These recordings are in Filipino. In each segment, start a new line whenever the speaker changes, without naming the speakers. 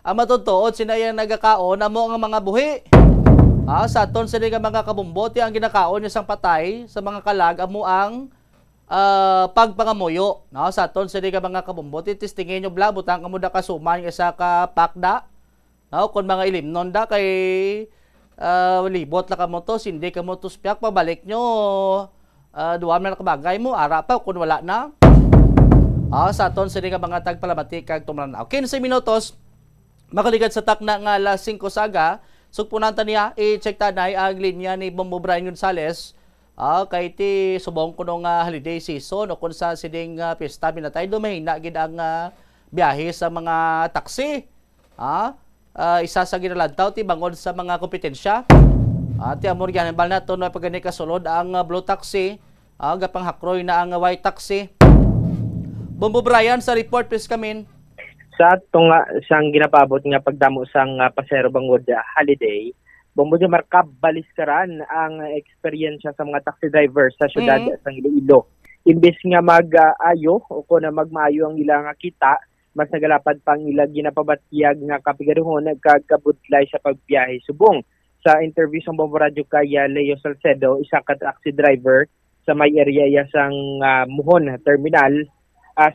Ang matutuod sinayang nagakaon amo ang mga buhi. Sa aton sila nga mga kabumbote ang ginakaon niya sang patay sa mga kalag amo ang pagpangamuyo. No? Sa aton sila nga mga kabumbote tistingin nyo bla butang kamo da kasuman isa ka pakda. No? Kung mga ilimnon da kay libot la kamo to sindi kamo to spiak pabalik nyo duwa na kabagay mo ara pa kung wala na. Sa aton sila nga mga tagpalamati kag tumlanaw. 15 minutos makaligad sa takna nga alas 5 saga, sugpunanta niya, i-check tanay ang linya ni Bombo Brian Gonzales kay ti subong kuno nga holiday season o kung sa sining pista binatay dumahina gid ang biyahe sa mga taxi. Isa sa ginalantaw ti bangod sa mga kompetensya. Ti amor yan bal nato no pagani kasulod ang blue taxi, gapang hakroy na ang white taxi. Bombo Brian sa report please kamin.
Sa itong siyang ginapabot nga pagdamo sang pasero bangod holiday, Bombo Markab baliskaran ang eksperyensya sa mga taxi driver sa syudad sang Iloilo. Imbes nga mag-ayo o kung na magmaayo ang ilang kita, mas nagalapad pang ilang ginapabatiyag nga kapigaduhon nagkagabudlay sa pagbiyahe subong. Sa interview sa Bombo Radio kay Leo Salcedo, isa ka taxi driver sa may area sang Muhon Terminal,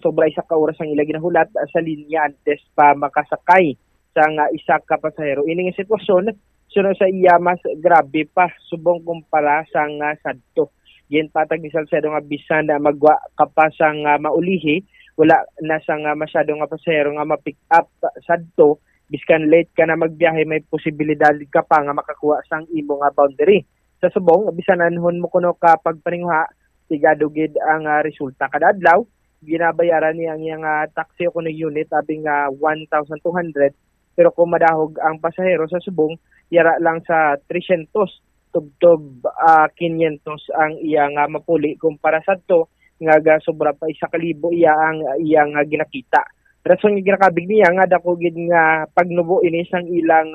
sobra isa ka oras ang ilang ginahulat sa linya antes pa makasakay sa isa ka pasahero. Ining sitwasyon suno sa iya mas grabe pa subong kumpara sa sadto. Ginpatag ni Salcedo nga bisan na magwa kapasang maulihi, wala na sang masyado nga pasahero nga ma-pick up sadto, biskan late ka na magbiyahe may posibilidad ka pa nga makakuha sang imo nga boundary. Sa subong bisan anhon mo kuno ka pagpaninguha, tigadugid ang resulta kada adlaw. Ginabayaran niya ang iyang taxi o kuno unit abing 1,200, pero kung madahog ang pasahero sa subong, yara lang sa 300, tubtob 500 ang iyang mapuli kumpara sa to nga sobra pa 1,000 iya ang iyang ginakita. Rason nga ginakabig niya nga dako gid nga pagnubo ini sang ilang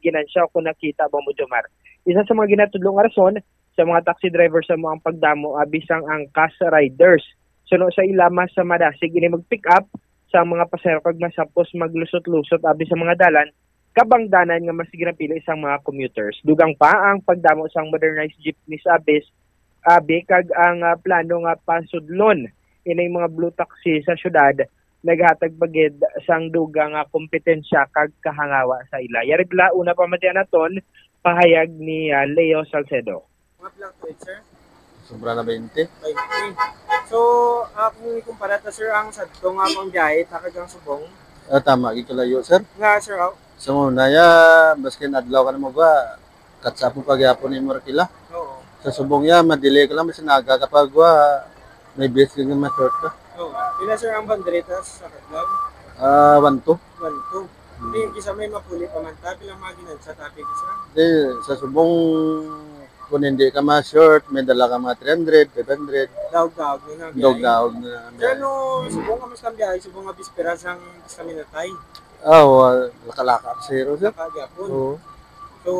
ginansya kung nakita Bombo Jomar. Isa sa mga ginatudlong rason sa mga taxi driver sa mga pagdamo bisang ang cash riders. Suno sa ilama sa madasig ini mag-pick up sa mga pasahero kag masapos maglusot-lusot abi sa mga dalan kabangdanan nga mas ginapili isang mga commuters. Dugang pa ang pagdamo sang modernized jeepneys abi kag ang plano nga pasudlon ining mga blue taxi sa syudad naghatag bagid sang dugang kompetensya kag kahangawa sa ila. Yarigla una pa matian naton pahayag ni Leo Salcedo.
Mga black plate, sir?
Sobra na 20.
20. So, kung ikumpara ta sir ang sadto nga pang biyahe hanggang subong.
Tama gikalayo sir.
Nga sir,
Sa muna ya baskin adlaw ka na mo ba katsa po pagyapon ni Markila.
Oo.
Sa subong ya madelay ka lang masinaga kapag may base nga ma-short ka.
Oo. Pila sir ang banderitas sa kadlaw?
1-2.
1-2. Hindi yung kisa may mapuli pa man ta bilang mga ginansa topic isa.
Sa subong kung hindi ka ma-short, may dala ka mga 300, 500.
Daog-daog na biyahe.
Daog-daog na.
Sir, no, subong ka mas biyahe, subong nga bispera sang kaminatay.
Lakalaka zero sir.
Gyapon.
Oo.
So,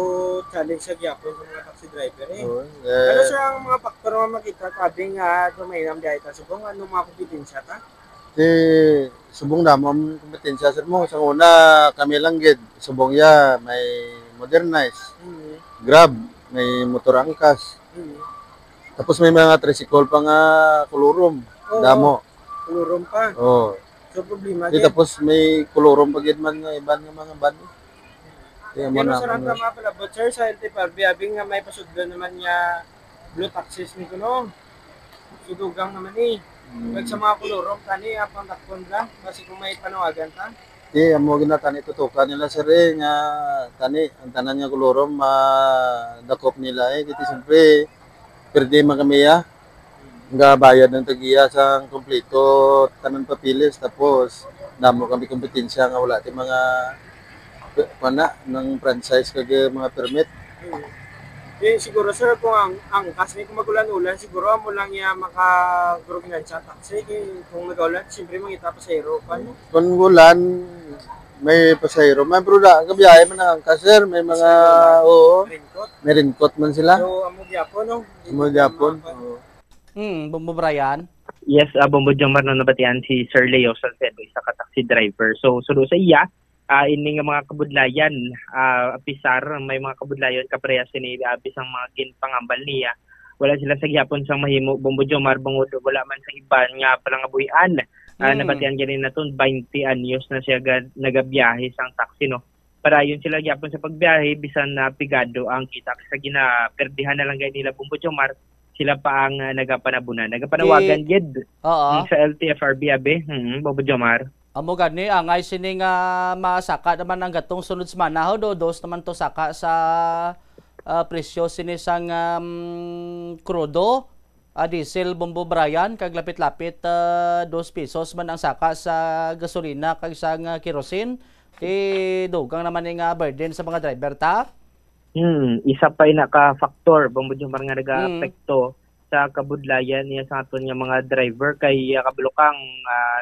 challenge sa gyapon sa mga taxi driver
Oo.
Ano sir ang mga faktor nga makita kabing dumay ng biyahe ta subong ano mga kompetensya ta?
Subong damo ang kompetensya sir mo. Sa una, kami lang gid. Subong ya, may modernize. Grab, may motor angkas. Tapos may mga tricycle pa nga kulurom. Damo.
Kulurom pa.
Oo.
So problema
Tapos may kulurom pa gid man nga iban nga mga ban. Kaya mo na.
Sarang tama pala. But sir, sa LTFRB, abing nga may pasudlo naman niya blue taxis ni kuno. Sudugang naman Pag sa mga kulurom, tani, apang takpon lang. Kasi kung may panawagan ta.
Amo gina tani tutukan nila sir nga tani ang tanan nga kulurom dakop nila kiti siyempre perde man kami nga bayad ng tagiya sa kompleto tanan papilis tapos damo kami kompetensya nga wala ti mga ng franchise kag mga permit.
Siguro sir kung ang angkas ni kung magulan-ulan siguro amo lang ya makagroginan sa taxi kung magulan siyempre mangita pa pasahero paano?
Kung ulan may pasahero man pero gabiyahe man ang angkas sir may mga may raincoat man sila.
So amo gyapon no.
Amo gyapon.
Bombo Brian.
Yes, Bombo Jomar na nabatian si Sir Leo Salcedo, isa ka taxi driver. So, sulo sa iya, ini nga mga kabudlayan, pisar, may mga kabudlayan kaparehas ni bisang mga ginpangambal niya. Wala sila sa gyapon sang mahimo Bombo Jomar bangod wala man sa iban nga palangabuyan. Nabatian ganin naton 20 anyos na siya nagabiyahe sang taxi no. Parayon sila gyapon sa pagbiyahe bisan na pigado ang kita sa ginaperdihan na lang gay nila Bombo Jomar. Sila pa ang nagapanabunan. Nagapanawagan gid sa LTFRB abe. Bombo Jomar.
Amo gani angay sini nga masaka naman ang gatong sunod semana ho dos naman to saka sa presyo sini sang crudo diesel Bombo Brian kag lapit-lapit 2 pesos man ang saka sa gasolina kag sang kerosene dugang naman nga burden sa mga driver ta.
Isa pa naka-factor Bombo Jomar nga nag-apekto sa kabudlayan niya sa aton nga mga driver kay kabulokang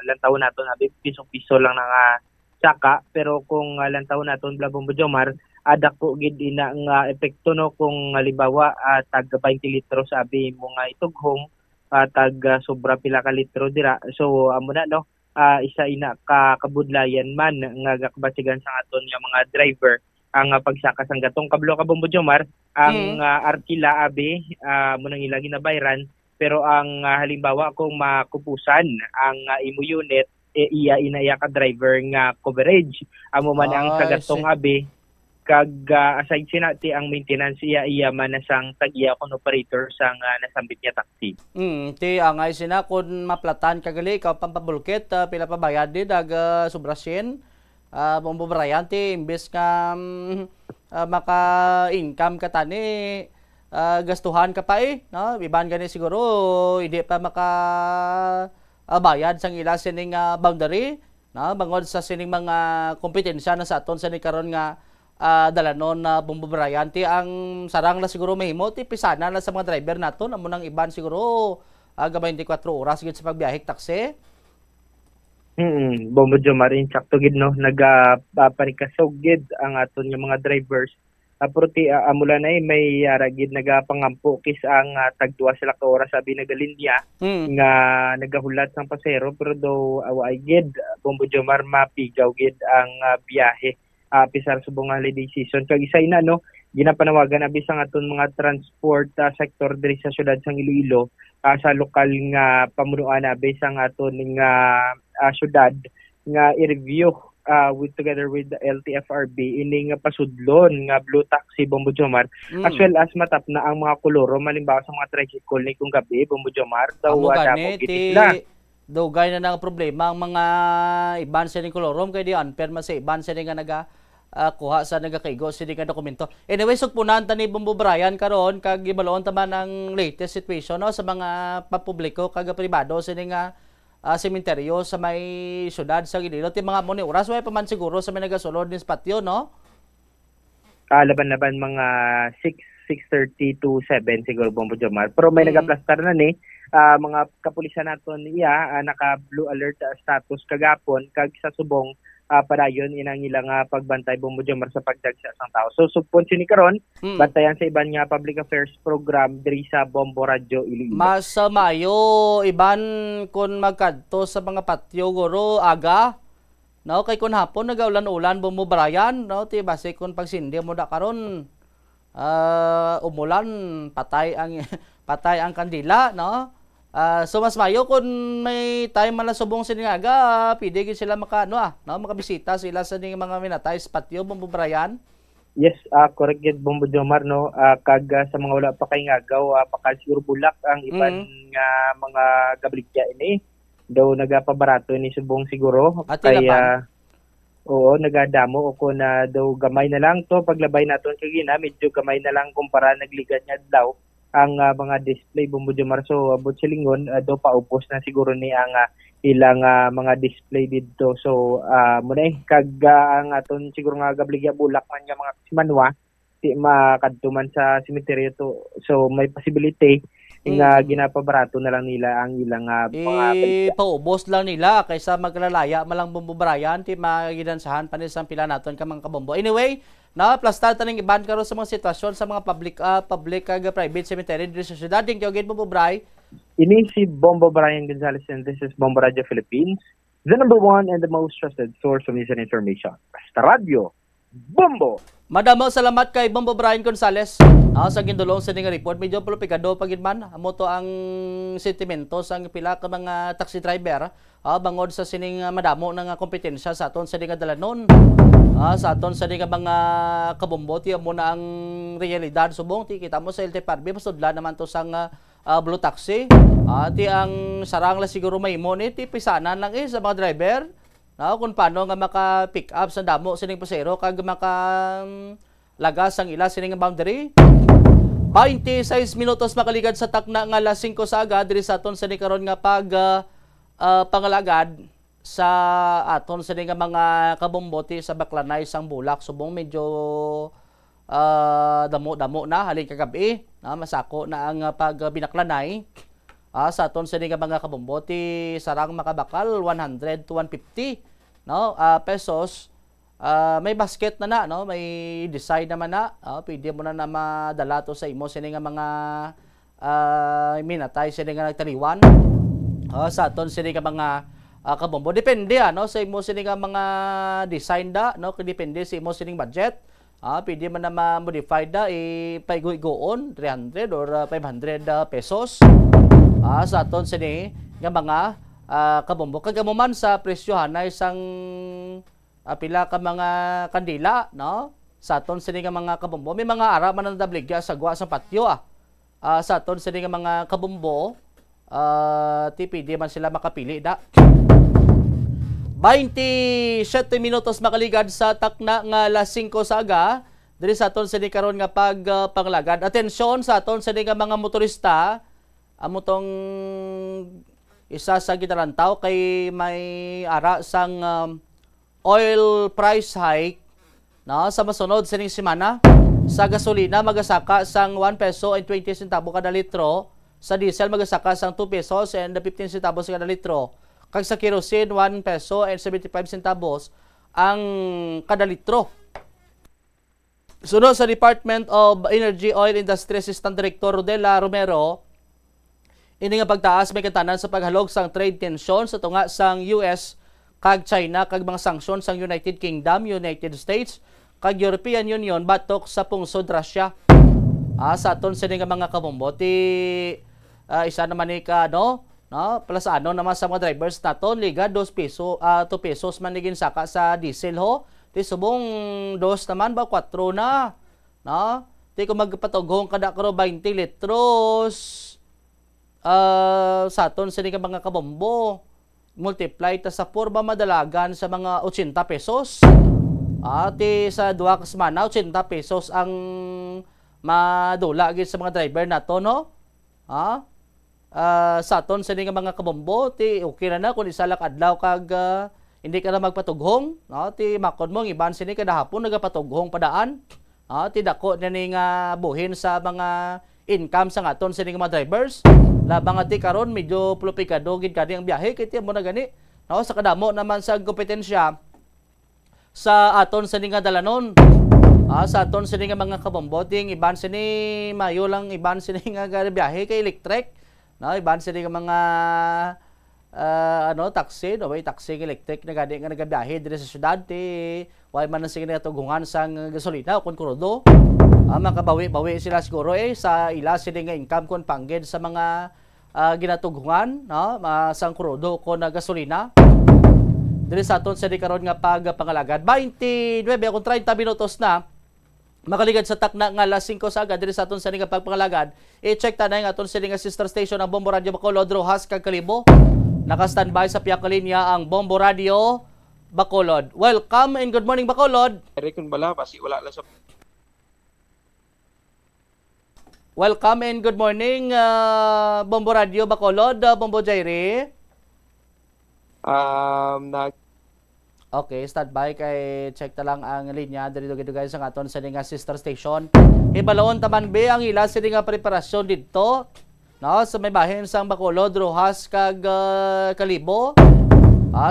lantaw naton abi piso-piso lang nga saka pero kung lantaw naton Bombo Jomar adako gid ina nga epekto no kung halimbawa tag 20 litro sabi mo nga itughong tag sobra pila ka litro dira so amo na no isa ina ka kabudlayan man nga gakabasigan sa aton nga mga driver ang pagsaka sang gatong kablo ka Bombo Jomar ang arkila abi mo nang ilang ginabayran pero ang halimbawa kung makupusan ang imo unit iya inaya ka driver nga coverage amo man ang sa gatong abi kag aside sinati ang maintenance iya man sang tag-iya kon operator sang nasambit niya taxi.
Ti angay sina kun maplatan kagali ikaw pampabulket pila pa bayad di dag sobrasin. Bombo Brian ti imbes ka maka-income ka tani gastuhan ka pa no iban gani siguro hindi pa maka bayad sang ila sining boundary no bangod sa sining mga kompetensya na sa aton sa ni karon nga dalanon na Bombo Brian ti ang sarang na siguro mahimo ti pisana na sa mga driver naton amo nang iban siguro 24 oras gid sa pagbiyahe taxi.
Bombo Jomar insakto gid no nagaparikasog gid ang aton nga mga drivers pero ti amula na may gid nagapangampo kis ang tagduwa sila ka oras sabi nagalinya nga nagahulat sang pasero pero do away gid Bombo Jomar mapigaw gid ang biyahe pisar subong holiday season kag isa ina no ginapanawagan abi sang aton mga transport sector diri sa syudad sang Iloilo sa lokal nga pamunuan abi sang aton nga syudad nga i-review together with the LTFRB ini nga pasudlon nga blue taxi Bombo Jomar as well as matap na ang mga koloro malimbawa sa mga tricycle ni kung gabi Bombo Jomar daw dapat kitila
dugay na nang problema ang mga iban sa kolorom kay di unfair man sa iban sa nga naga kuha sa nagakaigo sa nga dokumento. Anyway, sugpunan ta ni Bombo Brian karon kag gibaloon ta man ang latest situation no sa mga papubliko kag pribado sa nga sementeryo sa may syudad sa Iloilo ti mga mo ni oras way pa man siguro sa may nagasulod ni patio no.
Laban-laban mga 6:30 to 7 siguro Bombo Jomar. Pero may nagaplastar na ni mga kapulisan naton niya naka blue alert status kagapon kag sa subong padayon inang ilang pagbantay Bombo Jomar sa pagdagsa sang tao. So supon sini karon bantayan sa iban nga public affairs program diri sa Bombo Radio Iloilo.
Mas mayo iban kun magkadto sa mga patio guro aga no kay kun hapon nagaulan-ulan Bombo Brian no ti base kun pagsindi mo da karon umulan patay ang kandila no. So mas mayo kung may time man na subong siningaga, pwede gid sila makabisita sila sa ning mga minatay sa patio Bombo Brian.
Yes, correct gid Bombo Jomar no. Kag sa mga wala pa kay ngagaw siguro bulak ang iban nga mga gabligya ini. Daw nagapabarato ni subong siguro kaya oo nagadamo o kun daw gamay na lang to paglabay naton kay gina medyo gamay na lang kumpara nagligad nga adlaw ang mga display Bombo Jomar so abot silingon do paupos na siguro ni ang ilang mga display didto so muna kag ang aton siguro nga gabligya bulak man nga mga simanwa ti makadtuman sa cemetery to so may possibility nga ginapabarato na lang nila ang ilang mga
paubos lang nila kaysa maglalaya malang Bombo Brian ti magidansahan pa ni sang pila naton ka mga kabombo. Anyway, na-plastar taning iban karon sa mga sitwasyon sa mga public kag private cemetery diri sa syudad. Thank you again Bombo Brian.
Ini si Bombo Brian Gonzales and this is Bombo Radio Philippines. the number one and the most trusted source of news and information. Basta Radio, Bombo!
Madamo salamat kay Bombo Brian Gonzales. Sa gindulong sa ning report, medyo pulupikado pagid man amo to ang sentimento sang pila ka mga taxi driver bangod sa sining madamo nga kompetensya sa aton sa ning dalanon. Sa aton sa ning mga kabomboti amo na ang realidad subong ti kita mo sa LTFRB masudla naman to sang blue taxi. Ti ang sarang la siguro may mo ni ti pisanan lang sa mga driver. Kung paano nga maka-pick up sa damo sining pasero kag maka lagas ang ila sining boundary. 26 minutos makaligad sa takna nga alas 5 sa aga diri sa aton sa karon nga pangalagad sa aton sa nga mga kabomboti sa Baclanay sang Bulak subong medyo damo-damo na halin kagabi masako na ang pagbinaklanay. Sa aton sa mga kabomboti sarang makabakal 100 to 150 pesos. May basket na may design naman na pwede mo na madala to sa imo sini nga mga minatay sini nga nagtaliwan sa aton sini nga mga kabombo depende sa imo sini nga mga design da depende sa imo sining budget. Pwede man na ma-modify da paigo-igoon 300 or 500 pesos. Sa aton sini nga mga kabombo kagamo man sa presyohan na isang pila ka mga kandila sa aton sini nga mga kabombo may mga ara man na dabligya sa gwa sa patio sa aton sini nga mga kabombo ti pwede man sila makapili da. 27 minutos makaligad sa takna nga alas 5 sa aga diri sa aton sini karon nga panglagad. Atensyon sa aton sini nga mga motorista. Amo tong isa sa gitarantaw kay may ara sang oil price hike sa masunod sining semana. Sa gasolina magasaka sang 1 peso and 20 centavo kada litro, sa diesel magasaka sang 2 pesos and 15 centavos kada litro, kag sa kerosene 1 peso and 75 centavos ang kada litro. Sunod sa Department of Energy Oil Industry Assistant Director Rodela Romero, ini nga pagtaas may katanan sa paghalog sang trade tension sa tunga sang US kag China kag mga sanksyon sang United Kingdom, United States kag European Union batok sa pungsod Russia. Sa aton sini nga mga kabomboti isa naman ni ka plus naman sa mga drivers naton liga 2 pesos man nigin saka sa diesel ho. Ti subong 2 naman ba 4 na. Ti kung magpatughong kada karo 20 litros sa aton sini nga mga kabombo multiply ta sa 4 ba madalagan sa mga 80 pesos. Ati sa 2 ka semana 80 pesos ang madula gid sa mga driver nato sa aton sini nga mga kabombo ti okay na kung isa lang adlaw kag hindi ka na magpatughong ti makon mo iban sini kada hapon nagapatughong padaan ti dako na ni nga buhin sa mga income sa aton sini nga mga drivers. Labang ati karon medyo plupikado gid kani ang biyahe kay ti mo na gani sa kadamo naman sa kompetensya sa aton sini nga dalanon. Sa aton sini nga mga kabomboting iban sini mayo lang iban sini nga biyahe kay electric iban sini nga mga taxi way taxi electric na gani nga nagabiyahe diri sa syudad ti way man sige natugungan sang gasolina kun krudo. Makabawi-bawi sila siguro sa ila sila nga income kon pangged sa mga ginatugungan sang krudo kon gasolina diri sa aton sa karon nga pagpangalagad. 29 kung 30 minutos na makaligad sa takna nga alas 5 sa aga diri sa aton sa nga pagpangalagad. I-check ta na nga aton sa nga sister station ang Bombo Radio Bacolod Rojas kag Kalibo. Naka-standby sa piyak linya ang Bombo Radio Bacolod. Welcome and good morning Bacolod.
Rekon bala basi wala lang sa
Welcome and good morning, Bombo Radio Bacolod, Bombo Jairi. Okay, standby kay check ta lang ang linya dito guys ang aton sa nga sister station. Ibalon taman be ang ila sa nga preparasyon dito, sa may bahin sang Bacolod, Rojas kag Kalibo.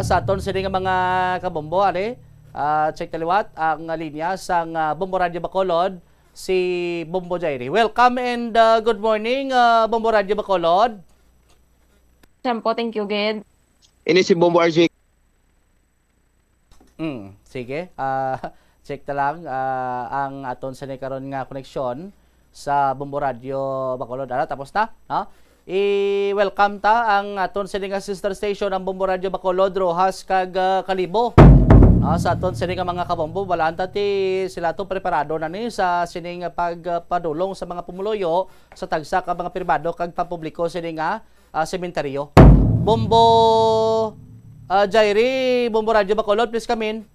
Sa aton sa nga mga kabombo check taliwat ang linya sang Bombo Radio Bacolod. Si Bombo Jairi. Welcome and good morning, Bombo Radio Bacolod.
Tempo, thank you, Ged.
ini si Bombo RJ.
Sige. Check na lang ang aton sa karon nga koneksyon sa Bombo Radio Bacolod. Tapos na, no? I-welcome ta ang aton sa nga sister station ang Bombo Radio Bacolod, Rojas kag Kalibo. Sa aton sining mga kabombo, walaan ta ti sila to preparado na ni sa sining pagpadulong sa mga pumuloyo sa tagsa ka mga pribado kag papubliko sining sementeryo. Bombo Jairi, Bombo Radio Bacolod, please come in.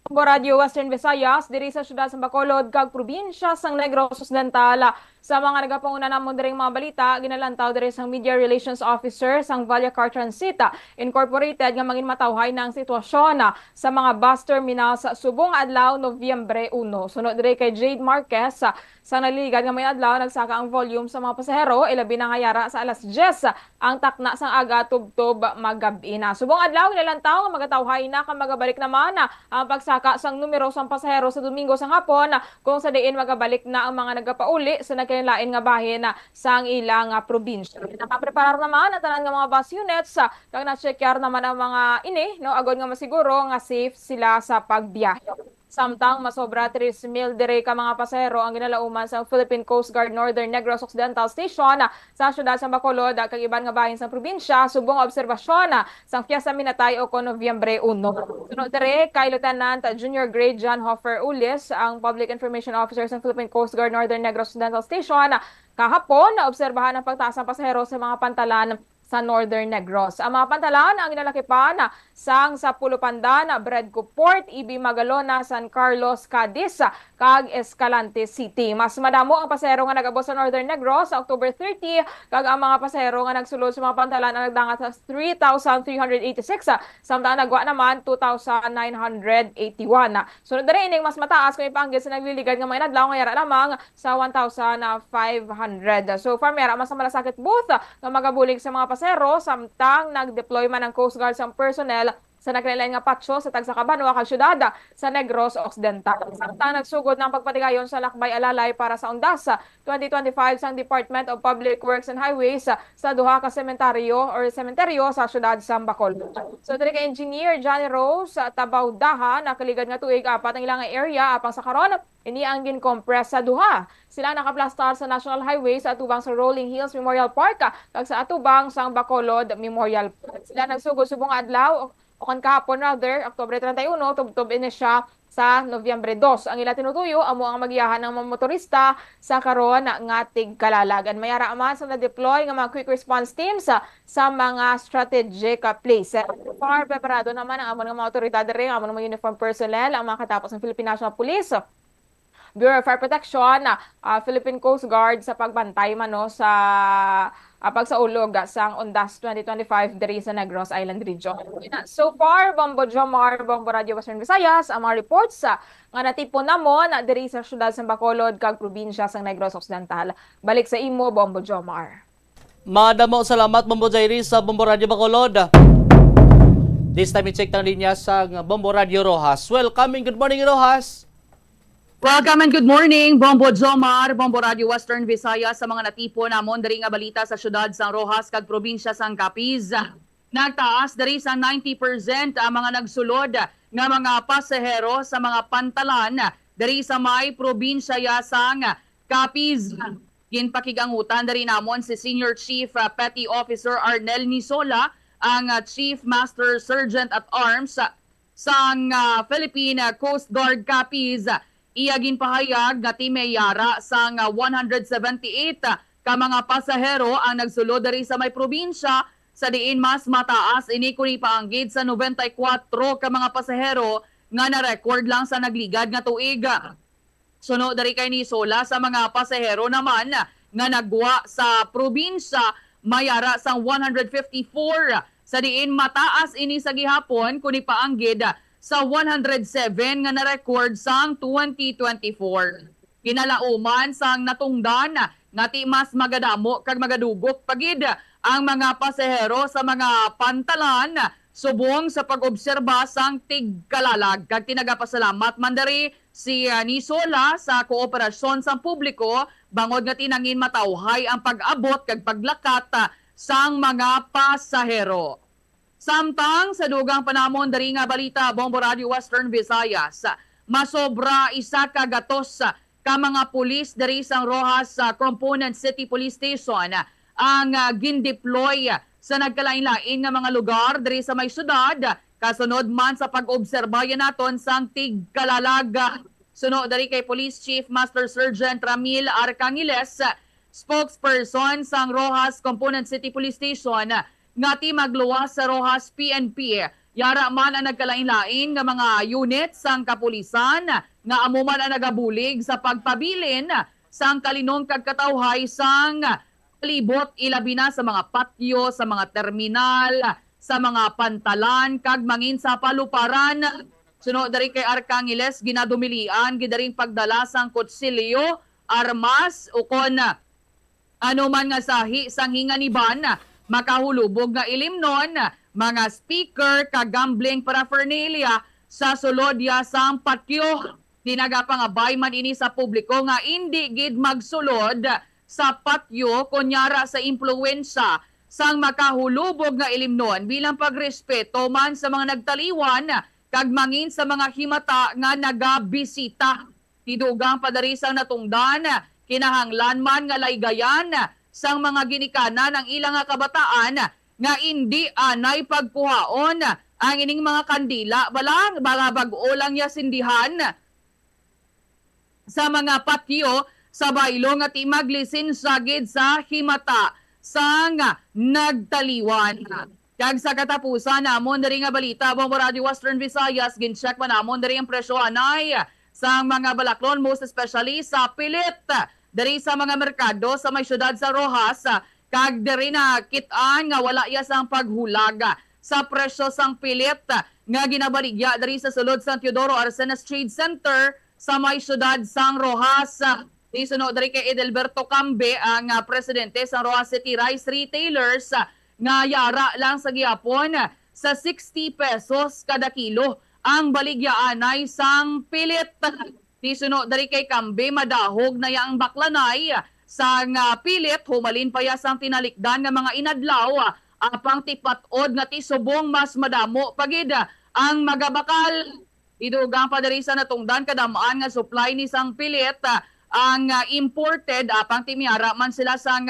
Bombo Radio Western Visayas, diri sa syudad sa Bacolod, kag probinsya sang Negros Occidental. Sa mga nagapanguna namon diring mga balita, ginalantaw diri sang Media Relations Officer sang Vallecar Transit Incorporated nga mangin matawhay ng sitwasyon sa mga bus terminal sa subong adlaw Nobyembre 1. Sunod diri kay Jade Marquez, sa naliligad nga may adlaw nagsaka ang volume sa mga pasahero, ilabi na nga yara sa alas 10 ang takna sang aga tubtob magabi na. Subong adlaw ginalantaw nga magatawhay na ka magabalik naman ang pagsaka sang numero sang pasahero sa Domingo sang hapon kung sa diin magabalik na ang mga nagapauli sa kanilain nga bahin sang ilang probinsya. Nakapreparar naman ang tanan nga mga bus units kag na-checkar naman ang mga ini no agod nga masiguro nga safe sila sa pagbiyahe. Samtang masobra 3,000 dire ka mga pasahero ang ginalauman sa Philippine Coast Guard Northern Negros Occidental Station sa syudad sa Bacolod kag iban nga bahin sa probinsya subong obserbasyon sang Fiesta Minatay o Nobyembre 1. Sunod dire kay Lieutenant Junior Grade John Hoffer Ulis, ang Public Information Officer sa Philippine Coast Guard Northern Negros Occidental Station, kahapon naobserbahan ang pagtaas ng pasahero sa mga pantalan sa Northern Negros. Ang mga pantalan ang inalakipan sang sa Pulupandan, Bredco Port, Ibi Magalona, San Carlos, Cadiz, kag Escalante City. Mas madamo ang pasahero nga nagabot sa Northern Negros sa October 30, kag ang mga pasahero nga nagsulod sa mga pantalan ang nagdangat sa 3,386, samtang nagwa naman 2,981. Sunod na rin ining mas mataas kung ipanggit sa nagliligad nga mga adlaw nga yara lamang sa 1,500. So far, mayara mas malasakit booth nga magabulig sa mga pasahero samtang nag-deploy man ang Coast Guard sang personnel sa nagkailain nga patso sa Tagsacabanwa kag syudad sa Negros Occidental. Samtang nagsugod ng pagpatigayon sa lakbay alalay para sa undas 2025 sang Department of Public Works and Highways sa duha ka sementeryo sa syudad sa Bacolod. So diri kay Engineer Johnny Rose Tabawdaha nakaligad nga tuig apat ang ilang area apang sa karon ini ang gin-compress sa duha. Sila nakaplastar sa National Highway sa atubang sa Rolling Hills Memorial Park kag sa atubang sang Bacolod Memorial Park. Sila nagsugod subong adlaw o kan kahapon rather, Oktubre 31, tubtob ini siya sa Nobyembre 2. Ang ila tinutuyo amo ang magiyahan ng mga motorista sa karon nga tigkalalagan. Mayara man sa na-deploy nga mga quick response teams sa mga strategic places. Far preparado naman ang amo ng mga otoridad rin, amo ng mga uniform personnel, ang mga katapos ng Philippine National Police, Bureau of Fire Protection, Philippine Coast Guard sa pagbantay mano sa pagsaulog sang Undas 2025 diri sa Negros Island Region. So far, Bombo Jomar, Bombo Radio Western Visayas, ang mga reports nga natipon namon diri sa syudad sa Bacolod kag probinsya sang Negros Occidental. Balik sa imo, Bombo Jomar.
Madamo salamat, Bombo Jairi sa Bombo Radio Bacolod. This time i-check tang linya sa Bombo Radio Rojas. Welcome, good morning Rojas.
Welcome and good morning, Bombo Jomar, Bombo Radio Western Visayas sa mga natipo namon diri nga balita sa syudad sang Rojas kag probinsya sang Capiz. Nagtaas diri sa 90% ang mga nagsulod nga mga pasahero sa mga pantalan diri sa may probinsya sang Capiz. Ginpakigangutan diri namon si Senior Chief Petty Officer Arnel Nisola, ang Chief Master Sergeant at Arms sang Philippine Coast Guard Capiz. Iyagin pahayag nga timeyara sang 178 ka mga pasahero ang nagsulod diri sa may probinsya, sa diin mas mataas ini kuni paanggid sa 94 ka mga pasahero nga na-record lang sa nagligad nga tuig. Sunod diri kay ni Sola sa mga pasahero naman nga nagwa sa probinsya, mayara sang 154, sa diin mataas ini sa gihapon kuni paanggid sa 107 nga na-record sang 2024. Kinalauman sang natungdan nga ti mas magadamo kag magadugok pagid ang mga pasahero sa mga pantalan subong sa pag-obserba sang tigkalalag. Kag tinagapasalamat man diri si Nisola sa kooperasyon sang publiko bangod nga tinangin matawhay ang pag-abot kag paglakat sang mga pasahero. Samtang sa dugang panamon dari nga balita Bombo Radio Western Visayas, masobra isa ka gatos ka mga pulis dari sang Rojas Component City Police Station ang gindeploy sa nagkalain-lain nga mga lugar dari sa may syudad kasunod man sa pag-obserba naton sang tigkalalag. Sunod dari kay Police Chief Master Sergeant Ramil Arcangiles, spokesperson sang Rojas Component City Police Station, nga ti magluwas sa Rojas PNP. Yara man ang nagkalain-lain nga mga unit sang kapulisan nga amuman ang nagabulig sa pagpabilin sang kalinong kagkatawhay sang palibot ilabi na sa mga patio, sa mga terminal, sa mga pantalan, kag mangin sa paluparan. Sunod dari kay Arcangiles, ginadumilian, gidaring pagdala sang kutsilyo, armas, ukon ano man nga sahi sang hinganiban, makahulubog nga ilimnon, mga speaker, kagambling paraphernalia sa sulod sang patio. Dinagapangabay man ini sa publiko nga hindi gid magsulod sa patio kunyara sa impluwensya sang makahulubog nga ilimnon bilang pagrespeto man sa mga nagtaliwan kag mangin sa mga himata nga nagabisita. Tidugang padarisang natungdan, kinahanglan man nga laygayan sang mga ginikanan ng ilang nga kabataan nga hindi anay pagpuhaon ang ining mga kandila balang bag-o lang ya sindihan sa mga patio sa baylo nga timaglisin sagid sa himata sang nagtaliwan. Kag sa katapusan namon diri nga balita Bombo Radio Western Visayas, gincheck man namon diri ang presyo anay sa mga balaklon, most especially sa pilit dari sa mga merkado sa may syudad sa Rojas, kag diri na kitaan nga wala iya sang paghulag sa presyo sang pilit nga ginabaligya dari sa sulod San Teodoro Arsenas Trade Center sa may syudad sang Rojas. Isunod dari kay Edelberto Cambe, ang presidente sa Rojas City Rice Retailers, nga yara lang sa gihapon sa 60 pesos kada kilo ang baligyaanay sang pilit. Isunod dari kay Cambe, madahog na yang baklanay sang pilit, humalin pa ya sang tinalikdan nga mga inadlaw, apang tipatod nga tisubong mas madamo pagid ang magabakal. Idugang pa diri sa natungdan kadamaan nga supply ni sang pilit ang imported, apang timiyara man sila sang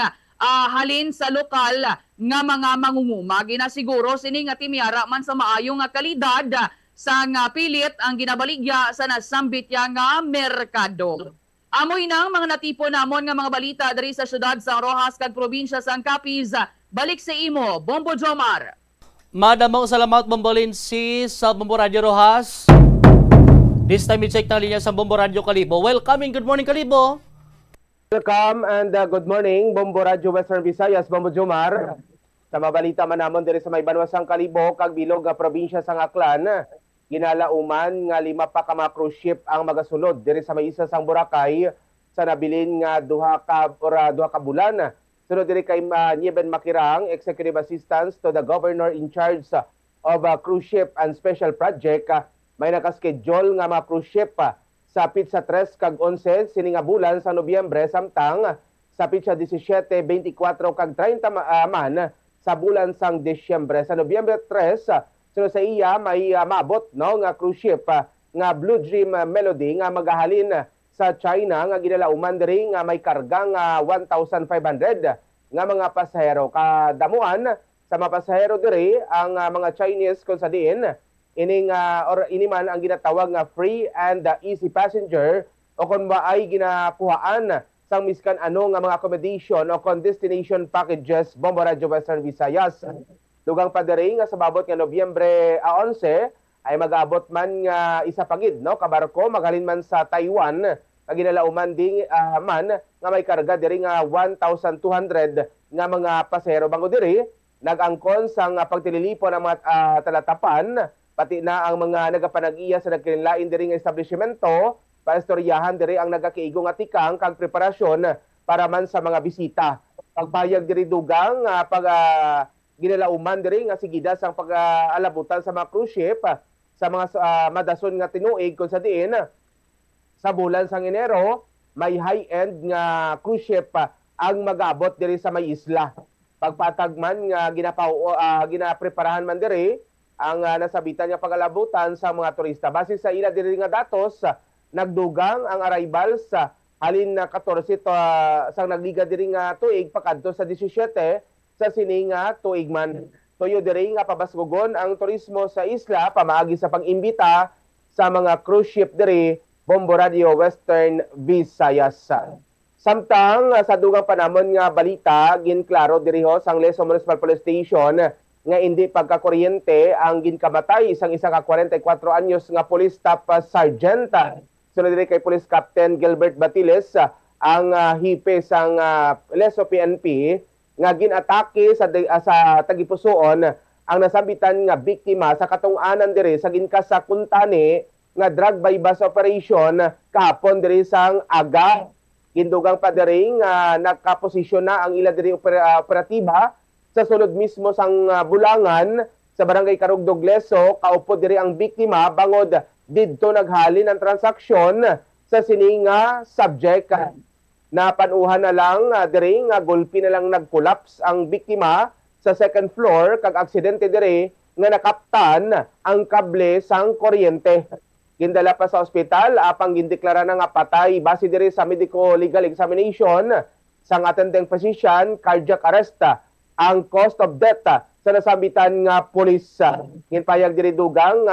halin sa lokal nga mga mangunguma. Ginasiguro sini nga timiyara man sa maayong nga kalidad sang pilit ang ginabaligya sa nasambit ya nga merkado. Amoy nang mga natipo namon nga mga balita diri sa syudad sa Rojas kag probinsya sang Capiz. Balik sa imo, Bombo Jomar.
Madamong salamat Bombolin si sa Bombo Radio Rojas. This time i-check na linya sa Bombo Radio Kalibo. Welcome and good morning Kalibo.
Welcome and good morning Bombo Radio Western Visayas, Bombo Jomar. Sa mabalita man namon diri sa may banwasang Kalibo kag bilog nga probinsya sang Aklan, ginalauman nga 5 pa ka mga cruise ship ang magasulod diri sa may isa sang Boracay sa nabilin nga 2 ka bulan. Sunod diri kay Nieben Makirang, Executive Assistant to the Governor in charge of cruise ship and special project, may nakaschedule nga mga cruise ship sa pitsa 3 kag 11 sini nga bulan sa Nobyembre, samtang sa pitsa 17, 24 kag 30 man sa bulan sang Disyembre. Sa Nobyembre 3, sunod sa iya may maabot no nga cruise ship nga Blue Dream Melody nga magahalin sa China nga ginalauman diri nga may kargang 1,500 nga mga pasahero. Kadamuan sa mga pasahero diri ang mga Chinese kung sa diin ining or iniman ang ginatawag nga free and easy passenger o kung ba ay ginapuhaan sang miskan ano nga mga accommodation o kung destination packages. Bombo Radio Western Visayas. Dugang pa diri nga sa babot nga Nobyembre 11 ay mag-abot man nga isa pagid no kabarko magalin man sa Taiwan nga ginalauman ding man nga may karga diri nga 1,200 nga mga pasahero. Bango diri nag-angkon sang pagtililipon ng mga talatapan pati na ang mga nagapanag-iya sa nagkinilain diri nga establishmento, paistoryahan diri ang nagakiigong nga tikang kag preparasyon para man sa mga bisita. Pagbayag diri dugang pag ginalauman diri nga sigida sang pag-alabutan sa mga cruise ship sa mga madason nga tinuig kung sa diin sa bulan sang Enero may high-end nga cruise ship ang mag-abot diri sa may isla. pagpatagman nga ginapreparahan man diri ang nasabitan nga pagalabutan sa mga turista. Base sa ila diri nga datos, nagdugang ang arrivals halin na 14 sang nagliga diri nga tuig pakadto sa 17 sa sini nga tuig man. Tuyo diri nga pabasgugon ang turismo sa isla pamaagi sa pag-imbita sa mga cruise ship diri Bombo Radio Western Visayas. Samtang sa dugang panamon nga balita, ginklaro diri ho sang Leso Municipal Police Station nga hindi pagkakuryente ang ginkamatay isang ka 44 anyos nga police staff sergeant. Sunod diri kay Police Captain Gilbert Batiles, ang hipe sang Leso PNP nga ginatake sa Tagipusoon ang nasabitan nga biktima sa katong-anan diri sa ginkas sa Kuntani nga drug by bus operation kahapon diri sang aga. Gindugang pa diri nga nakaposisyon na ang ila diri operatiba sa sulod mismo sang Bulangan sa barangay Karugdog Leso. Kaupo diri ang biktima bangod didto naghalin ang transaksyon sa sininga subject. Napanuhan na lang diri nga gulpi na lang nag-collapse ang biktima sa second floor kag aksidente diri nga nakaptan ang kable sang kuryente. Gindala pa sa ospital apang gindeklara na nga patay base diri sa medico legal examination sang attending physician, cardiac arrest ang cause of death sa nasabitan nga pulis. Ginpayag diri dugang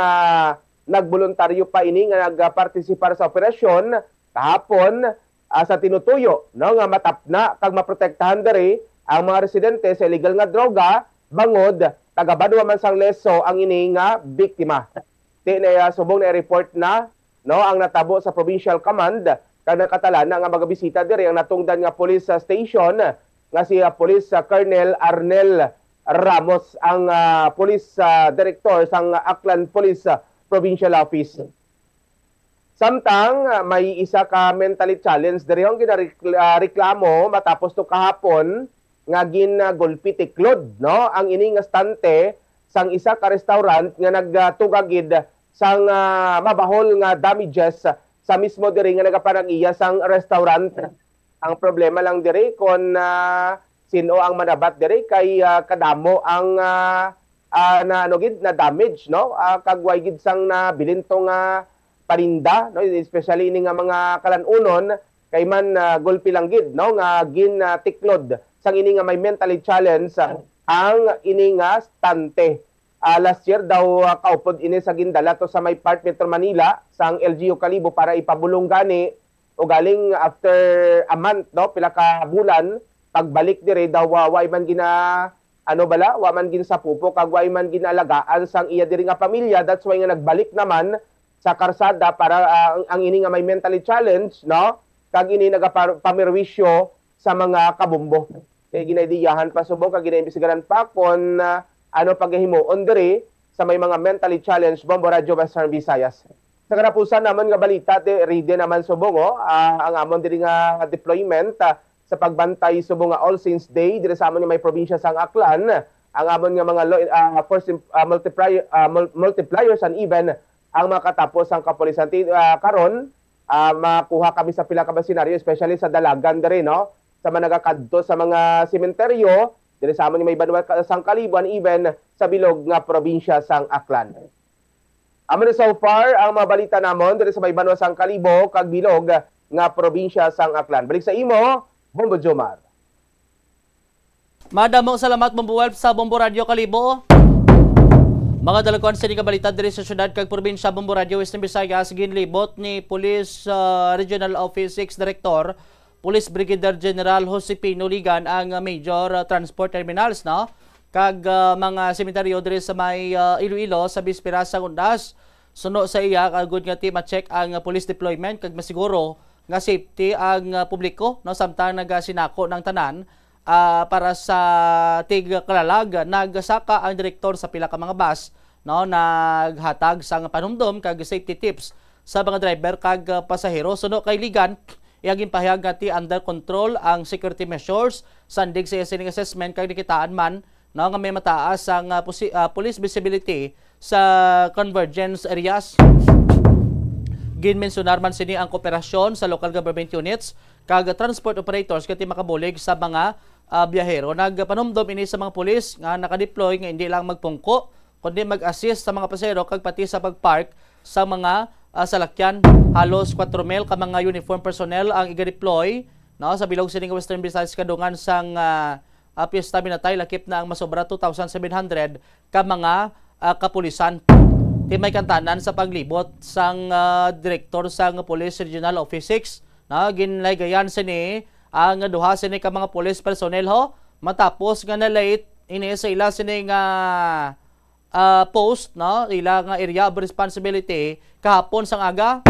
nagboluntaryo pa ini nga nagpartisipar sa operasyon kahapon sa tinutuyo no nga matapna kag maprotektahan diri ang mga residente sa illegal nga droga bangod taga Badua man sang Leso ang ini nga biktima. Subong na report na no ang natabo sa provincial command kag nakatala na nga magabisita diri ang natungdan nga police station nga si Police Colonel Arnel Ramos ang police director sang Aklan Police Provincial Office. Samtang may isa ka mentally challenge diri ang ginareklamo matapos to kahapon nga ginagulpi tiklod no ang ini nga stante sang isa ka restaurant nga nagtugagid sang mabahol nga damages sa mismo diri nga nagapanag-iya sang restaurant. Ang problema lang diri kon sino ang manabat diri kay kadamo ang na damage no kagway gid sang nabilin tong parinda no especially ini nga mga kalanunon kay man gulpi lang gid no nga tiklod sang ini nga may mentally challenge ang ini nga stante. Last year daw kaupod ini sa gindala to sa may part Metro Manila sang LGU Kalibo para ipabulong gani o galing after a month no pila ka bulan pagbalik dire daw wa man gina wa man gin sa pupo kag wa man ginalagaan sang iya diri nga pamilya. That's why nga nagbalik naman sa karsada para ang ini nga may mentally challenge no kag ini nagapamirwisyo sa mga kabumbo. Kay ginaidiyahan pa subong kag ginaimbestigaran pa kon paghimuon diri sa may mga mentally challenged Bombo Radio Western Visayas. Sa kanapusan naman nga balita ride naman subong ang amon diri nga deployment sa pagbantay subong nga All Saints Day diri sa amon nga may probinsya sang Aklan. Ang amon nga mga force multipliers and even ang makatapos ang kapulisan karon makuha kami sa pila ka senaryo especially sa dalagan diri no sa managakadto sa mga sementeryo diri sa amon may Banwa sang Kalibo even sa bilog nga probinsya sang Aklan. Amon so far ang mga balita namon diri sa may Banwa sang Kalibo kag bilog nga probinsya sang Aklan. Balik sa imo, Bombo Jomar.
Madamong salamat Bombo Welp sa Bombo Radio Kalibo. Mga dalagkuan sa balita diri sa syudad kag probinsya Bombo Radio Western Visayas ginlibot ni Police Regional Office 6 Director Police Brigadier General Josepino Ligan ang major transport terminals no kag mga sementeryo diri sa may Iloilo sa bispera sa undas. Suno sa iya kagud nga team check ang police deployment kag masiguro nga safety ang publiko no samtang nagasinako ng tanan para sa tig-kalalag. Nagsaka ang direktor sa pila ka mga bus no naghatag sang panumdum kag safety tips sa mga driver kag pasahero. Suno kay Ligan iaging pahayag nga ti under control ang security measures sandig sa sining assessment kag dikitaan man no nga may mataas ang police visibility sa convergence areas. Ginmensionar man sini ang kooperasyon sa local government units kag transport operators kati makabulig sa mga biyahero. Nagpanumdom ini sa mga pulis nga nakadeploy nga hindi lang magpungko kundi mag-assist sa mga pasahero kag pati sa pagpark sa mga salakyan. Halos 4,000 ka mga uniform personnel ang iga-deploy no sa bilog sining Western Visayas kadungan sang Piesta Binatay lakip na ang masobra 2,700 ka mga kapulisan. Timay kantanan sa paglibot sang direktor sang Police Regional Office 6 na ginlaygayan sini ang duha sini ka mga police personnel ho matapos nga na late ini sa ila sini nga post no ila nga area of responsibility kahapon sang aga.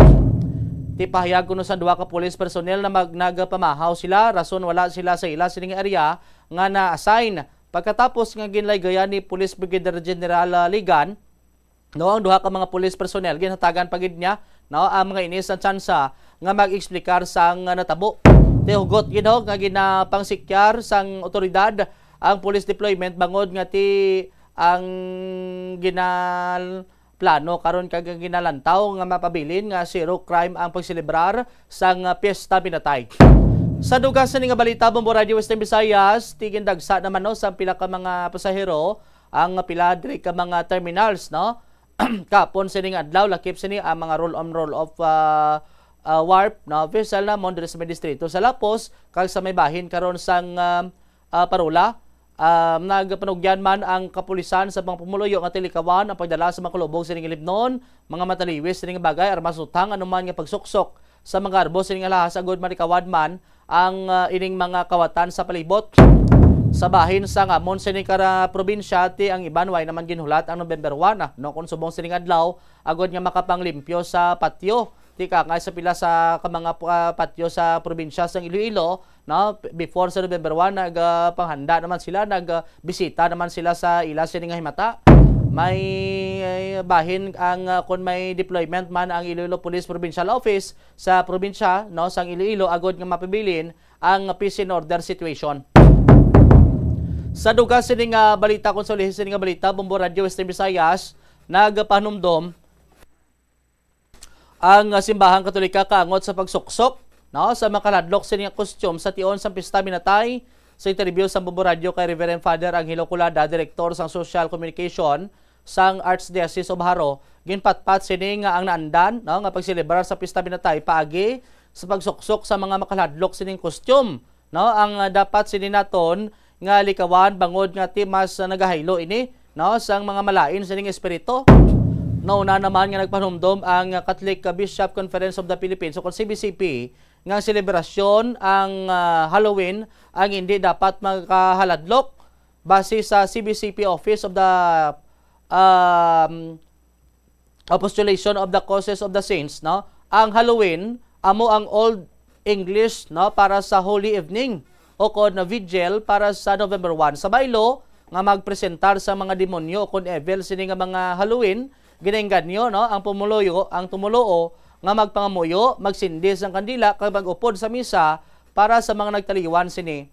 Tipahayag kuno sa duha ka police personnel na nagpamahaw sila rason wala sila sa ila sining area nga na-assign. Pagkatapos nga ginlaygayan ni Police Brigadier General Ligan no ang duha ka mga police personnel ginhatagan pagid niya no ang mga inis ang tsansa nga mag-eksplikar sang natabo. Tihugot gid nga ginapangsikyar sang otoridad ang police deployment bangod nga ti ang plano karon kag ginalantaw nga mapabilin nga zero crime ang pagselebrar sang Piesta Binatay. Sa dugasan nga balita Bombo Radio Western Visayas, tigin dagsa naman no sa pila ka mga pasahero ang pila diri ka mga terminals no. Kapon sining adlaw lakip sini ang mga roll on roll off warp na vessel na mon diri sa distrito sa Lapos kag sa may bahin karon sang Parola. Nagpanugyan man ang kapulisan sa mga pumuluyo nga tilikawan ang pagdala sa mga kulubog sining Libnon, mga mataliwis sining bagay aron masutang anuman nga pagsuksok sa mga arbos sining lahas agud marikawad man ang ining mga kawatan sa palibot. Sa bahin sa ngamon sining kara probinsya ti ang iban way naman ginhulat ang November 1 no kun subong sining adlaw agud nga makapanglimpyo sa patio ti kakay sa pila sa mga patio sa probinsya sang Iloilo no before sa November 1 nagpanghanda naman sila nagbisita naman sila sa ila sining nga himata. May bahin ang kun may deployment man ang Iloilo Police Provincial Office sa probinsya no sang Iloilo agud nga mapabilin ang peace and order situation. Sa duga sining balita konsolihis sining balita Bombo Radio Western Visayas nagpanumdom ang simbahang Katolika kaangot sa pagsuksok no sa makaladlok sining costume sa tion sa Piesta Binatay. Sa interview sa Bombo Radio kay Reverend Father Angelo Culada, Director sang Social Communication sang Archdiocese of Haro, ginpatpat sini nga ang naandan no nga pagselebrar sa Piesta Binatay paagi sa pagsuksok sa mga makaladlok sining costume no ang dapat sini naton nga likawan bangod nga ti mas nagahaylo ini no sang mga malain sining espiritu. Nauna naman nga nagpanumdom ang Catholic Bishop Conference of the Philippines o CBCP nga selebrasyon ang Halloween ang hindi dapat magkahaladlok base sa CBCP Office of the Apostolation of the Causes of the Saints no. Ang Halloween amo ang Old English no para sa Holy Evening o kon na vigil para sa November 1 sa baylo nga magpresentar sa mga demonyo kon evil sini nga mga Halloween ginengganyo no ang pumuluyo ang tumuloo nga magpangamuyo magsindis ang kandila kag magupod sa misa para sa mga nagtaliwan sini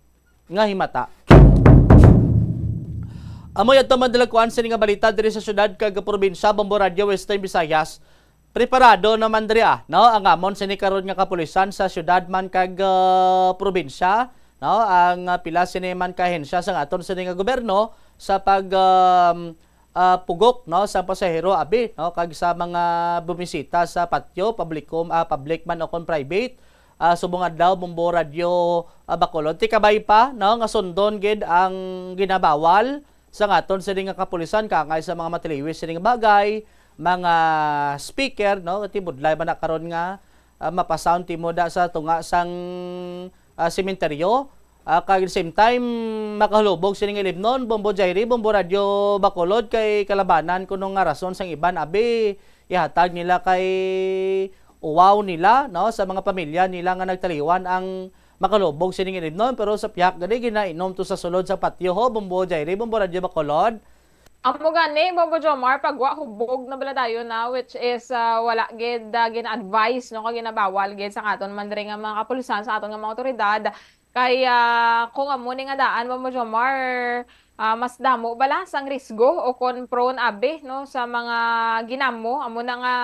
nga himata. Amoy adto madalagkuan sini nga balita diri sa syudad kag probinsya Bombo Radio Western Visayas. Preparado naman diri no ang amon sini karon nga kapulisan sa syudad man kag probinsya no ang pila sini man kahensya sa aton sini nga gobyerno sa pag pugok no sa pasahero abi no kag sa mga bumisita sa patio public man o kon private subong adlaw Bombo Radio Bacolod ti kabay pa no nga sundon gid ang ginabawal sa aton sini nga kapulisan kakay sa mga matiliwis sini nga bagay mga speaker no ti budlay man karon nga mapasound ti moda sa tunga sang sementeryo. Kag same time makahulubog sining Libnon Bombo Jairi Bombo Radio Bacolod kay kalabanan kuno nga rason sang iban abi ihatag nila kay uwaw nila no sa mga pamilya nila nga nagtaliwan ang makalubog sining Libnon pero sa piyak gani ginainom to sa sulod sa patio ho Bombo Jairi Bombo Radio Bacolod.
Amo gani Bombo Jomar pagwa hubog na bala dayon na which is wala gid gina-advise no kag ginabawal gid sa aton man diri nga mga kapulisan sa aton nga mga otoridad kay kung amo ni nga daan Bombo Jomar mas damo bala sang risgo o kon prone abi no sa mga ginamo amo na nga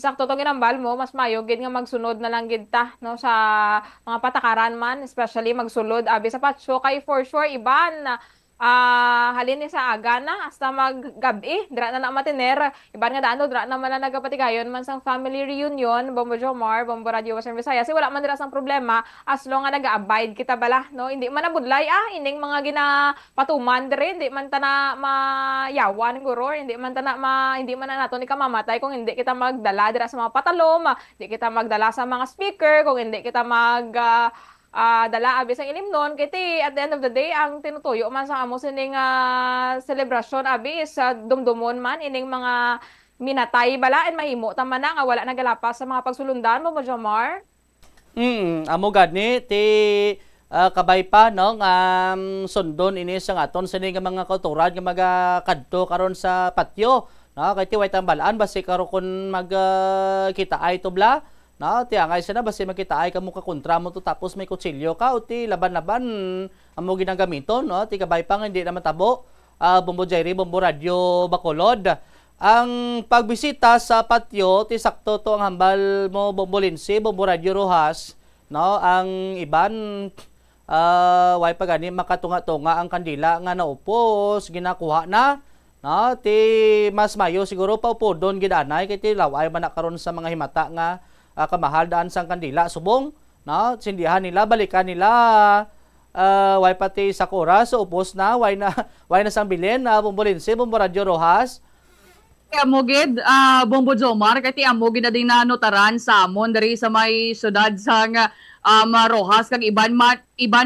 sakto to ginambal mo mas mayo gid nga magsunod na lang gid ta no sa mga patakaran man especially magsulod abi sa patsyo kay for sure iban halin ni sa aga na hasta maggabi dira na matiner iban nga daano dira na man na nagapatigayon man sang family reunion Bombo Jomar Bombo Radio Western Visayas wala man dira sang problema as long nga naga-abide kita bala no hindi man nabudlay ining mga ginapatuman dire hindi man ta na mayawan guro hindi man ta na hindi man na nato ni kamamatay kung hindi kita magdala dira sa mga patalom hindi kita magdala sa mga speaker kung hindi kita dala abi sa ilimnon kiti at the end of the day ang tinutuyo man sa amo sining celebration abi is dumdumon man ining mga minatay bala and mahimo tama na nga wala nagalapas sa mga pagsulundan mo Jomar.
Amo gani ti kabay pa no sundon ini sa aton sining mga kauturan nga magakadto karon sa patio no kay ti way tambalaan basi karon kun kita ay tubla. No, ti angay sana basi makita ay kamo ka kontra mo to tapos may kutsilyo ka o ti laban-laban amo ginagamiton no ti kabay pang hindi na matabo Bombo Jerry Bombo Radio Bacolod ang pagbisita sa patio ti sakto to ang hambal mo Bombo Lindsay Bombo Radio Rojas no ang iban way pagani makatunga-tunga ang kandila nga naupos ginakuha na no ti mas mayo siguro pa upo don gidanay kay ti laway man karon sa mga himata nga kamahal daan sang kandila subong no sindihan nila balikan nila way pati sakura so upos na way na sang bilin Bombo Lindsay Bombo Radio Rojas
amogid Bombo Jomar kay ti amogid na ding nanotaran sa amon diri sa may syudad sang Rojas kag iban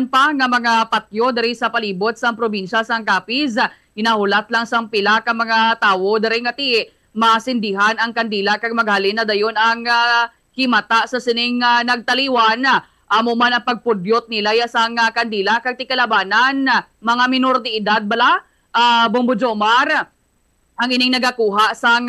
pa nga mga patyo diri sa palibot sang probinsya sang Capiz inahulat lang sang pila ka mga tawo diri nga ti masindihan ang kandila kag maghalin na dayon ang himata sa sining nagtaliwan amo man ang pagpudyot nila sang kandila kag ti kalabanan mga minor de edad bala Bombo Jomar ang ining nagakuha sang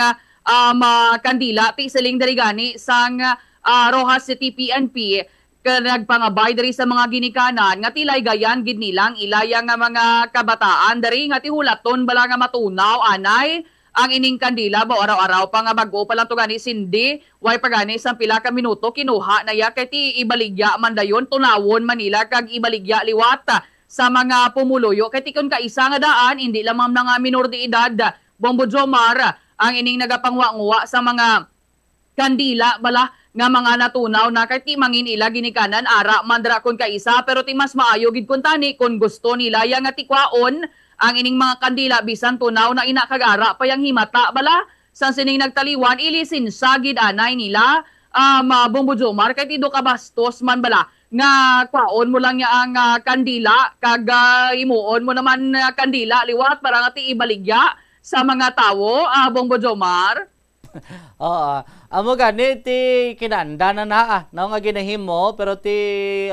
kandila ti siling diri gani sang Rojas City PNP nagpangabay diri sa mga ginikanan nga tilay gayan gid nilang ilayang nga mga kabataan diri nga ti hulaton bala nga matunaw anay ang ining kandila ba araw-araw pa nga bago pa lang to gani sindi way pa gani sa pila ka minuto kinuha na ya kay ti ibaligya man dayon tunawon Manila kag ibaligya liwat sa mga pumuluyo kay ti kun kaisa nga daan hindi lamang nga minor de edad Bombo Jomar ang ining nagapangwa-ngwa sa mga kandila bala nga mga natunaw na kay ti mangin ila ginikanan ara mandra kun kaisa pero ti mas maayo gid kun tani kun gusto nila ya nga ti kwaon ang ining mga kandila bisan tunaw na inakagara pa yang himata bala sa sining nagtaliwan ilisin sagid anay nila Bombo Jomar kay ti do kabastos man bala nga kwaon mo lang ya ang kandila kag imuon mo naman kandila liwat para nga ti ibaligya sa mga tawo Bombo Jomar.
Oo. Amo gani ti kinanda na no nga ginahimo pero ti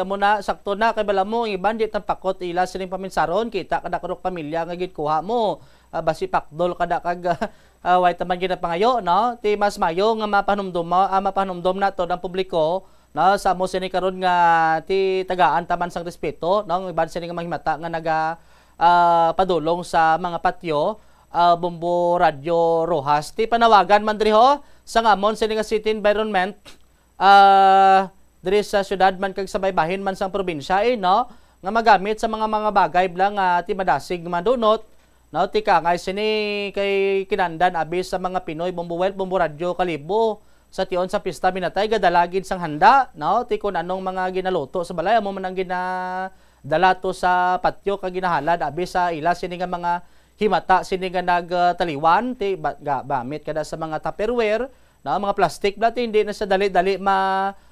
amo na sakto na kay bala mo iban di tapakot ila sining paminsaron kita kada kurok pamilya nga gid kuha mo basi pakdol kada kag way taman ginapangayo no ti mas mayo nga mapahanumdom na to ng publiko no sa mo sini karon nga ti tagaan taman sang respeto no iban sini nga mahimata nga naga padulong sa mga patyo Bombo Radio Rojas ti panawagan man diri ho sa ngamon sini nga city environment diri sa syudad man kag sa baybahin man sang probinsya no nga magamit sa mga bagay blang ti madasig madunot no ti kangay sini kay kinandan abi sa mga Pinoy Bombo Well Bombo Radio Kalibo sa tion sa pista binatay gadalagid sang handa no ti kun anong mga ginaluto sa balay amo man ang ginadala to sa patyo kag ginahalad abi sa ila sini nga mga himata sini nga nagtaliwan ti gamit kada sa mga tupperware na mga plastic dati hindi na sa dali-dali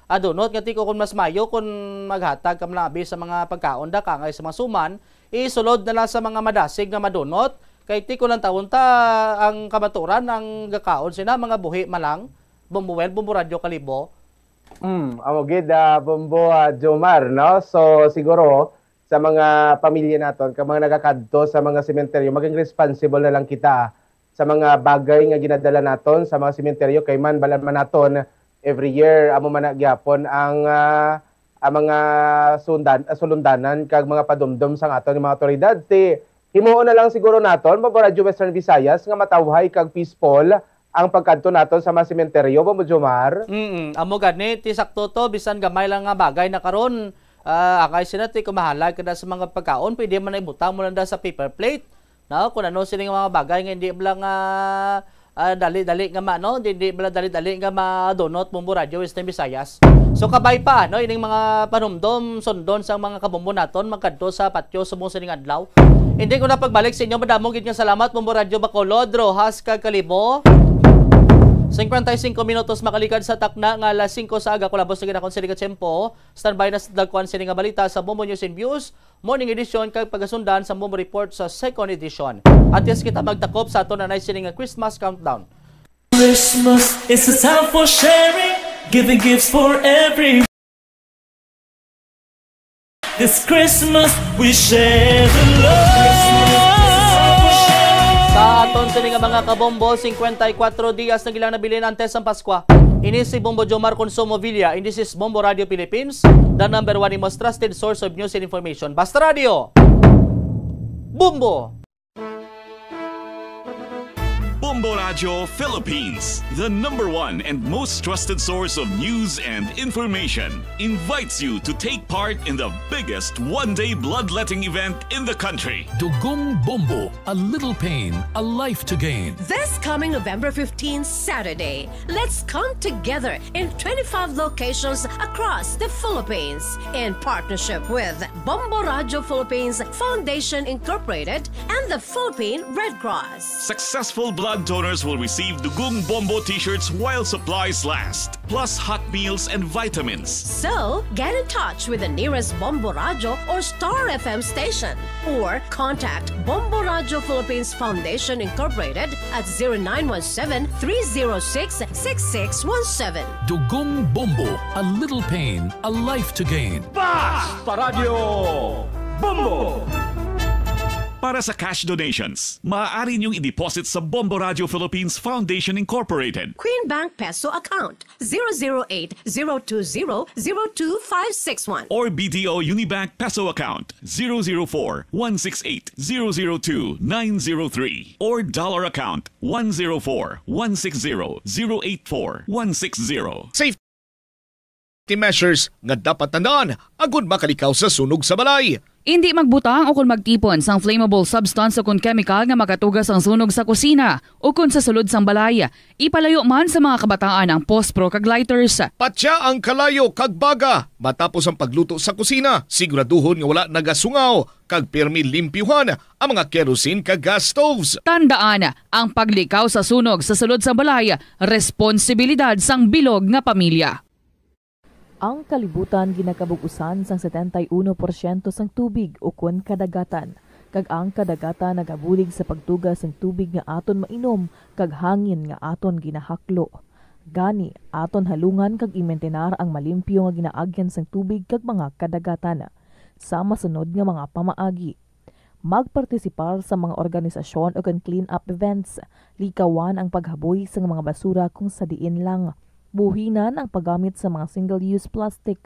adunot nga ti kun mas mayo kun maghatag kam labi sa mga pagkaon da kangay sa mga suman isulod na lang sa mga madasig nga madunot kay ti kun lang taon ta ang kamaturan ang gakaon sina mga buhi malang Bombo Well Bombo Radio Kalibo.
Amo gid Bombo Jomar no so siguro sa mga pamilya naton, ka mga nagakadto sa mga sementeryo, maging responsible na lang kita sa mga bagay nga ginadala naton sa mga sementeryo kay man balan man naton every year amo man gyapon ang mga sulundanan kag mga padumdum sang aton mga otoridad ti Himuon na lang siguro naton, Bombo Radio Western Visayas, nga matawhay kag peaceful ang pagkanto naton sa mga sementeryo, Bombo Jomar.
Amo gani, ti sakto to, bisan gamay lang nga bagay na karon. Akay sinati kumahalag kada sa mga pagkaon, pwede man ibutang mo lang da sa paper plate. No, kung ano sila nga mga bagay nga hindi lang dali-dali nga no, hindi bala dali-dali nga ma-donut Bombo Radio Western Visayas. So kabay pa no, ining mga panumdom sundon sa mga kabombo naton magkadto sa patio subong sining adlaw. Hindi ko na pagbalik sa inyo, madamo gid nga salamat Bombo Radio Bacolod, Rojas kag Kalibo. 55 minutos makalikad sa takna nga alas 5 sa aga kulabos na ginakon sa tiyempo. Standby na sa dagkuan sini nga balita sa Bombo News and Views morning edition kag pagasundan sa Bombo Report sa second edition. At yes kita magtakop sa ato na sini nga Christmas countdown.
Christmas is a time for sharing, giving gifts for every. This Christmas we share the love.
Sa aton sini nga mga kabombo, 54 dias na gilang nabilin antes ang Paskwa. Ini si Bombo Jomar Consumo Villa, and this is Bombo Radio Philippines, the number one and most trusted source of news and information. Basta Radio! Bombo!
Bombo Radio Philippines, the number one and most trusted source of news and information, invites you to take part in the biggest one-day bloodletting event in the country.
Dugong Bombo, a little pain, a life to gain.
This coming November 15, Saturday, let's come together in 25 locations across the Philippines in partnership with Bombo Radio Philippines Foundation Incorporated and the Philippine Red Cross.
Successful blood donors will receive Dugong Bombo t-shirts while supplies last, plus hot meals and vitamins.
So, get in touch with the nearest Bombo Radio or Star FM station or contact Bombo Radio Philippines Foundation Incorporated at 0917-306-6617.
Dugong Bombo, a little pain, a life to gain.
Basta Radio Bombo!
Para sa cash donations, maaari niyong i-deposit sa Bombo Radio Philippines Foundation Incorporated.
Queen Bank Peso Account 008-020-02561
or BDO Unibank Peso Account 004-168-002-903 or Dollar Account 104-160-084-160.
Safety measures nga dapat tandaan agud makalikaw sa sunog sa balay.
Hindi magbutang o kung magtipon sang flammable substance o kung chemical nga makatugas ang sunog sa kusina o kung sa sulod sang balay. Ipalayo man sa mga kabataan ang pospro kag lighters.
Patya ang kalayo kag baga matapos ang pagluto sa kusina. Siguraduhon nga wala nagasungaw kag pirmi limpyuhan ang mga kerosene kag gas stoves.
Tandaan, ang paglikaw sa sunog sa sulod sang balay, responsibilidad sang bilog nga pamilya.
Ang kalibutan ginakabugusan sang 71% sang tubig o kun kadagatan. Kag ang kadagatan nagabulig sa pagtugas sang tubig nga aton mainom kag hangin nga aton ginahaklo. Gani aton halungan kag imentenar ang malimpyo nga ginaagyan sang tubig kag mga kadagatan. Sa masunod nga mga pamaagi. Magpartisipar sa mga organisasyon o clean up events. Likawan ang paghaboy sa mga basura kung sa diin lang. Buhinan ang paggamit sa mga single-use plastic,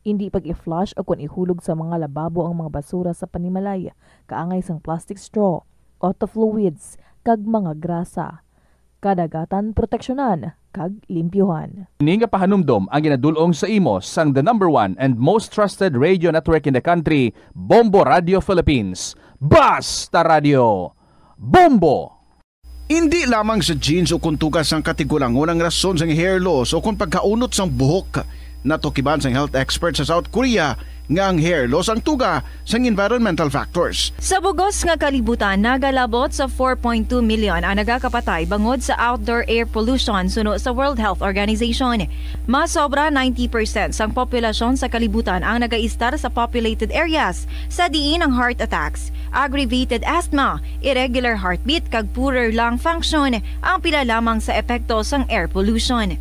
hindi pag-i-flush o kung ihulog sa mga lababo ang mga basura sa panimalay, kaangay sang plastic straw, auto fluids, kag mga grasa. Kadagatan proteksyonan, kag limpyuhan.
Ini nga pahanumdom ang ginadulong sa imo sang the number one and most trusted radio network in the country, Bombo Radio Philippines. Basta Radio! Bombo!
Hindi lamang sa jeans o kung tugas ang katigulangon ang rason sa hair loss o kung pagkaunot sang buhok. Natukiban sang health expert sa South Korea nga ang hair loss ang tuga sang environmental factors.
Sa bugos nga kalibutan, nagalabot sa 4.2 million ang nagakapatay bangod sa outdoor air pollution suno sa World Health Organization. Mas sobra 90% sang populasyon sa kalibutan ang nagaistar sa populated areas sa diin ang heart attacks, aggravated asthma, irregular heartbeat kag poorer lung function ang pila lamang sa epekto sang air pollution.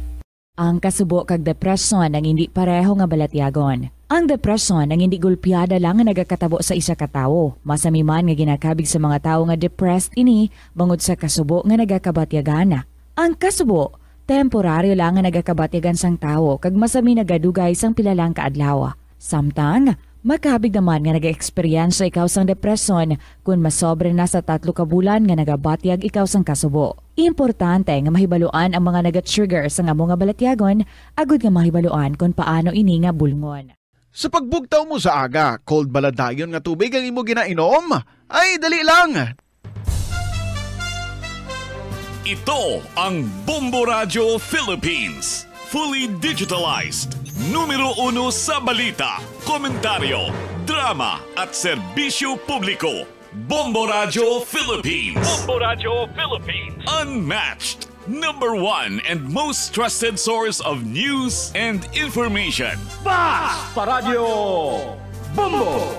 Ang kasubo kag depresyon ang hindi pareho nga balatyagon. Ang depresyon ang hindi gulpiyada lang nga nagakatabo sa isa ka tawo. Masami man nga ginakabig sa mga tawo nga depressed ini bangod sa kasubo nga nagakabatyagan. Ang kasubo, temporaryo lang nga nagakabatyagan sang tawo kag masami nagadugay sang pila lang kaadlaw. Samtang, Makabig naman nga nag-eksperyensya ikaw sang depresyon kung masobre na sa 3 ka bulan nga nagabatyag ikaw sang kasubo. Importante nga mahibaluan ang mga naga-trigger sa nga mga balatyagon, agud nga mahibaluan kung paano ini nga bulngon.
Sa pagbugtaw mo sa aga, cold baladayon nga tubig ang imo ginainom? Ay, dali lang!
Ito ang Bombo Radio Philippines. Fully digitalized. Numero 1 sa balita, komentaryo, drama at serbisyo publiko. Bombo Radio Philippines. Bombo Radio Philippines. Unmatched. Number 1 and most trusted source of news and information.
Basta Radio Bombo!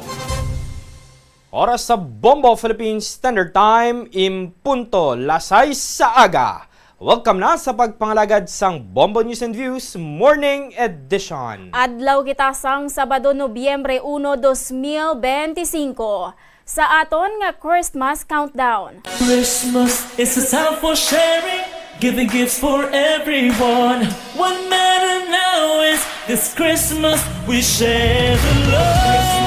Oras sa Bombo Philippines Standard Time, impunto lasay sa aga. Welcome na sa pagpangalagad sang Bombo News and Views Morning Edition.
Adlaw kita sang Sabado, Nobyembre 1, 2025. Sa aton nga Christmas countdown.
Christmas is a time for sharing, giving gifts for everyone. What matter now is this Christmas we share the love.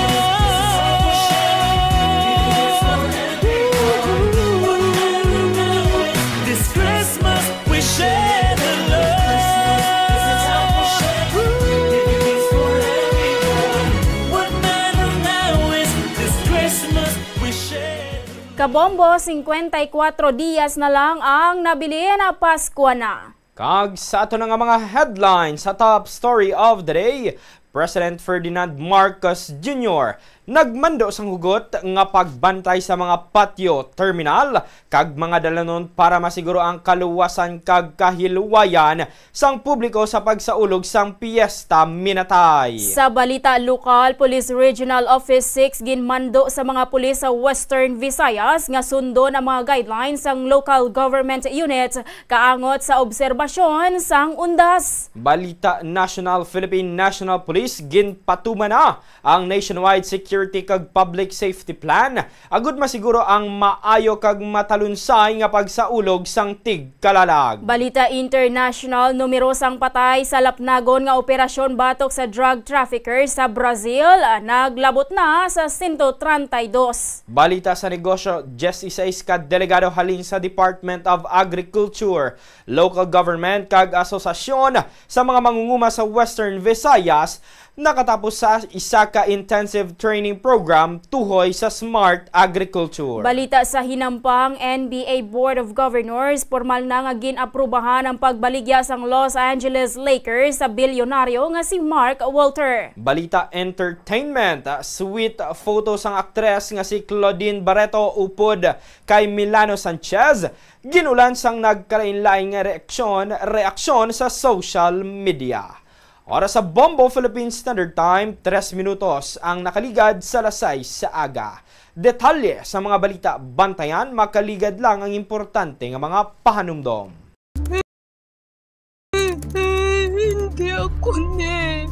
Kabombo, 54 diyas na lang ang nabili na Pasko na.
Kag sa ato na nga mga headlines sa top story of the day, President Ferdinand Marcos Jr. nagmando sang hugot nga pagbantay sa mga patio terminal kag mga dalanon para masiguro ang kaluwasan kag kahilwayan sang publiko sa pagsaulog sang Piesta Minatay.
Sa balita lokal, Police Regional Office 6 ginmando sa mga pulis sa Western Visayas nga sundo na mga guidelines sang local government unit kaangot sa obserbasyon sang undas.
Balita National, Philippine National Police ginpatuman na ang nationwide security kag public safety plan agud masiguro ang maayo kag matalunsay nga pagsaulog sang tigkalalag.
Balita International, numerosang patay sa lapnagon nga operasyon batok sa drug trafficker sa Brazil naglabot na sa 132.
Balita sa negosyo, 16 ka delegado halin sa Department of Agriculture, local government kag asosasyon sa mga mangunguma sa Western Visayas nakatapos sa isa ka intensive training program tuhoy sa Smart Agriculture.
Balita sa hinampang NBA Board of Governors, formal na nga ginaprubahan ang pagbaligya sang Los Angeles Lakers sa bilyonaryo nga si Mark Walter.
Balita Entertainment, sweet photo sang aktres nga si Claudine Barreto upod kay Milano Sanchez ginulan sang nagkalain-laing reaksyon sa social media. Oras sa Bombo Philippine Standard Time, 3 minutos ang nakaligad sa lasay sa aga. Detalye sa mga balita, bantayan, makaligad lang ang importante nga mga pahanumdom.
Hindi ako ne.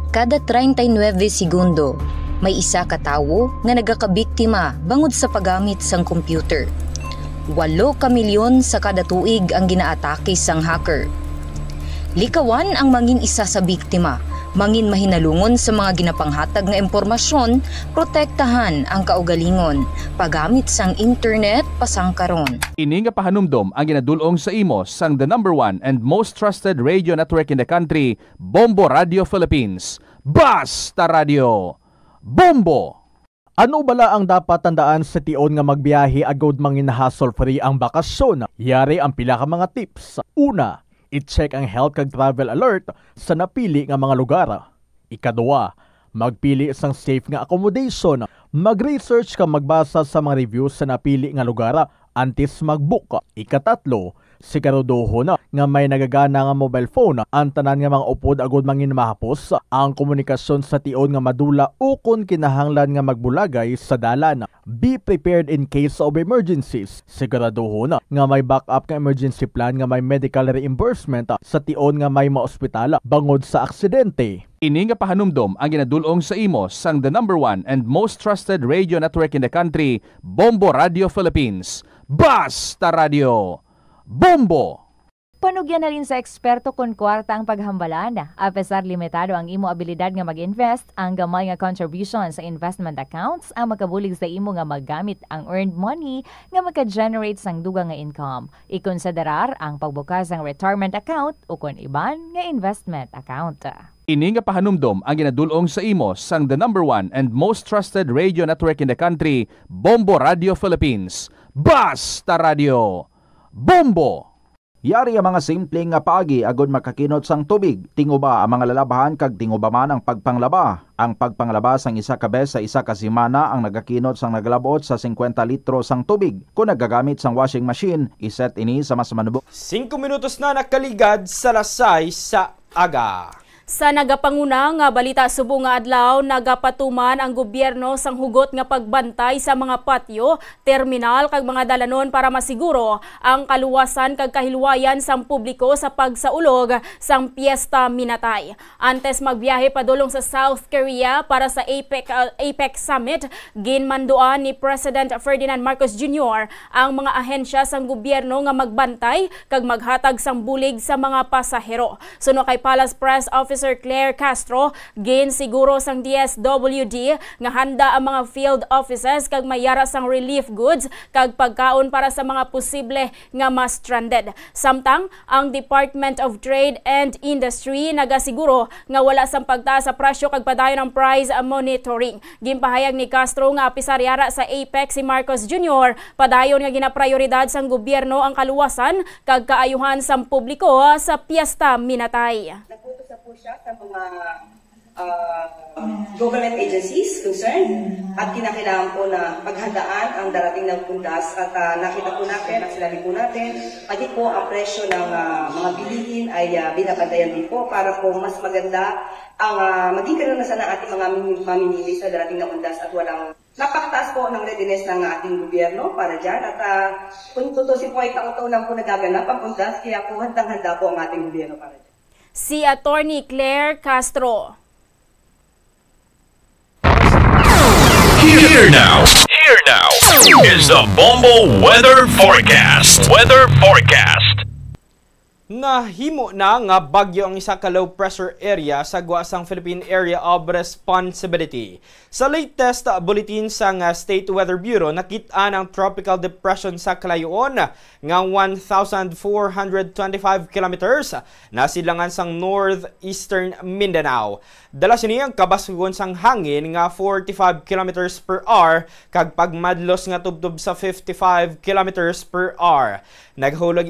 Kada 39 segundo, may isa ka tawo nga nagakabiktima bangod sa paggamit sang computer. 8 ka milyon sa kada tuig ang ginaatake sang hacker. Likawan ang mangin isa sa biktima, mangin mahinalungon sa mga ginapanghatag nga impormasyon, protektahan ang kaugalingon, paggamit sang internet pasangkaron.
Ini nga pahanumdom ang ginadulong sa imo sang the number 1 and most trusted radio network in the country, Bombo Radio Philippines. Basta Radio Bombo!
Ano bala ang dapat tandaan sa tion nga magbiyahe agud mangin hassle-free ang bakasyon? Yari ang pila ka mga tips. Una, i-check ang health kag travel alert sa napili nga mga lugar. Ikaduwa, magpili isang safe nga accommodation. Mag-research ka magbasa sa mga reviews sa napili nga lugar antes mag-book. Ikatatlo, siguraduho na nga may nagagana nga mobile phone. Ang tanan nga mga upod agud mangin mahapos ang komunikasyon sa tion nga madula o kung kinahanglan nga magbulagay sa dalan. Be prepared in case of emergencies. Siguraduho na nga may backup nga emergency plan nga may medical reimbursement sa tion nga may maospitala bangod sa aksidente.
Ini nga pahanumdom ang ginadulong sa imo sang the number 1 and most trusted radio network in the country, Bombo Radio Philippines. Basta Radio Bombo!
Panugyan na rin sa eksperto kung kwarta ang paghambalan. Apesar limitado ang imo abilidad nga mag-invest, ang gamay nga contribution sa investment accounts ang makabulig sa imo nga maggamit ang earned money nga maka-generate sang dugang nga income. Ikonsiderar ang pagbukas ng retirement account o kung iban nga investment account.
Ini nga pahanumdom ang ginadulong sa imo sang the number 1 and most trusted radio network in the country, Bombo Radio Philippines. Basta Radio! Bombo!
Yari ang mga simpleng nga paagi agod makakinot sang tubig. Tinguba ang mga lalabahan kag tinguba man ang pagpanglaba. Ang pagpanglaba sang isa ka bes sa isa ka semana ang nagakinot sang naglabot sa 50 litro sang tubig. Kung nagagamit sang washing machine, iset ini sa mas manubok.
5 minutos na nakaligad sa lasay sa aga.
Sa nagapanguna nga balita subong nga adlaw, nagapatuman ang gobyerno sang hugot nga pagbantay sa mga patio, terminal kag mga dalanon para masiguro ang kaluwasan kag kahilwayan sang publiko sa pagsaulog sang Piesta Minatay. Antes magbiyahe padulong sa South Korea para sa APEC Summit, ginmanduan ni President Ferdinand Marcos Jr. ang mga ahensya sang gobyerno nga magbantay kag maghatag sang bulig sa mga pasahero. Suno kay Palace Press Officer Claire Castro, siguro sang DSWD nga handa ang mga field offices kag mayara sang relief goods kag pagkaon para sa mga posible nga mas stranded. Samtang ang Department of Trade and Industry nagasiguro nga wala sang pagtaas sa presyo kag padayon ang price monitoring. Ginpahayag ni Castro nga apisaryara sa APEC si Marcos Jr. padayon nga ginaprioridad sang gobyerno ang kaluwasan kag kaayuhan sang publiko sa Piesta Minatay.
Po siya sa mga government agencies concerned at kinakailangan po na paghandaan ang darating ng pundas at nakita po natin at sinabi po natin pati po ang presyo ng mga bilihin ay binabantayan din po para po mas maganda ang maging karanasan ng ating mga mamimili sa darating na pundas at walang napakataas po ng readiness ng ating gobyerno para dyan at kung tutusin po ay taon-taon lang po nagaganap ang pundas kaya po handang-handa po ang ating gobyerno para dyan.
Si Attorney Claire Castro.
Here now is the Bombo Weather Forecast.
Nahimo na nga bagyo ang isa ka low pressure area sa guasang Philippine Area of Responsibility. Sa latest bulletin sa State Weather Bureau, nakita ang tropical depression sa kalayoon nga 1,425 kilometers na silangan sang northeastern Mindanao. Dala sini ang kabasugon sang hangin nga 45 kilometers per hour kag pagmadlos nga tubtob sa 55 kilometers per hour. Nagahulag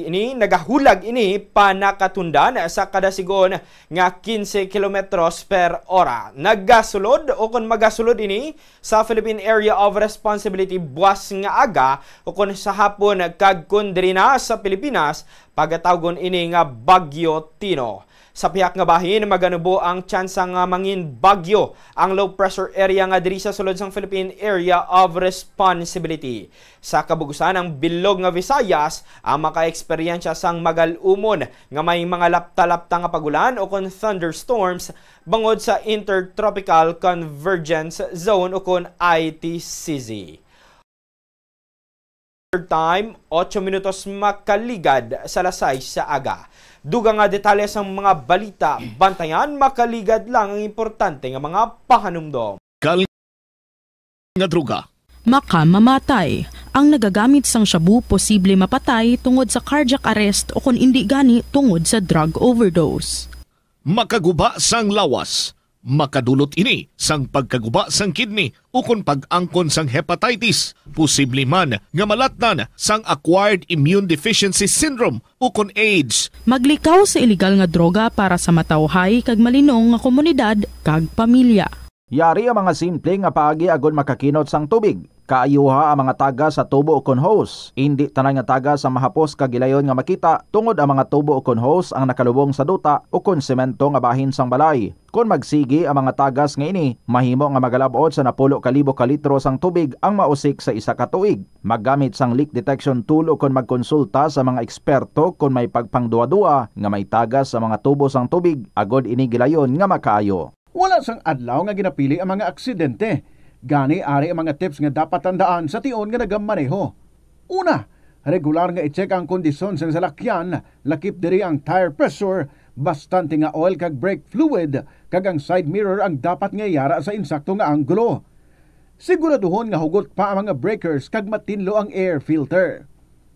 ini panakatundan sa kada sigon nga 15 kilometros per hora. Nagasulod o kung magasulod ini sa Philippine Area of Responsibility buwas nga aga o kung sa hapon kag kundri na sa Pilipinas pagatawgon ini nga Bagyo Tino. Sa pihak nga bahin, maganubo ang tsansa nga mangin bagyo ang low pressure area nga diri sa sulod sang Philippine Area of Responsibility. Sa kabugusan ang bilog nga Visayas, ang maka-eksperyensya sang magalumon nga may mga lapta-lapta nga pagulan o kon thunderstorms bangod sa Intertropical Convergence Zone o kon ITCZ. Time, 8 minutos makaligad sa lasay sa aga. Dugang nga detalye sa mga balita, bantayan makaligad lang ang importante nga mga pahanumdom.
Nga droga. Makamamatay. Ang nagagamit sang shabu posible mapatay tungod sa cardiac arrest o kung hindi gani tungod sa drug overdose.
Makaguba sang lawas. Makadulot ini sang pagkaguba sang kidney o kung pag-angkon sang hepatitis, posible man nga malatnan sang acquired immune deficiency syndrome o kung AIDS.
Maglikaw sa illegal nga droga para sa matawhay kag malinong nga komunidad kag pamilya.
Yari ang mga simple nga paagi agon makakinot sang tubig. Kaayuha ang mga taga sa tubo o kon hose. Hindi tanan nga taga sa mahapos kagilayon nga makita tungod ang mga tubo o kon hose ang nakalubong sa duta o kon semento nga bahin sang balay. Kung magsigi ang mga tagas nga ini, mahimo nga magalabot sa 10,000 ka litro sang tubig ang mausik sa isa ka tuig. Maggamit sang leak detection tool o kung magkonsulta sa mga eksperto kung may pagpangduwa-duwa nga may tagas sa mga tubo sang tubig agod ini gilayon nga makaayo.
Wala sang adlaw nga ginapili ang mga aksidente. Gani ari ang mga tips nga dapat tandaan sa tion nga nagamaneho. Una, Regular nga i-check ang kondisyon sa salakyan, lakip diri ang tire pressure, bastante nga oil kag brake fluid, kag ang side mirror ang dapat nga yara sa insakto nga anggulo. Siguraduhon nga hugot pa ang mga breakers kag matinlo ang air filter.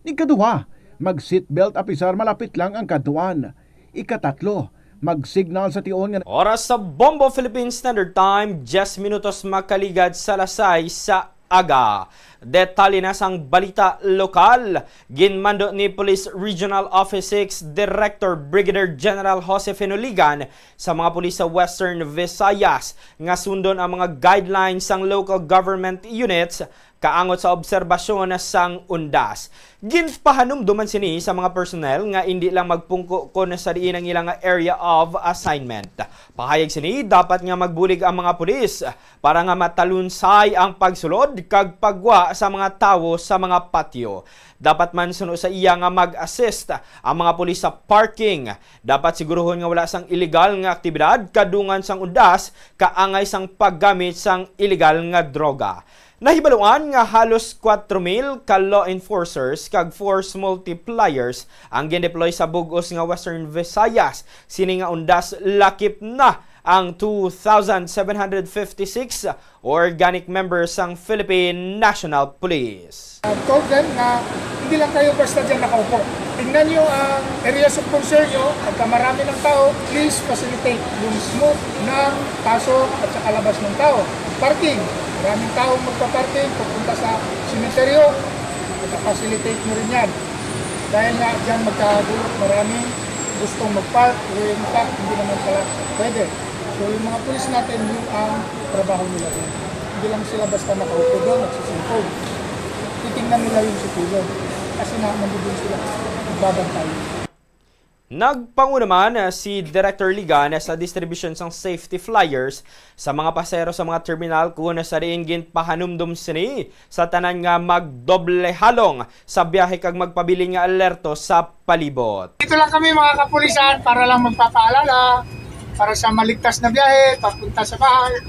Ikaduha, mag-seatbelt apisar malapit lang ang kaduan. Ikatatlo, mag-signal sa tion nga
Oras sa Bombo Philippine Standard Time, 10 minutos makaligad sa lasay sa aga. Detalye na sang balita lokal. Ginmando ni Police Regional Office 6 Director Brigadier General Jose Fenoligan sa mga pulis sa Western Visayas nga sundon ang mga guidelines sang local government units kaangot sa obserbasyon sang undas. Ginpahanumduman sini sa mga personnel nga hindi lang magpungko kon sa diin ang ilang area of assignment. Pahayag sini dapat nga magbulig ang mga pulis para nga matalunsay ang pagsulod kag pagwa sa mga tawo sa mga patio. Dapat man suno sa iya nga mag-assist ang mga pulis sa parking. Dapat siguruhon nga wala sang illegal nga aktibidad kadungan sang undas kaangay sang paggamit sang illegal nga droga. Nahibaluan nga halos 4,000 ka law enforcers kag force multipliers ang gin-deploy sa bugos nga Western Visayas. Sini nga undas lakip na ang 2,756 organic members ng Philippine National Police.
Told them na hindi lang kayo basta dyan nakaupo. Tingnan nyo ang areas of concern nyo. Pagka marami ng tao, please facilitate yung smooth ng pasok at saka labas ng tao. Parking. Maraming taong magpa-parking, pupunta sa simenteryo, facilitate mo rin yan. Dahil nga dyan magkagulot, maraming gustong mag-park, in fact, hindi naman pala pwede. So yung mga pulis natin, yung ang trabaho nila din. Hindi lang sila basta nakaupo doon, nagsisimpog. Titingnan nila yung situlog. Kasi nandun sila, nagbabantay.
Nagpangu naman si Director Ligan sa distribution ng safety flyers sa mga pasero sa mga terminal kung sa riin ginpahanumdum sini sa tanan nga magdoble halong sa biyahe kag magpabili nga alerto sa palibot.
Dito lang kami mga kapulisan para lang magpapaalala para sa maligtas na biyahe papunta sa bahay.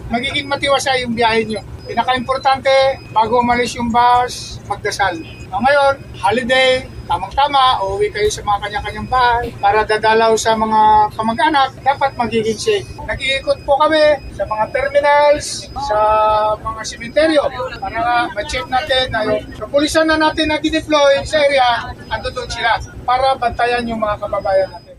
Magiging matiwasay yung biyahe nyo. Pinaka-importante, bago umalis yung bus, magdasal. Ngayon, holiday, tamang-tama, uuwi kayo sa mga kanya-kanyang bahay para dadalaw sa mga kamag-anak, dapat magiging safe. Nag-iikot po kami sa mga terminals, sa mga simenteryo para ma-check natin na yung kapulisan na natin na deploy sa area, andun sila para bantayan yung mga kababayan natin.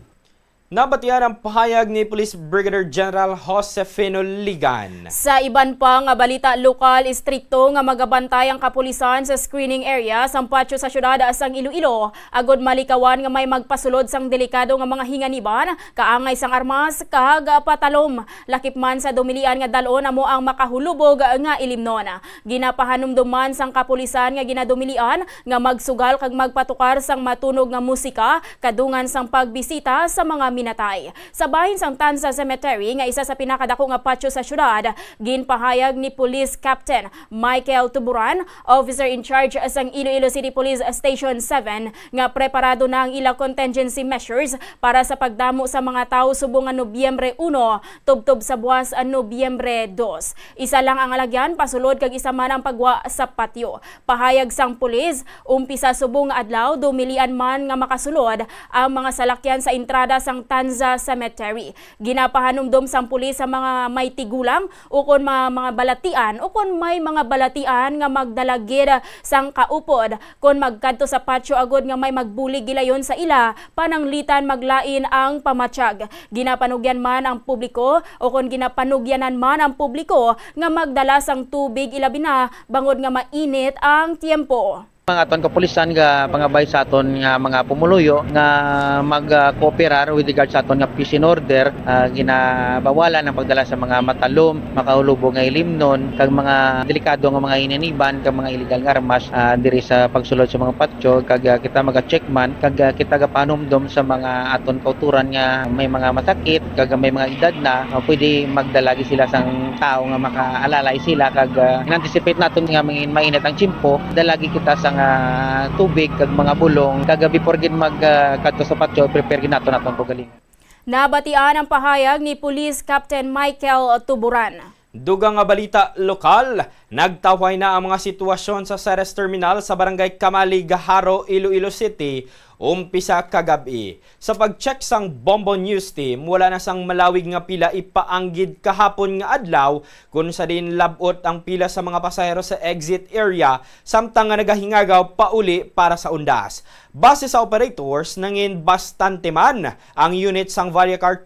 Nabatian ang pahayag ni Police Brigadier General Jose Fenoligan.
Sa iban pa nga balita lokal, istrikto nga magabantay ang kapulisan sa screening area sa patio sa syudad sang Iloilo. Agod malikawan nga may magpasulod sang delikado nga mga hinganiban, kaangay sang armas kag patalom. Lakip man sa dumilian nga dalon amo ang makahulubog nga ilimnon. Ginapahanumduman sang kapulisan nga ginadumilian nga magsugal kag magpatukar sang matunog nga musika kadungan sang pagbisita sa mga minatay. Sa bahin sang Tanza Cemetery nga isa sa pinakadako nga patio sa syudad, ginpahayag ni Police Captain Michael Tuburan, officer in charge sang Iloilo City Police Station 7, nga preparado na ang ilang contingency measures para sa pagdamo sa mga tao subong nga Nobyembre 1 tubtob sa buwas Nobyembre 2. Isa lang ang alagyan pasulod kag isa man ang pagwa sa patio. Pahayag sang pulis, umpisa subong nga adlaw dumilian man nga makasulod ang mga salakyan sa entrada sang Tanza Cemetery. Ginapahanumdum sang pulis sa mga may tigulang ukon mga balatian ukon may mga balatian nga magdalagid sang kaupod kon magkadto sa patio agod nga may magbulig gilayon sa ila pananglitan maglain ang pamatsyag. Ginapanugyan man ang publiko ukon ginapanugyanan man ang publiko nga magdala sang tubig ilabi na bangod nga mainit ang tiempo.
Mga aton kapulisan nga pangabay sa aton nga mga pumuluyo nga mag-cooperar with regard sa aton nga peace in order, ginabawalan ang pagdala sa mga matalom, makahulubog nga ilimnon kag mga delikado nga mga inaniban kag mga illegal nga armas diri sa pagsulod sa mga patio kag kita maga-check man kag kita gapanumdom sa mga aton kauturan nga may mga masakit kag may mga edad na pwede magdalagi sila sang tao nga makaalalay sila kag in-anticipate naton nga mainit ang tsimpo, dalagi kita sa tubig kag mga bulong kag before gid magkadto sa patio prepare gid naton pagaling.
Nabatian ang pahayag ni Police Captain Michael Tuburan.
Dugang nga balita lokal, nagtawhay na ang mga sitwasyon sa Ceres Terminal sa Barangay Kamali, Gaharo, Iloilo City, umpisa kagabi. Sa pag-check sang Bombo News Team, wala na sang malawig nga pila ipaanggid kahapon nga adlaw kung sa din labot ang pila sa mga pasahero sa exit area samtang nga nagahingagaw pauli para sa undas. Base sa operators, nangin bastante man ang unit sang Variacar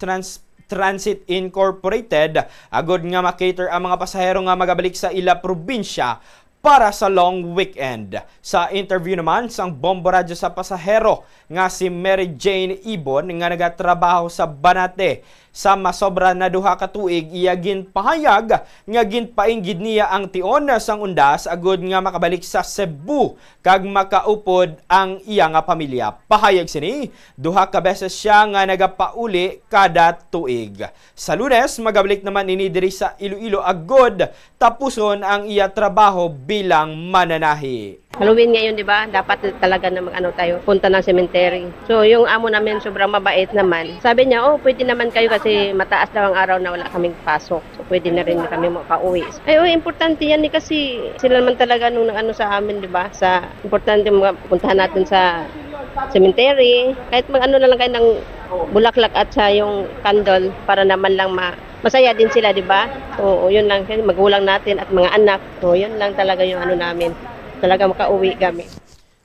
Transit Incorporated agod nga makater ang mga pasahero nga magabalik sa ila probinsya para sa long weekend. Sa interview naman sang Bombo Radio sa pasahero nga si Mary Jane Ibon nga nagatrabaho sa Banate sa masobra na duha ka tuig, iya ginpahayag nga ginpainggid niya ang tion sang undas agod nga makabalik sa Cebu kag makaupod ang iya nga pamilya. Pahayag sini, duha ka beses siya nga nagapauli kada tuig. Sa Lunes, magabalik naman ini diri sa Iloilo agod tapuson ang iya trabaho bilang mananahi.
Halloween ngayon, di ba? Dapat talaga na tayo, punta ng cemetery. So, yung amo namin sobrang mabait naman. Sabi niya, pwede naman kayo kasi mataas daw ang araw na wala kaming pasok. So, pwede na rin kami makauwi. Importante yan kasi sila naman talaga nung sa amin, di ba? Importante puntahan natin sa cemetery. Kahit na lang kayo ng bulaklak at sa yung candle para naman lang masaya din sila, di ba? So, yun lang. Magulang natin at mga anak. So, yun lang talaga yung namin. Talaga makauwi kami.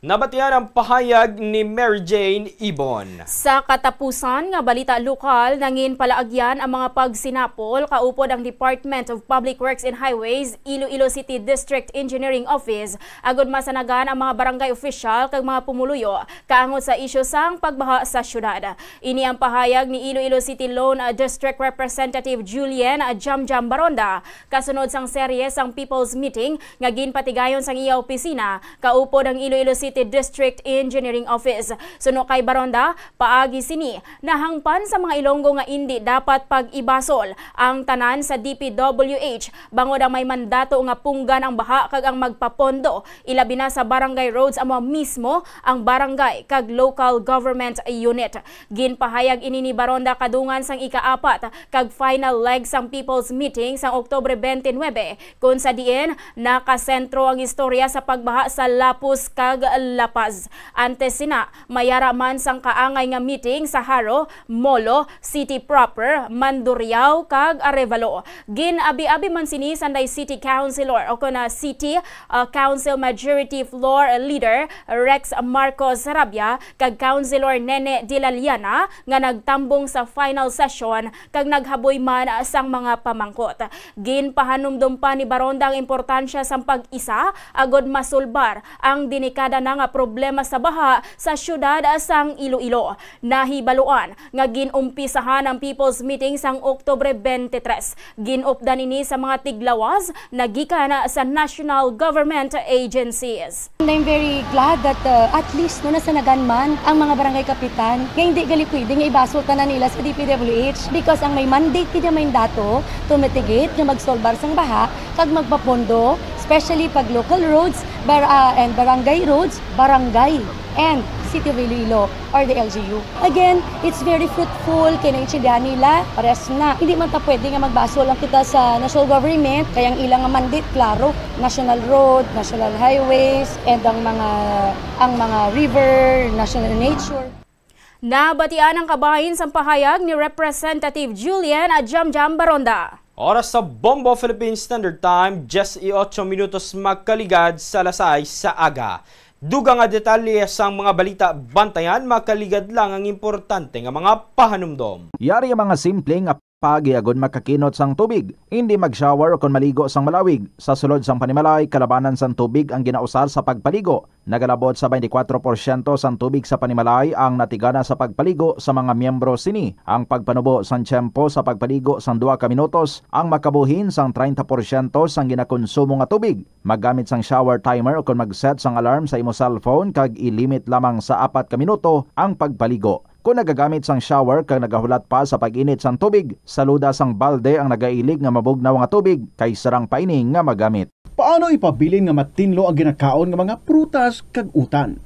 Nabatihan ang pahayag ni Mary Jane Ibon.
Sa katapusan nga balita lokal, nangin palaagyan ang mga pagsinapol kaupod ang Department of Public Works and Highways, Iloilo City District Engineering Office, agod masanagan ang mga barangay official kag mga pumuluyo kaangot sa isyu sang pagbaha sa syudad. Ini ang pahayag ni Iloilo City Lone District Representative Julian Jamjam Baronda kasunod sang serye sang People's Meeting nga ginpatigayon sang iya opisina kaupod ang Iloilo City District Engineering Office. Suno kay Baronda, paagi sini nahangpan sa mga Ilonggo nga hindi dapat pag-ibasol ang tanan sa DPWH bangod ang may mandato nga punggan ang baha kag ang magpapondo ilabi na sa barangay roads amo mismo ang barangay kag local government unit. Ginpahayag ini ni Baronda kadungan sang ika-4 kag final leg sang People's Meeting sang Oktubre 29 kung sa diin nakasentro ang istorya sa pagbaha sa Lapus kag La Paz. Antes sina, mayara man sang kaangay nga meeting sa Haro, Molo, City Proper, Mandurriao, kag Arevalo. Gin-abi-abi man sini sanday City Councilor o kuna City Council Majority Floor Leader Rex Marcos Sarabia kag Councilor Nene Dilaliana nga nagtambong sa final session kag naghaboy man sang mga pamangkot. Gin-pahanumdum pa ni Baronda ang importansya sang pag-isa agod masulbar ang dinikada na nga problema sa baha sa syudad sang Iloilo. Nahibaluan nga ginumpisahan ang People's Meeting sang Oktubre 23. Ginupdan ini sa mga tiglawas na gikan sa national government agencies.
I'm very glad that at least nasanagan man ang mga barangay kapitan nga hindi gali pwede nga ibasol tanan nila sa DPWH because ang may mandate kanya may dato to mitigate nga magsolbar sang baha kag magpapondo especially pag local roads and barangay roads, barangay and City of Iloilo or the LGU. Again, it's very fruitful, kinaintindihan nila, pares na. Hindi man ta pwede nga magbasol lang kita sa national government, kaya ang ilang mandate, klaro, national road, national highways, and ang mga river, national nature.
Nabatian ang kabahin sa pahayag ni Representative Julian Jamjam Baronda.
Oras sa Bombo Philippine Standard Time, 18 minutos magkaligad sa lasay sa aga. Dugang nga detalye sang mga balita bantayan, makaligad lang ang importante nga mga pahanumdom.
Yari ang mga simpleng pagiagon makakinot sang tubig, hindi mag-shower o kung maligo sang malawig. Sa sulod sang panimalay, kalabanan sang tubig ang ginausar sa pagpaligo. Nagalabot sa 24% sang tubig sa panimalay ang natigana sa pagpaligo sa mga miyembro sini. Ang pagpanubo sang tiyempo sa pagpaligo sang 2 ka minutos ang makabuhin sang 30% sang ginakonsumo nga tubig. Maggamit sang shower timer o kung mag-set sang alarm sa imo cellphone kag ilimit lamang sa 4 ka minuto ang pagpaligo. Kung nagagamit sang shower kag nagahulat pa sa pag-init sang tubig, saluda sang balde ang nagailig nga mabugnaw nga tubig kay sarang paining nga magamit.
Paano ipabilin nga matinlo ang ginakaon nga mga prutas kag utan?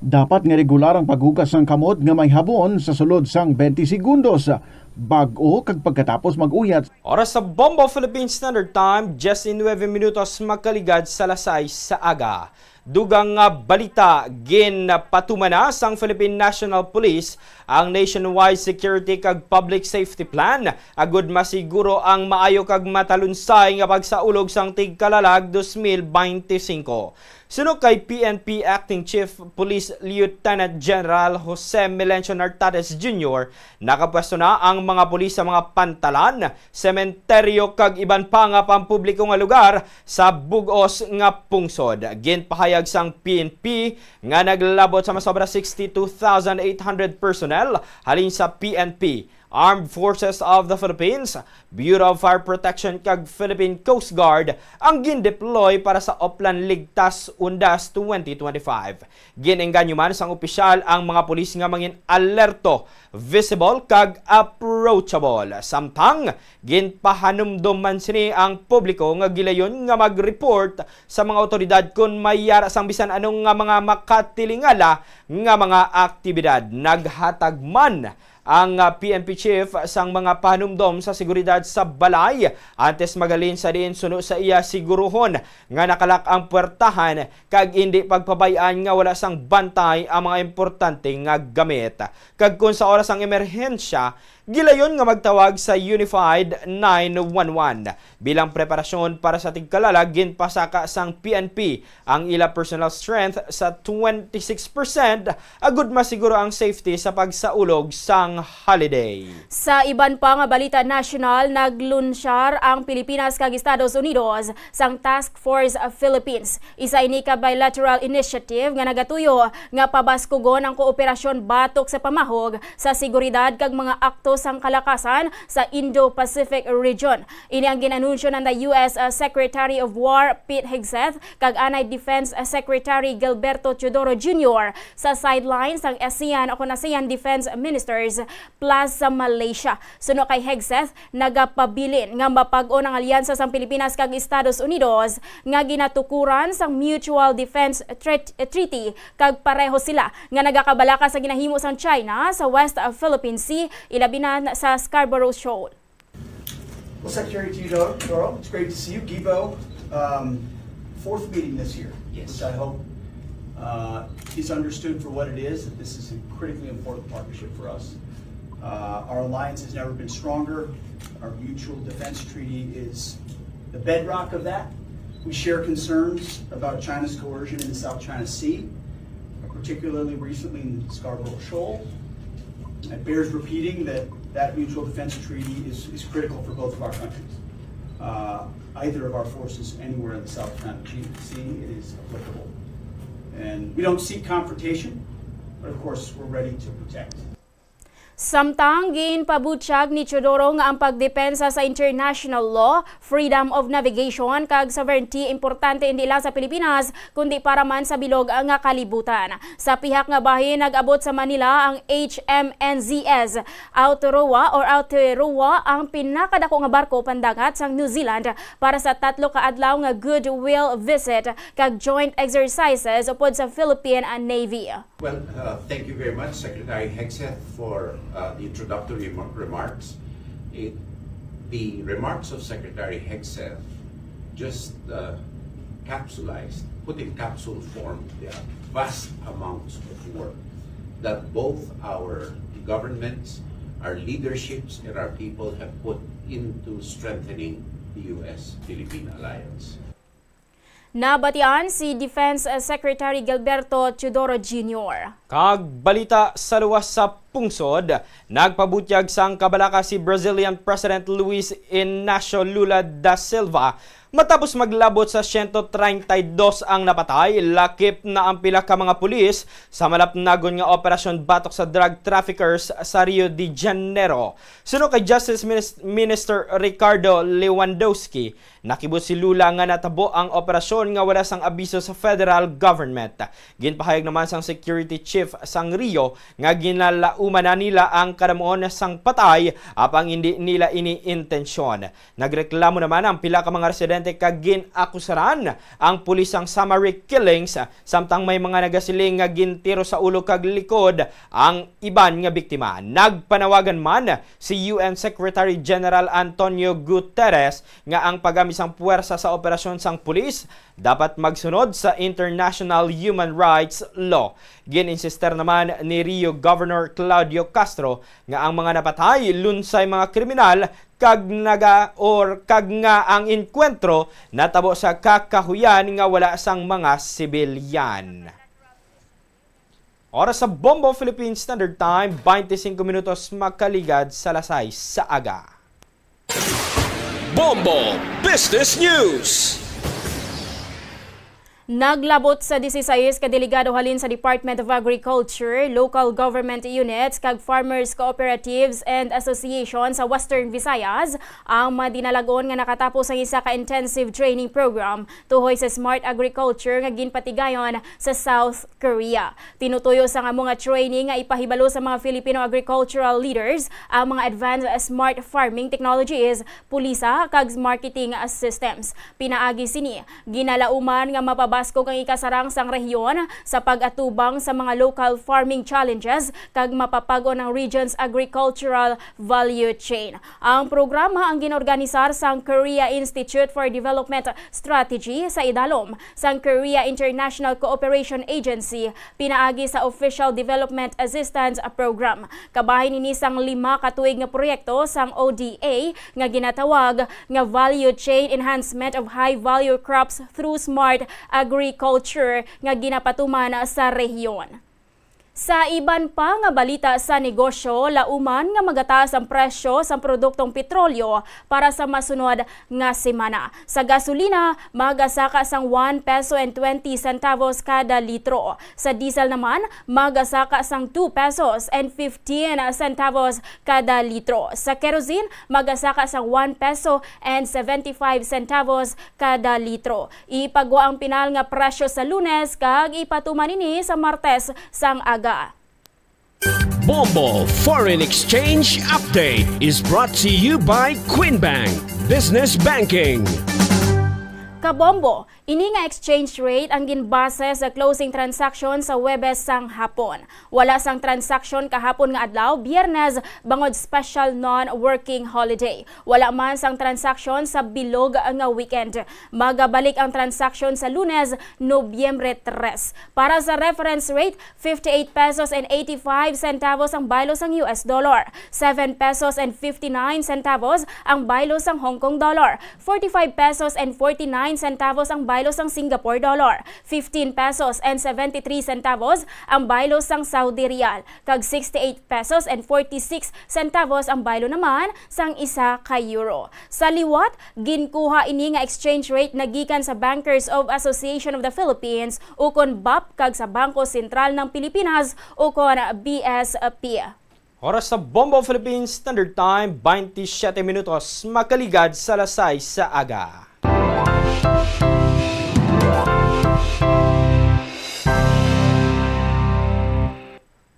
Dapat nga regular ang paghugas ng kamot nga may habon sa sulod sang 20 segundos bag-o kag pagkatapos mag-uyat.
Oras sa Bombo Philippine Standard Time, 19 minutos makaligad sa lasay sa aga. Dugang nga balita, ginpatumana sang Philippine National Police ang nationwide security kag public safety plan agud masiguro ang maayo kag matalunsay nga pagsaulog sang tigkalalag 2025. Suno kay PNP Acting Chief Police Lieutenant General Jose Melencio Nartates Jr., nakapwesto na ang mga pulis sa mga pantalan, sementeryo kag iban pa nga pampubliko nga lugar sa bugos nga pungsod. Ginpahayag sang PNP nga naglabot sa masobra 62,800 personnel halin sa PNP, Armed Forces of the Philippines, Bureau of Fire Protection kag Philippine Coast Guard ang gindeploy para sa Oplan Ligtas Undas 2025. Ginengganyo man sang opisyal ang mga pulis nga mangin alerto, visible kag approachable. Samtang ginpahanumdum man sini ang publiko nga gilayon nga mag-report sa mga otoridad kung may yara sang bisan anong nga mga makatilingala nga mga aktibidad. Naghatag man ang PNP Chief sang mga panumdom sa seguridad sa balay antes magalin sa diin suno sa iya siguruhon nga nakalak ang puwertahan kag hindi pagpabayaan nga wala sang bantay ang mga importante nga gamit. Kag kung sa oras ang emerhensya, gilayon nga magtawag sa Unified 911. Bilang preparasyon para sa tigkalalag, ginpasaka sang PNP ang ila personal strength sa 26% agud masiguro ang safety sa pagsaulog sang holiday.
Sa iban pa nga balita national, naglunsyar ang Pilipinas kag Estados Unidos sang Task Force Philippines. Isa ini ka bilateral initiative nga nagatuyo nga pabaskugon ang kooperasyon batok sa pamahog sa seguridad kag mga akto sang kalakasan sa Indo-Pacific region. Ini ang ginanunsyo ng the U.S. Secretary of War Pete Hegseth kag anay Defense Secretary Gilberto Teodoro Jr. sa sidelines ng ASEAN o ASEAN Defense Ministers plus sa Malaysia. Suno kay Hegseth, nagapabilin nga mapag-o ng alyansa sang Pilipinas kag Estados Unidos nga ginatukuran sang Mutual Defense Treaty kag pareho sila nga nagakabalaka sa ginahimo sang China sa West Philippine Sea, ilabi na sa Scarborough Shoal.
Well, Secretary Teodoro, it's great to see you. Gibo, fourth meeting this year, which I hope is understood for what it is, that this is a critically important partnership for us. Our alliance has never been stronger. Our mutual defense treaty is the bedrock of that. We share concerns about China's coercion in the South China Sea, particularly recently in Scarborough Shoal. It bears repeating that that mutual defense treaty is critical for both of our countries. Either of our forces anywhere in the South China Sea, it is applicable. And we don't seek confrontation, but of course we're ready to protect.
Samtang ginpabutyag ni Teodoro nga ang pagdepensa sa international law, freedom of navigation kag sovereignty importante hindi lang sa Pilipinas kundi para man sa bilog nga kalibutan. Sa pihak nga bahin nag-abot sa Manila ang HMNZS Aotearoa ang pinakadako nga barko pandagat sang New Zealand para sa 3 ka adlaw nga goodwill visit kag joint exercises upod sa Philippine Navy.
Well, thank you very much, Secretary Hegseth, for the introductory remarks. The remarks of Secretary Hegseth just put in capsule form the vast amounts of work that both our governments, our leaderships, and our people have put into strengthening the U.S.-Philippine alliance.
Nabatian si Defense Secretary Gilberto Teodoro Jr.
Kag balita sa luwas sa pungsod, nagpabutyag sang kabalaka si Brazilian President Luiz Inácio Lula da Silva matapos maglabot sa 132 ang napatay, lakip na ang pila ka mga pulis sa malapnagon nga operasyon batok sa drug traffickers sa Rio de Janeiro. Suno kay Justice Minister Ricardo Lewandowski, nakibot si Lula nga natabo ang operasyon nga wala sang abiso sa federal government. Ginpahayag naman sang Security Chief chief sang Rio nga ginalauman na nila ang kadamuon sang patay apang hindi nila ini-intensyon. Nagreklamo naman ang pila ka mga residente kag ginakusaran ang pulis ang summary killings samtang may mga nagasiling nga gintiro sa ulo kag likod ang iban nga biktima. Nagpanawagan man si UN Secretary General Antonio Guterres nga ang pagamisang puwersa sa operasyon sang pulis dapat magsunod sa international human rights law. Gininsister naman ni Rio Governor Claudio Castro nga ang mga napatay lunsay mga kriminal kag nga ang enkwentro natabo sa kakahuyan nga wala sang mga sibilyan. Oras sa Bombo Philippine Standard Time, 25 minutos makaligad sa lasay sa aga.
Bombo Business News.
Naglabot sa 16 ka delegado halin sa Department of Agriculture, local government units, kag farmers cooperatives and associations sa Western Visayas ang madinalagon nga nakatapos ang isa ka intensive training program tuhoy sa Smart Agriculture nga ginpatigayon sa South Korea. Tinutuyo sa nga mga training nga ipahibalo sa mga Filipino agricultural leaders ang mga advanced smart farming technologies, pulisa kag marketing systems. Pinaagi sini ginalauman nga mapabaskog ang ikasarang sang rehiyon sa pag-atubang sa mga local farming challenges kag mapapag-o ng region's agricultural value chain. Ang programa ang ginorganisar sang Korea Institute for Development Strategy sa idalom sang Korea International Cooperation Agency pinaagi sa Official Development Assistance Program. Kabahin ini sang 5 katuig nga proyekto sang ODA nga ginatawag nga Value Chain Enhancement of High Value Crops through Smart Agriculture nga ginapatuman sa rehiyon. Sa iban pa nga balita sa negosyo, lauman nga magataas ang presyo sa produktong petrolyo para sa masunod nga semana. Sa gasolina, magasaka sang 1 peso and 20 centavos kada litro. Sa diesel naman, magasaka sang 2 pesos and 15 centavos kada litro. Sa kerosene, magasaka sang 1 peso and 75 centavos kada litro. Ipagwa ang pinal nga presyo sa Lunes kag ipatuman ini sa Martes sang aga.
Bombo Foreign Exchange Update is brought to you by Quinbank Business Banking.
Kabombo, ini nga exchange rate ang ginbase sa closing transaction sa Webes sang hapon. Wala sang transaction kahapon nga adlaw, Biyernes, bangod special non-working holiday. Wala man sang transaction sa bilog nga weekend. Magabalik ang transaction sa Lunes, Nobyembre 3. Para sa reference rate, 58 pesos and 85 centavos ang baylo sang US dollar, 7 pesos and 59 centavos ang baylo sang Hong Kong dollar, 45 pesos and 49 centavos ang baylo sang Singapore dollar, 15 pesos and 73 centavos ang baylo sang Saudi Riyal, kag 68 pesos and 46 centavos ang baylo naman sang isa ka euro. Sa liwat, ginkuha ini nga exchange rate nagikan sa Bankers of Association of the Philippines ukon BAP kag sa Bangko Sentral ng Pilipinas ukon BSP.
Oras sa Bombo Philippines Standard Time, 27 minutos makaligad sa lasay sa aga.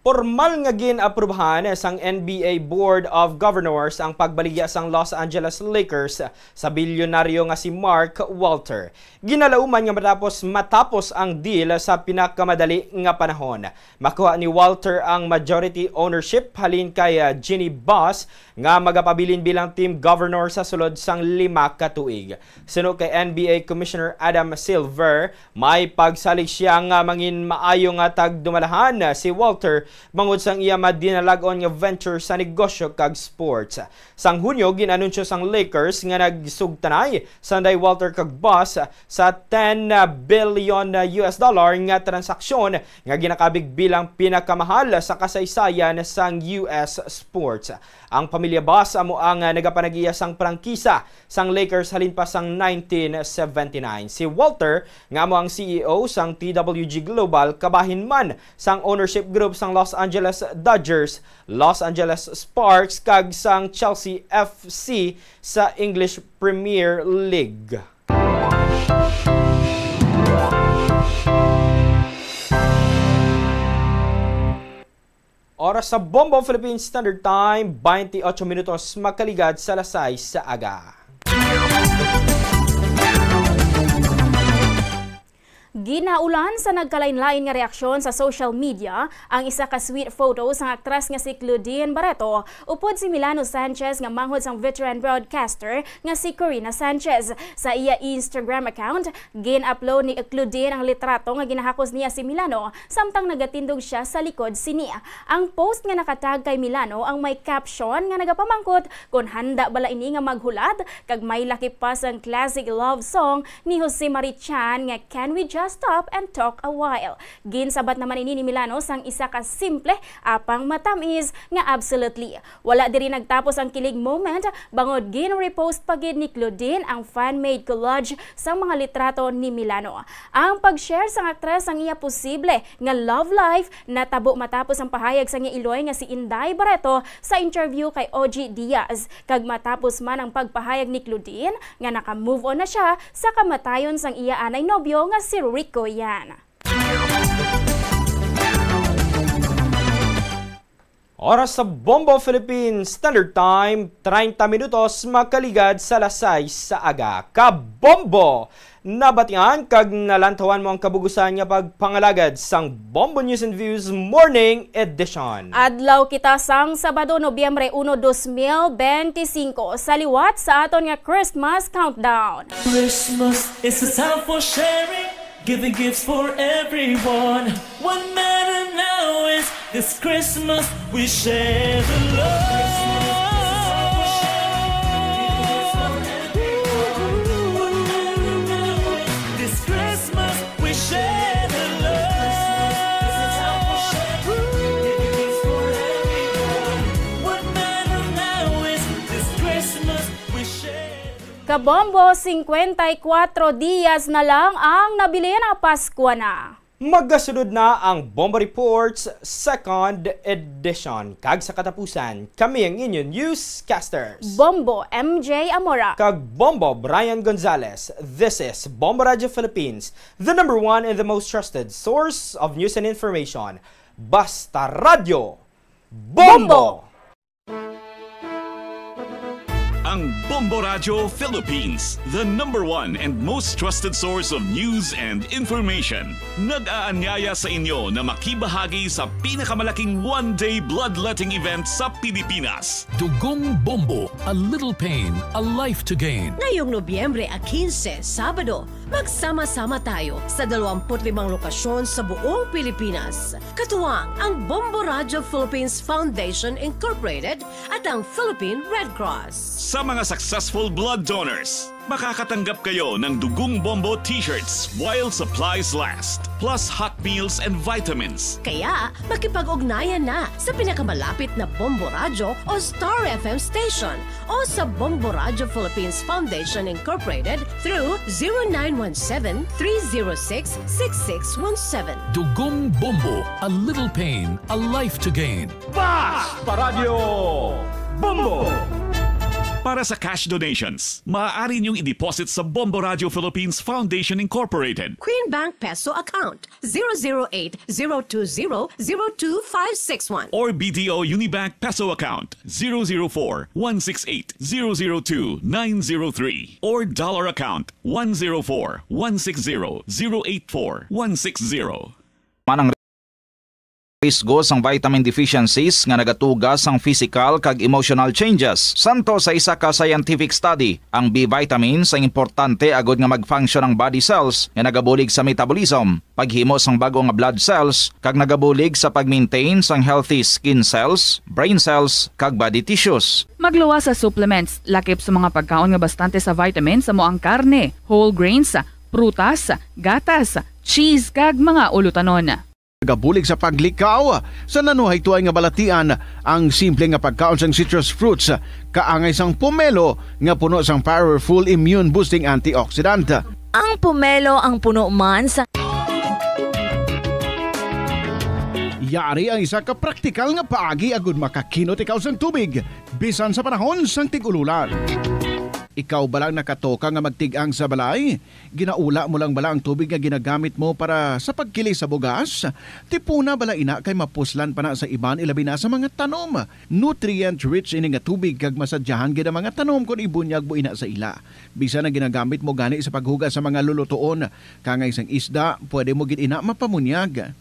Formal nga gin-aprubahan sang NBA Board of Governors ang pagbaligya sang Los Angeles Lakers sa bilyonaryo nga si Mark Walter. Ginalauman nga matapos ang deal sa pinakamadali nga panahon. Makuha ni Walter ang majority ownership halin kay Ginny Boss nga magapabilin bilang team governor sa sulod sang 5 katuig. Suno kay NBA Commissioner Adam Silver, may pagsalig siya nga mangin maayo nga tagdumalahan si Walter bangod sang iya madinalagon nga venture sa negosyo kag sports. Sang Hunyo, ginanunsyo sang Lakers nga nagsugtanay sanday Walter kag Boss sa 10 billion US dollar nga transaksyon nga ginakabig bilang pinakamahal sa kasaysayan sang US sports. Ang pamilya Boss amo ang nagapanag-iya sang prangkisa sang Lakers halin pa sang 1979. Si Walter nga amo ang CEO sang TWG Global, kabahin man sang ownership group sang Los Angeles Dodgers, Los Angeles Sparks kag sang Chelsea FC sa English Premier League. Oras sa Bombo Philippines Standard Time, 28 minutos magkaligad sa alas 6 sa aga.
Ginaulan sa nagkalain-lain nga reaksyon sa social media ang isa ka sweet photo sang aktres nga si Claudine Barreto upod si Milano Sanchez nga manghod sang veteran broadcaster nga si Corina Sanchez. Sa iya Instagram account, gin-upload ni Claudine ang litrato nga ginahakos niya si Milano samtang nagatindog siya sa likod sinia. Ang post nga nakatag kay Milano ang may caption nga nagapamangkot kung handa bala ini nga maghulad kag may laki pa sang classic love song ni Jose Marichan nga Can We Just Stop and Talk a While. Ginsabat naman ini ni Milano sang isa ka simple apang matamis nga absolutely. Wala diri nagtapos ang kilig moment bangod gin-repost pagid ni Claudine ang fan-made collage sa mga litrato ni Milano. Ang pag-share sang aktres ang iya posible nga love life natabo matapos ang pahayag sang iya iloy nga si Inday Barreto sa interview kay OG Diaz. Kag matapos man ang pagpahayag ni Claudine nga naka-move on na siya sa kamatayon sang iya anay nobyo nga si Rico Yan.
Oras sa Bombo Philippines Standard Time, 30 minutos magkaligad sa alas 6 sa aga. Kabombo! Nabatian kag nalantawan mo ang kabugusan nga pagpangalagad sang Bombo News and Views Morning Edition.
Adlaw kita sang Sabado, Nobyembre 1, 2025 sa liwat sa aton nga Christmas Countdown.
Christmas is a time for sharing, giving gifts for everyone. What matters now is this Christmas we share the love. This Christmas we share the love. Giving gifts for everyone. What matters now is this Christmas we share.
Kabombo, 54 diyas na lang ang nabili na Pasko na.
Magkasunod na ang Bombo Reports 2nd Edition. Kag sa katapusan, kami ang inyong newscasters.
Bombo MJ Amora.
Kag Bombo Brian Gonzalez. This is Bombo Radio Philippines, the #1 and the most trusted source of news and information. Basta Radio Bombo!
Ang Bombo Radio Philippines, the #1 and most trusted source of news and information. Nag-aanyaya sa inyo na makibahagi sa pinakamalaking one-day bloodletting event sa Pilipinas.
Dugong Bombo, a little pain, a life to gain.
Ngayong Nobyembre 15, Sabado, magsama-sama tayo sa 25 lokasyon sa buong Pilipinas. Katuwang ang Bombo Radio Philippines Foundation Incorporated at ang Philippine Red Cross.
Sa mga successful blood donors, makakatanggap kayo ng Dugong Bombo t-shirts while supplies last, plus hot meals and vitamins.
Kaya, makipag-ugnayan na sa pinakamalapit na Bombo Radio o Star FM station o sa Bombo Radio Philippines Foundation Incorporated through 0917-306-6617.
Dugong Bombo, a little pain, a life to gain.
Basta Radio Bombo! Para sa cash donations, maaari niyong i-deposit sa Bombo Radio Philippines Foundation Incorporated.
Queen Bank Peso Account 008-020-02561
or BDO Unibank Peso Account 004-168-002-903 or Dollar Account 104-160-084-160.
Manang risgo sang vitamin deficiencies nga nagatugas sang physical kag emotional changes. Santo sa isa ka scientific study, ang B vitamins ang importante agod nga mag-function ang body cells nga nagabulig sa metabolism, paghimo sang bago nga blood cells kag nagabulig sa pag-maintain sang healthy skin cells, brain cells kag body tissues.
Magluwas sa supplements, lakip sa mga pagkaon nga bastante sa vitamins sa moang karne, whole grains, prutas, gatas, cheese kag mga ulutanon.
Gabulig sa paglikaw sa nanuhay tuay nga balatian ang simple nga pagkaon sang citrus fruits kaangay sang pomelo nga puno sang powerful immune boosting antioxidant.
Ang pomelo ang puno man sa
Yari ang isa ka praktikal nga paagi agud makakinot ikaw sang tubig bisan sa panahon sang tig-ululan. Ikaw ba lang nakatoka nga magtigang sa balay? Ginaula mo lang bala ang tubig nga ginagamit mo para sa pagkili sa bugas? Tipuna bala ina kay mapuslan pa na sa iban ilabi na sa mga tanom. Nutrient-rich ini nga tubig kag masadyahan gid ang mga tanom kung ibunyag mo ina sa ila. Bisa na ginagamit mo gani sa paghugas sa mga lulutuon. Kangay sang isda, pwede mo gid ina mapamunyag.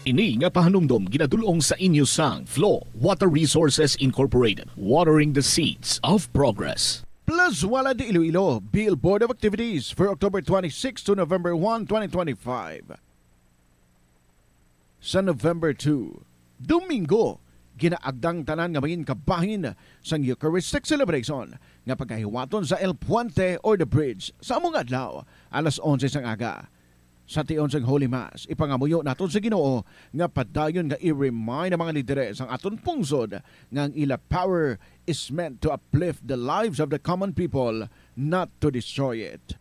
Ini nga pahanumdom ginadulong sa inyo sang Flow Water Resources Incorporated, watering the seeds of progress.
Plus Wala de Iloilo, Billboard of Activities for October 26 to November 1, 2025. Sa November 2, Domingo, ginaagdang tanan nga maging kabahin sang Eucharistic Celebration nga pagkahiwaton sa El Puente or the Bridge sa among adlaw, alas 11 sang aga. Sa tion sang Holy Mass, ipangamuyo naton sa Ginoo nga padayon nga i-remind ang mga lideres ang aton pungsod nga ang ila power is meant to uplift the lives of the common people, not to destroy it.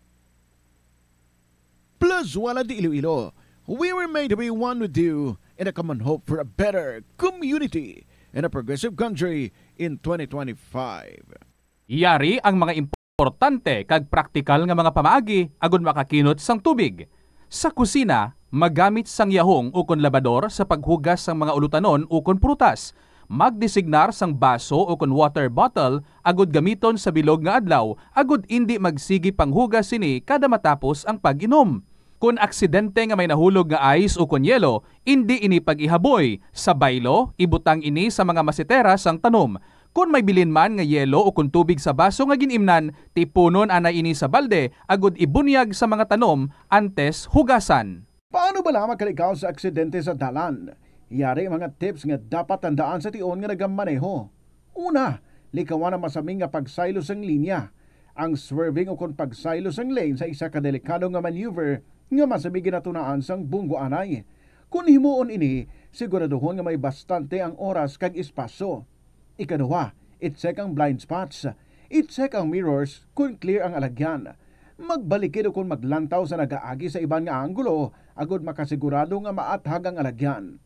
Plus Wala de Iloilo, we were made to be one with you in a common hope for a better community in a progressive country in 2025.
Yari ang mga importante kag praktikal nga mga pamaagi agon makakinot sang tubig. Sa kusina, magamit sang yahong ukon labador sa paghugas sang mga ulutanon ukon prutas. Magdesignar sang baso ukon water bottle agud gamiton sa bilog nga adlaw agud indi magsigi panghugas sini kada matapos ang pag-inom. Kung aksidente nga may nahulog nga ice ukon yelo, indi ini pag-ihaboy. Sa baylo, ibutang ini sa mga masitera sang tanom. Kung may bilin man nga yelo o kung tubig sa baso nga ginimnan, tipunon anay ini sa balde, agud ibunyag sa mga tanom antes hugasan.
Paano ba lamang kalikaw sa aksidente sa dalan? Yari mga tips nga dapat tandaan sa tion nga nagamaneho. Una, likawan ang masaming nga pagsaylo sang linya. Ang swerving o kung pagsaylo sang lane sa isa ka delikado nga maneuver nga masaming ginatunaan sang bunggo anay. Kung himuon ini, siguraduhon nga may bastante ang oras kag espasyo. Ikaduha, i-check ang blind spots. I-check ang mirrors kung clear ang alagyan. Magbalikid o kung maglantaw sa nagaagi sa ibang nga anggulo, agud makasigurado nga maathag ang alagyan.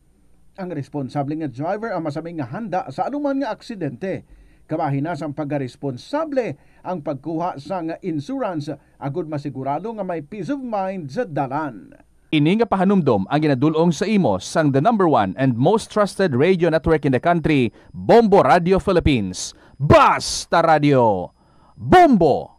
Ang responsable nga driver ang masaming nga handa sa anuman nga aksidente. Kabahinas ang pagkaresponsable ang pagkuha sa nga insurance, agud masigurado nga may peace of mind sa dalan.
Ini nga pahanumdom ang ginadulong sa imo sang the number 1 and most trusted radio network in the country, Bombo Radio Philippines. Basta Radio! Bombo!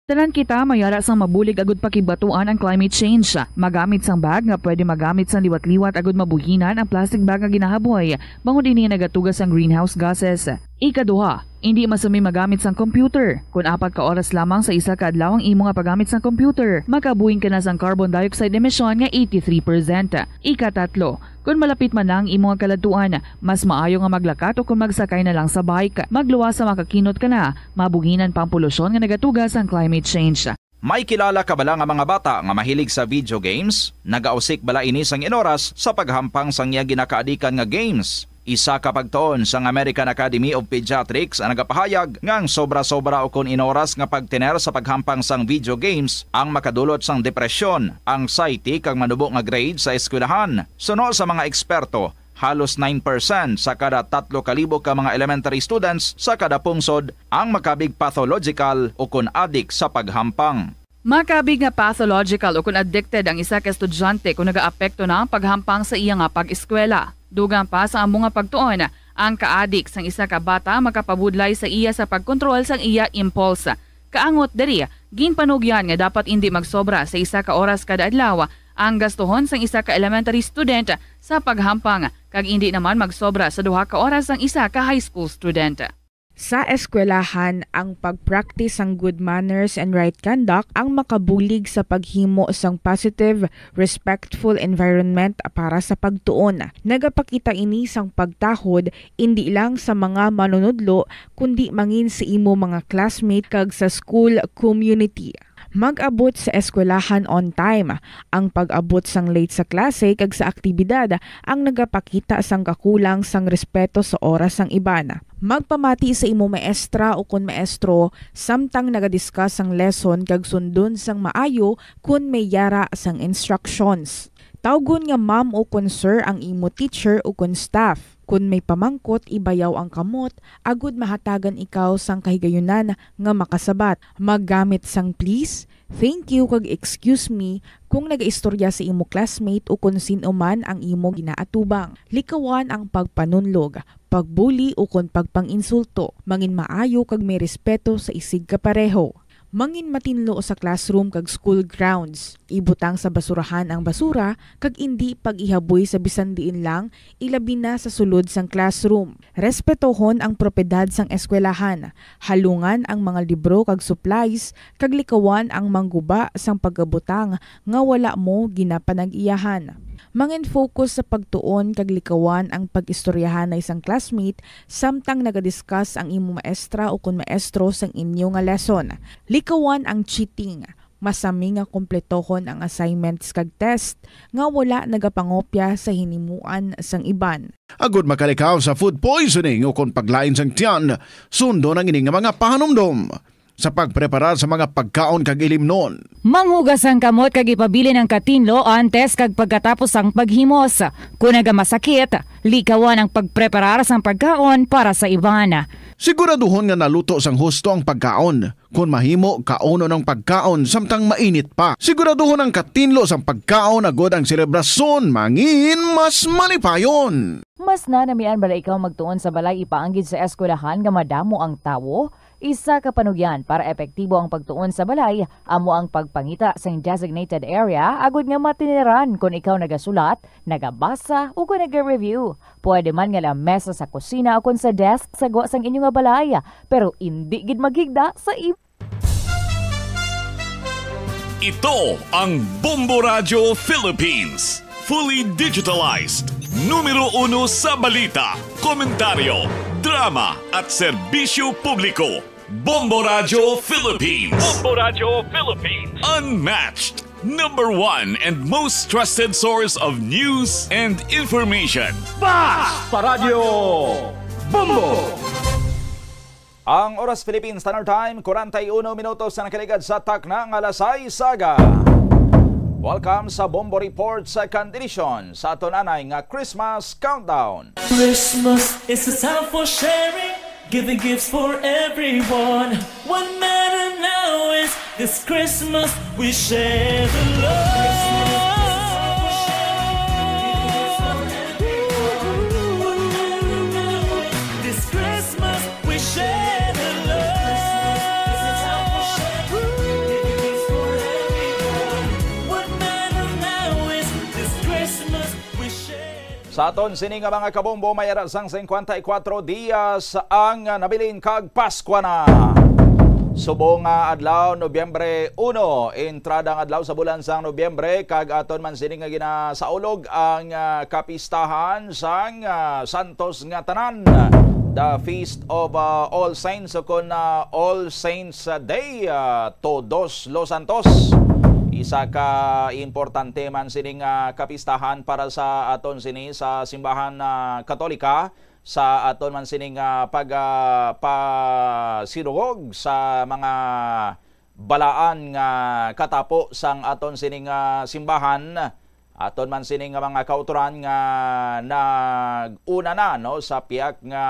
Tanan kita mayara sang mabulig agud pakibatuan ang climate change. Magamit sang bag nga pwede magamit sang liwat-liwat agud mabuhinan ang plastic bag nga ginahaboy. Bangod ini nagatugas ang greenhouse gases. Ikaduha, hindi masumi magamit sang computer. Kung 4 ka oras lamang sa isa ka adlaw ang imo nga paggamit sang computer, makabuhing ka na sang carbon dioxide emission nga 83%. Ikatatlo, kung malapit man lang imo nga kaladuan, mas maayo nga maglakat o kung magsakay na lang sa bike. Magluwas sa makakinot ka na, mabuhinan pang polusyon nga nagatugas ang climate change.
May kilala ka bala nga mga bata nga mahilig sa video games? Nagausik bala ini sang inoras sa paghampang sang iya ginakaadikan nga games. Isa ka pagtuon sang American Academy of Pediatrics ang nagapahayag ngang sobra-sobra o kun inoras nga pagtiner sa paghampang sang video games ang makadulot sang depresyon, anxiety kag manubo nga grade sa eskwelahan. Suno sa mga eksperto, halos 9% sa kada 3,000 ka mga elementary students sa kada pungsod ang makabig pathological o kun addict sa paghampang.
Makabig nga pathological o kung addicted ang isa ka estudyante kung nagaapekto na ang paghampang sa iya nga pag-eskwela. Dugang pa sa among nga pagtuon, ang ka-addict sang isa ka bata makapabudlay sa iya sa pagkontrol sang iya impulse. Kaangot diri, ginpanugyan nga dapat hindi magsobra sa isa ka oras kada adlaw ang gastuhon sang isa ka elementary student sa paghampang kag hindi naman magsobra sa 2 ka oras ang isa ka high school student.
Sa eskwelahan, ang pag-practice ang good manners and right conduct ang makabulig sa paghimo sang positive, respectful environment para sa pagtuon. Nagapakita ini sang pagtahod hindi lang sa mga manunudlo kundi mangin sa imo mga classmate kag sa school community. Mag-abot sa eskwelahan on time. Ang pag-abot sang late sa klase kag sa aktibidad ang nagapakita sang kakulang sang respeto sa oras sang iban. Magpamati sa imo maestra o kun maestro samtang nagadiscuss sang lesson kag sundon sang maayo kun may yara sang instructions. Tawgon nga ma'am o kun sir ang imo teacher o kun staff. Kung may pamangkot, ibayaw ang kamot, agud mahatagan ikaw sang kahigayunan nga makasabat. Maggamit sang please, thank you kag excuse me kung nagaistorya sa imo classmate o kung sino man ang imo ginaatubang. Likawan ang pagpanunlog, pagbuli o kung pagpanginsulto. Mangin maayo kag may respeto sa isig kapareho. Mangin matinlo sa classroom kag school grounds. Ibutang sa basurahan ang basura kag indi pag-ihaboy sa bisan diin lang, ilabi na sa sulod sang classroom. Respetohon ang propiedad sang eskwelahan. Halungan ang mga libro kag supplies kag likawan ang mangguba sang pagabutang nga wala mo ginapanag-iyahan. Mangin focus sa pagtuon kag likawan ang pag-istoryahan na isang classmate samtang nagadiscuss ang imo maestra o kun maestro sang inyo nga lesson. Likawan ang cheating. Masami nga kompletohon ang assignments kag test nga wala nagapangopya sa hinimuan sang iban.
Agud makalikaw sa food poisoning o kung paglain sang tiyan, sundo ng ining mga pahanumdom sa pagpreparar sa mga pagkaon kag ilimnon.
Manghugas ang kamot kag ipabili ng katinlo antes kag pagkatapos ang paghimos. Kung nagamasakit, likawan ang pagpreparar sang pagkaon para sa iban.
Siguraduhon nga naluto sang husto ang pagkaon. Kung mahimo, kauno ng pagkaon samtang mainit pa. Siguraduhon ang katinlo sang pagkaon agod ang selebrasyon, mangin mas malipayon.
Mas nanamian bala ikaw magtuon sa balay ipaanggid sa eskwelahan nga madamo ang tawo? Isa ka panugyan para epektibo ang pagtuon sa balay, amo ang pagpangita sa designated area agud nga matiniran kung ikaw nagasulat, nagabasa o kung nag-review. Pwede man nga lamesa sa kusina o kung sa desk sa gwa sang inyong nga balay, pero hindi gid maghigda sa
Ito ang Bombo Radio Philippines. Fully digitalized. Numero 1 sa balita, komentaryo, drama at serbisyo publiko. Bombo Radio Philippines.
Bombo Radio Philippines.
Unmatched. Number 1 and most trusted source of news and information.
Basta Radio Bombo! Ang Oras Philippines Standard Time, 41 minutos na nakaligad sa taknang alasay saga. Welcome sa Bombo Report Second Edition sa aton anay nga Christmas Countdown.
Christmas is a time for sharing, giving gifts for everyone. What matter now is this Christmas we share the love. This Christmas we share the love. What matter now is this Christmas we share.
Sa aton sini nga mga kabombo, may arasang 54 diyas ang nabilin kag Pasko na. Subong nga adlaw Nobyembre 1, entrada nga adlaw sa bulan sang Nobyembre kag aton man sini nga ginasaulog ang kapistahan sang Santos nga tanan. The Feast of All Saints o kon All Saints Day, Todos los Santos. Isa ka importante man sining kapistahan para sa aton sini sa simbahan Katolika, sa aton man sining pagpasinugog sa mga balaan nga katapo sang aton sining simbahan. Aton man sining mga kauturan nga naguna na no sa piyak nga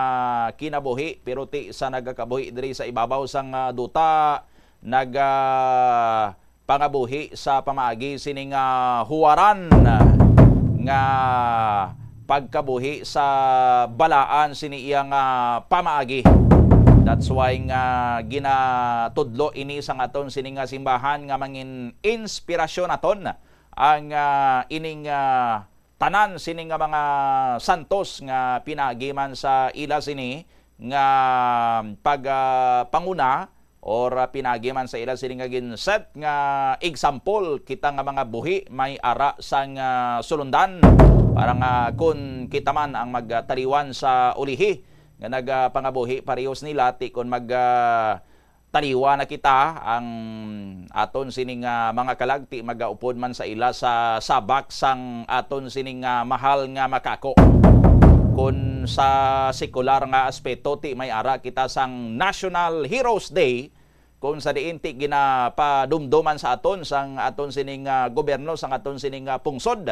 kinabuhi, pero ti sa nagakabuhi diri sa ibabaw sang duta pangabuhi sa pamaagi sining huwaran nga pagkabuhi sa balaan sini iyang pamaagi. That's why nga ginatudlo ini sang aton sining simbahan nga mangin inspirasyon aton ang ining tanan sining mga santos nga pinagiman sa ila sini nga pagpanguna or pinagiman sa ila sining nga ginset nga example kita nga mga buhi may ara sang sulundan para nga kun kita man ang magtaliwan sa ulihi nga nagpangabuhi parehos nila ti kun taliwa na kita ang aton sining mga kalagti magaupod man sa ila sa sabak sang aton sining mahal nga makako. Kun sa sekular nga aspeto ti may ara kita sang National Heroes Day, kung sa diin ti ginapadumduman sa aton sang aton sining gobyerno sang aton sining pungsod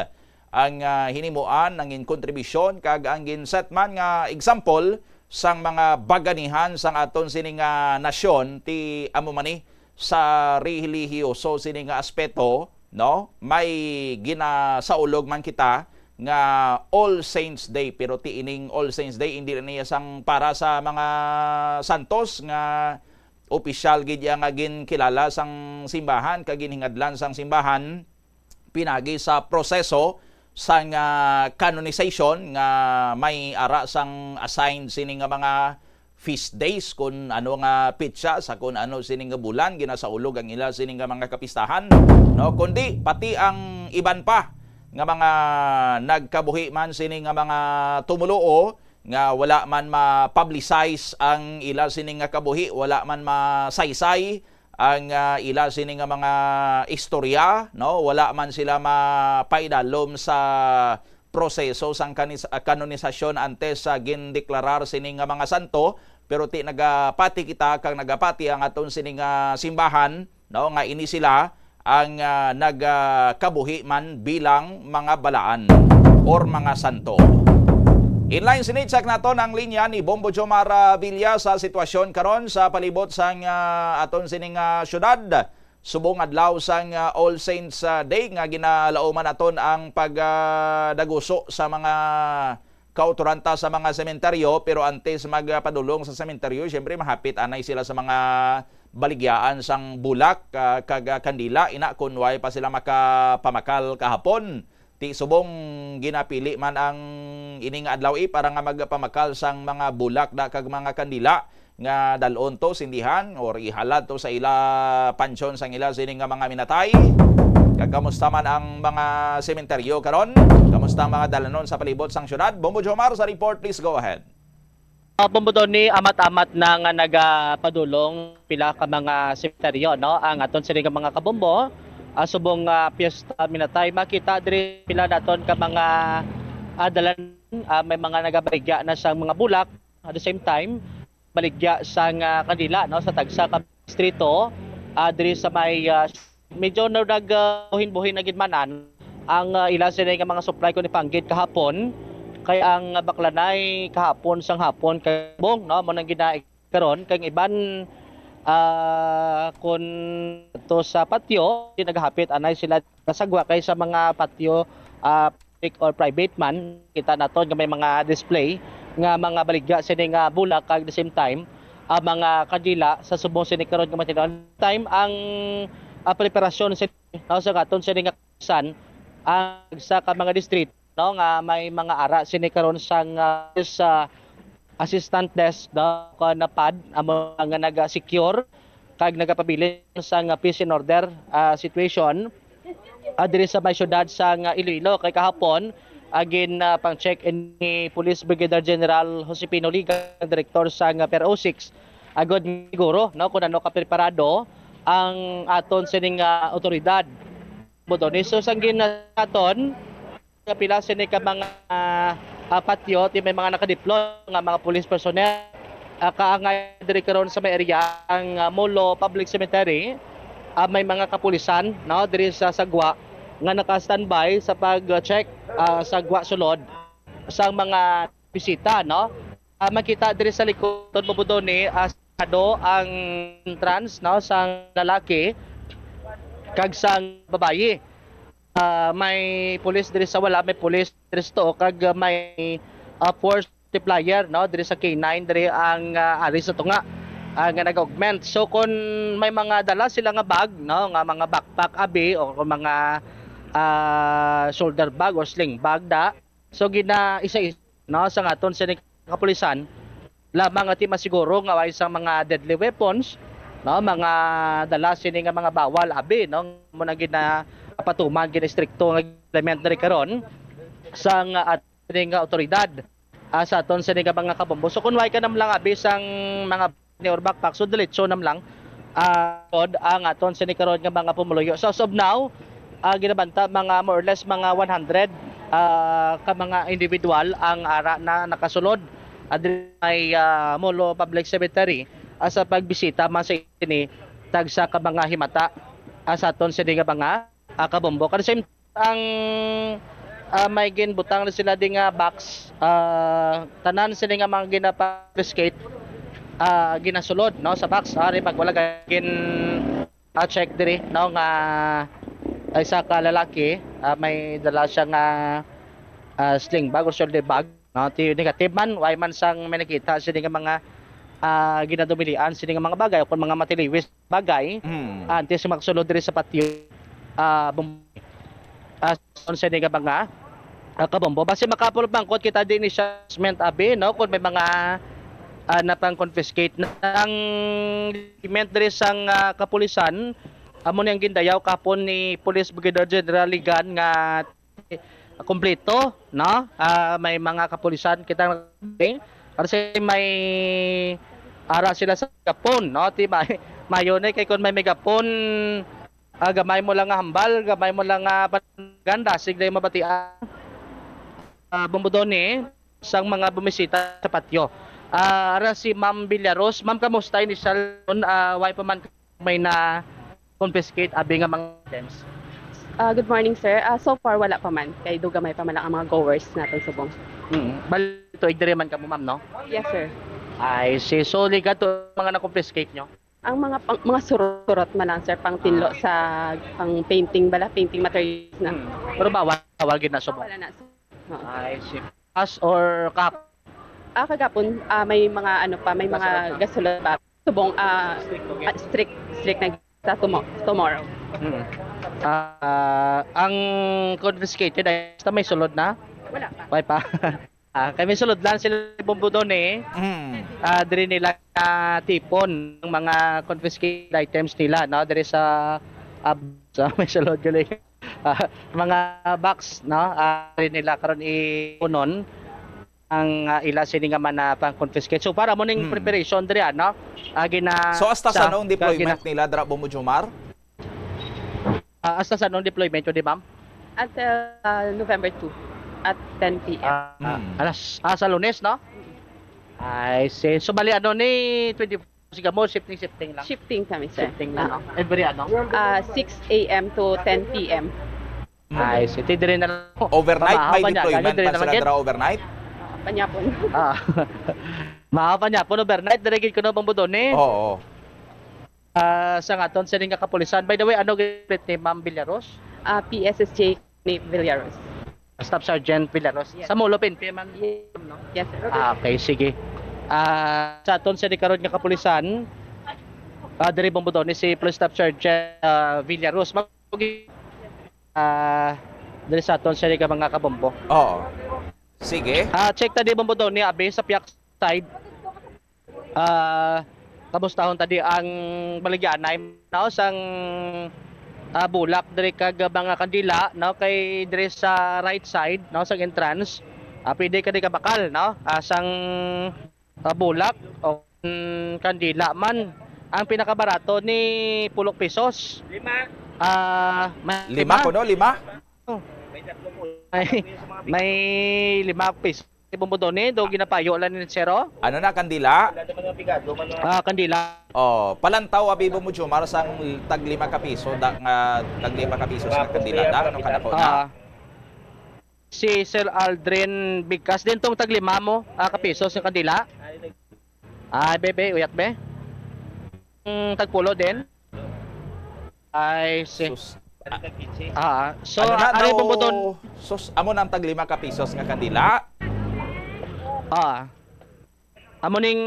ang hinimuan ang kontribusyon kag ang ginset man nga example sang mga baganihan sang aton sining nasyon ti amo mani sa relihiyoso sining aspeto, no? May ginasaulog man kita nga All Saints Day, pero ti ining All Saints Day hindi niya sang para sa mga santos nga opisyal gid nga kilala sang simbahan kag ginhingadlan sang simbahan pinagi sa proseso sang canonization nga may ara sang assigned sining nga mga feast days kun ano nga pitsa sa kun ano sining nga bulan ginasaulog ang ila sining nga mga kapistahan, no? Kundi pati ang iban pa nga mga nagkabuhi man sining nga mga tumuluo nga wala man ma-publicize ang ila sining nga kabuhi, wala man masaysay ang ila sining nga mga istorya, no? Wala man sila mapaidalom sa proseso sang kanonisasyon antes sa gindeklarar sining nga mga santo, pero ti nagapati kita kang nagapati ang aton sining simbahan, no? Nga ini sila ang nagkabuhi man bilang mga balaan or mga santo. Inline sinitsak naton ang linya ni Bombo Jomar Villa sa sitwasyon karon sa palibot sang aton sining syudad. Subong adlaw sang All Saints Day nga ginalauman naton ang pagdaguso sa mga kauturanta sa mga sementeryo, pero antes magpadulong sa sementeryo, syempre mahapit anay sila sa mga baligyaan sang bulak kag kandila ina kun way pa sila makapamakal kahapon. Ti subong ginapili man ang ining adlaw para nga magpamakal sang mga bulak da kag mga kandila nga dalon to sindihan or ihalad to sa ila pansyon sang ila sining nga mga minatay. Kag kamusta man ang mga sementeryo karon? Kamusta ang mga dalanon sa palibot sang syudad? Bombo Jomar sa report, please go ahead.
Bombo Tony, amat-amat na nga nagapadulong pila ka mga sementeryo, no? Ang aton sining nga mga kabombo subong piyesta minatay makita diri pila naton ka mga dalan may mga nagabaligya na sang mga bulak at the same time baligya sang kandila, no, sa tagsa ka distrito diri sa may medyo nagbuhin-buhin na gidmanan ang ila sila nga mga supply ko ni Panggit kahapon kay ang baklanay kahapon sang hapon kay bong, no, mo nang ginaig karon kay iban kun to sa patio naghapit anay sila nasagwa kay sa mga patio public or private man kita naton nga may mga display nga mga baligya sini nga bulak kag the same time mga kadila sa subong sini karon nga matinon time ang preparasyon sa katon sini nga san sa ka mga distrito, no, nga may mga ara sini karon sang sa assistant desk daw ko na pad amo nga naga-secure kag nagapabili sa peace and order situation diri sa may syudad sa Iloilo kay kahapon agin pang check in ni Police Brigadier General Josepino Liga, director sa PERO 6 agod siguro, no, kung ano kapreparado ang aton sining otoridad bodoni so sang ginaton pila sini ka mga patio ti may mga nakadeploy nga mga police personnel kaangay diri karon sa may area ang Molo Public Cemetery may mga kapulisan, no, diri sa sagwa nga naka-standby sa pag-check sagwa sulod sa mga bisita, no. Makita diri sa likod mabudo ni ang entrance, no, sang lalaki kag sang babaye. May police diri sa wala, may police diri sa kag may force multiplier, no, diri sa K9 diri ang ari sa tunga nga nag-augment. So kung may mga dala sila nga bag, no, nga mga backpack abi o mga shoulder bag or sling bag da, so gina isa-isa, no, sa aton sa kapulisan lamang ati masiguro nga way sa mga deadly weapons, no, mga dala sini nga mga bawal abi, no, mo na gina patuman gina stricto nga implement diri karon sa ating otoridad sa aton sa mga kabombo. So kung way ka nam lang abi sang mga or backpack, so diretso nam lang ang aton sa karon nga mga pumuluyo. So as of now ginabanta mga more or less mga 100 ka mga individual ang ara na nakasulod ay Molo Public Cemetery sa pagbisita man sa ini tagsa ka mga himata sa aton sa mga kabombo. Kasi ang may ginbutang na sila ding box. Tanan sila nga mga ginapaskate ginasulod no sa box. Ari pag wala gin check diri no nga isa ka lalaki may dala siya nga sling bag or shoulder bag no ti negative man way man sang may nakita sila nga mga ginadumilian sila nga mga bagay o mga matiliwis bagay antes magsulod diri sa patio sa nga mga kabombo base makapul bangkot kita din ni assessment abi no kung may mga napang confiscate na ang document diri sang kapulisan amo niyang gindayaw kapon ni Police Brigadier General Ligan nga kompleto no may mga kapulisan kita kasi may ara sila sa Gapon no ti mayon kay kun may megapon gamay mo lang nga hambal gamay mo lang nga ganda sigday mabatian bumbudoni sang mga bumisita sa patio ara si Ma'am Villaros ma'am kamusta ni salon why pa man may na confiscate abi nga mga items.
Good morning, sir. So far, wala pa man. Kay dugamay pa man ang mga goers natin subong.
Balito, igdiri man ka mo, ma'am, no?
Yes, sir.
Ay, so liga to mga na-confiscate nyo?
Ang mga surot man lang, sir, pang tinlo sa pang painting materials na.
Pero bawal gid na subong?
Wala na, sir.
Ay, as or kap?
Kagapon, may mga may mga gasolina pa. Subong, strict na sa tomorrow.
Ang confiscated ay may sulod na?
Wala pa.
Why pa? Kami sulod lang sila bumbudon diri nila tipon ng mga confiscated items nila no diri sa may sulod gali mga box no diri nila karon ipunon ang ila sini nga man pang confiscate. So para mo ning preparation diri no
So hasta sa anong deployment nila dra Bumujumar?
Hasta sa anong deployment di ma'am?
Until November 2 at 10 p.m.
Sa Lunes no? Ay see. So bali ano ni 24 sigamo shifting lang.
Shifting kami sir.
Shifting lang. Every ano?
6 a.m. to 10 p.m.
Ay see. Diri na
overnight may deployment pa sila dra overnight?
Panyapon.
Panyapon overnight dirigid ko no bambudon
Oo.
Sa ngaton sa nga kapulisan. By the way, ano giplit ni Ma'am Villaros?
PSSJ ni Villaros.
Staff Sergeant Villaros. Yes. Sa Mulopin, man no?
Yes, sir.
Okay, sige. Sa aton sa karon nga kapulisan, diri bambudon ni si Police Staff Sergeant Villaros. Diri sa aton sa mga kabombo.
Oo. Sige.
Check tadi bambudon ni abi sa piyak side. Kamustahon tadi ang baligyanay no sang bulak diri kag mga kandila no kay diri sa right side no sa entrance pwede ka di kabakal no sang bulak o kandila man ang pinakabarato ni 10 pesos 5
kuno 5
may 5 pesos Bumbudone, do ginapayo lang ni Zero.
Ano na kandila?
Kandila.
Palantaw abi Bumujumar sang tag 5 ka piso tag 5 ka piso sa kandila da ano kanako na.
Si Sir Aldrin Bigkas din tong tag 5 mo ka piso sa kandila. Bebe, uyat be. Tag 10 din. Ay si so
ano Bumbudon? Sus amo nang tag 5 ka pisos nga kandila.
Amo ning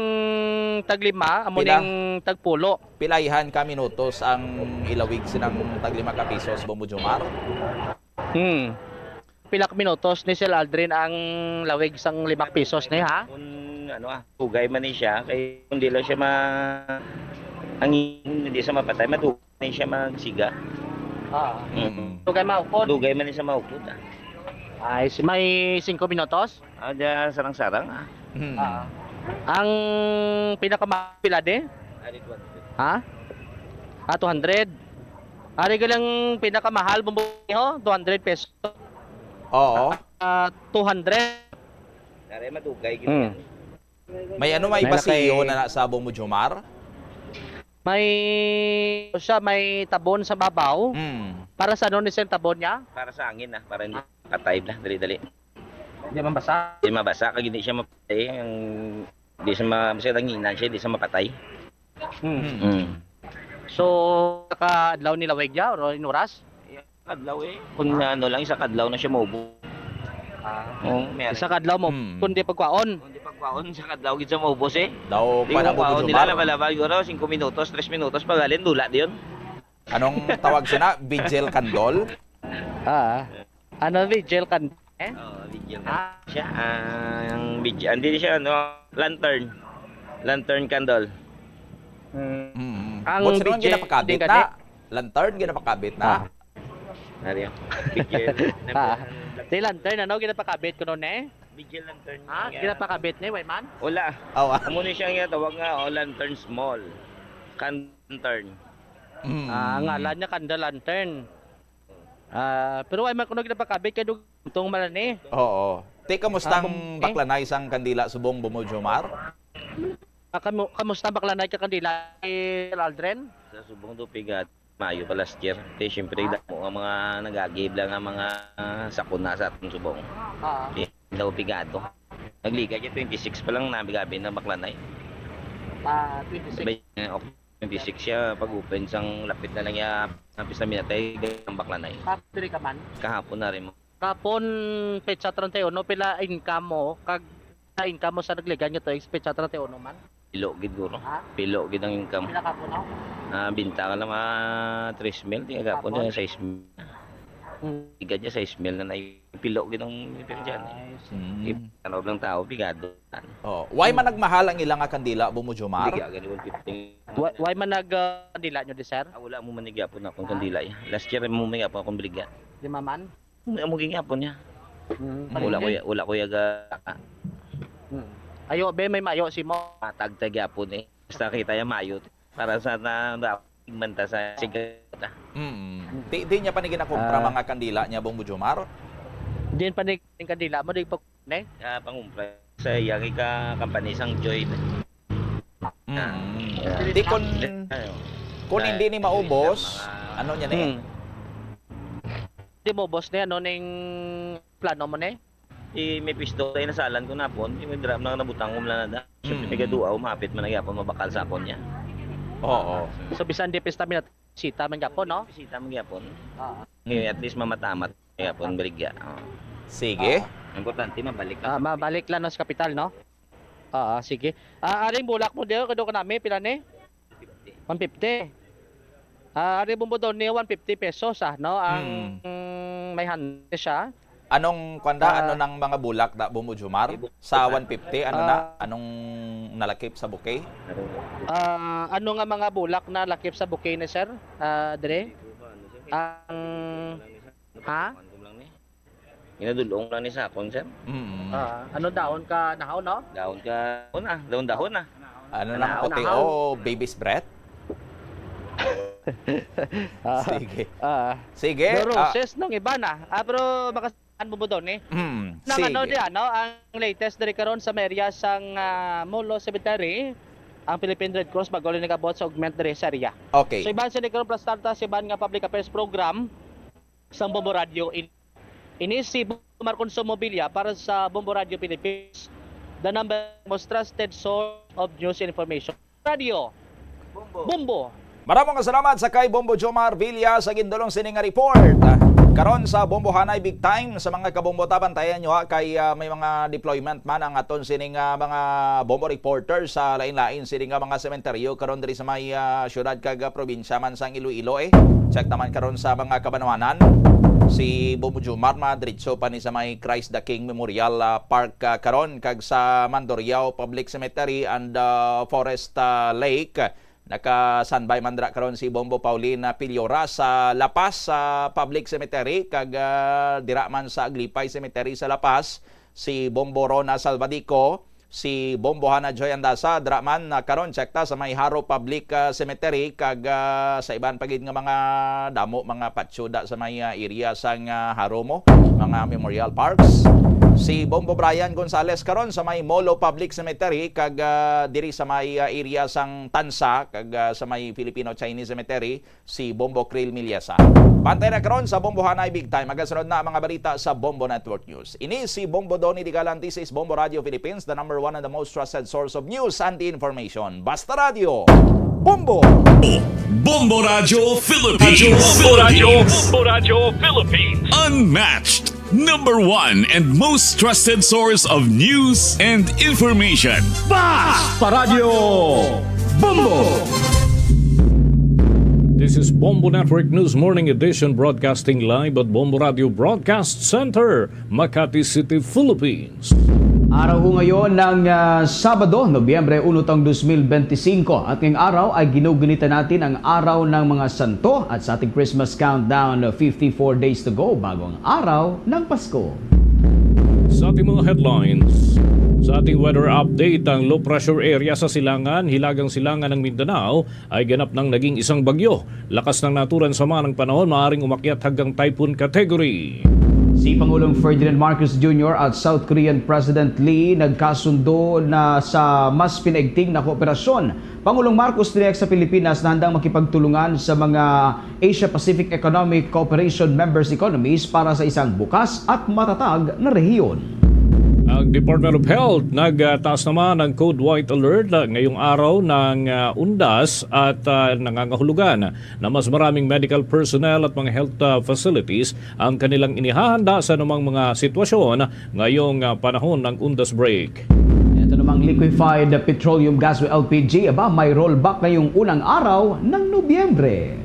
tag 5, amo ning tag 10.
Pilayhan ka minutos ang ilawig sinang tag 5 ka pisos Bumujumar?
Pila ka minutos ni Sir Aldrin ang lawig sang 5 pesos ni ha?
Kung tugay man ni siya kay hindi lang siya hindi siya mapatay, matugay siya magsiga.
Tugay maupod.
Tugay man ni siya maupod.
Ay, may 5 minutos?
Diyan sarang-sarang.
Ang pinakamapila de? 200. Ari galang pinakamahal bumbuho, 200 pesos.
Oo.
200.
Dari madugay gid.
May basiyo na sa Bumujumar?
May tabon sa babaw. Para sa ano ni sentabon niya?
Para sa hangin para hindi patay na dali-dali.
Hindi mabasa.
Hindi mabasa kag hindi siya mapatay, hindi siya masanginan siya, hindi siya mapatay.
So, kadlaw nila wegya o inuras?
Kadlaw kung ano lang isa kadlaw na siya maubo.
Isa kadlaw mo kundi pagkwaon.
Kundi pagkwaon sa kadlaw gid sa maubos
Daw pa na
mo nila laba siguro 5 minutos, 3 minutos pagalin dula diyon.
Anong tawag siya na? Vigil candle?
Ano vigil candle?
Vigil candle siya. Ang vigil, hindi siya lantern. Lantern candle.
Ang vigil ginapakabit na. Lantern ginapakabit na.
Ariyo. Vigil.
Di lantern ano ginapakabit ko noon
Vigil lantern.
Ginapakabit ni Wayman?
Wala. Amo ni siya nga tawag nga lantern small. Lantern.
Ngalan niya kanda lantern. Pero ay man kuno ginapakabit kay dugtong malani.
Oo. Te kamustang baklanay sang kandila subong Bumujumar?
Kamusta baklanay ka kandila Aldren?
Sa subong do pigat Mayo pa last year. Te syempre damo ang mga nagagib lang ang mga sakuna sa atong subong. Daw pigado. Nagliga niya 26 pa lang nabigabi na baklanay.
26.
26 siya pag-open sang lapit na lang niya napis na minatay ang baklanay.
Kapdiri ka man?
Kahapon na rin mo.
Kapon petsa 31 pila income mo kag income mo sa nagliga niyo to petsa 31 man?
Pilo gid guro. Pilo gid ang income.
Pila kapon no?
Binta ka lang 3 mil di agapon na 6 mil. Igad niya 6 mil na pilo gid ang diyan. Ano lang tao bigado.
Why man nagmahal ang ilang kandila Bumujumar?
Why man nagkandila nyo di sir?
Wala mo manigapon na akong kandila. Last year mo may apon akong biligya.
Di maman?
Mo gingapon niya. Wala ko yaga.
Ayo be may mayo si mo.
Matagtag yapon Basta kita ya mayo para sa manta sa sigata.
Di niya pa ni ginakumpra mga kandila niya Bumujumar?
Diyan pa ni kandila mo di pa
pangumpra sa yang company sang Joy.
Di kung hindi ni maubos, ano niya ni?
Di mo boss ni ano ning plano mo ni?
May pisto tayo nasalan ko na pon, may drum na nabutang ko na da. Siyempre tigaduaw, mapit man nagyapon mabakal sa akon niya.
Oo.
So bisan di pista minat sita man gyapon no?
Sita man gyapon. Ngayon at least mamatamat gyapon baligya.
Sige.
Importante mabalik
ka. Mabalik lang sa kapital no? Sige. Aring bulak mo daw kado kanami pila ni? 150. Aring bumbo daw ni 150 pesos no? Ang may hande siya.
Anong ano ng mga bulak da Bumujumar? Sa 150 ano na? Anong nalakip sa bouquet?
Ano nga mga bulak na lakip sa bouquet ni sir? Dire?
Inadulong lang ni sa akon sir.
Ano daon ka nahaw no?
Daon ka dahon na.
Ano nang puti baby's breath? Sige. Sige.
Roses nung iba na. Pero makasan mo daw ni. Ano diyan no? Ang latest diri karon sa area sang Molo Cemetery. Ang Philippine Red Cross bagol nagabot sa augment diri sa area.
Okay.
So iban sa ni karon plus starta si ban nga public affairs program sang Bombo Radio si Marconso Mobilia para sa Bombo Radio Philippines. The number most trusted source of news and information. Radio. Bombo.
Maraming salamat sa kay Bombo Jomar Villa sa gindulong sining nga report. Karon sa Bombo Hanay big time sa mga kabombo tabantayan nyo kay may mga deployment man ang aton sining mga bombo reporters sa lain-lain sining mga sementeryo karon diri sa may syudad kag probinsya man sang Iloilo Check naman karon sa mga kabanwanan. Si Bombo Jomar madritso pa ni sa may Christ the King Memorial Park karon kag sa Mandurriao Public Cemetery and Forest Lake. Naka-standby mandra karon si Bombo Paulina Piliora sa La Paz sa Public Cemetery kag dira man sa Aglipay Cemetery sa La Paz si Bombo Rona Salvadico, si Bombo Hana Joy Andasa dira man karon checkta sa may Haro Public Cemetery kag sa iban pagid nga mga damo mga patsyuda sa may area sang Haro mo, mga memorial parks. Si Bombo Brian Gonzales karon sa may Molo Public Cemetery kag diri sa may area sang Tansa kag sa may Filipino-Chinese Cemetery si Bombo Krill Milyasa. Pantay na karon sa Bombo Hanay Big Time. Magasunod na ang mga balita sa Bombo Network News. Ini si Bombo Donny Di Galantis is Bombo Radio Philippines, the number one and the most trusted source of news and information. Basta Radio Bombo!
Bombo Radio Philippines. Bombo Radio Philippines. Unmatched. Number one and most trusted source of news and information.
Basta Radio Bombo! This is Bombo Network News Morning Edition broadcasting live at Bombo Radio Broadcast Center, Makati City, Philippines.
Araw ho ngayon ng Sabado, Nobyembre 1, 2025. At ngayong araw ay ginugunita natin ang araw ng mga santo at sa ating Christmas countdown 54 days to go bago ang araw ng Pasko.
Sa ating mga headlines, sa ating weather update, ang low pressure area sa Silangan, Hilagang Silangan ng Mindanao ay ganap ng naging isang bagyo. Lakas ng naturan sama ng panahon, maaaring umakyat hanggang typhoon category.
Si Pangulong Ferdinand Marcos Jr. at South Korean President Lee nagkasundo na sa mas pinaigting na kooperasyon. Pangulong Marcos tiniyak sa Pilipinas na handang makipagtulungan sa mga Asia-Pacific Economic Cooperation members economies para sa isang bukas at matatag na rehiyon.
Ang Department of Health nagtaas naman ng Code White Alert ngayong araw ng undas at nangangahulugan na mas maraming medical personnel at mga health facilities ang kanilang inihahanda sa anumang mga sitwasyon ngayong panahon ng undas break.
Ito namang liquefied petroleum gas o LPG, may rollback ngayong unang araw ng Nobyembre.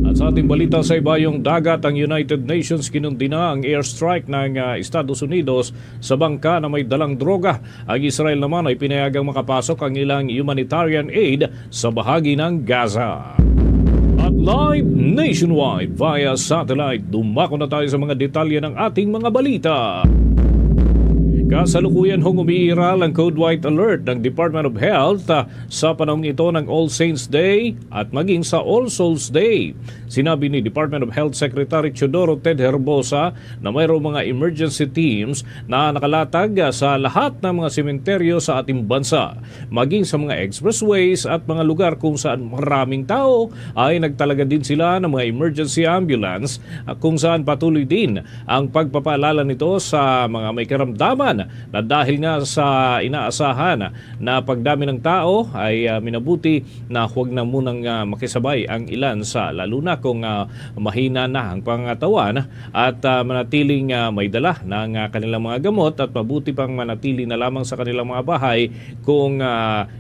At sa ating balita sa ibayong dagat, ang United Nations kinundi na ang airstrike ng Estados Unidos sa bangka na may dalang droga. Ang Israel naman ay pinayagang makapasok ang ilang humanitarian aid sa bahagi ng Gaza. At live nationwide via satellite, dumako na tayo sa mga detalye ng ating mga balita. Kasalukuyan hong umiiral ang Code White Alert ng Department of Health sa panahon ito ng All Saints Day at maging sa All Souls Day. Sinabi ni Department of Health Secretary Teodoro Ted Herbosa na mayroong mga emergency teams na nakalatag sa lahat ng mga sementeryo sa ating bansa. Maging sa mga expressways at mga lugar kung saan maraming tao ay nagtalaga din sila ng mga emergency ambulance kung saan patuloy din ang pagpapaalala nito sa mga may karamdaman na dahil nga sa inaasahan na pagdami ng tao ay minabuti na huwag na munang makisabay ang ilan sa lalo na kung mahina na ang pangatawan at manatiling may dala ng kanilang mga gamot at mabuti pang manatili na lamang sa kanilang mga bahay kung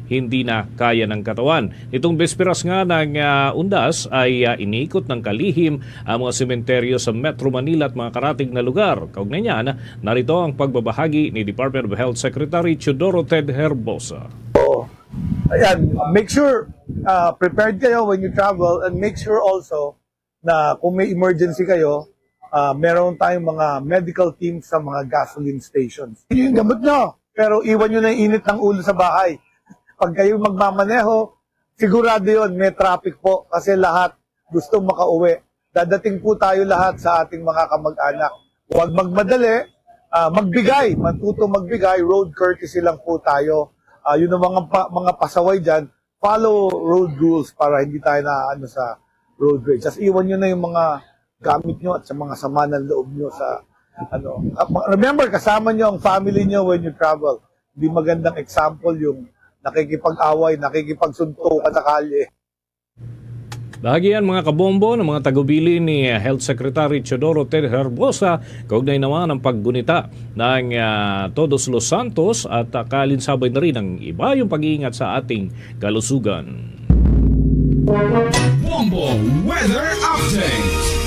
hindi na kaya ng katawan. Itong besperas nga ng undas ay iniikot ng kalihim ang mga sementeryo sa Metro Manila at mga karatig na lugar. Kaugnay niyan, narito ang pagbabahagi ni Department of Health Secretary Teodoro Ted Herbosa.
Ayan, make sure prepared kayo when you travel and make sure also na kung may emergency kayo, meron tayong mga medical teams sa mga gasoline stations. Yun yung gamot nyo, pero iwan nyo na yung init ng ulo sa bahay. Pag kayo magmamaneho, sigurado yun, may traffic po kasi lahat gusto makauwi. Dadating po tayo lahat sa ating mga kamag-anak. Huwag magmadali. Magbigay, matuto magbigay, road courtesy lang po tayo. Yun ang mga pasaway dyan, follow road rules para hindi tayo na sa road rage. Just iwan nyo na yung mga gamit nyo at sa mga sama ng loob nyo sa remember, kasama nyo ang family nyo when you travel. Hindi magandang example yung nakikipag-away, nakikipagsunto ka sa kalye.
Bahagian mga kabombo ng mga tagubili ni Health Secretary Teodoro Ted Herbosa, kaugnay naman ang paggunita ng Todos los Santos at kalinsabay na rin ang iba yung pag-iingat sa ating kalusugan.
Bombo Weather Update.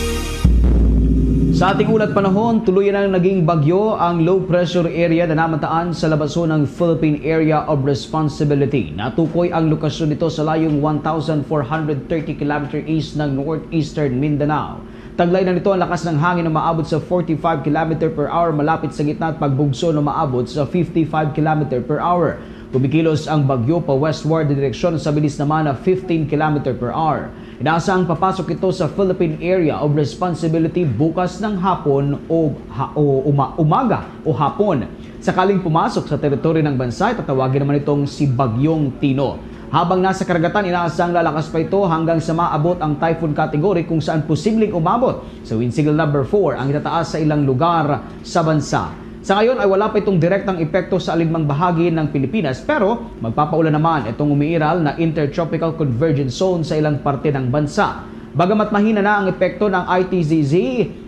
Sa ating ulat panahon, tuluyan na naging bagyo ang low pressure area na namataan sa labason ng Philippine Area of Responsibility. Natukoy ang lokasyon nito sa layong 1,430 km east ng northeastern Mindanao. Taglay na nito ang lakas ng hangin na maabot sa 45 km per hour malapit sa gitna at pagbugso na maabot sa 55 km per hour. Kumikilos ang bagyo pa westward na direksyon sa bilis naman na 15 km per hour. Inaasahang papasok ito sa Philippine Area of Responsibility bukas ng hapon umaga o hapon. Sakaling pumasok sa teritoryo ng bansa, tatawagin naman itong si Bagyong Tino. Habang nasa karagatan, inaasahang lalakas pa ito hanggang sa maabot ang typhoon category kung saan posibleng umabot sa wind signal number 4 ang itataas sa ilang lugar sa bansa. Sa ngayon ay wala pa itong direktang epekto sa alinmang bahagi ng Pilipinas pero magpapaulan naman itong umiiral na Intertropical Convergence Zone sa ilang parte ng bansa. Bagamat mahina na ang epekto ng ITZZ,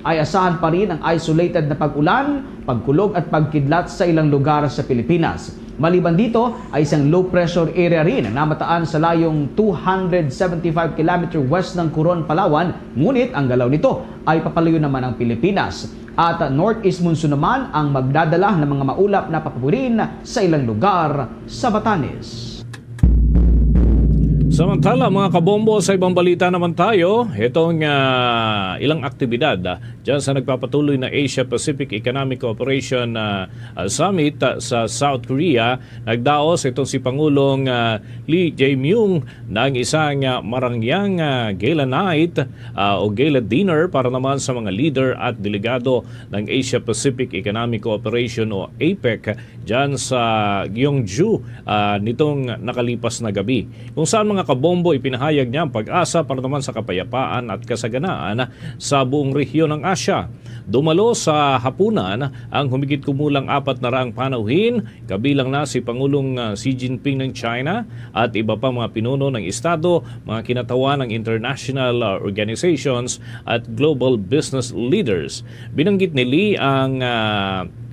ay asahan pa rin ang isolated na pag-ulan, pagkulog at pagkidlat sa ilang lugar sa Pilipinas. Maliban dito ay isang low pressure area rin ang namataan sa layong 275 km west ng Coron, Palawan, ngunit ang galaw nito ay papalayo naman ang Pilipinas. At northeast monsoon naman ang magdadala ng mga maulap na papaburin sa ilang lugar sa Batanes.
Samantala mga kabombo, sa ibang balita naman tayo, itong ilang aktibidad dyan sa nagpapatuloy na Asia-Pacific Economic Cooperation Summit sa South Korea. Nagdaos itong si Pangulong Lee Jae-myung ng isang marangyang gala night o gala dinner para naman sa mga leader at delegado ng Asia-Pacific Economic Cooperation o APEC dyan sa Gyeongju nitong nakalipas na gabi. Kung saan mga kabombo ipinahayag niya ang pag-asa para naman sa kapayapaan at kasaganaan sa buong rehiyon ng Asya. Dumalo sa hapunan ang humigit kumulang 400 panauhin, kabilang na si Pangulong Xi Jinping ng China at iba pa mga pinuno ng Estado, mga kinatawan ng international organizations at global business leaders. Binanggit ni Lee ang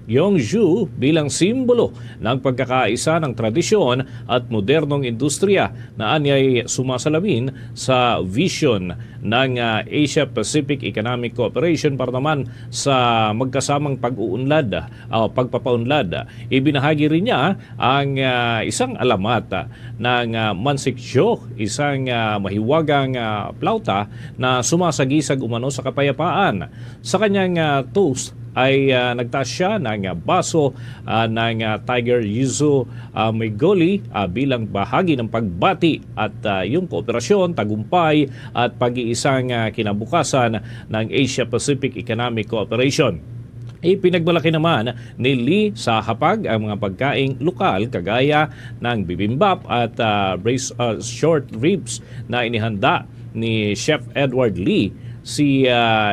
Gyeongju bilang simbolo ng pagkakaisa ng tradisyon at modernong industriya na anyay sumasalamin sa vision ng Asia-Pacific Economic Cooperation para naman sa magkasamang pag-uunlad o pagpapaunlad. Ibinahagi rin niya ang isang alamat ng Mansikyo, isang mahiwagang plauta na sumasagisag umano sa kapayapaan. Sa kanyang toast ay nagtaas siya ng baso ng Tiger Yuzu Megoli bilang bahagi ng pagbati at yung kooperasyon, tagumpay at pag-iisang kinabukasan ng Asia-Pacific Economic Cooperation. Ipinagmalaki naman ni Lee sa hapag ang mga pagkaing lokal kagaya ng bibimbap at short ribs na inihanda ni Chef Edward Lee. Si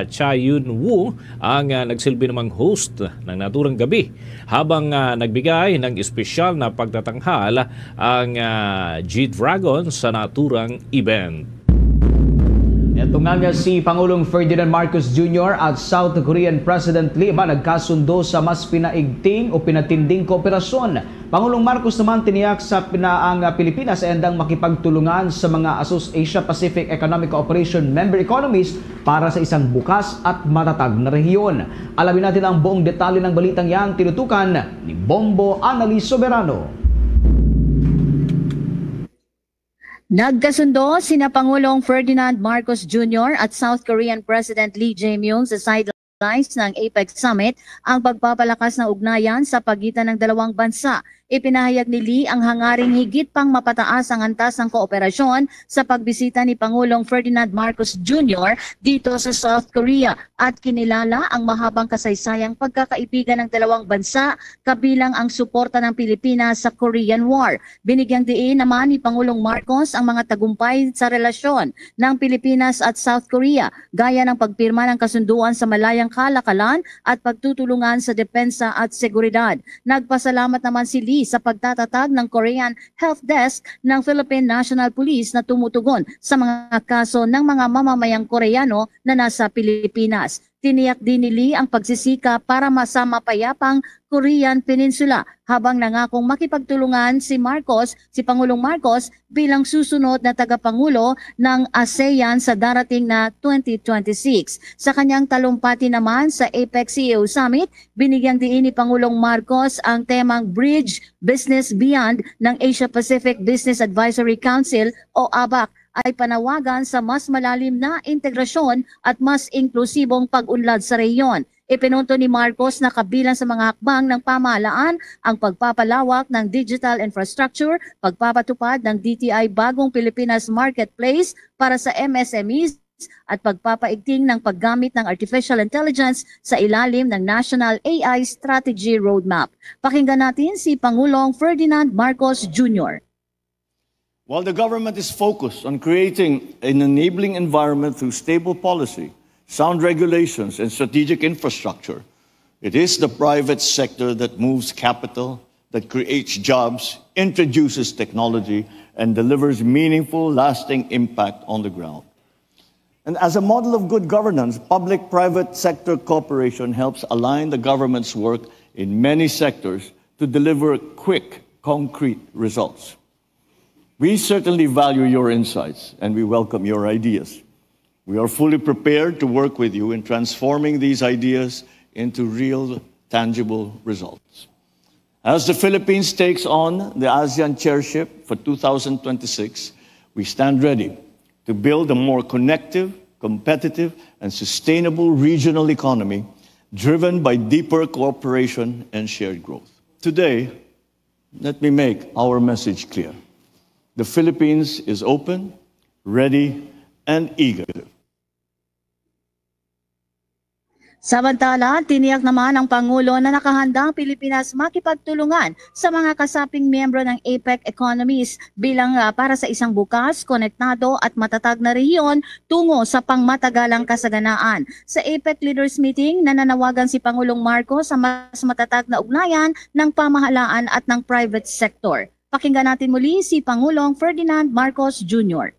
Cha Yun-woo ang nagsilbi namang host ng naturang gabi habang nagbigay ng espesyal na pagtatanghal ang G-Dragon sa naturang event.
Ito nga si Pangulong Ferdinand Marcos Jr. at South Korean President Lee nagkasundo sa mas pinaigting o pinatinding kooperasyon. Pangulong Marcos naman tiniyak sa ang Pilipinas ay handang makipagtulungan sa mga Asia-Pacific Economic Cooperation member economies para sa isang bukas at matatag na rehiyon. Alamin natin ang buong detalye ng balitang yan, tinutukan ni Bombo Annalise Soberano.
Nagkasundo sina Pangulong Ferdinand Marcos Jr. at South Korean President Lee Jae-myung sa sidelines ng APEC Summit ang pagpapalakas ng ugnayan sa pagitan ng dalawang bansa. Ipinahayag ni Lee ang hangaring higit pang mapataas ang antas ng kooperasyon sa pagbisita ni Pangulong Ferdinand Marcos Jr. dito sa South Korea at kinilala ang mahabang kasaysayang pagkakaibigan ng dalawang bansa kabilang ang suporta ng Pilipinas sa Korean War. Binigyang diin naman ni Pangulong Marcos ang mga tagumpay sa relasyon ng Pilipinas at South Korea gaya ng pagpirma ng kasunduan sa malayang kalakalan at pagtutulungan sa depensa at seguridad. Nagpasalamat naman si Lee sa pagtatatag ng Korean Health Desk ng Philippine National Police na tumutugon sa mga kaso ng mga mamamayang Koreano na nasa Pilipinas. Tiniyak din ni Lee ang pagsisika para masamapayapang Korean Peninsula habang nangakong makipagtulungan si Pangulong Marcos bilang susunod na tagapangulo ng ASEAN sa darating na 2026. Sa kanyang talumpati naman sa APEC CEO Summit, binigyang diin ni Pangulong Marcos ang temang Bridge Business Beyond ng Asia-Pacific Business Advisory Council o ABAC ay panawagan sa mas malalim na integrasyon at mas inklusibong pag-unlad sa rehiyon. Ipinunto ni Marcos na kabilang sa mga hakbang ng pamahalaan ang pagpapalawak ng digital infrastructure, pagpapatupad ng DTI Bagong Pilipinas Marketplace para sa MSMEs at pagpapaigting ng paggamit ng artificial intelligence sa ilalim ng National AI Strategy Roadmap. Pakinggan natin si Pangulong Ferdinand Marcos Jr.
While the government is focused on creating an enabling environment through stable policy, sound regulations, and strategic infrastructure, it is the private sector that moves capital, that creates jobs, introduces technology, and delivers meaningful, lasting impact on the ground. And as a model of good governance, public-private sector cooperation helps align the government's work in many sectors to deliver quick, concrete results. We certainly value your insights and we welcome your ideas. We are fully prepared to work with you in transforming these ideas into real, tangible results. As the Philippines takes on the ASEAN chairship for 2026, we stand ready to build a more connective, competitive, and sustainable regional economy driven by deeper cooperation and shared growth. Today, let me make our message clear. The Philippines is open, ready, and eager.
Samantala, tiniyak naman ng Pangulo na nakahanda ang Pilipinas makipagtulungan sa mga kasaping miyembro ng APEC economies bilang para sa isang bukas, konektado at matatag na rehiyon tungo sa pangmatagalang kasaganaan. Sa APEC Leaders Meeting, nananawagan si Pangulong Marcos sa mas matatag na ugnayan ng pamahalaan at ng private sector. Pakinggan natin muli si Pangulong Ferdinand Marcos Jr.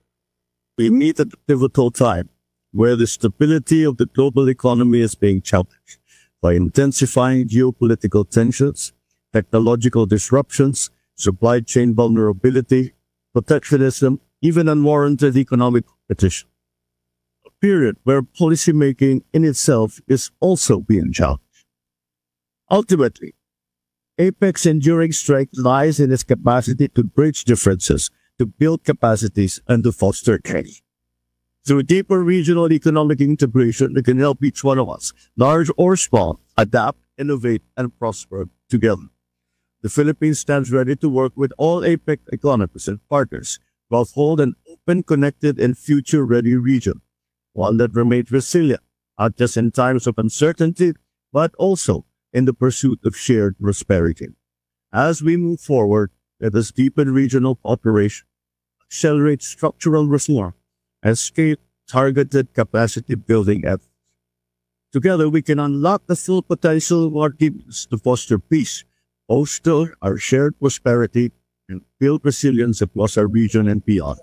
We meet at a pivotal time where the stability of the global economy is being challenged by intensifying geopolitical tensions, technological disruptions, supply chain vulnerability, protectionism, even unwarranted economic competition. A period where policymaking in itself is also being challenged. Ultimately, APEC's enduring strength lies in its capacity to bridge differences, to build capacities, and to foster change. Through deeper regional economic integration that can help each one of us, large or small, adapt, innovate, and prosper together. The Philippines stands ready to work with all APEC economies and partners to uphold an open, connected, and future-ready region, one that remains resilient, not just in times of uncertainty, but also in the pursuit of shared prosperity. As we move forward, let us deepen regional cooperation, accelerate structural reform, and scale targeted capacity building efforts. Together, we can unlock the full potential of our teams to foster peace, foster our shared prosperity, and build resilience across our region and beyond.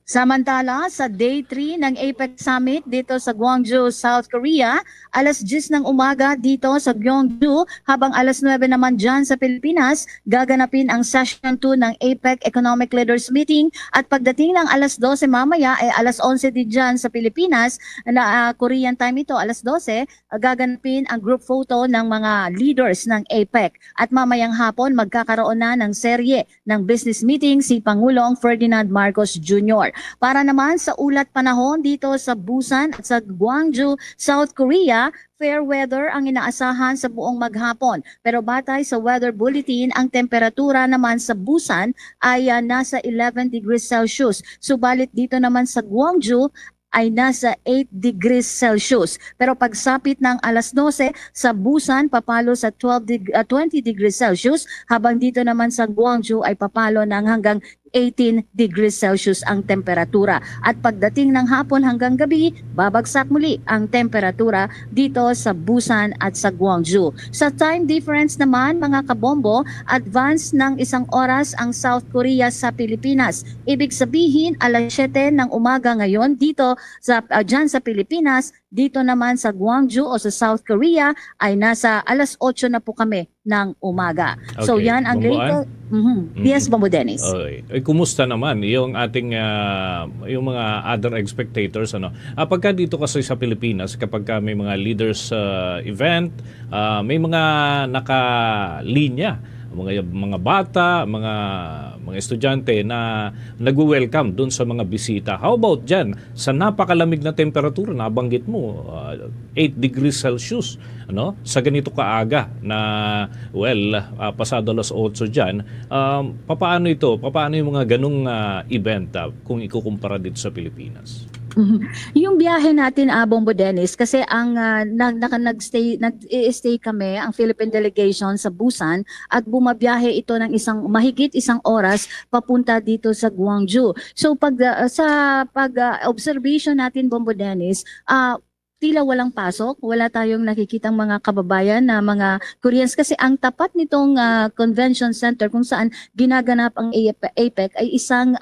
Samantala, sa Day 3 ng APEC Summit dito sa Gwangju, South Korea, alas 10 ng umaga dito sa Gyeongju, habang alas 9 naman dyan sa Pilipinas, gaganapin ang Session 2 ng APEC Economic Leaders Meeting at pagdating ng alas 12 mamaya ay alas 11 din dyan sa Pilipinas, na Korean time ito, alas 12, gaganapin ang group photo ng mga leaders ng APEC. At mamayang hapon, magkakaroon na ng serye ng business meeting si Pangulong Ferdinand Marcos Jr. Para naman sa ulat panahon dito sa Busan at sa Gwangju, South Korea, fair weather ang inaasahan sa buong maghapon. Pero batay sa weather bulletin, ang temperatura naman sa Busan ay nasa 11 degrees Celsius. Subalit dito naman sa Gwangju ay nasa 8 degrees Celsius. Pero pagsapit ng alas 12, sa Busan papalo sa 20 degrees Celsius, habang dito naman sa Gwangju ay papalo ng hanggang 18 degrees Celsius ang temperatura. At pagdating ng hapon hanggang gabi, babagsak muli ang temperatura dito sa Busan at sa Gwangju. Sa time difference naman, mga kabombo, advance ng 1 oras ang South Korea sa Pilipinas. Ibig sabihin, alas 7 ng umaga ngayon dito dyan sa Pilipinas, dito naman sa Gwangju o sa South Korea ay nasa alas 8 na po kami ng umaga. Okay. So yan ang latest. Yes, Bombo Dennis.
Okay. Kumusta naman yung ating yung mga other spectators, ano? Pagka dito kasi sa Pilipinas, kapag may mga leaders event, may mga nakalinya, mga bata, mga mga estudyante na nagwe-welcome doon sa mga bisita. How about dyan? Sa napakalamig na temperatura, nabanggit mo, 8 degrees Celsius, ano? Sa ganito kaaga na, pasado alas 8 dyan, paano ito? Paano yung mga ganung event kung ikukumpara dito sa Pilipinas?
Yung biyahe natin, Bombo Dennis, kasi ang nag-stay kami, ang Philippine delegation sa Busan, at bumabiyahe ito ng mahigit isang oras papunta dito sa Gwangju. So sa observation natin, Bombo Dennis, tila walang pasok, wala tayong nakikitang mga kababayan na mga Koreans kasi ang tapat nitong convention center kung saan ginaganap ang APEC ay isang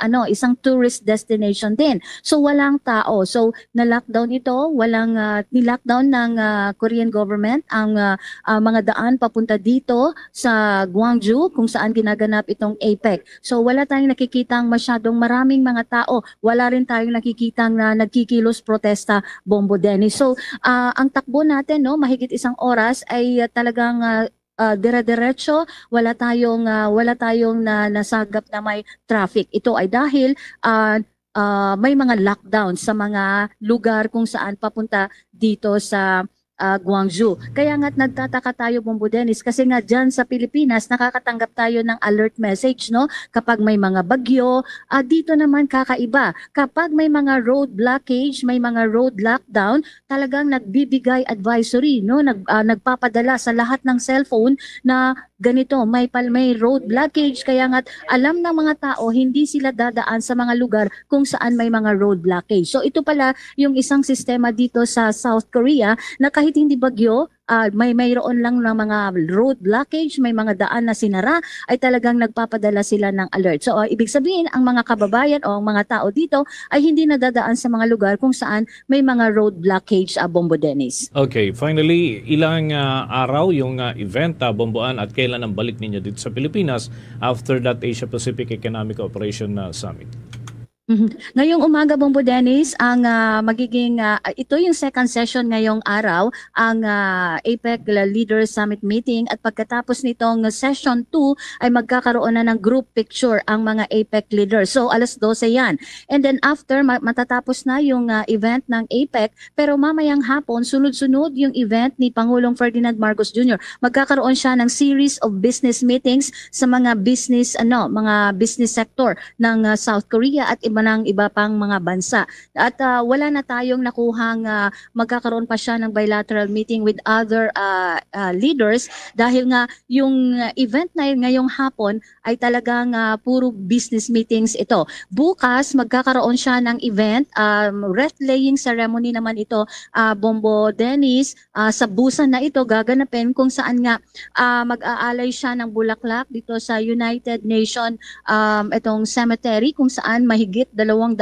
tourist destination din. So walang tao. So na-lockdown ito, walang ni-lockdown ng Korean government ang mga daan papunta dito sa Gwangju kung saan ginaganap itong APEC. So wala tayong nakikitang masyadong maraming mga tao. Wala rin tayong nakikitang nagkikilos protesta, Bombo Dennis. So ang takbo natin, mahigit isang oras ay talagang dire-diretso, wala tayong nasagap na may traffic. Ito ay dahil may mga lockdown sa mga lugar kung saan papunta dito sa Gwangju. Kaya nga't nagtataka tayo, Bombo Dennis, kasi nga dyan sa Pilipinas nakakatanggap tayo ng alert message, kapag may mga bagyo. Dito naman kakaiba. Kapag may mga road blockage, may mga road lockdown, talagang nagbibigay advisory, nagpapadala sa lahat ng cellphone na ganito, may road blockage, kaya nga't alam ng mga tao hindi sila dadaan sa mga lugar kung saan may mga road blockage. So ito pala yung isang sistema dito sa South Korea na kahit hindi bagyo, mayroon lang ng mga road blockage, may mga daan na sinara, ay talagang nagpapadala sila ng alert. So ibig sabihin, ang mga kababayan o ang mga tao dito ay hindi nadadaan sa mga lugar kung saan may mga road blockage, Bombo Dennis.
Okay, finally, ilang araw yung event, Bomboan, at kailan ang balik ninyo dito sa Pilipinas after that Asia Pacific Economic Cooperation Summit?
Ngayong umaga, Bombo Dennis, ang magiging, ito yung second session ngayong araw, ang APEC Leaders Summit Meeting, at pagkatapos nitong session 2 ay magkakaroon na ng group picture ang mga APEC leaders. So alas 12 yan. And then after, matatapos na yung event ng APEC, pero mamayang hapon, sunod-sunod yung event ni Pangulong Ferdinand Marcos Jr. Magkakaroon siya ng series of business meetings sa mga business sector ng South Korea at iba pang mga bansa. At wala na tayong nakuhang magkakaroon pa siya ng bilateral meeting with other leaders dahil nga yung event na ngayong hapon ay talagang puro business meetings ito. Bukas magkakaroon siya ng event, wreath laying ceremony naman ito, Bombo Dennis, sa Busan na ito gaganapin kung saan nga mag-aalay siya ng bulaklak dito sa United Nation itong cemetery kung saan mahigit 200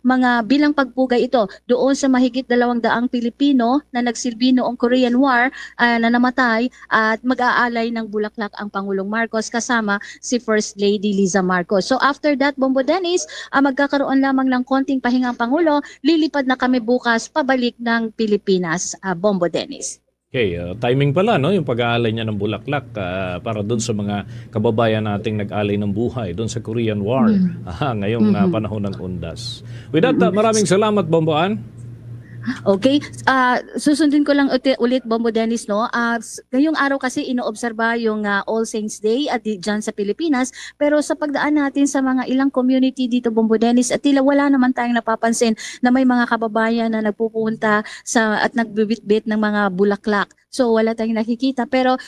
mga bilang pagpugay ito doon sa mahigit 200 Pilipino na nagsilbi noong Korean War na namatay, at mag-aalay ng bulaklak ang Pangulong Marcos kasama si First Lady Liza Marcos. So after that, Bombo Dennis, magkakaroon lamang ng konting pahinga ang Pangulo, lilipad na kami bukas pabalik ng Pilipinas, Bombo Dennis.
Okay, timing pala yung pag-aalay niya ng bulaklak para doon sa mga kababayan nating nag-alay ng buhay doon sa Korean War ngayong panahon ng undas. With that, maraming salamat, Bomboan.
Okay, susundin ko lang ulit, Bombo Dennis, ngayong araw kasi inoobserba yung All Saints Day at dyan sa Pilipinas, pero sa pagdaan natin sa mga ilang community dito, Bombo Dennis, at tila wala naman tayong napapansin na may mga kababayan na nagpupunta at nagbibitbit ng mga bulaklak. So wala tayong nakikita, pero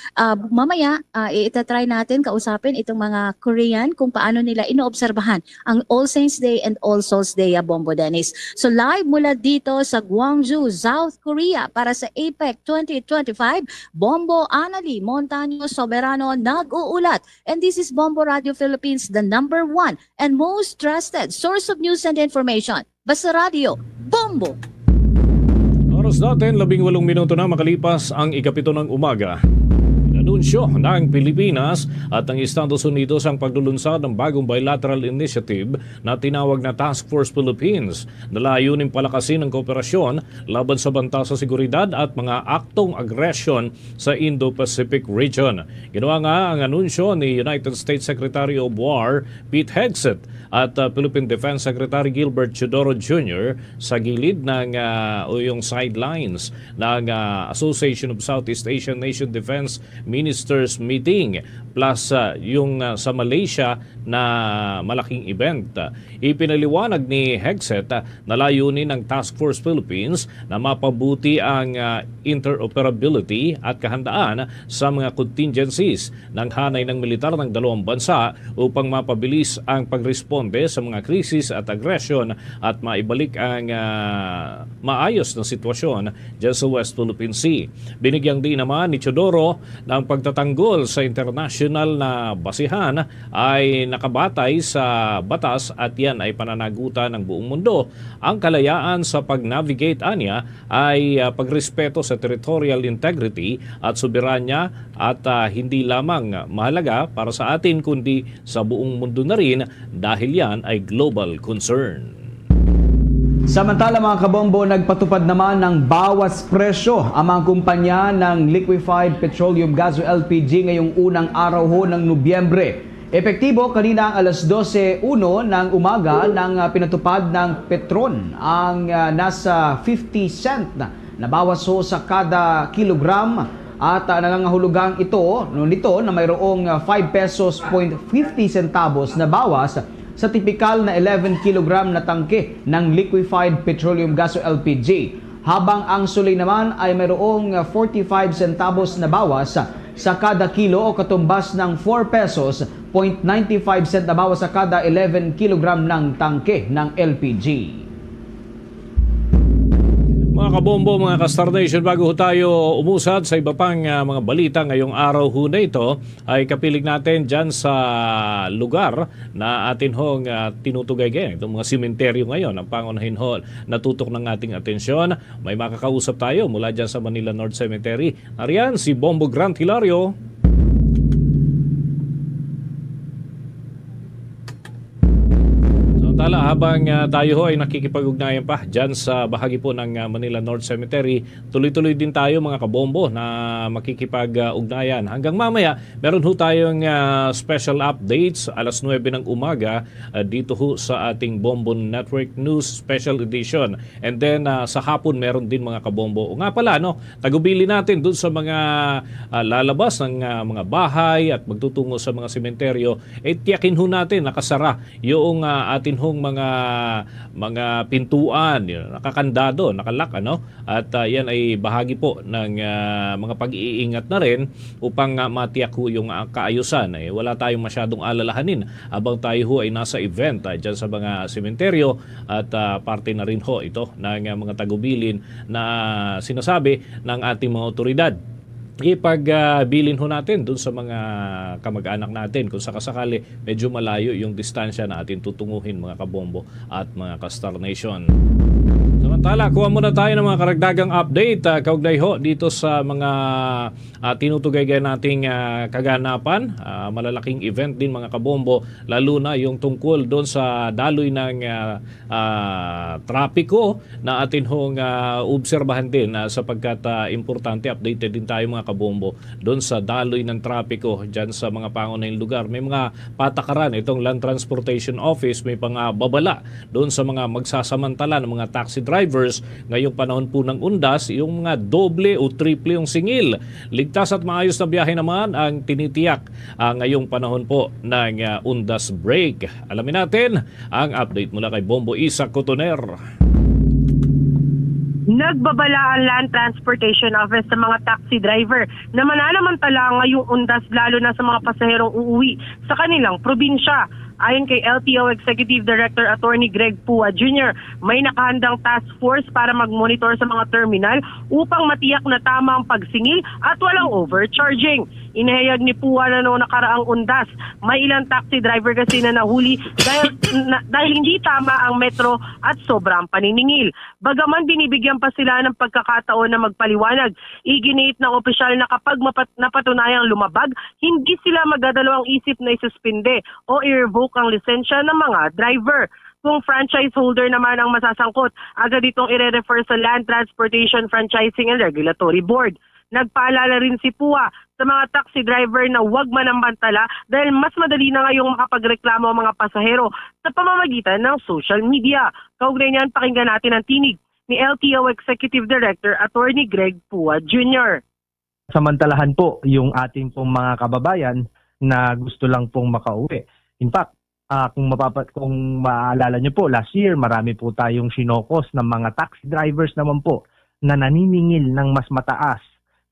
mamaya itatry natin kausapin itong mga Korean kung paano nila inoobserbahan ang All Saints Day and All Souls Day, Bombo Dennis. So live mula dito sa Gwangju, South Korea para sa APEC 2025, Bombo Anali Montaño Soberano nag-uulat. And this is Bombo Radio Philippines, the #1 and most trusted source of news and information. Basta Radio, Bombo!
Oras natin, 18 minuto na makalipas ang 7 ng umaga. Inanunsyo ng Pilipinas at ng Estados Unidos ang paglulunsad ng bagong bilateral initiative na tinawag na Task Force Philippines na layunin palakasin ang kooperasyon laban sa banta sa seguridad at mga aktong aggression sa Indo-Pacific region. Ginawa nga ang anunsyo ni United States Secretary of War Pete Hegseth at Philippine Defense Secretary Gilbert Teodoro Jr. sa gilid ng o yung sidelines ng Association of Southeast Asian Nation Defense Ministers Meeting plus yung sa Malaysia na malaking event. Ipinaliwanag ni Hegseth na layunin ng Task Force Philippines na mapabuti ang interoperability at kahandaan sa mga contingencies ng hanay ng militar ng dalawang bansa upang mapabilis ang pagresponde sa mga krisis at aggression at maibalik ang maayos na sitwasyon dyan sa West Philippine Sea. Binigyang din naman ni Teodoro ng pagtatanggol sa international na basihan ay nakabatay sa batas at yan ay pananagutan ng buong mundo. Ang kalayaan sa pag-navigate anya ay pagrespeto sa territorial integrity at soberanya at hindi lamang mahalaga para sa atin kundi sa buong mundo na rin dahil yan ay global concern.
Samantala mga kabombo, nagpatupad naman ng bawas presyo ang mga kumpanya ng liquefied petroleum gas o LPG ngayong unang araw ho ng Nobyembre. Epektibo kanina ang alas 12:01 ng umaga nang pinatupad ng Petron ang nasa 50 cent na bawas ho sa kada kilogram at nangangahulugang nito na mayroong 5 pesos 50 centavos na bawas sa tipikal na 11 kilogram na tangke ng liquefied petroleum gas o LPG. Habang ang sulay naman ay mayroong 45 centavos na bawas sa kada kilo o katumbas ng 4 pesos 0.95 cent na bawas sa kada 11 kilogram ng tangke ng LPG.
Mga kabombo, mga ka-Star Nation, bago tayo umusad sa iba pang mga balita ngayong araw ho na ito, ay kapiling natin dyan sa lugar na atin hong tinutugay-gay. Itong mga simenteryo ngayon, ang pangunahin ho, natutok ng ating atensyon. May makakausap tayo mula dyan sa Manila North Cemetery. Nariyan si Bombo Grant Hilario. Samantala, habang tayo ho ay nakikipag-ugnayan pa dyan sa bahagi po ng Manila North Cemetery, tuloy-tuloy din tayo mga kabombo na makikipag-ugnayan. Hanggang mamaya, meron ho tayong special updates alas 9 ng umaga dito ho sa ating Bombo Network News Special Edition. And then sa hapon meron din mga kabombo. O nga pala, tagubili natin dun sa mga lalabas ng mga bahay at magtutungo sa mga sementeryo, tiyakin ho natin nakasara yung atin hong mga pintuan, nakakandado, nakalak, at yan ay bahagi po ng mga pag-iingat na rin upang matiyak ho yung kaayusan. Wala tayong masyadong alalahanin habang tayo ho ay nasa event dyan sa mga sementeryo at parte na rin ho ito ng mga tagubilin na sinasabi ng ating mga otoridad. Ipagbilin ho natin dun sa mga kamag-anak natin kung sakasakali medyo malayo yung distansya na atin tutunguhin mga kabombo at mga ka-Star Nation. Samantala, kuha muna tayo ng mga karagdagang update kaugnay ho dito sa mga tinutugay nating kaganapan. Malalaking event din mga kabombo, lalo na yung tungkol doon sa daloy ng trapiko na atin hong obserbahan din sapagkat importante, updated din tayo mga kabombo doon sa daloy ng trapiko dyan sa mga pangunahing lugar. May mga patakaran itong Land Transportation Office, may babala doon sa mga magsasamantala ng mga taxi drivers ngayong panahon po ng undas, yung mga doble o triple yung singil. Ligtas at maayos na biyahe naman ang tinitiyak ngayong panahon po ng undas break. Alamin natin ang update mula kay Bombo Isa Cotoner.
Nagbabala ang Land Transportation Office sa mga taxi driver na mananamantala ngayong undas lalo na sa mga pasaherong uuwi sa kanilang probinsya. Ayon kay LTO Executive Director Attorney Greg Pua Jr., may nakahandang task force para mag-monitor sa mga terminal upang matiyak na tama ang pagsingil at walang overcharging. Inihayag ni Pua na noong nakaraang undas, may ilang taxi driver kasi na nahuli dahil hindi tama ang metro at sobrang paniningil. Bagaman binibigyan pa sila ng pagkakataon na magpaliwanag, iginiit ng opisyal na kapag napatunayang lumabag, hindi sila magdadalawang isip na isuspinde o i-revoke ang lisensya ng mga driver. Kung franchise holder naman ang masasangkot, agad itong i-refer sa Land Transportation Franchising and Regulatory Board. Nagpaalala rin si Pua sa mga taxi driver na huwag manambantala dahil mas madali na ngayong makapagreklamo ang mga pasahero sa pamamagitan ng social media. Kaugnay niyan, pakinggan natin ang tinig ni LTO Executive Director Attorney Greg Pua Jr.
Samantalahan po yung ating pong mga kababayan na gusto lang pong makauwi. In fact, kung maalala nyo po, last year marami po tayong sinokos ng mga taxi drivers naman po na naniningil ng mas mataas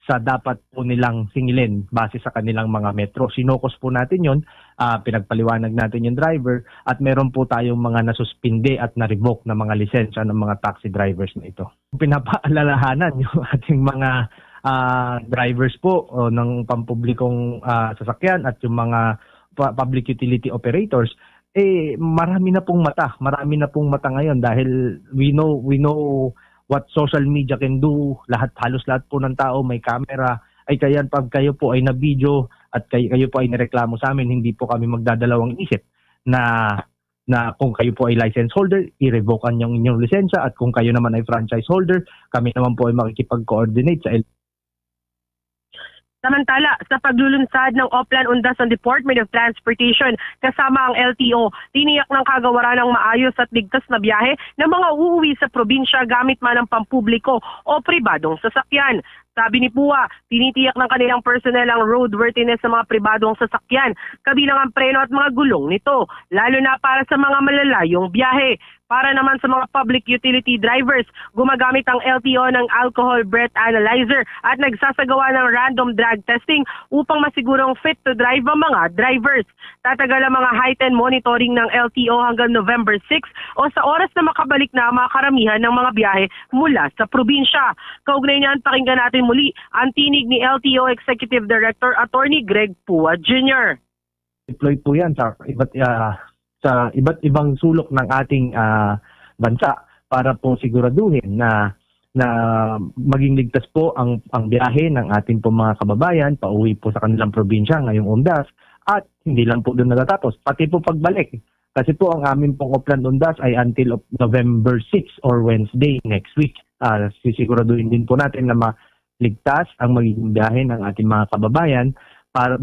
sa dapat po nilang singilin base sa kanilang mga metro. Sinokos po natin yun, pinagpaliwanag natin yung driver at meron po tayong mga nasuspinde at na-revoke na mga lisensya ng mga taxi drivers na ito. Pinapaalalahanan yung ating mga drivers po ng pampublikong sasakyan at yung mga public utility operators, marami na pong mata ngayon dahil we know what social media can do. Halos lahat po ng tao may camera. Ay kaya pag kayo po ay na-video at kayo po ay nireklamo sa amin, hindi po kami magdadalawang isip na kung kayo po ay license holder, i-revokean yung inyong lisensya, at kung kayo naman ay franchise holder, kami naman po ay makikipag-coordinate sa
Samantala, sa paglulunsad ng Oplan Undas ng Department of Transportation kasama ang LTO, tiniyak ng kagawaran ng maayos at ligtas na biyahe ng mga uuwi sa probinsya gamit man ng pampubliko o pribadong sasakyan. Sabi ni Pua, tinitiyak ng kanilang personnel ang roadworthiness sa mga pribadong sasakyan, kabilang ang preno at mga gulong nito, lalo na para sa mga malalayong biyahe. Para naman sa mga public utility drivers, gumagamit ang LTO ng alcohol breath analyzer at nagsasagawa ng random drug testing upang masigurong fit to drive ang mga drivers. Tatagal ang mga heightened monitoring ng LTO hanggang November 6 o sa oras na makabalik na ang mga karamihan ng mga biyahe mula sa probinsya. Kaugnay niyan, pakinggan natin muli ang tinig ni LTO Executive Director Attorney Greg Pua Jr.
Deploy po yan sa iba't ibang sulok ng ating bansa para po siguraduhin na maging ligtas po ang biyahe ng ating po mga kababayan pauwi po sa kanilang probinsya ngayong undas, at hindi lang po doon natatapos, pati po pagbalik. Kasi po ang amin pong Oplan Undas ay until November 6 or Wednesday next week. Sisiguraduhin din po natin na maligtas ang magiging biyahe ng ating mga kababayan para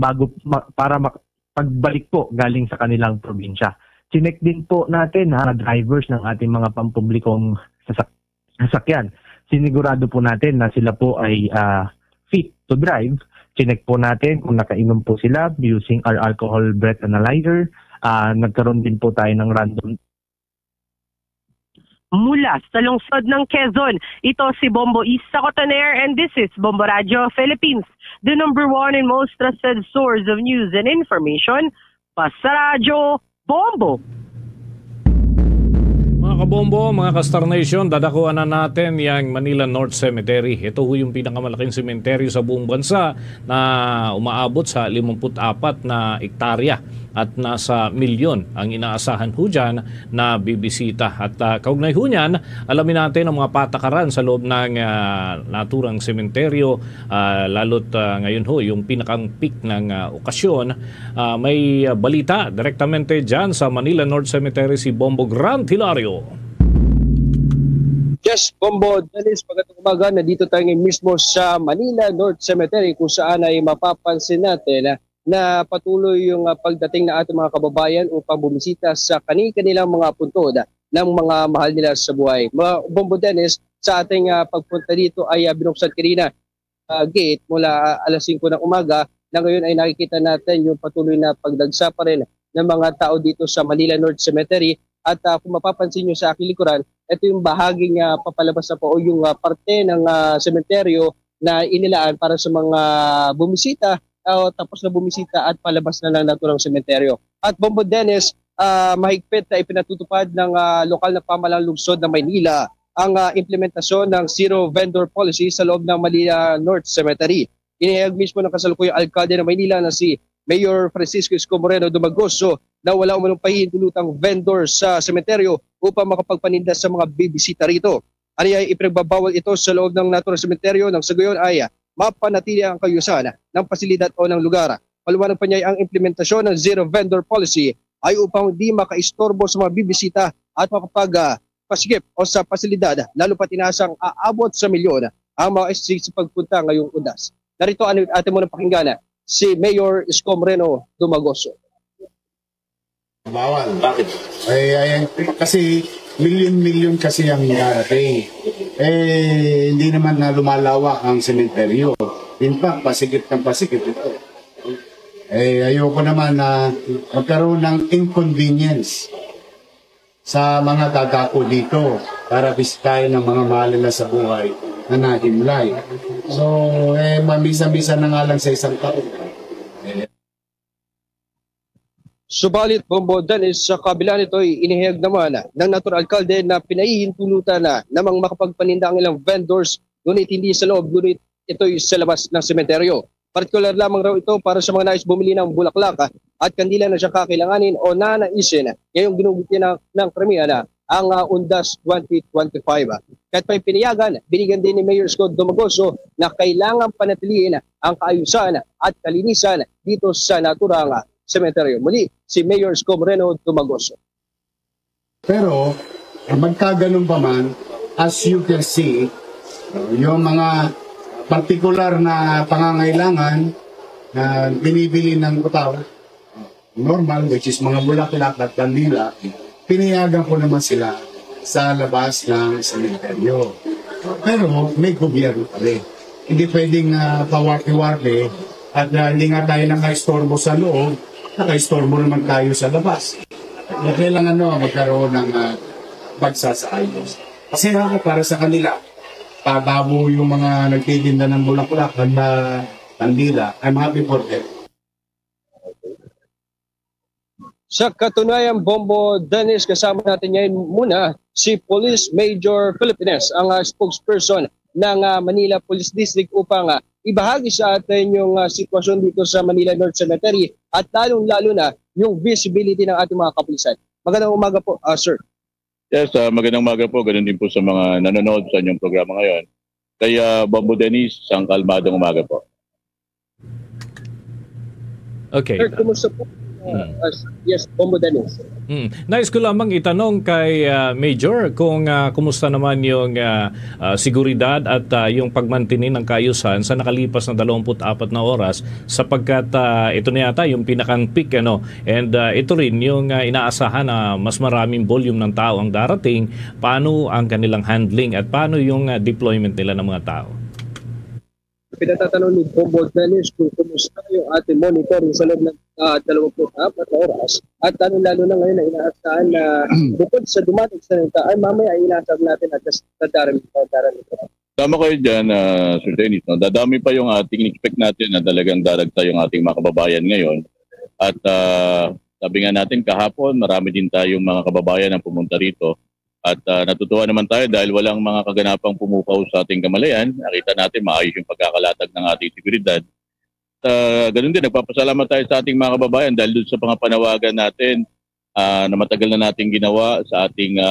pagbalik po galing sa kanilang probinsya. Chinek din po natin drivers ng ating mga pampublikong sasakyan. Sinigurado po natin na sila po ay fit to drive. Chinek po natin kung nakainom po sila using our alcohol breath analyzer. Nagkaroon din po tayo ng random.
Mula sa lungsod ng Quezon, ito si Bombo Isa Cotoner, and this is Bombo Radio Philippines, the number one and most trusted source of news and information. Basta Radio Bombo!
Mga kabombo, mga ka-Star Nation, dadakuan na natin yung Manila North Cemetery. Ito ho yung pinakamalaking sementeryo sa buong bansa na umaabot sa 54 na ektarya at nasa milyon ang inaasahan ho dyan na bibisita. At kaugnay ho niyan, alamin natin ang mga patakaran sa loob ng naturang sementeryo, lalo't ngayon ho yung pinakang peak ng okasyon. May balita direktamente dyan sa Manila North Cemetery si Bombo Grant Hilario.
Yes, Bombo Dennis, pagkatong umaga, nandito tayo ngayon mismo sa Manila North Cemetery kung saan ay mapapansin natin na patuloy yung pagdating na ating mga kababayan upang bumisita sa kanilang mga puntod ng mga mahal nila sa buhay. Bombo Dennis, sa ating pagpunta dito ay binuksan kanina gate mula alas 5 ng umaga, na ngayon ay nakikita natin yung patuloy na pagdagsa pa rin ng mga tao dito sa Manila North Cemetery. At kung mapapansin nyo sa aking likuran, ito yung bahaging papalabas na po o yung parte ng sementeryo na inilaan para sa mga bumisita o tapos na bumisita at palabas na lang naturang sementeryo. At Bombo Dennis, mahigpit na ipinatutupad ng lokal na pamahalang lungsod ng Maynila ang implementasyon ng zero vendor policy sa loob ng Manila North Cemetery. Inihayag mismo ng kasalukuyang alkalde ng Maynila na si Mayor Francisco Isko Moreno Dumagoso na wala umanong pahihintulutang vendor sa sementeryo upang makapagpaninda sa mga bibisita rito. Ano ay ipinagbabawal ito sa loob ng natural sementeryo nang sa gayon ay mapanatili ang kayusan ng pasilidad o ng lugar. Paliwanag pa niya ang implementasyon ng zero vendor policy ay upang di makaistorbo sa mga bibisita at makapagpasigip o sa pasilidad lalo pat inaasang aabot sa milyon ang mga SC sa pagpunta ngayong undas. Narito ang ating muna pakinggan si Mayor Isko Moreno Dumagoso.
Bawal. Bakit? Kasi milyon-milyon kasi ang darating. Hindi naman na lumalawak ang sementeryo. In fact, pasikip ng pasikip ito. Ayoko naman na magkaroon ng inconvenience sa mga dadako dito para bisitahin ng mga mahal na sa buhay na nahimlay. So, mamisa-misa na nga lang sa isang taon.
Subalit, Bombo Dennis, sa kabila nito ay inihayag naman ng natural alkalde na pinahihintulutan na namang makapagpaninda ang ilang vendors, ngunit hindi sa loob, ngunit ito'y sa labas ng sementeryo. Partikular lamang raw ito para sa mga nais bumili ng bulaklak at kandila na siya kakailanganin o nanaisin ngayong ginuguti ng kremiya ang Undas 2025. Kahit pa pinayagan, binigyan din ni Mayor Scott Dumagoso na kailangan panatiliin ang kaayusan at kalinisan dito sa naturang sementeryo. Muli, si Mayor Isko Moreno Dumagoso.
Pero, magkaganon pa man, as you can see, yung mga partikular na pangangailangan na binibili ng tao, normal, which is mga bulaklak at kandila, pinayagan ko naman sila sa labas ng sementeryo. Pero may gobyerno pa rin. Hindi pwedeng pawarti-warti at hindi nga tayo nakaistorbo sa loob, nakaistorbo naman tayo sa labas. Kailangan magkaroon ng pagsasaayos. Kasi para sa kanila, pagabo yung mga nagtitinda ng bulaklak at kandila, I'm happy for them.
Sa katunayan, Bombo Dennis, kasama natin ngayon muna si Police Major Philippines, ang spokesperson ng Manila Police District upang ibahagi sa atin yung sitwasyon dito sa Manila North Cemetery at lalong-lalo na yung visibility ng ating mga kapulisan. Magandang umaga po, sir.
Yes, magandang umaga po. Ganun din po sa mga nanonood sa inyong programa ngayon. Kaya Bombo Dennis, isang kalmadong umaga po.
Okay.
Sir, kumusta po? Yes, Bombo Dennis.
Nais ko lamang itanong kay Major kung kumusta naman yung seguridad at yung pagmantinin ng kaayusan sa nakalipas na 24 na oras sapagkat ito na yata yung pinakang peak and ito rin yung inaasahan na mas maraming volume ng tao ang darating. Paano ang kanilang handling at paano yung deployment nila ng mga tao?
Pinatatanong ni Bombo Dennis kung kumusta yung ating monitoring sa loob ng 24 na oras at lalo na ngayon na inaasahan na bukod sa dumating sa nita ay mamaya ay inaasahan natin at sa darami.
Tama kayo dyan, Sir Dennis. No? Dadami pa yung ating expect natin na talagang daragta yung ating mga kababayan ngayon. At sabi nga natin kahapon, marami din tayong mga kababayan na pumunta rito. At natutuwa naman tayo dahil walang mga kaganapang pumukaw sa ating kamalayan. Nakita natin maayos yung pagkakalatag ng ating seguridad. Ganun din, nagpapasalamat tayo sa ating mga kababayan dahil doon sa mga panawagan natin na matagal na natin ginawa sa ating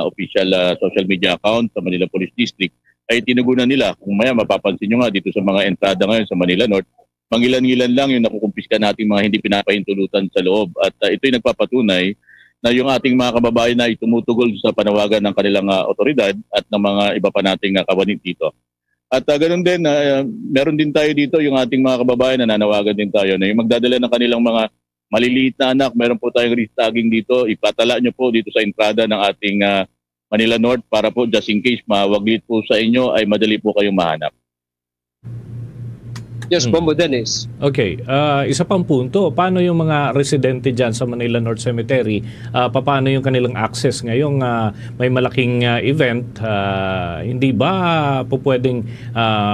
official social media account sa Manila Police District ay tinugunan nila. Kung maya mapapansin nyo nga dito sa mga entrada ngayon sa Manila North, mangilan-ngilan lang yung nakukumpiska nating mga hindi pinapahintulutan sa loob. At ito'y nagpapatunay na yung ating mga kababayan na itumutugol sa panawagan ng kanilang otoridad at ng mga iba pa nating kawanit dito. At ganoon din, meron din tayo dito yung ating mga kababayan na nanawagan din tayo na yung magdadala ng kanilang mga maliliit na anak. Meron po tayong risk tagging dito. Ipatala nyo po dito sa entrada ng ating Manila North para po just in case mawaglit po sa inyo ay madali po kayong mahanap.
Yes, Bombo Dennis.
Okay, isa pang punto, paano yung mga residente dyan sa Manila North Cemetery, paano yung kanilang access ngayong may malaking event, hindi ba po pwedeng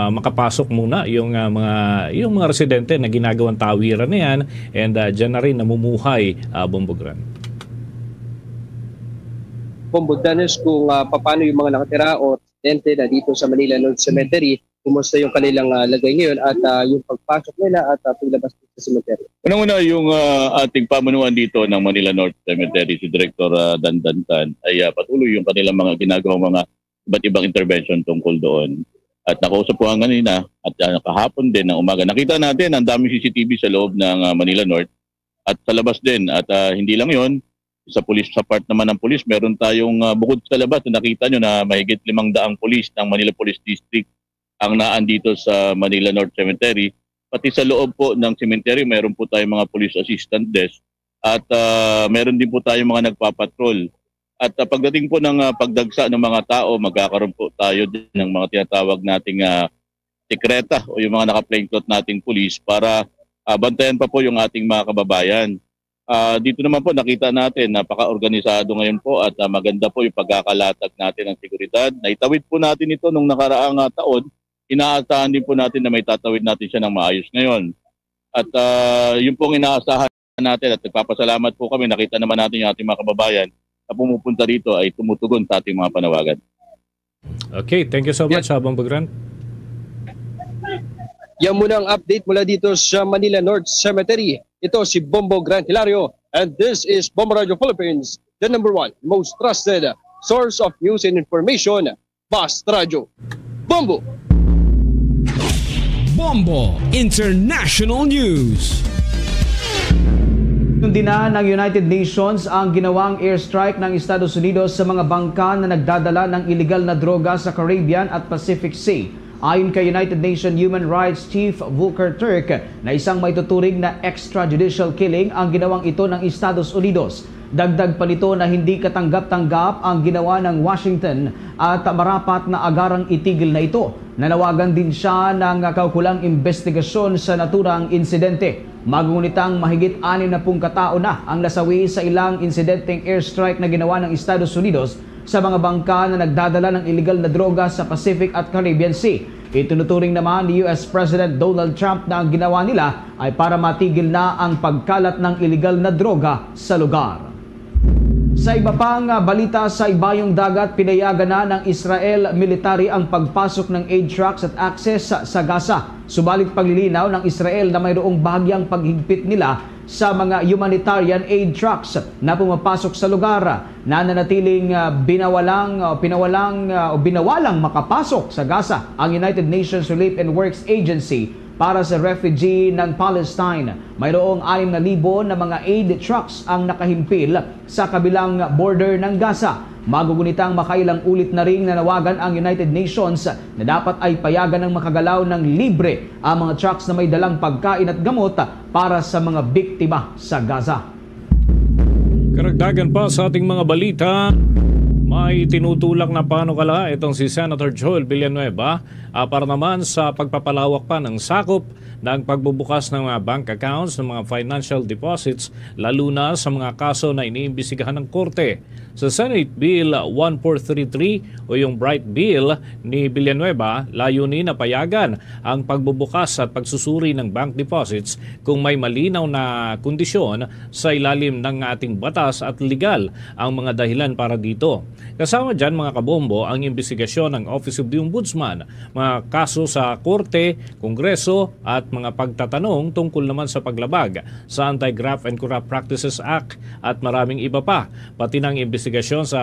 makapasok muna yung mga residente na ginagawang tawiran na yan and dyan na rin namumuhay, Bombo Gran?
Bombo Dennis kung paano yung mga nakatira o residente na dito sa Manila North Cemetery, kumusta yung kanilang lagay ngayon at yung pagpasok nila at paglabas sa cemetery.
Unang-una, yung ating pamunuan dito ng Manila North Cemetery, si Director Dandantan, ay patuloy yung kanilang mga ginagawang mga iba't ibang intervention tungkol doon. At nakausap ko nga kanina at kahapon din ng umaga. Nakita natin ang daming CCTV sa loob ng Manila North at sa labas din. At hindi lang yon, sa part naman ng pulis, meron tayong bukod sa labas na nakita nyo na mahigit 500 pulis ng Manila Police District ang naan dito sa Manila North Cemetery. Pati sa loob po ng cemetery, meron po tayong mga police assistant desk at meron din po tayong mga nagpapatrol. At pagdating po ng pagdagsa ng mga tao, magkakaroon po tayo din ng mga tinatawag nating sekreta o yung mga naka-plainclothes nating pulis para bantayan pa po yung ating mga kababayan. Dito naman po nakita natin, napaka-organisado ngayon po at maganda po yung pagkakalatag natin ng seguridad. Naitawid po natin ito nung nakaraang taon. Inaasahan din po natin na may tatawid natin siya ng maayos ngayon. At yun pong inaasahan natin at nagpapasalamat po kami. Nakita naman natin yung ating mga kababayan na pumupunta dito ay tumutugon sa ating mga panawagan.
Okay, thank you so much, Habang Bagran.
Yan muna ang update mula dito sa Manila North Cemetery. Ito si Bombo Grant Hilario and this is Bombo Radio Philippines, the #1 most trusted source of news and information, Basta Radio. Bombo!
Bombo International News.
Din na ng United Nations ang ginawang airstrike ng Estados Unidos sa mga bangka na nagdadala ng iligal na droga sa Caribbean at Pacific Sea. Ayon kay United Nations Human Rights Chief Volker Turk na isang maituturing na extrajudicial killing ang ginawang ito ng Estados Unidos. Dagdag pa nito na hindi katanggap-tanggap ang ginawa ng Washington at marapat na agarang itigil na ito. Nanawagan din siya ng kaukulang investigasyon sa naturang insidente. Magunitang mahigit 60 katao na ang nasawi sa ilang insidenteng airstrike na ginawa ng Estados Unidos sa mga bangka na nagdadala ng iligal na droga sa Pacific at Caribbean Sea. Itinuturing naman ni US President Donald Trump na ang ginawa nila ay para matigil na ang pagkalat ng iligal na droga sa lugar. Sa iba pang balita sa ibayong dagat, pinayagan na ng Israel military ang pagpasok ng aid trucks at access sa Gaza. Subalit paglilinaw ng Israel na mayroong bahagyang paghigpit nila sa mga humanitarian aid trucks na pumapasok sa lugar na nanatiling binawalang makapasok sa Gaza ang United Nations Relief and Works Agency para sa refugee ng Palestine. Mayroong 6,000 na mga aid trucks ang nakahimpil sa kabilang border ng Gaza. Magugunitang makailang ulit na ring nanawagan ang United Nations na dapat ay payagan ng makagalaw ng libre ang mga trucks na may dalang pagkain at gamot para sa mga biktima sa Gaza.
Karagdagan pa sa ating mga balita, may tinutulak na panukala itong si Senator Joel Villanueva para naman sa pagpapalawak pa ng sakop ng pagbubukas ng mga bank accounts ng mga financial deposits lalo na sa mga kaso na iniimbestigahan ng korte. Sa Senate Bill 1433 o yung Bright Bill ni Villanueva, layunin na payagan ang pagbubukas at pagsusuri ng bank deposits kung may malinaw na kondisyon sa ilalim ng ating batas at legal ang mga dahilan para dito. Kasama dyan mga kabombo ang investigasyon ng Office of the Ombudsman, mga kaso sa korte, kongreso at mga pagtatanong tungkol naman sa paglabag sa Anti-Graft and Corrupt Practices Act at maraming iba pa, pati ng investigasyon sa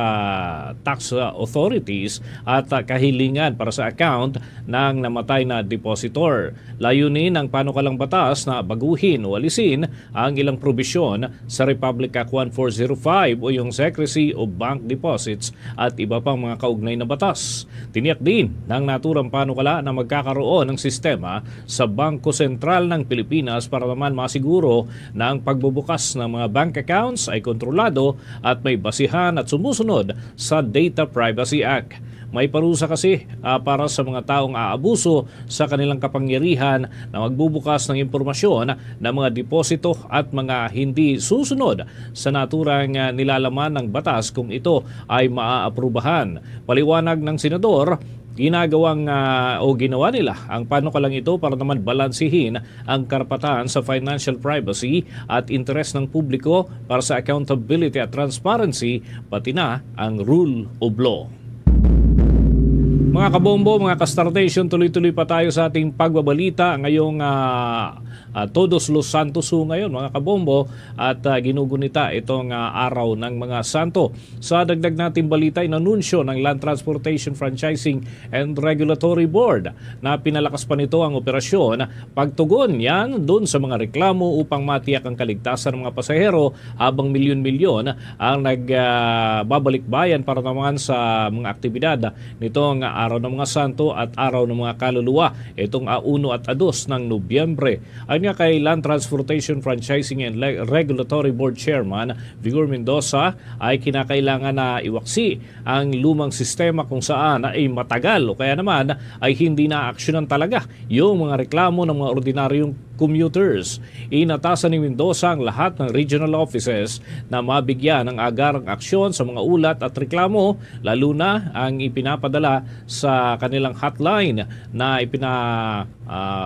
tax authorities at kahilingan para sa account ng namatay na depositor. Layunin ng panukalang batas na baguhin o alisin ang ilang probisyon sa Republic Act 1405 o yung Secrecy of Bank Deposits at iba pang mga kaugnay na batas. Tiniyak din ng naturang panukala na magkakaroon ng sistema sa Bangko Sentral ng Pilipinas para naman masiguro na ang pagbubukas ng mga bank accounts ay kontrolado at may basihan at sumusunod sa Data Privacy Act. May parusa kasi para sa mga taong aabuso sa kanilang kapangyarihan na magbubukas ng impormasyon ng mga deposito at mga hindi susunod sa naturang nilalaman ng batas kung ito ay maaaprubahan. Paliwanag ng senador, ginagawang o ginawa nila ang panukalang ito para naman balansihin ang karapatan sa financial privacy at interes ng publiko para sa accountability at transparency, pati na ang rule of law. Mga kabombo, mga ka-Star-Nation, tuloy-tuloy pa tayo sa ating pagbabalita ngayong Todos los Santos ngayon, mga kabombo, at ginugunita itong araw ng mga santo. Sa dagdag nating balita, inanunsyo ng Land Transportation Franchising and Regulatory Board na pinalakas pa nito ang operasyon pagtugon yan doon sa mga reklamo upang matiyak ang kaligtasan ng mga pasahero habang milyon-milyon ang nagbabalik bayan para naman sa mga aktibidad nitong araw ng mga santo at araw ng mga kaluluwa itong 1 at 2 ng Nobyembre. Ayon nga kay Land Transportation Franchising and Regulatory Board Chairman Vigor Mendoza, ay kinakailangan na iwaksi ang lumang sistema kung saan ay matagal o kaya naman ay hindi na-aksyonan talaga yung mga reklamo ng mga ordinaryong commuters. Inatasan ni Mendoza ang lahat ng regional offices na mabigyan ng agarang aksyon sa mga ulat at reklamo, lalo na ang ipinapadala sa kanilang hotline na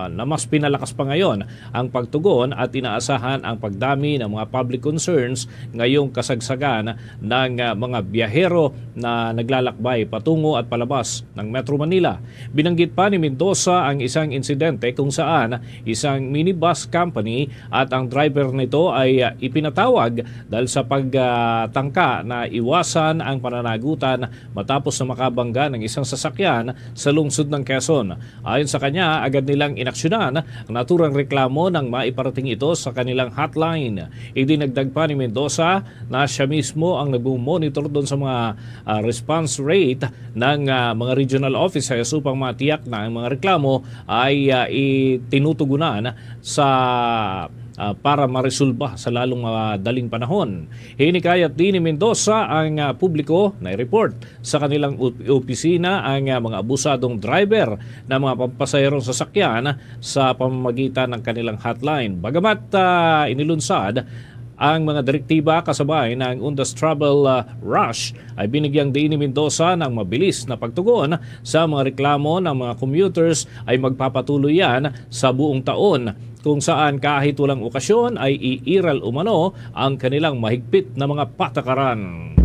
na mas pinalakas pa ngayon ang pagtugon at inaasahan ang pagdami ng mga public concerns ngayong kasagsagan ng mga biyahero na naglalakbay patungo at palabas ng Metro Manila. Binanggit pa ni Mendoza ang isang insidente kung saan isang minibus company at ang driver nito ay ipinatawag dahil sa pagtangka na iwasan ang pananagutan matapos na makabangga ng isang sasakyan sa lungsod ng Quezon. Ayon sa kanya, agad nilang inaksyonan ang naturang reklamo nang maiparating ito sa kanilang hotline. Idinagdag pa ni Mendoza na siya mismo ang nag-monitor doon sa mga response rate ng mga regional offices upang matiyak na ang mga reklamo ay tinutugunan para maresolba sa lalong madaling panahon. Hinikayat din ni Mendoza ang publiko na i-report sa kanilang opisina ang mga abusadong driver na mga pampasahirong sasakyan sa pamamagitan ng kanilang hotline. Bagamat inilunsad ang mga direktiba kasabay ng Undas Travel Rush, ay binigyang diin ni Mendoza ng mabilis na pagtugon sa mga reklamo ng mga commuters ay magpapatuloy yan sa buong taon, kung saan kahit walang okasyon ay iiral umano ang kanilang mahigpit na mga patakaran.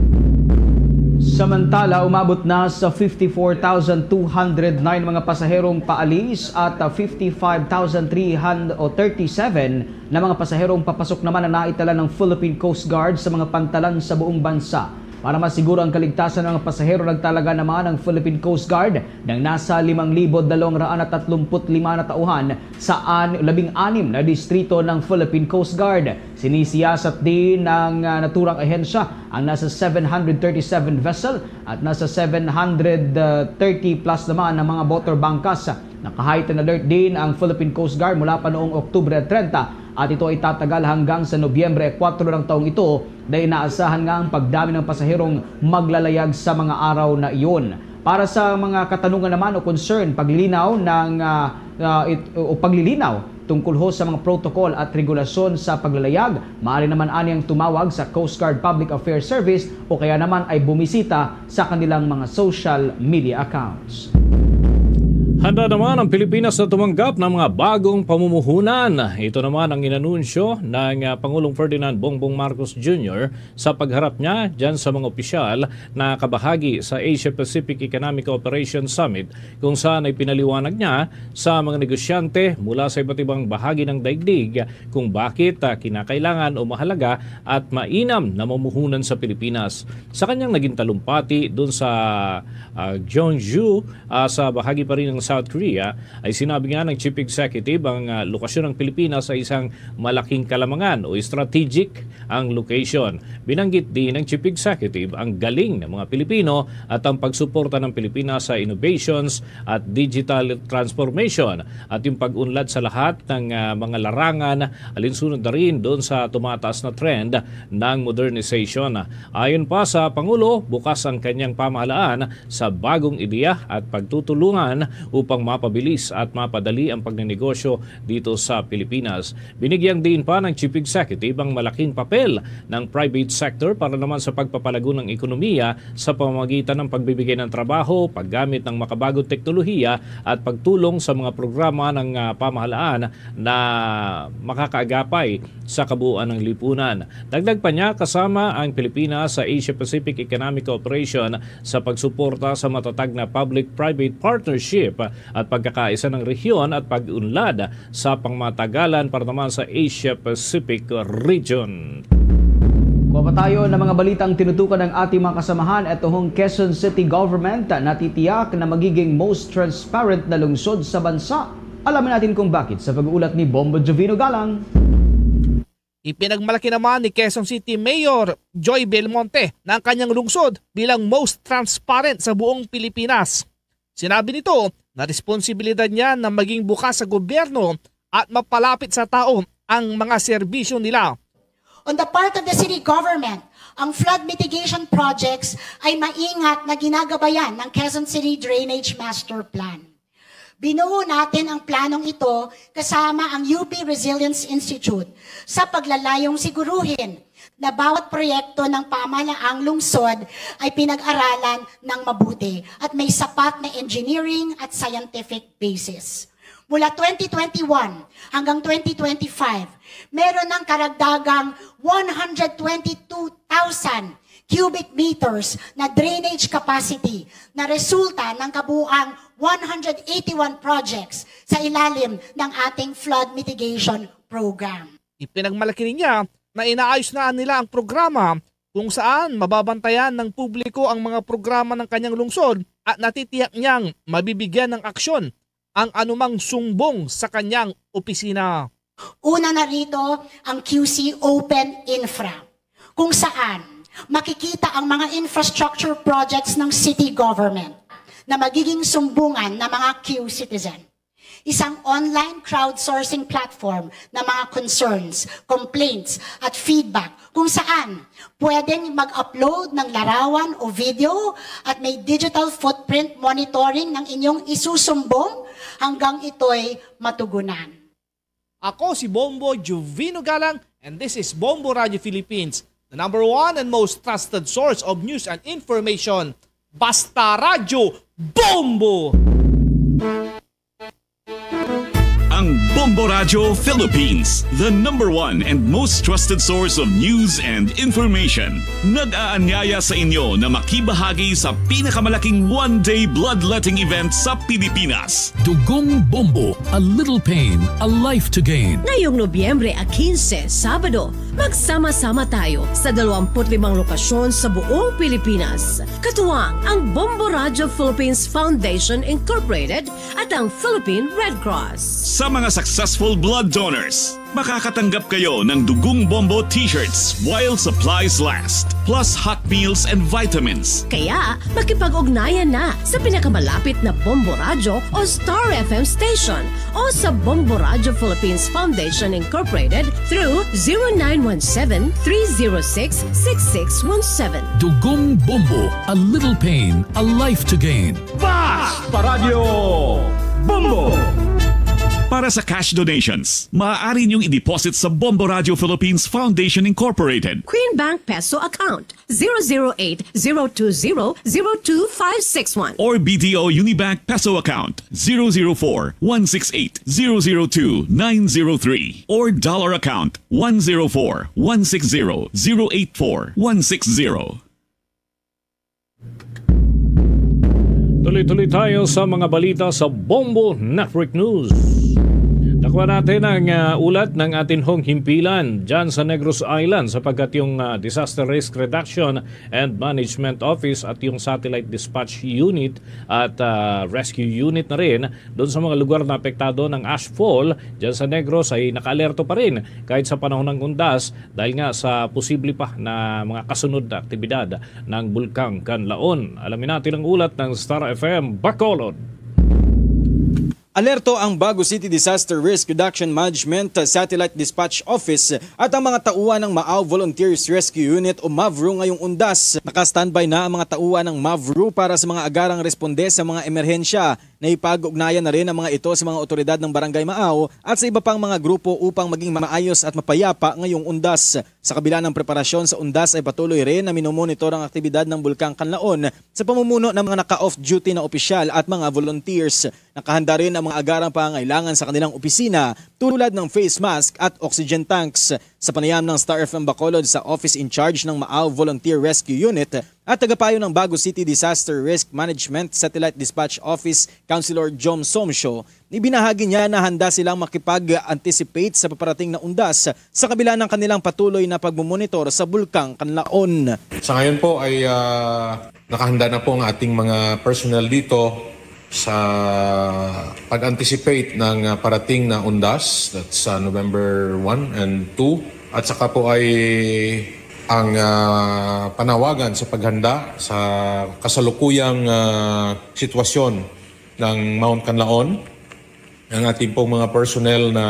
Samantala, umabot na sa 54,209 mga pasaherong paalis at 55,337 na mga pasaherong papasok naman na naitala ng Philippine Coast Guard sa mga pantalan sa buong bansa. Para masiguro ang kaligtasan ng mga pasahero, nagtalaga naman ang Philippine Coast Guard ng nasa 5,235 na tauhan sa 16 na distrito ng Philippine Coast Guard. Sinisiyasat din ng naturang ahensya ang nasa 737 vessel at nasa 730 plus naman ng mga motor bangkas. Naka-heightened alert din ang Philippine Coast Guard mula pa noong Oktubre 30 at ito ay tatagal hanggang sa Nobyembre 4 ng taong ito, na inaasahan nga ang pagdami ng pasaherong maglalayag sa mga araw na iyon. Para sa mga katanungan naman o concern, paglilinaw tungkol ho sa mga protocol at regulasyon sa paglalayag, maaari naman aniyang tumawag sa Coast Guard Public Affairs Service o kaya naman ay bumisita sa kanilang mga social media accounts.
Handa naman ang Pilipinas na tumanggap ng mga bagong pamumuhunan. Ito naman ang inanunsyo ng Pangulong Ferdinand Bongbong Marcos Jr. sa pagharap niya dyan sa mga opisyal na kabahagi sa Asia-Pacific Economic Cooperation Summit, kung saan ay pinaliwanag niya sa mga negosyante mula sa iba't ibang bahagi ng daigdig kung bakit kinakailangan o mahalaga at mainam na mamuhunan sa Pilipinas. Sa kanyang naging talumpati doon sa Jeonju, sa bahagi pa rin ng South Korea, ay sinabi nga ng Chief Executive ang lokasyon ng Pilipinas ay isang malaking kalamangan o strategic ang location. Binanggit din ng Chief Executive ang galing ng mga Pilipino at ang pagsuporta ng Pilipinas sa innovations at digital transformation at yung pag-unlad sa lahat ng mga larangan, alinsunod na rin doon sa tumataas na trend ng modernization. Ayon pa sa Pangulo, bukas ang kanyang pamahalaan sa bagong ideya at pagtutulungan upang upang mapabilis at mapadali ang pagnenegosyo dito sa Pilipinas. Binigyang diin pa ng Chief Executive ang malaking papel ng private sector para naman sa pagpapalago ng ekonomiya sa pamamagitan ng pagbibigay ng trabaho, paggamit ng makabagong teknolohiya at pagtulong sa mga programa ng pamahalaan na makakaagapay sa kabuuan ng lipunan. Dagdag pa niya, kasama ang Pilipinas sa Asia-Pacific Economic Cooperation sa pagsuporta sa matatag na public-private partnership at pagkakaisa ng rehiyon at pag-unlad sa pangmatagalan para naman sa Asia-Pacific region.
Kuha pa tayo ng mga balitang tinutukan ng ating mga kasamahan. Itong Quezon City Government natitiyak na magiging most transparent na lungsod sa bansa. Alamin natin kung bakit sa pag-uulat ni Bombo Jovino Galang.
Ipinagmalaki naman ni Quezon City Mayor Joy Belmonte na ang kanyang lungsod bilang most transparent sa buong Pilipinas. Sinabi nito na responsibilidad niya na maging bukas sa gobyerno at mapalapit sa tao ang mga serbisyo nila.
On the part of the city government, ang flood mitigation projects ay maingat na ginagabayan ng Quezon City Drainage Master Plan. Binuo natin ang planong ito kasama ang UP Resilience Institute sa paglalayong siguruhin na bawat proyekto ng pamahalaang lungsod ay pinag-aralan ng mabuti at may sapat na engineering at scientific basis. Mula 2021 hanggang 2025, meron ng karagdagang 122,000 cubic meters na drainage capacity na resulta ng kabuuang 181 projects sa ilalim ng ating flood mitigation program.
Ipinagmalaki niya na inaayos na nila ang programa kung saan mababantayan ng publiko ang mga programa ng kanyang lungsod at natitiyak niyang mabibigyan ng aksyon ang anumang sumbong sa kanyang opisina.
Una na rito ang QC Open Infra, kung saan makikita ang mga infrastructure projects ng city government na magiging sumbungan ng mga Q-citizen. Isang online crowdsourcing platform na mga concerns, complaints at feedback kung saan pwedeng mag-upload ng larawan o video at may digital footprint monitoring ng inyong isusumbong hanggang ito'y matugunan.
Ako si Bombo Jovino Galang and this is Bombo Radio Philippines, the #1 and most trusted source of news and information. Basta Radyo Bombo!
Ang Bombo Radio Philippines, the #1 and most trusted source of news and information. Nag-aanyaya sa inyo na makibahagi sa pinakamalaking one-day bloodletting event sa Pilipinas.
Dugong Bombo, a little pain, a life to gain.
Ngayong Nobyembre 15, Sabado, magsama-sama tayo sa 25 lokasyon sa buong Pilipinas. Katuwang ang Bombo Radio Philippines Foundation Incorporated at ang Philippine Red Cross.
Sa mga successful blood donors, makakatanggap kayo ng Dugong Bombo t-shirts while supplies last, plus hot meals and vitamins.
Kaya makipag-ugnayan na sa pinakamalapit na Bombo Radio o Star FM station o sa Bombo Radio Philippines Foundation Incorporated through 0917-306-6617.
Dugong Bombo, a little pain, a life to gain.
Basta Radio Bombo! Para sa cash donations, maaari niyong i-deposit sa Bombo Radio Philippines Foundation Incorporated.
Queen Bank Peso Account 008-020-02561
or BDO Unibank Peso Account 004-168-002-903 or Dollar Account 104-160-084-160.
Tuloy-tuloy tayo sa mga balita sa Bombo Network News. Nakuha natin ang ulat ng ating hong himpilan dyan sa Negros Island sapagkat yung Disaster Risk Reduction and Management Office at yung Satellite Dispatch Unit at Rescue Unit na rin doon sa mga lugar na apektado ng ashfall dyan sa Negros ay naka-alerto pa rin kahit sa panahon ng undas dahil nga sa posible pa na mga kasunod na aktibidad ng Bulkang Kanlaon. Alamin natin ang ulat ng Star FM Bacolod.
Alerto ang Bago City Disaster Risk Reduction Management Satellite Dispatch Office at ang mga tauhan ng Maaw Volunteers Rescue Unit o MAVRU ngayong undas. Naka-standby na ang mga tauhan ng MAVRU para sa mga agarang responde sa mga emerhensya. Naipag-ugnayan na rin ang mga ito sa mga otoridad ng Barangay Maaw at sa iba pang mga grupo upang maging maayos at mapayapa ngayong undas. Sa kabila ng preparasyon sa undas ay patuloy rin na minomonitor ang aktibidad ng Bulkang Kanlaon sa pamumuno ng mga naka-off-duty na opisyal at mga volunteers. Nakahanda rin ang mga agarang pangangailangan sa kanilang opisina tulad ng face mask at oxygen tanks. Sa panayam ng Star FM Bacolod sa Office in Charge ng Maaw Volunteer Rescue Unit at tagapayo ng Bago City Disaster Risk Management Satellite Dispatch Office, Councilor Jom Somsyo, ibinahagi niya na handa silang makipag-anticipate sa paparating na undas sa kabila ng kanilang patuloy na pagmumonitor sa Bulkang Kanlaon.
Sa ngayon po ay nakahanda na po ang ating mga personnel dito sa pag-anticipate ng parating na undas, that's November 1 and 2. At saka po ay ang panawagan sa paghanda sa kasalukuyang sitwasyon ng Mount Kanlaon. Ang ating pong mga personnel na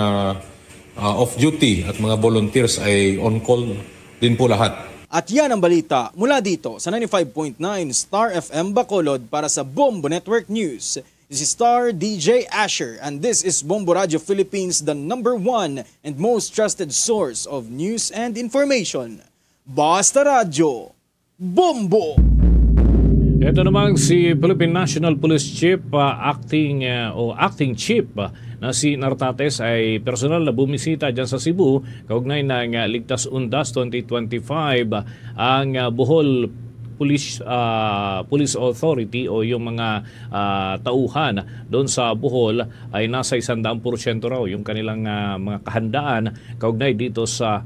off-duty at mga volunteers ay on-call din po lahat.
At yan ang balita mula dito sa 95.9 Star FM Bacolod para sa Bombo Network News. This is Star DJ Asher and this is Bombo Radio Philippines, the #1 and most trusted source of news and information. Basta Radio, Bombo!
Ito namang si Philippine National Police Chief, acting chief na si Nartates ay personal na bumisita dyan sa Cebu kaugnay ng Ligtas Undas 2025. Ang Bohol Police Authority o yung mga tauhan doon sa Bohol ay nasa 100% raw yung kanilang mga kahandaan kaugnay dito sa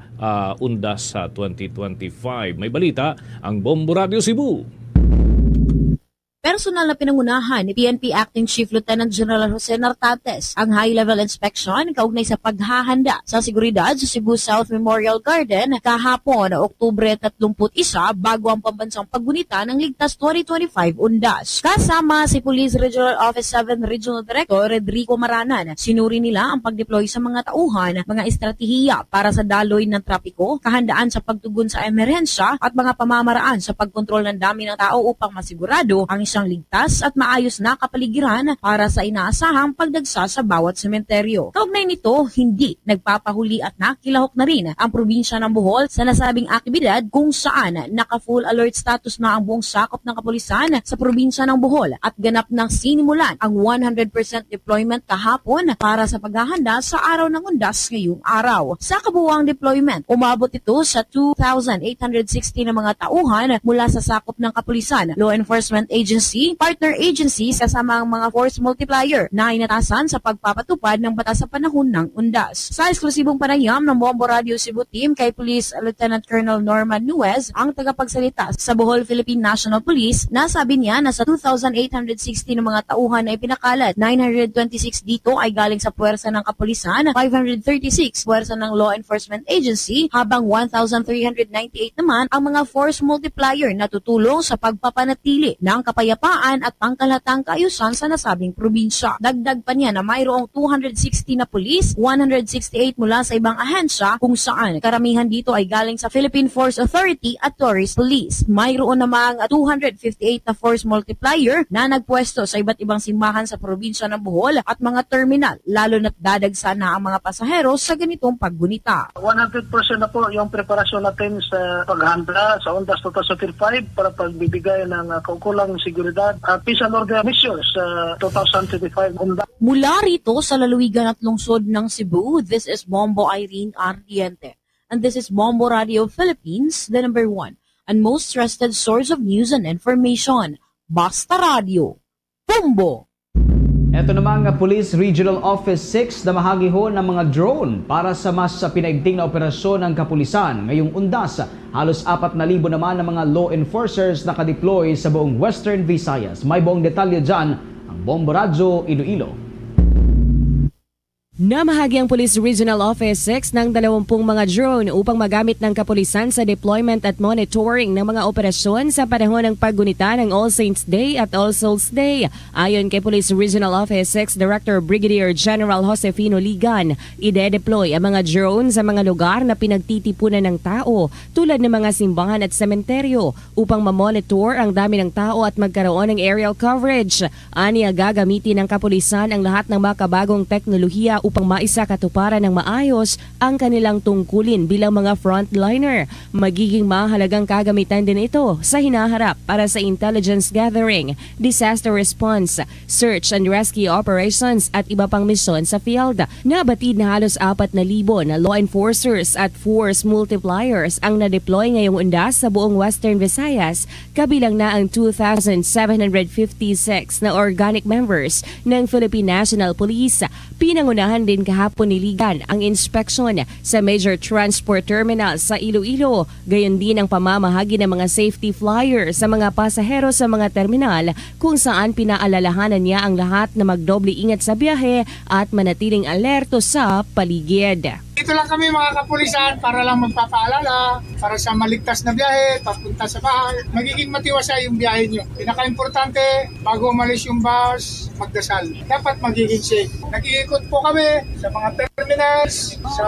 Undas 2025. May balita ang Bombo Radio Cebu.
Personal na pinangunahan ni PNP Acting Chief Lieutenant General Jose Nartates ang high-level inspection kaugnay sa paghahanda sa seguridad sa Cebu South Memorial Garden kahapon na Oktubre 31 bago ang pambansang paggunita ng Ligtas 2025 Undas. Kasama si Police Regional Office 7 Regional Director Rodrigo Maranan, sinuri nila ang pag-deploy sa mga tauhan, mga estratehiya para sa daloy ng trapiko, kahandaan sa pagtugon sa emerhensya at mga pamamaraan sa pagkontrol ng dami ng tao upang masigurado ang isang ligtas at maayos na kapaligiran para sa inaasahang pagdagsa sa bawat sementeryo. Kaugnay nito, hindi nagpapahuli at nakilahok na rin ang probinsya ng Bohol sa nasabing aktibidad kung saan naka-full alert status na ang buong sakop ng kapulisan sa probinsya ng Bohol at ganap nang sinimulan ang 100% deployment kahapon para sa paghahanda sa araw ng Undas ngayong araw. Sa kabuuang deployment, umabot ito sa 2,860 na mga tauhan mula sa sakop ng kapulisan, law enforcement agency, partner agencies kasama ang mga force multiplier na inatasan sa pagpapatupad ng batas sa panahon ng Undas. Sa eksklusibong panayam ng Bombo Radio Cebu Team kay Police Lieutenant Colonel Norman Nuez, ang tagapagsalita sa Bohol Philippine National Police, nasabi niya na sa 2,860 na mga tauhan na ipinakalat, 926 dito ay galing sa puwersa ng kapulisan, 536 puwersa ng law enforcement agency, habang 1,398 naman ang mga force multiplier na tutulong sa pagpapanatili ng kapayapaan at pangkalahatang kaayusan sa nasabing probinsya. Dagdag pa niya na mayroong 260 na pulis, 168 mula sa ibang ahensya kung saan karamihan dito ay galing sa Philippine Force Authority at Tourist Police. Mayroon namang 258 na force multiplier na nagpwesto sa iba't ibang simbahan sa probinsya ng Bohol at mga terminal, lalo na't dadagsa na ang mga pasahero sa ganitong paggunita.
100% na po yung preparasyon natin sa paghanda sa Undas 2025 para pagbibigay ng kaukulang seguridad at peace and order mission sa 2025 Undas.
Mula rito sa lalawigan at lungsod ng Cebu, this is Bombo Irene Ardiente. And this is Bombo Radio Philippines, the #1 and most trusted source of news and information. Basta Radio. Bombo!
Ito namang Police Regional Office 6 na mahagi ho ng mga drone para sa mas pinaigting na operasyon ng kapulisan ngayong Undas. Halos 4,000 naman ng mga law enforcers nakadeploy sa buong Western Visayas. May buong detalye dyan ang Bombo Radio Iloilo.
Namahagi ang Police Regional Office 6 ng 20 mga drone upang magamit ng kapulisan sa deployment at monitoring ng mga operasyon sa panahon ng paggunita ng All Saints Day at All Souls Day. Ayon kay Police Regional Office 6 Director Brigadier General Josefino Ligan, ide-deploy ang mga drone sa mga lugar na pinagtitipunan ng tao tulad ng mga simbahan at sementeryo upang mamonitor ang dami ng tao at magkaroon ng aerial coverage. Aniya gagamitin ng kapulisan ang lahat ng makabagong teknolohiya upang maisakatuparan ng maayos ang kanilang tungkulin bilang mga frontliner. Magiging mahalagang kagamitan din ito sa hinaharap para sa intelligence gathering, disaster response, search and rescue operations at iba pang misyon sa field. Nabatid na halos 4,000 na law enforcers at force multipliers ang na-deploy ngayong undas sa buong Western Visayas, kabilang na ang 2,756 na organic members ng Philippine National Police. Pinangunahan din kahapon ni Ligan ang inspeksyon sa major transport terminal sa Iloilo. Gayon din ang pamamahagi ng mga safety flyers sa mga pasahero sa mga terminal kung saan pinaalalahanan niya ang lahat na magdoble ingat sa biyahe at manatiling alerto sa paligid.
Dito lang kami mga kapulisan para lang magpapaalala, para sa maligtas na biyahe, papunta sa bahay. Magiging matiwasay yung biyahe nyo. Pinaka-importante, bago umalis yung bus, magdasal. Dapat magiging safe. Nag-iikot po kami sa mga terminals, sa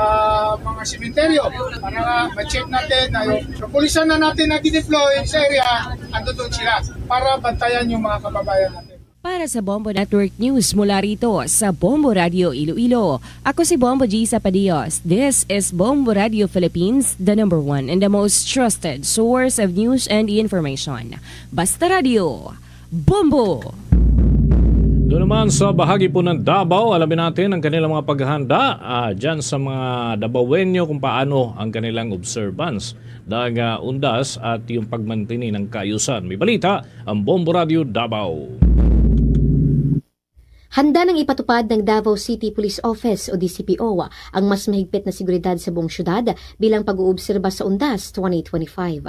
mga sementeryo para ma-check natin na yung kapulisan na natin nag-deploy sa area, ando doon sila para bantayan yung mga kababayan natin.
Para sa Bombo Network News mula rito sa Bombo Radio Iloilo, ako si Bombo G. Zapadios. This is Bombo Radio Philippines, the #1 and the most trusted source of news and information. Basta Radio, Bombo!
Doon naman sa bahagi po ng Davao, alamin natin ang kanilang mga paghahanda dyan sa mga Davaoenyo kung paano ang kanilang observance ng undas at yung pagmantini ng kaayusan. May balita ang Bombo Radio Davao.
Handa nang ipatupad ng Davao City Police Office o DCPO ang mas mahigpit na seguridad sa buong syudad bilang pag-uobserba sa Undas 2025.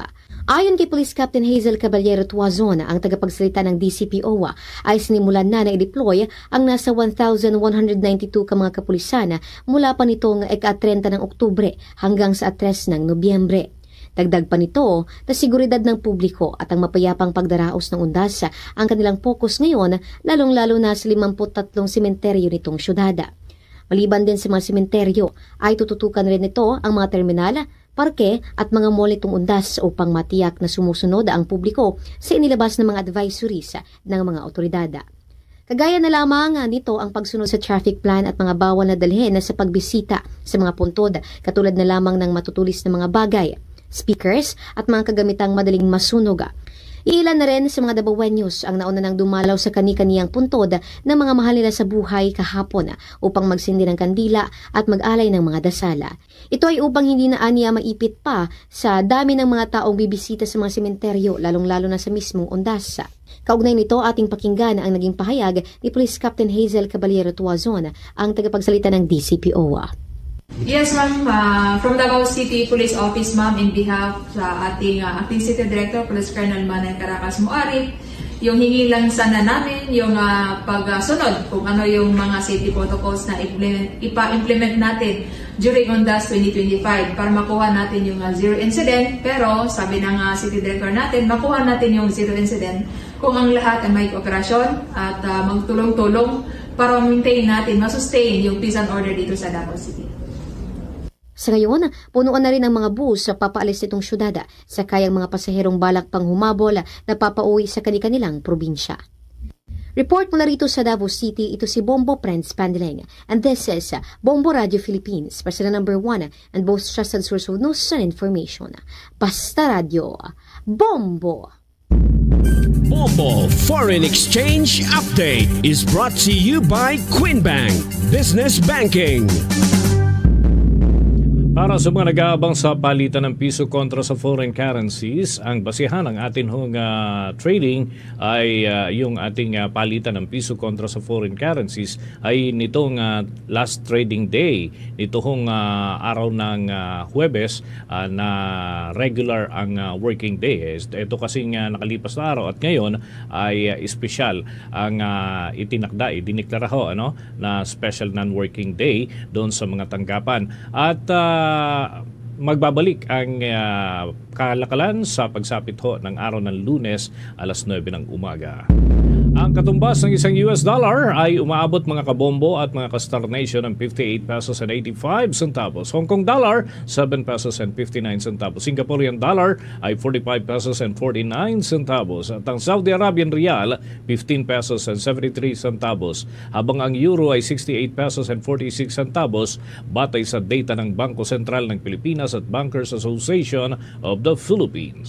Ayon kay Police Captain Hazel Caballero Tuazon, ang tagapagsalita ng DCPO ay sinimulan na i-deploy ang nasa 1,192 ka mga kapulisan mula pa nitong ika-30 ng Oktubre hanggang sa 3 ng Nobyembre. Dagdag pa nito na seguridad ng publiko at ang mapayapang pagdaraos ng undas ang kanilang focus ngayon, lalong-lalo na sa 53 sementeryo nitong syudad. Maliban din sa mga sementeryo ay tututukan rin nito ang mga terminal, parke at mga mall nitong undas upang matiyak na sumusunod ang publiko sa inilabas ng mga advisories ng mga otoridad. Kagaya na lamang nito ang pagsunod sa traffic plan at mga bawal na dalhin sa pagbisita sa mga puntod, katulad na lamang ng matutulis na mga bagay, speakers at mga kagamitang madaling masunog. Ilan na rin sa mga Davaoenyos ang nauna nang dumalaw sa kani-kaniyang puntod ng mga mahal nila sa buhay kahapon upang magsindi ng kandila at mag-alay ng mga dasala. Ito ay upang hindi na aniya maipit pa sa dami ng mga taong bibisita sa mga sementeryo, lalong-lalo na sa mismong undas. Kaugnay nito, ating pakinggan ang naging pahayag ni Police Captain Hazel Caballero Tuazon, ang tagapagsalita ng DCPO.
Yes, ma'am. From Davao City Police Office, ma'am, in behalf sa ating Acting City Director, Police Colonel Manay Caracas Muarif, yung hingi lang sana namin yung pagsunod kung ano yung mga safety protocols na ipa-implement natin during Undas 2025 para makuha natin yung zero incident. Pero sabi ng City Director natin, makuha natin yung zero incident kung ang lahat ay may kooperasyon at magtulong-tulong para maintain natin, masustain yung peace and order dito sa Davao City.
Sa ngayon, punuan na rin ang mga bus sa papaalis nitong syudad, sakay ang mga pasaherong balak pang humabol na papauwi sa kanilang probinsya. Report mula rito sa Davao City, ito si Bombo Prince Pandiling. And this is Bombo Radio Philippines, para sa #1 and most trusted source of news and information. Basta Radio, Bombo!
Bombo Foreign Exchange Update is brought to you by Queen Bank Business Banking.
Para sa mga nag-aabang sa palitan ng piso kontra sa foreign currencies, ang basihan ng ating trading ay yung ating palitan ng piso kontra sa foreign currencies ay nitong last trading day, nitong araw ng Huwebes na regular ang working day. Ito kasing nakalipas na araw at ngayon ay espesyal ang diniklara na special non-working day doon sa mga tanggapan. At magbabalik ang kalakalan sa pagsapit ng araw ng Lunes alas 9 ng umaga. Ang katumbas ng isang US dollar ay umaabot mga kabombo at mga ka-Star Nation ng 58 pesos and 85 centavos. Hong Kong dollar, 7 pesos and 59 centavos. Singaporean dollar ay 45 pesos and 49 centavos. At ang Saudi Arabian Riyal, 15 pesos and 73 centavos. Habang ang euro ay 68 pesos and 46 centavos batay sa data ng Bangko Sentral ng Pilipinas at Bankers Association of the Philippines.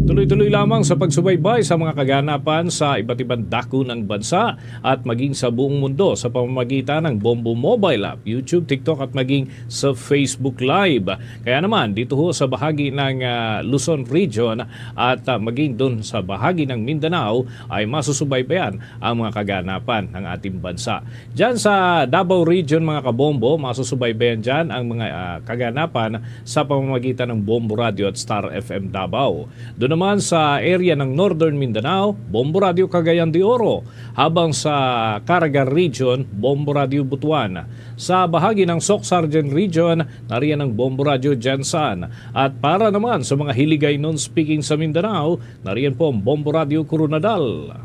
Tuloy-tuloy lamang sa pagsubaybay sa mga kaganapan sa iba't ibang dako ng bansa at maging sa buong mundo sa pamamagitan ng Bombo Mobile App, YouTube, TikTok at maging sa Facebook Live. Kaya naman dito sa bahagi ng Luzon Region at maging doon sa bahagi ng Mindanao ay masusubaybayan ang mga kaganapan ng ating bansa. Diyan sa Davao Region mga kabombo, masusubaybayan dyan ang mga kaganapan sa pamamagitan ng Bombo Radio at Star FM Davao. Doon naman sa area ng Northern Mindanao, Bombo Radio Cagayan de Oro. Habang sa Caraga Region, Bombo Radio Butuan. Sa bahagi ng Soc-Sargent Region, nariyan ang Bombo Radio Jansan. At para naman sa mga hiligay non-speaking sa Mindanao, nariyan po ang Bombo Radio Coronadal.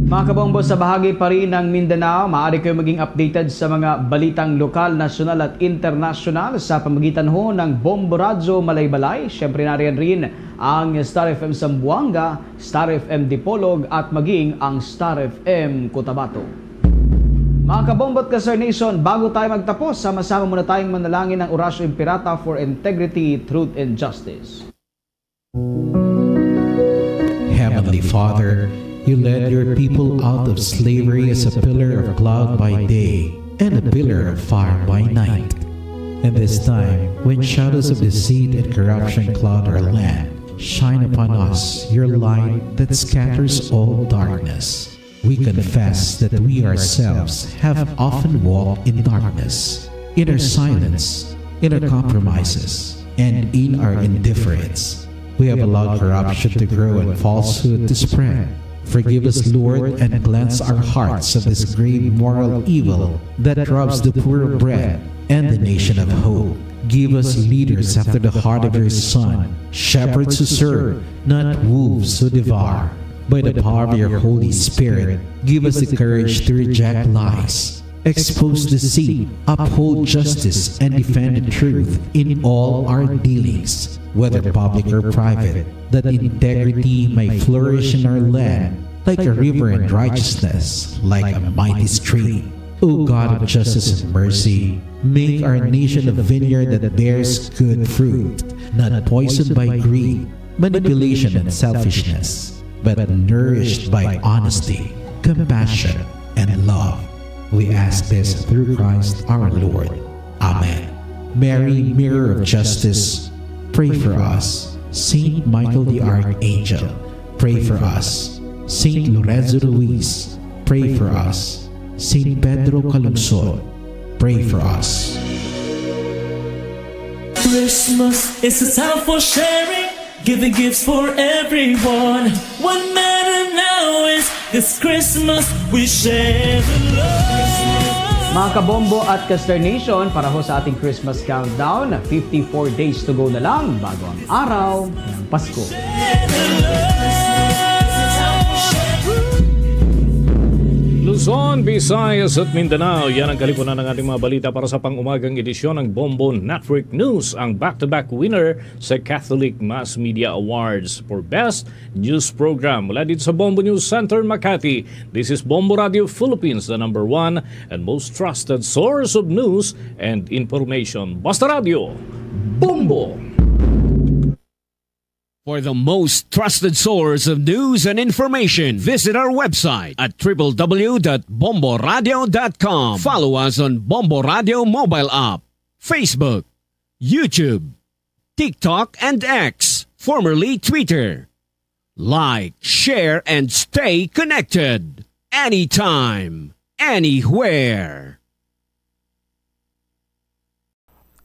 Mga kabombo, sa bahagi pa rin ng Mindanao, maaari kayo maging updated sa mga balitang lokal, nasyonal at internasyonal sa pamagitan ng Bombo Radio Malaybalay. Siyempre nariyan rin ang Star FM Zamboanga, Star FM Dipolog at maging ang Star FM Cotabato. Mga kabombo at ka-Star Nation, bago tayo magtapos, sama-sama muna tayong manalangin ng Orasyo Impirata for Integrity, Truth and Justice.
Heavenly Father, you led your people out of slavery as a pillar of cloud by day and a pillar of fire by night. And this time, when shadows of deceit and corruption cloud our land, shine upon us your light that scatters all darkness. We confess that we ourselves have often walked in darkness, in our silence, in our compromises, and in our indifference. We have allowed corruption to grow and falsehood to spread. Forgive us, Lord, and cleanse our hearts of this grave moral evil that robs the poor of bread and the nation of hope. Give us leaders after the heart of your Son, shepherds who serve, not wolves who devour. By the power of your Holy Spirit, give us the courage to reject lies, expose deceit, uphold justice, and defend the truth in all our dealings, whether public or private, that integrity may flourish in our land like a river and righteousness, like a mighty stream. O God of justice and mercy, make our nation a vineyard that bears good fruit, not poisoned by greed, manipulation, and selfishness, but nourished by honesty, compassion, and love. We ask this through Christ our Lord. Amen. Mary, Mirror of Justice, pray for us. Saint Michael the Archangel, pray for us. Saint Lorenzo Ruiz, pray for us. Saint Pedro Calungsod, pray for us.
Christmas is a time for sharing, giving gifts for everyone. What matters now is this Christmas we share the love.
Mga kabombo at ka-Star Nation, para ho sa ating Christmas countdown, 54 days to go na lang bago ang araw ng Pasko.
Luzon, Visayas at Mindanao, yan ang kalipunan ng ating mga balita para sa pang-umagang edisyon ng Bombo Network News, ang back-to-back winner sa Catholic Mass Media Awards for Best News Program. Mula dito sa Bombo News Center, Makati, this is Bombo Radio Philippines, the number one and most trusted source of news and information. Basta Radio, Bombo!
For the most trusted source of news and information, visit our website at www.bomboradio.com. Follow us on Bombo Radio mobile app, Facebook, YouTube, TikTok, and X, formerly Twitter. Like, share, and stay connected. Anytime, anywhere.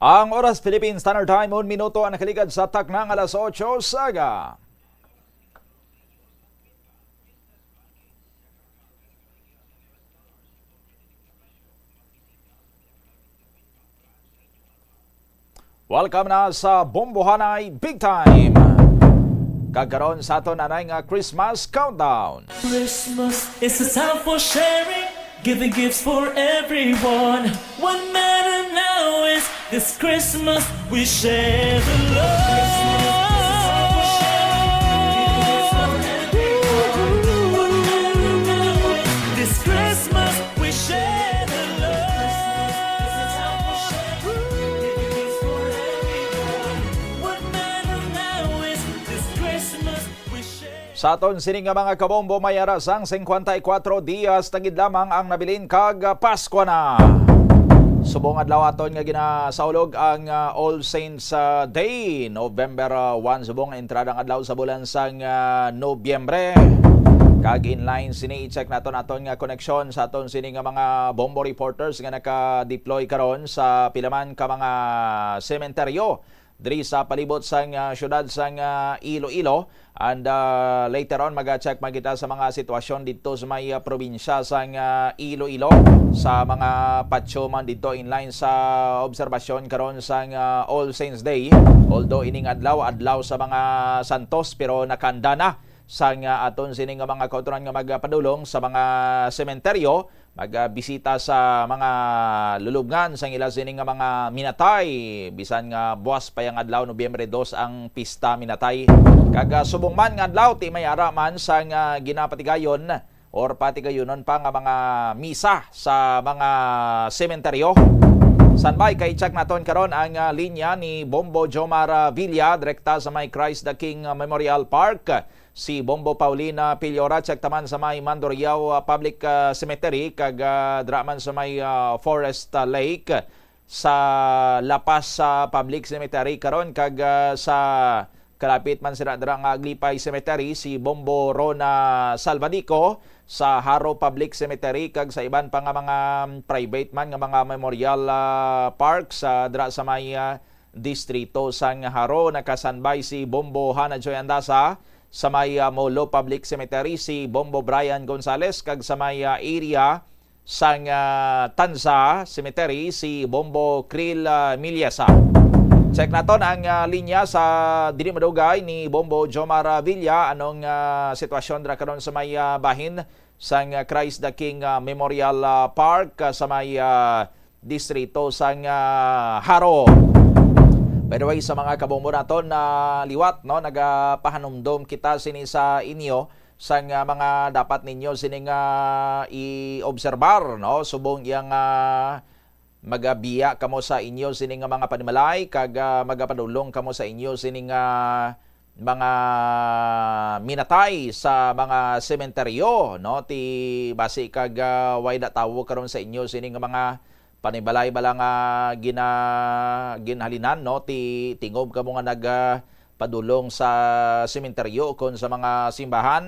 Ang oras Philippine Standard Time, 1 minuto ang nakaligad sa taknang alas 8 saga. Welcome na sa Bombohanay Big Time. Kagkaroon sa aton anay nga Christmas Countdown.
Christmas is a time for sharing, giving gifts for everyone. What matter now is this Christmas we share the love. This Christmas we share the love. What matter now is this Christmas we share.
Sa aton sining nga mga kabombo, may arasang 54 dias tagid lamang ang nabilin kag Pasko na. Subong adlaw aton nga ginasaulog ang All Saints Day, November 1, subong entrada ang adlaw sa bulan sang Nobyembre. Kag inline sini i-check naton nga koneksyon sa aton sini nga mga bombo reporters nga naka-deploy karon sa pilaman ka mga sementeryo diri sa palibot sang syudad sang Iloilo, and later on mag-check magita sa mga sitwasyon dito sa may probinsya sang Iloilo sa mga patyo man dito inline sa obserbasyon karon sang All Saints Day. Although ining adlaw sa mga santos, pero nakanda na sang aton sining mga kauturan nga magpadulong sa mga sementeryo, magbisita sa mga lulubngan sang ila sining nga mga minatay, bisan nga buwas pa yang adlaw Nobyembre 2 ang pista minatay. Kag subong man nga adlaw ti may ara man sang ginapatigayon or patigayonon pa nga mga misa sa mga sementeryo. Sanbay kay check naton karon ang linya ni Bombo Jomar Villa direkta sa may Christ the King Memorial Park. Si Bombo Paulina Piliora check taman sa may Mandurriao Public Cemetery kag draman sa may Forest Lake sa Lapas Public Cemetery karon, kag sa kalapit man sila dra nga Aglipay Cemetery si Bombo Rona Salvadico sa Haro Public Cemetery, kag sa iban pa nga mga private man nga mga memorial parks dra sa may distrito sang Haro. Nakasanbay si Bombo Hana Joy Andasa sa may Molo Public Cemetery si Bombo Brian Gonzales, kag sa may area sang Tanza Cemetery si Bombo Krill Milyasa. Check naton ang linya sa dili madugay ni Bombo Jomar Villa. Anong sitwasyon dra karon sa may bahin sang Christ the King Memorial Park sa may distrito sang Haro. By the way, sa mga kabombo naton na liwat, no, nagapahanumdom kita sini sa inyo sang mga dapat ninyo sining i-obserbar, no, subong yang magabiya kamo sa inyo sining mga panimalay, kag magapadulong kamo sa inyo sining mga minatay sa mga sementeryo, no, ti basi kag wayda tawo karon sa inyo sining mga panibalay bala nga ginhalinan, no, ti tingob kamo nga nagpadulong sa sementeryo kon sa mga simbahan.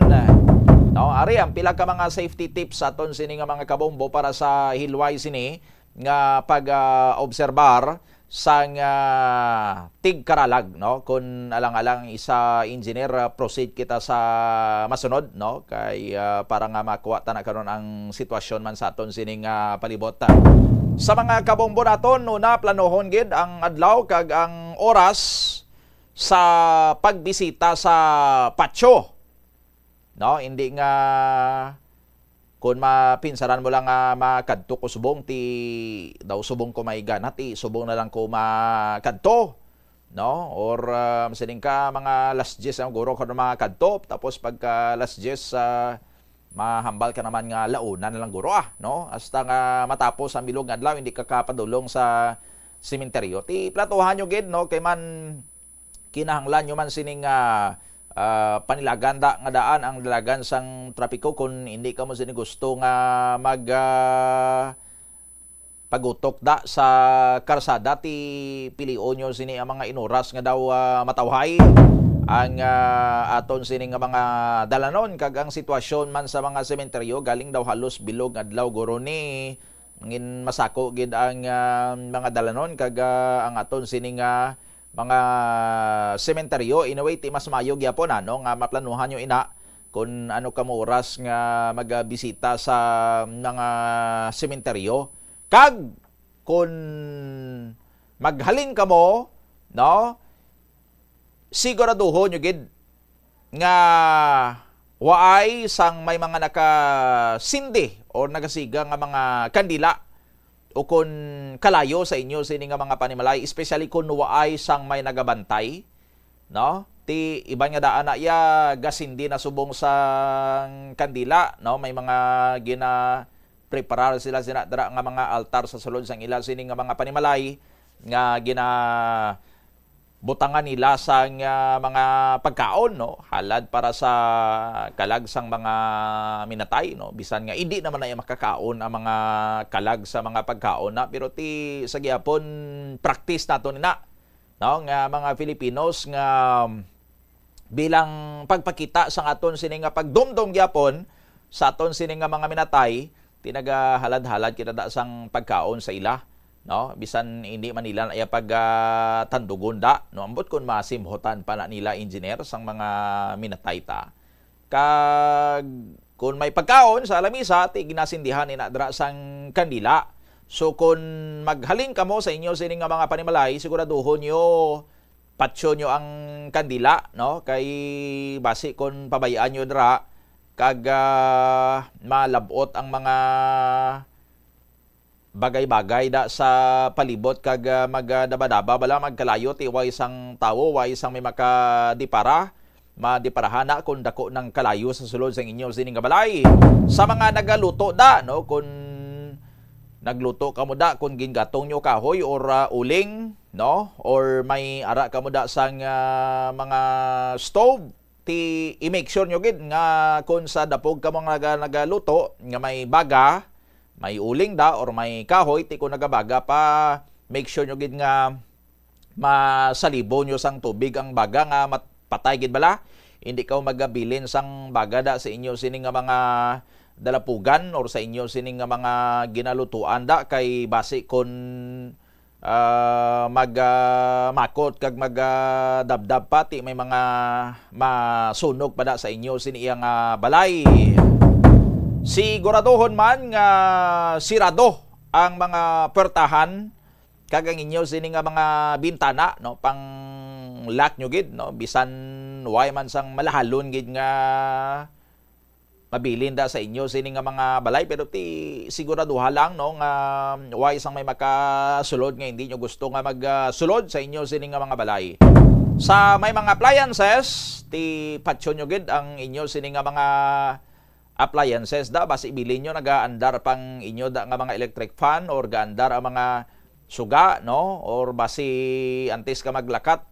No, ari ang pila ka mga safety tips aton sini nga mga kabombo para sa hilway sini nga pag-obserbar sang tigkaralag, no, kun alang-alang isa engineer proceed kita sa masunod, no, kay para nga makuha ta na karon ang sitwasyon man sa aton sining palibot. Sa mga kabombo naton, una planohon gid ang adlaw kag ang oras sa pagbisita sa patyo, no, hindi nga kung mapinsaran mo lang makadto ko subong ti daw subong ko may gana ti subong na lang ko makadto, no, or sining ka mga last 10 ang guro ko na makadto, tapos pagka last 10 mahambal ka naman nga launa na lang guro, no, hasta nga matapos ang bilog adlaw hindi ka kapadulong sa sementeryo. Ti platuhan nyo gid, no, kay man kinahanglan nyo man sining panilaganda nga daan ang dalagan sang trapiko kung hindi ka mo sini gusto nga pagutok da sa karsada ti pilion nyo sini ang mga inuras nga daw matawhay ang aton sini nga mga dalanon kag ang sitwasyon man sa mga sementeryo galing daw halos bilog adlaw guro ni ngin masako gid ang mga dalanon kag ang aton sini nga mga sementeryo in a way ti mas mayo gyapon ano nga maplanuhan nyo ina kung ano ka mo oras nga magbisita sa mga sementeryo. Kag kung maghalin ka mo, no, siguraduho nyo gid nga waay sang may mga nakasindi o nagasiga nga mga kandila o kung kalayo sa inyo sini nga mga panimalay, especially kung waay sang may nagabantay, no? Ti iban nga daan na ya gasindi na subong sa kandila, no? May mga preparar sila dara nga mga altar sa sulod sang ila sini nga mga panimalay nga butangan nila sang mga pagkaon, no, halad para sa kalag sang mga minatay, no, bisan nga hindi naman ay makakaon ang mga kalag sa mga pagkaon na pero ti sa gyapon practice nato nina, no, nga mga Filipinos nga bilang pagpakita sang aton sini nga pagdumdum gyapon sa aton sini nga mga minatay tinagahalad-halad kita da sang pagkaon sa ila, no, bisan hindi man nila ay tandugon da, no, ambot kun masimhotan pa na nila engineer sang mga minatay ta kag kun may pagkaon sa lamisa ti ginasindihan ina dra sang kandila. So kun maghalin kamo sa inyo sini nga mga panimalay, siguraduhon nyo patsyo nyo ang kandila, no, kay basi kun pabayaan nyo dra kag malabot ang mga bagay-bagay da sa palibot kag magdabadaba bala magkalayo ti way isang tawo way isang may makadipara madiparahana kung dako ng kalayo sa sulod sa inyo sining balay sa mga nagaluto da, no, kung nagluto kamo da kung gingatong nyo kahoy or uling, no, or may ara kamo da sang mga stove ti i-make sure nyo gid nga kung sa dapog ka mga nagaluto nga may baga, may uling da or may kahoy ti kung nagabaga pa make sure nyo gid nga masalibo nyo sang tubig ang baga nga patay gid bala, hindi ka magabilin sang baga da sa inyo sining nga mga dalapugan or sa inyo sining nga mga ginalutuan da kay basi kun magmakot kag magdabdab pati may mga masunog pa da sa inyo siniyang balay. Siguraduhon man nga sirado ang mga pertahan kag ang inyo sini nga mga bintana, no, pang lock nyo gid, no, bisan way man sang malahalon gid nga mabilin da sa inyo sini nga mga balay pero ti siguraduha lang, no, nga way sang may makasulod nga hindi nyo gusto nga magsulod sa inyo sini nga mga balay. Sa may mga appliances ti patsyo nyo gid ang inyo sini nga mga appliances da basi ibilin nyo nagaandar pang inyo da nga mga electric fan or gaandar ang mga suga, no, or basi antes ka maglakat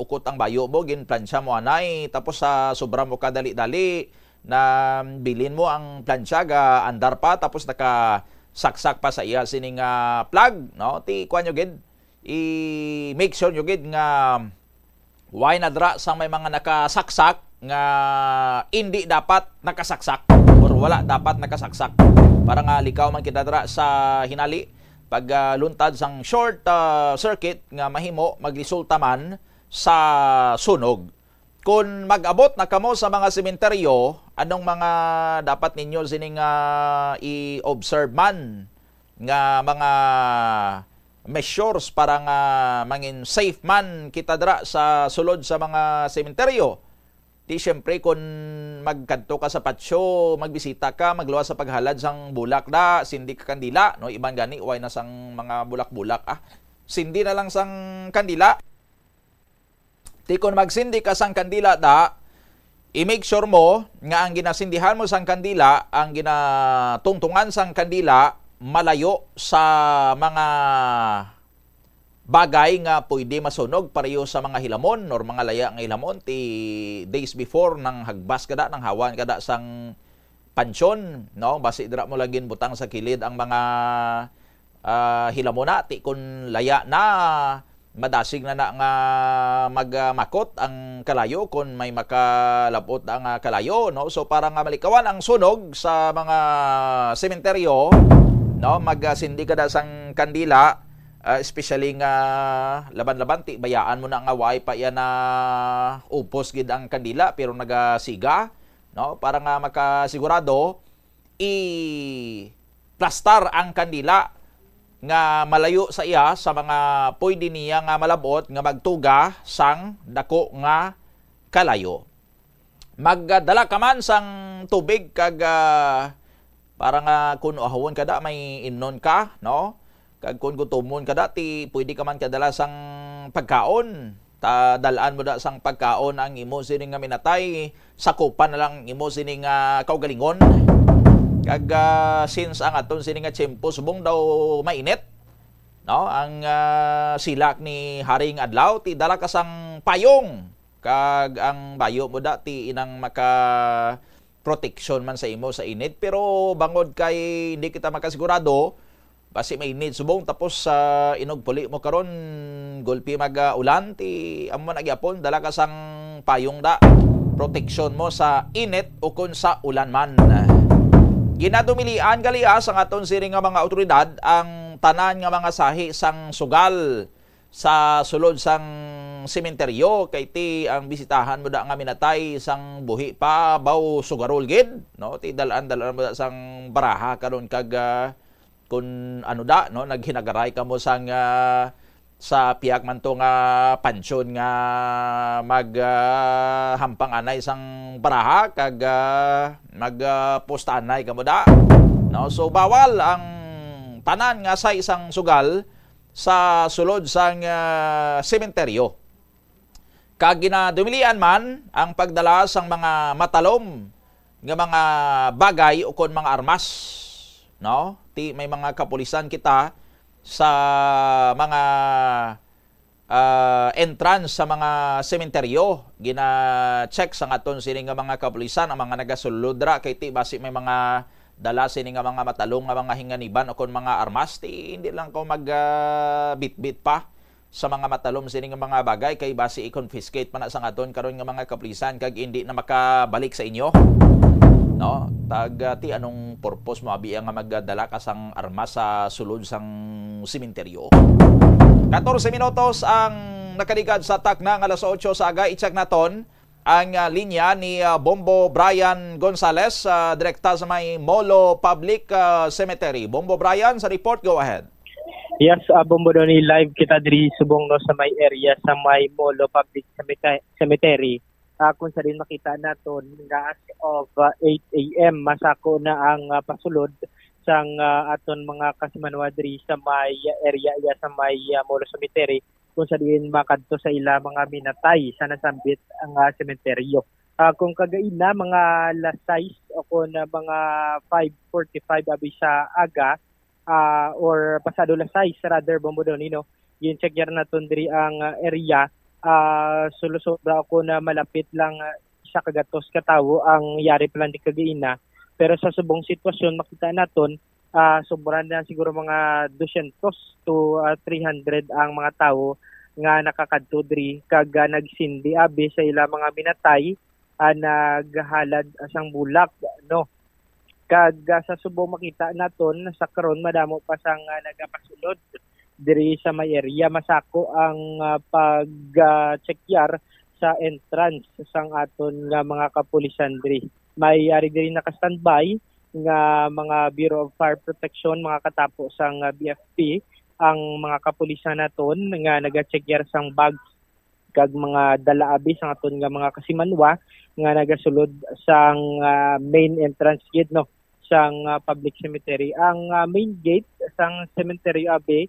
ukot ang bayo mo gin plansya mo anay tapos sa sobra mo kadali-dali na bilin mo ang plansya ga andar pa tapos saksak pa sa iya sining plug, no, ti kuan nyo gid i-make sure nyo gid nga why nadra sang may mga nakasaksak nga hindi dapat nakasaksak or wala dapat nakasaksak para nga likaw man kita dra sa hinali pag luntad sang short circuit nga mahimo magresulta man sa sunog. Kung mag-abot na kamo sa mga sementeryo, anong mga dapat ninyo sining i-observe man nga mga measures para nga mangin safe man kita dra sa sulod sa mga sementeryo? Di syempre kung magkanto ka sa patsyo, magbisita ka, magluwas sa paghalad sang bulak da, sindi ka kandila, no, iban gani way na sang mga bulak-bulak sindi na lang sang kandila. Di kung magsindi ka sang kandila da, i-make sure mo nga ang ginasindihan mo sang kandila, ang ginatungtungan sang kandila, malayo sa mga bagay nga pwede masunog pareho sa mga hilamon or mga laya nga hilamon ti days before nang hagbas kada nang hawan kada sang pansyon, no, basi dira mo lagin butang sa kilid ang mga hilamuna ti kun laya na madasig na nga magmakot ang kalayo kung may makalabot ang kalayo, no? So parang malikawan ang sunog sa mga sementeryo, no? Magsindi ka sang kandila, especially nga laban-laban ti bayaan mo na nga way pa yan na upos gid ang kandila pero nagasiga, no? Para nga makasigurado i-plastar ang kandila nga malayo sa iya sa mga pwede niya nga malabot nga magtuga sang dako nga kalayo. Magdala ka man sang tubig kag para nga kun ahawon kada may innon ka, no? Kag kun gutomon kada ti pwede ka man kadala sang pagkaon. Dalaan mo da sang pagkaon ang imo sining nga minatay, sakupan na lang imo sining kaugalingon. Kag since ang aton sining nga tiyempo subong daw mainit, no? Ang silak ni Haring Adlaw ti dala ka sang payong kag ang bayo mo da ti inang maka protection man sa imo sa init pero bangod kay hindi kita makasigurado basi mainit subong tapos inugpuli mo karon gulpi mag-ulan ti ammo nagyapon dala ka sang payong da protection mo sa init o kun sa ulan man. Ginadumilian galias ang aton siring nga mga otoridad ang tanan nga mga sahi sang sugal sa sulod sang sementeryo kay ti ang bisitahan mo da nga minatay sang buhi pa baw sugarol gid, no? Ti dalan mo da sang baraha karon kag kun ano da, no? Naghinagaray ka mo sang sa piyak man to nga pansyon nga hampang anay sang baraha kag magpostanay kamo da, no? So bawal ang tanan nga sa isang sugal sa sulod sang sementeryo. Kag ginadumilian man ang pagdala sang mga matalom nga mga bagay o kon mga armas, no? Ti may mga kapulisan kita sa mga entrance sa mga sementeryo gina-check sa aton sini nga mga kapulisan ang mga nagasuludra kay ti basi may mga dala sini nga mga matalong nga mga hinganiban o kon mga armas ti hindi lang ko bitbit pa sa mga matalom sini nga mga bagay kay basi i-confiscate pa na sa aton karon nga mga kapulisan kag hindi na makabalik sa inyo, no? Ti anong purpose mo abi nga magdala ka sang armas sa sulod sang sementeryo. 14 minutos ang nakaligad sa takna nga alas 8 sa aga. I-check naton ang linya ni Bombo Brian Gonzales, direkta sa may Molo Public Cemetery. Bombo Brian, sa report, go ahead.
Yes, Bombo Doni, live kita diri subong no sa may area sa may Molo Public Cemetery. Kung sa rin makita naton nga as of 8 a.m. masako na ang pasulod sang aton mga kasimanwa diri sa may area sa may Molo Cemetery kung sa din makadto sa ila mga minatay sa nasambit ang sementeryo. Kung kagaina mga last 6 o kung mga 5:45 abi sa aga or pasado last 6 rather Bombo Donino, yun check yar naton diri ang area. Sulusobra ako na malapit lang sa kagatos katawo ang yari plan di kagaina. Pero sa subong sitwasyon makita naton sobra na siguro mga 200 to 300 ang mga tao nga nakakadto diri kag nagsindi abi sa ila mga minatay naghalad sang bulak, no? Kag sa subong makita naton sa karon madamo pa sang nagapasulod diri sa may area. Masako ang pag-checkyar sa entrance sang aton nga mga kapulisan diri. May ari diri naka-standby nga mga Bureau of Fire Protection, mga katapo sang BFP, ang mga kapulisan naton nga naga-checkyar sang bags kag mga dala-abi sang aton nga mga kasimanwa nga nagasulod sang main entrance gate, no, sang public cemetery. Ang main gate sang cemetery abi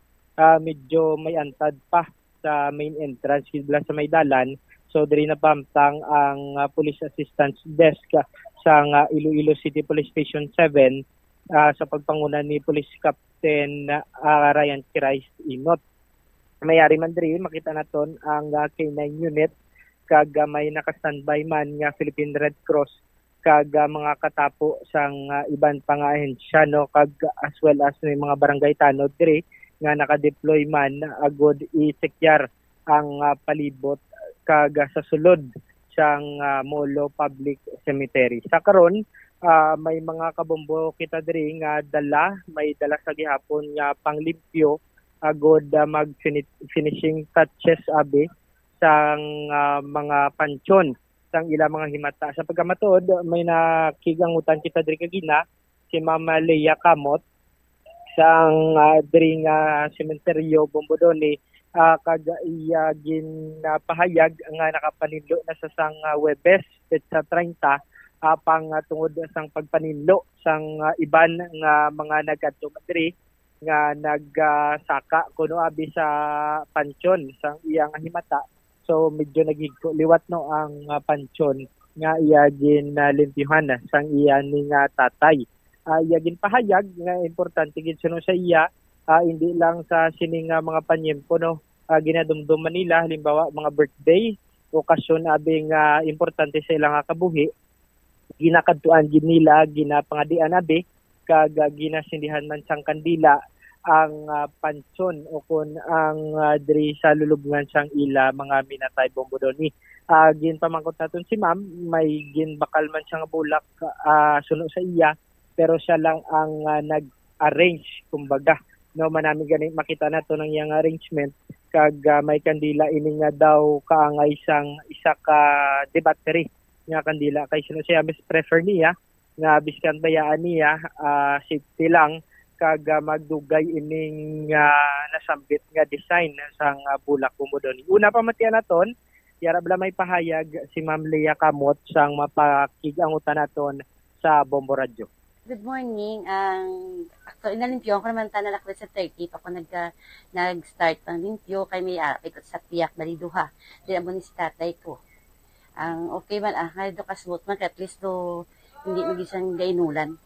medyo may antad pa sa main entrance kidla sa may dalan. So diri na pamtang ang police assistance desk sang Iloilo City Police Station 7 sa pagpanguna ni Police Captain Ryan Kirais Inot. Mayari man diri makita naton ang K9 unit kag may naka-standby man nga Philippine Red Cross kag mga katapo sang iban pa nga ahensya no, kag as well as may mga barangay tanod diri nga naka-deploy man agod i-sekyar ang palibot kag sa sulod sang Molo Public Cemetery. Sa karon may mga kabombo kita diri nga may dala sa gihapon nga panglimpyo agod mag-finishing touches abi sang mga pansyon sang ilang mga himata. Sa pagkamatod, may nakigangutan kita diri kagina si Mama Leia Kamot sang diri nga sementeryo Bombodoni kag iya ginapahayag nga nakapanindlo na sa sang Webes sa 30 pang tungod sang pagpaninlo sang iban nga mga nagadto diri nga nagsaka kuno abi sa pansyon sang iyang himata. So medyo nagigko liwat no ang pansyon nga iya ginlimpyuhan sang iya ning tatay. Iya ginpahayag nga importante gid suno sa iya hindi lang sa sining mga panyempo no ginadumduman nila halimbawa mga birthday okasyon abing importante sa ilang kabuhi ginakadtuan gid nila ginapangadian abi kag ginasindihan man sang kandila ang pansyon o kun ang diri sa lulubngan sang ila mga minatay Bombodoni. Ginpamangkot naton si ma'am may ginbakal man siyang bulak suno sa iya pero siya lang ang nag-arrange kumbaga no manami gani makita nato ng iyang arrangement kag may kandila ini nga daw kaangay sang isa ka de battery nga kandila kay sino siya mas prefer niya nga biskan bayaan niya safety lang kag magdugay ining nasambit nga design sang bulak Bombodoni. Una pa matian naton yara bala may pahayag si Ma'am Leia Kamot sang mapakigangutan naton sa Bombo Radio.
Good morning. Actually, nalimpyo ko naman tanan ako sa 30 pa ako nag-start pang limpyo kay may ikot sa piyak baliduha. Di amo ni si tatay ko. Ang okay man kahit do kasbot man at least do hindi magisang gainulan.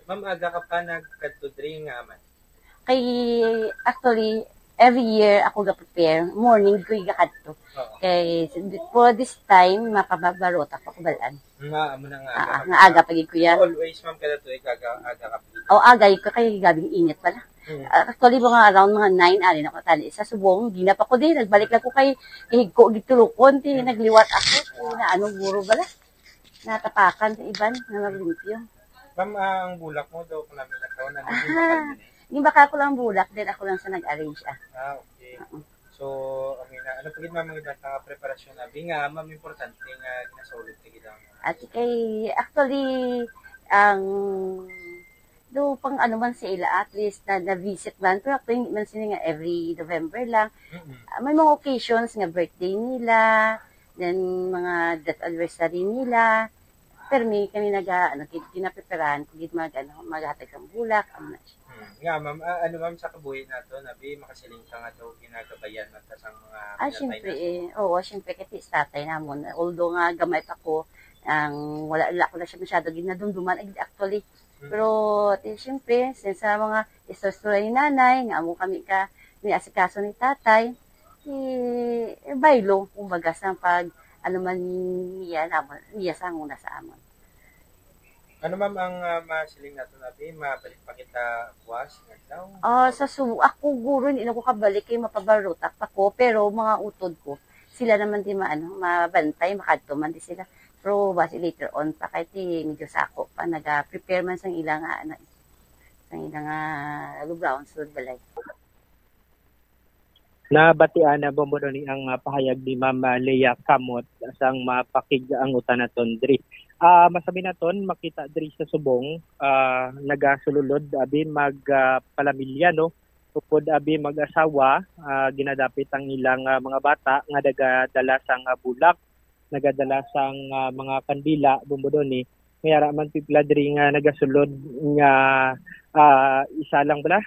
Ma'am, aga ka pa nagkadto diri nga man?
Kay actually every year ako ga-prepare morning ko gakadto. Kay for this time makababarot ako balan.
Nga amo na nga
nga aga pagid ko yan.
Always ma'am kada to aga ka.
Aga ko kay gabing init pala. Actually mga around mga 9 ali na ko tali sa subong gina pa ko din nagbalik lang ko kay higko gitulukon ti nagliwat ako na ano guro bala. Natapakan sa iban na maglimpyo.
Ma'am, ang bulak mo daw kung namin nakaw na
hindi baka ako lang bulak din ako lang sa nag-arrange
okay. So, ano pagid ma'am sa preparasyon na nga ma'am importante nga ginasulod ti gid
at kay actually ang do pang ano man sa ila at least na visit man pero actually hindi man sila nga every November lang. May mga occasions nga birthday nila then mga death anniversary nila pero may kami ginapreparahan kung maghatag ang bulak na siya.
Nga ma'am, ano ma'am sa kabuhi nato nabi makasiling ka nga daw ginagabayan at sa mga
syempre syempre kasi tatay namon although nga gamay pa ko ang wala ko na siya masyado ginadumduman actually pero syempre since sa mga istorya ni nanay nga amo kami ni asikaso ni tatay baylo kumbaga sa pag ano man niya sa nguna sa amon.
Ano ma'am ang masiling nato nabi mabalik pa kita buwas nga daw?
Sa ako guro hindi na ko kabalik kay mapabarutak pa ko pero mga utod ko sila naman di mabantay makadto man di sila pero base later on pa kay ti medyo sako pa naga-prepare man sang ilang lubraon sulod balay.
Nabatian na Bombodoni ang pahayag ni Ma'am Leia Kamot sang mapakigangutan naton diri. Masabi naton makita diri sa subong nagasululod abi magpalamilya no upod abi mag-asawa ginadapit ang ilang mga bata nga nagadala sang bulak nagadala sang mga kandila Bombodoni mayara man pipila diri nga nagasulod nga isa lang bala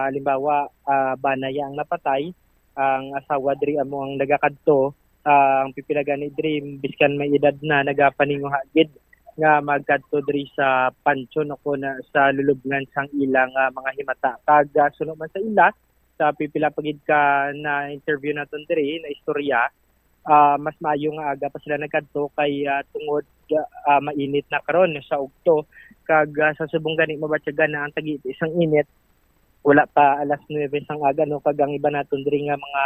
halimbawa banaya ang napatay ang asawa diri amo ang nagakadto ang pipilagan ni Dream biskan may edad na nagapaninguha gid nga magkadto diri sa pansyon o na sa lulubngan sang ilang mga himata kag suno man sa ila sa pipila pagid ka na interview naton diri na istorya mas maayo nga aga pa sila nagkadto kay tungod mainit na karon sa ugto kag sa subong gani mabatyagan na ang tagi isang init wala pa alas 9 sang aga no kag ang iba naton diri nga mga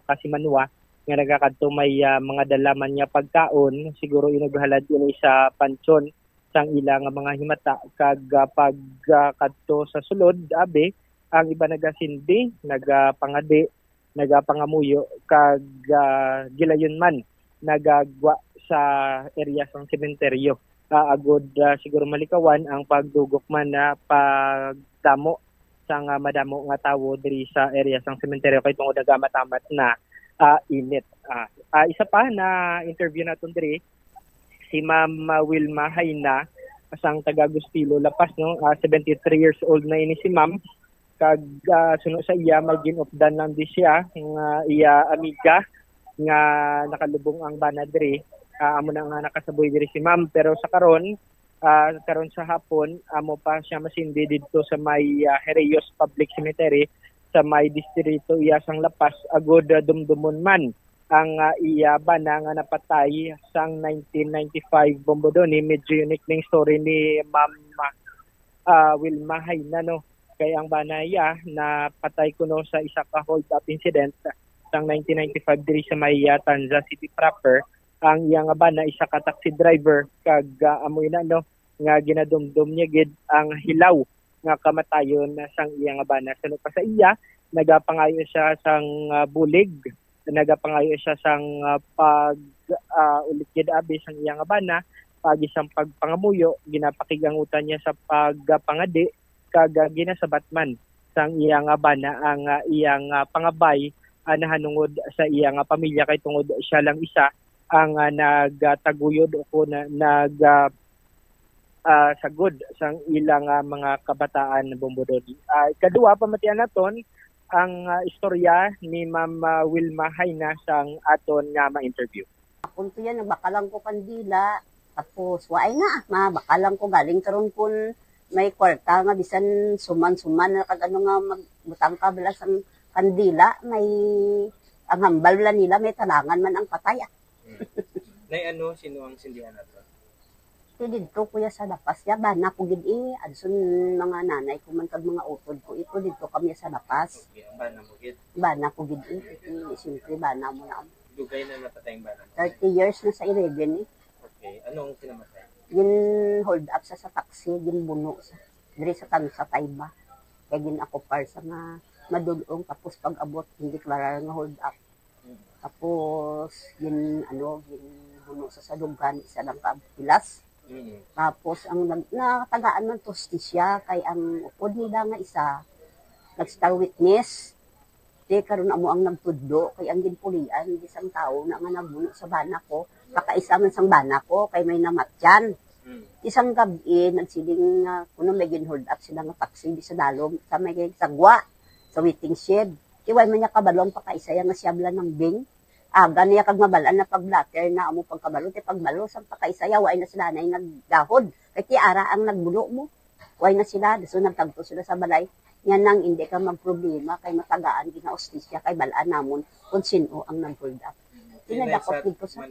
kasimanwa nga nagakadto may mga dalaman niya pagkaon siguro inughalad yun sa pansyon sang ilang mga himata kag pagkadto sa sulod abi ang iba nagasindi nagapangadi nagapangamuyo kag gilayon man nagagwa sa area sang sementeryo agod siguro malikawan ang pagdugok man na pagdamo sang madamo nga tawo diri sa area sang sementeryo kay tungod nagamatamat na init. Isa pa na interview naton diri si Ma'am Wilma Hayna sang taga Agustilo Lapas no 73 years old na ini si Ma'am kag suno sa iya magin-opdan lang di siya nga iya amiga nga nakalubong ang bana diri amo na nga nakasaboy diri si Ma'am pero sa karon sa hapon amo pa siya masindi didto sa may Hereyos Public Cemetery sa may distrito iya sang Lapas agod dumdumon man ang iya bana nga napatay sang 1995 bombodoni medyo unique ning story ni Ma'am Wilma Hayna no kay ang banaya na patay kuno sa isa ka hold up incident sang 1995 diri sa may Tanza City proper ang iya nga bana isa ka taxi driver kag amoy na no nga ginadumdum niya gid ang hilaw nga kamatayon sang iya nga bana sunod pa sa iya nagapangayo siya sang bulig nagapangayo siya sang pag ulikid abi sang iya nga bana pag isang pagpangamuyo ginapakigangutan niya sa pagpangadi kag ginasabat man sang iya nga bana ang iyang pangabay nahanungod sa iya nga pamilya kay tungod siya lang isa ang nagtaguyod o sagod sang ilang mga kabataan na bombodoni. Kadua pamatian naton ang istorya ni Ma'am Wilma Hayna sang aton nga ma-interview.
Punto yan, bakalang ko kandila, tapos waay nga, bakalang ko galing karon kun may kwarta nga bisan suman-suman na kag ano nga magbutang ka bala sang kandila, may ang hambal la nila may talangan man ang patay.
Nay ano sino ang sindihan nato?
Dito kuya sa Lapas ya bana ko gid adson mga nanay ko man kag mga utod ko ito dito kami sa Lapas.
Okay, bana mo gid.
Bana ko gid siyempre bana mo na.
Dugay na napatay ang bana.
30 years na sa 11
Okay, anong kinamatay?
Gin hold up sa taxi, gin buno sa diri sa Tansa Tayba. Kaya gin ako par sa nga madulong tapos pag abot hindi klara nga hold up. Tapos gin buno sa sadugan isa lang ka pilas. Tapos ang natagaan man tostisya kay ang upod nila nga isa nag-star witness. Di karon amo ang nagtudlo kay ang ginpulian isang tao na nga nagbuno sa bana ko. Pakaisa man sang bana ko kay may namatyan. Isang gabi nagsiling kuno may gin-hold up sila nga taxi di sa dalom sa may sagwa sa waiting shed. Kiway man niya kabalong pakaisa yang nga siyabla ng bing. Aga niya kag mabalaan na pag-blatter na amo pagkabalo ti pagbalo sang pakaisa ya way na sila nay nagdahod. Kay ti ara ang nagbulo mo. Way na sila so nagtagto sila sa balay. Yan nang hindi ka magproblema kay matagaan ginaustisya kay balaan namon kung sino ang nag-hold up. Tinadakot dito sa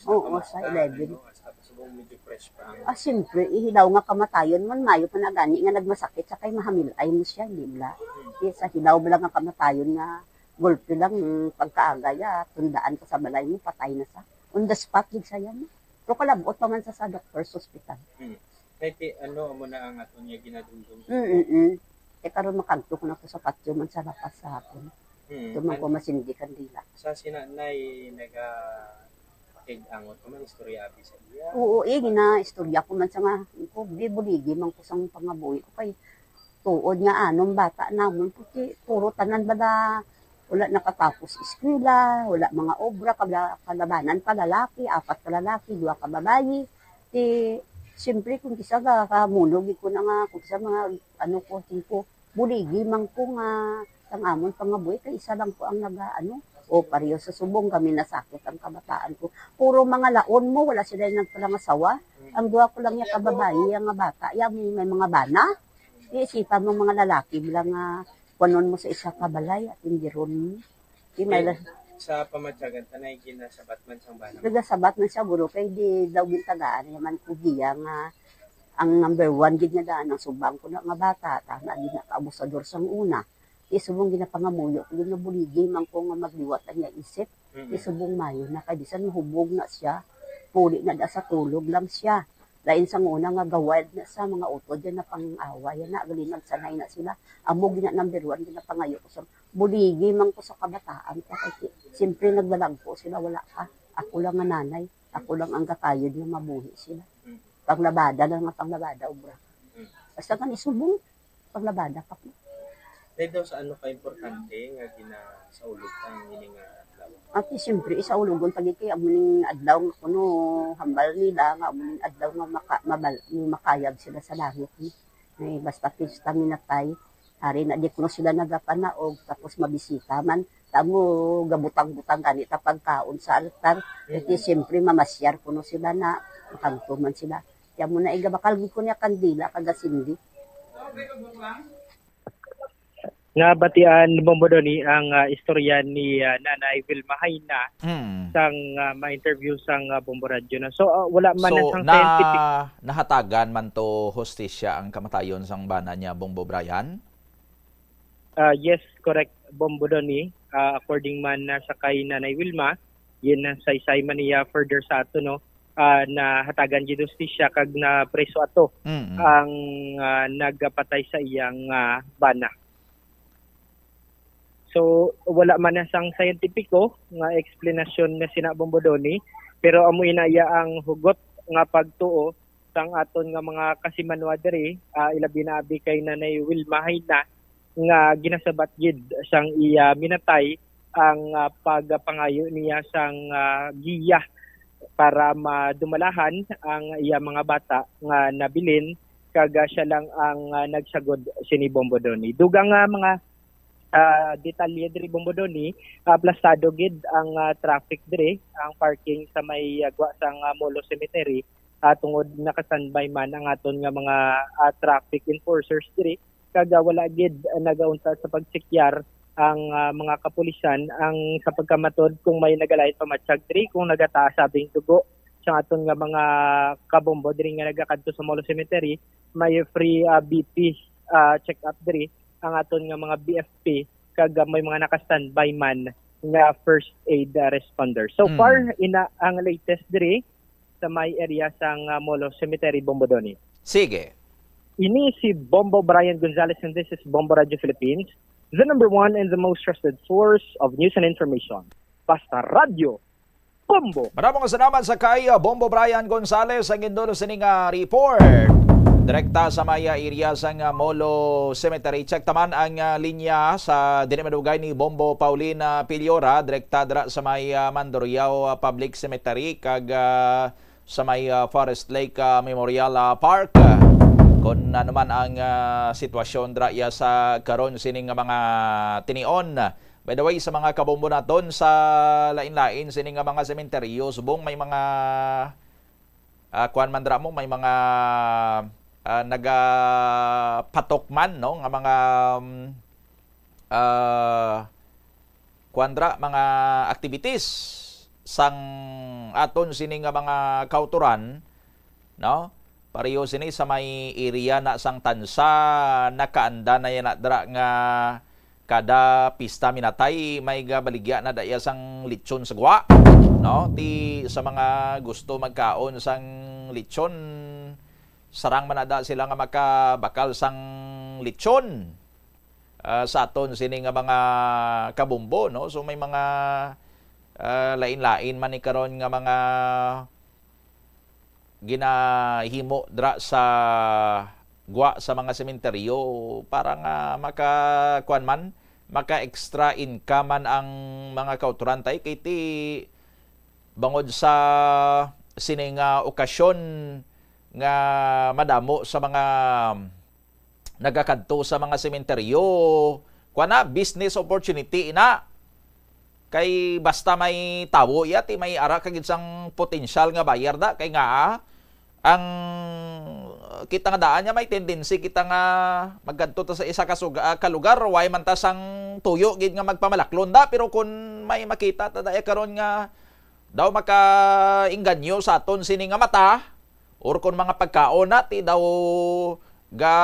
oo, sa 11.
Medyo fresh pa.
Siyempre, ihilaw nga kamatayon man mayo pa na gani nga nagmasakit sa kay mahamilay mo siya, nila. Sa hilaw ba lang nga kamatayon nga golpe lang pagkaagaya, tundaan ka sa balay mo, patay na sa. On the spot, saya mo. Pero kalabot pa man sa doctor's hospital.
Kaya ano mo na ang ato niya ginadundong?
Karon makanto ko na ko sa patio man sa Lapas sa hapon. Tumang ko masindikan dila.
Sa sinanay nag-angot ko man istorya abi sa iya?
Oo, gina-istorya ko man sa nga, buligi man ko sang pangabuhi ko kay tuod nga anong bata namon puti puro tanan bada wala nakatapos eskwela, wala mga obra kalabanan pa lalaki, 4 ka lalaki, 2 ka babayi. Siyempre kung kisa kamunog ko na nga kung kisa mga tipo buligi man ko nga sang amon pangabuhi kay isa lang po ang pareho sa subong kami nasakit ang kabataan ko. Puro mga laon mo, wala sila nagpalangasawa. Ang 2 ko lang yung kababayi, ang bata, may mga bana. Iisipan mo mga lalaki bilang kunon mo sa isa kabalay at hindi ron mo.
sa pamatyagan tanay ginasabat man sang bana.
Nagasabat man siya buro kay di daw gintagaan yaman ko giya nga ang number 1 gid nga daan ang subang ko na nga bata ta na di nakaabusador sang una. Isubong ginapangamuyo gid nga buligi man ko nga magliwat niya isip. Isubong mayo na kay bisan hubog na siya. Puli na da sa tulog lang siya. Lain sang una nga gawad na sa mga utod yan na pang-awa. Yan na, galing nagsanay na sila. Amog na number 1, ginapangayo ko sa buligi man ko sa kabataan. Kasi siyempre nagbalag po sila, wala ka. Ako lang nga nanay. Ako lang ang kakayod na mabuhi sila. Panglabada lang nga panglabada, obra. Basta ka nisubong, panglabada pa ko.
Dahil daw sa ano ka importante nga ginasaulog ang hindi nga adlaw?
At siyempre, isa ulugon pagkiki, amuning adlaw nga kuno, hambal nila, nga amuning adlaw nga makayag sila sa langit. Basta pista minatay, hari na di kuno sila nagapanaog, tapos mabisita man, tamo gabutang-butang ganit pagkaon sa altar. At siyempre, mamasyar kuno sila na, makanto man sila. Kaya muna igabakal ko niya kandila, kagasindi.
Nga batian Bombo Doni ang istorya ni Nanay Vilma Hayna sang ma-interview sang Bombo Radio na. So wala man sang scientific
nahatagan man to hostisya ang kamatayon sang bana niya Bombo Brian?
Yes, correct Bombo Doni. According man sa kay Nanay Vilma, yun na say man niya further sa ato no. Na hatagan gid hostisya kag na preso ato ang nagpatay sa iyang bana. So wala man na sang scientifico nga explanation na sina Bombo Doni, pero amoy na iya ang hugot nga pagtuo sang aton nga mga kasimanwa diri, ilabi na abi kay Nanay Vilma Hayna nga ginasabat gid sang iya minatay ang pagpangayo niya sang giya para madumalahan ang iya mga bata nga nabilin kag siya lang ang nagsagod sini Bombo Doni. Dugang nga mga detalye diri Bombo Doni, plastado gid ang traffic diri, ang parking sa may agwa sang Molo Cemetery, tungod naka-standby man ang aton nga mga traffic enforcers diri, kag wala gid nagaunta sa pagsikyar ang mga kapulisan ang sa pagkamatod kung may nagalain pamatsyag diri, kung nagataas sabing dugo sa aton nga mga kabombo diri nga nagakadto sa Molo Cemetery, may free BP check up diri ang aton nga mga BFP kag may mga naka-standby man nga first aid responder. So far ina ang latest diri sa may area sang Molo Cemetery Bombo Doni.
Sige.
Ini si Bombo Brian Gonzalez and this is Bombo Radio Philippines, the number 1 and the most trusted source of news and information. Basta Radio Bombo.
Maraming salamat sa kay Bombo Brian Gonzalez ang indulo sa nga report. Direkta sa maya area sang Molo Cemetery. Check taman ang linya sa dinimadugay ni Bombo Paulina Piliora. Direkta dra sa may Mandurriao Public Cemetery kag sa may Forest Lake Memorial Park. Kung ano man ang sitwasyon dra ya sa karon sining mga tinion. By the way, sa mga kabombo naton sa lain-lain sining mga sementeryo, subong may mga kuan man dra mo, may mga nagapatok man no nga mga kuandra mga activities sang aton sini nga mga kauturan no pareho sini sa may area na sang tansa nakaanda na yan dra nga kada pista minatay may baligya na daya sang lechon sa gwa no ti sa mga gusto magkaon sang lechon sarang manada sila nga makabakal sang lechon sa aton sini nga mga kabumbo no. So may mga lain-lain man ni karon nga mga ginahimo dra sa gwa sa mga sementeryo para nga makakuan man maka-extra income man ang mga kauturantay kay ti bangod sa sining okasyon nga madamo sa mga nagakadto sa mga sementeryo kuana business opportunity ina kay basta may tawo yati may ara kagid sang potential nga bayar da kay nga ang kita nga daan niya may tendency kita nga maggadto ta sa isa ka lugar way man ta sang tuyo gid nga magpamalaklon da, pero kun may makita ta daya karon nga daw makainganyo sa aton sini nga mata or kun mga pagkaon ti daw ga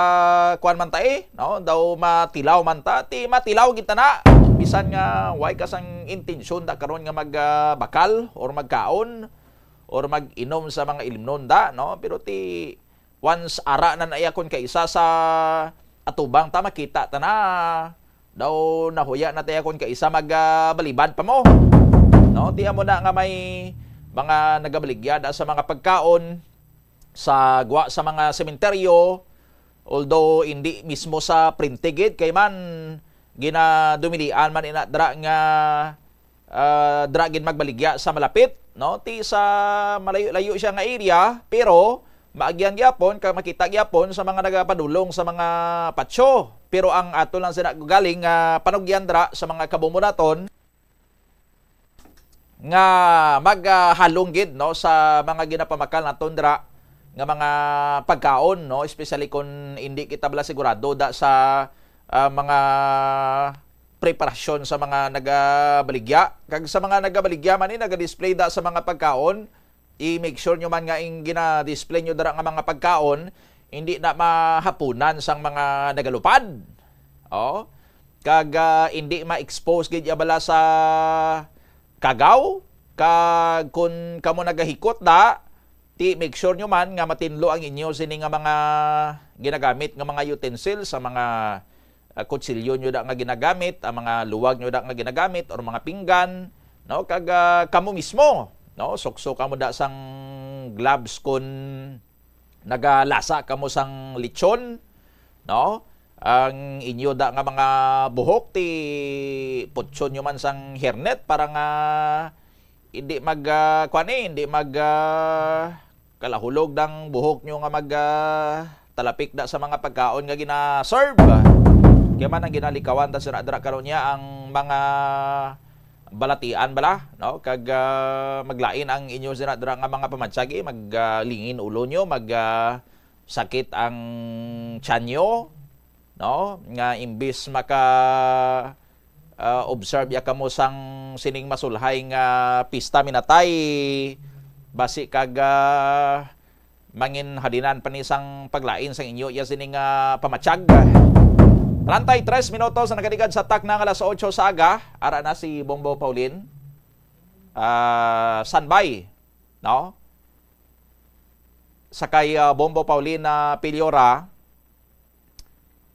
kuan man ta no, daw matilaw man ta ti matilaw gid ta na bisan nga way kasang intensyon da karon nga magbakal or magkaon or mag-inom sa mga ilimnon da, no, pero ti once ara na naiyakon ka isa sa atubang ta makita ta na daw nahuya na tayakon ka isa magbalibad pa mo, no, di mo na nga may mga nagabaligyada sa mga pagkaon sa gwa sa mga sementeryo, although hindi mismo sa printigid kay man ginadumilian man ina dra nga dragin magbaligya sa malapit, no, ti sa malayo-layo siya nga area, pero maagyan gyapon kag makita gyapon sa mga nagapadulong sa mga patsyo. Pero ang ato lang sila galing panugyan dra sa mga kabumunaton nga maghalong gid, no, sa mga ginapamakal naton dra nga mga pagkaon, no, especially kung hindi kita bala sigurado da sa mga preparasyon sa mga nagabaligya. Kag sa mga nagabaligya man naga-display da sa mga pagkaon, i-make sure nyo man nga yung gina-display nyo dara nga mga pagkaon, hindi na mahapunan sang mga nagalupad. O, kag hindi ma-expose gid bala sa kagaw, kag kun kamo nagahikot da, ti make sure nyo man nga matinlo ang inyo sini nga mga ginagamit nga mga utensils, sa mga kutsilyo nyo da nga ginagamit, ang mga luwag nyo da nga ginagamit, or mga pinggan, no, kag kamo mismo, no, sukso kamo da sang gloves kun nagalasa kamo sang lechon, no, ang inyo da nga mga buhok ti putson nyo man sang hairnet para nga hindi mag hindi mag kalahulog ng buhok nyo nga mag talapik da sa mga pagkaon nga gina-serve. Kaya man ang ginalikawan ta sa dra karon niya ang mga balatian bala, no, kag maglain ang inyo sina dra nga mga pamatsagi, maglingin ulo nyo, sakit ang tiyan nyo, no, nga imbis maka observe ya kamo sang sining masulhay nga pista minatay, basi kag mangin hadinan panisang paglain sang inyo ya sining pamatsag. 33 minutos na nagadigad sa tak ng alas 8 sa aga. Ara na si Bombo Paulin. Standby, no? Sakay Bombo Paulin na Piliora.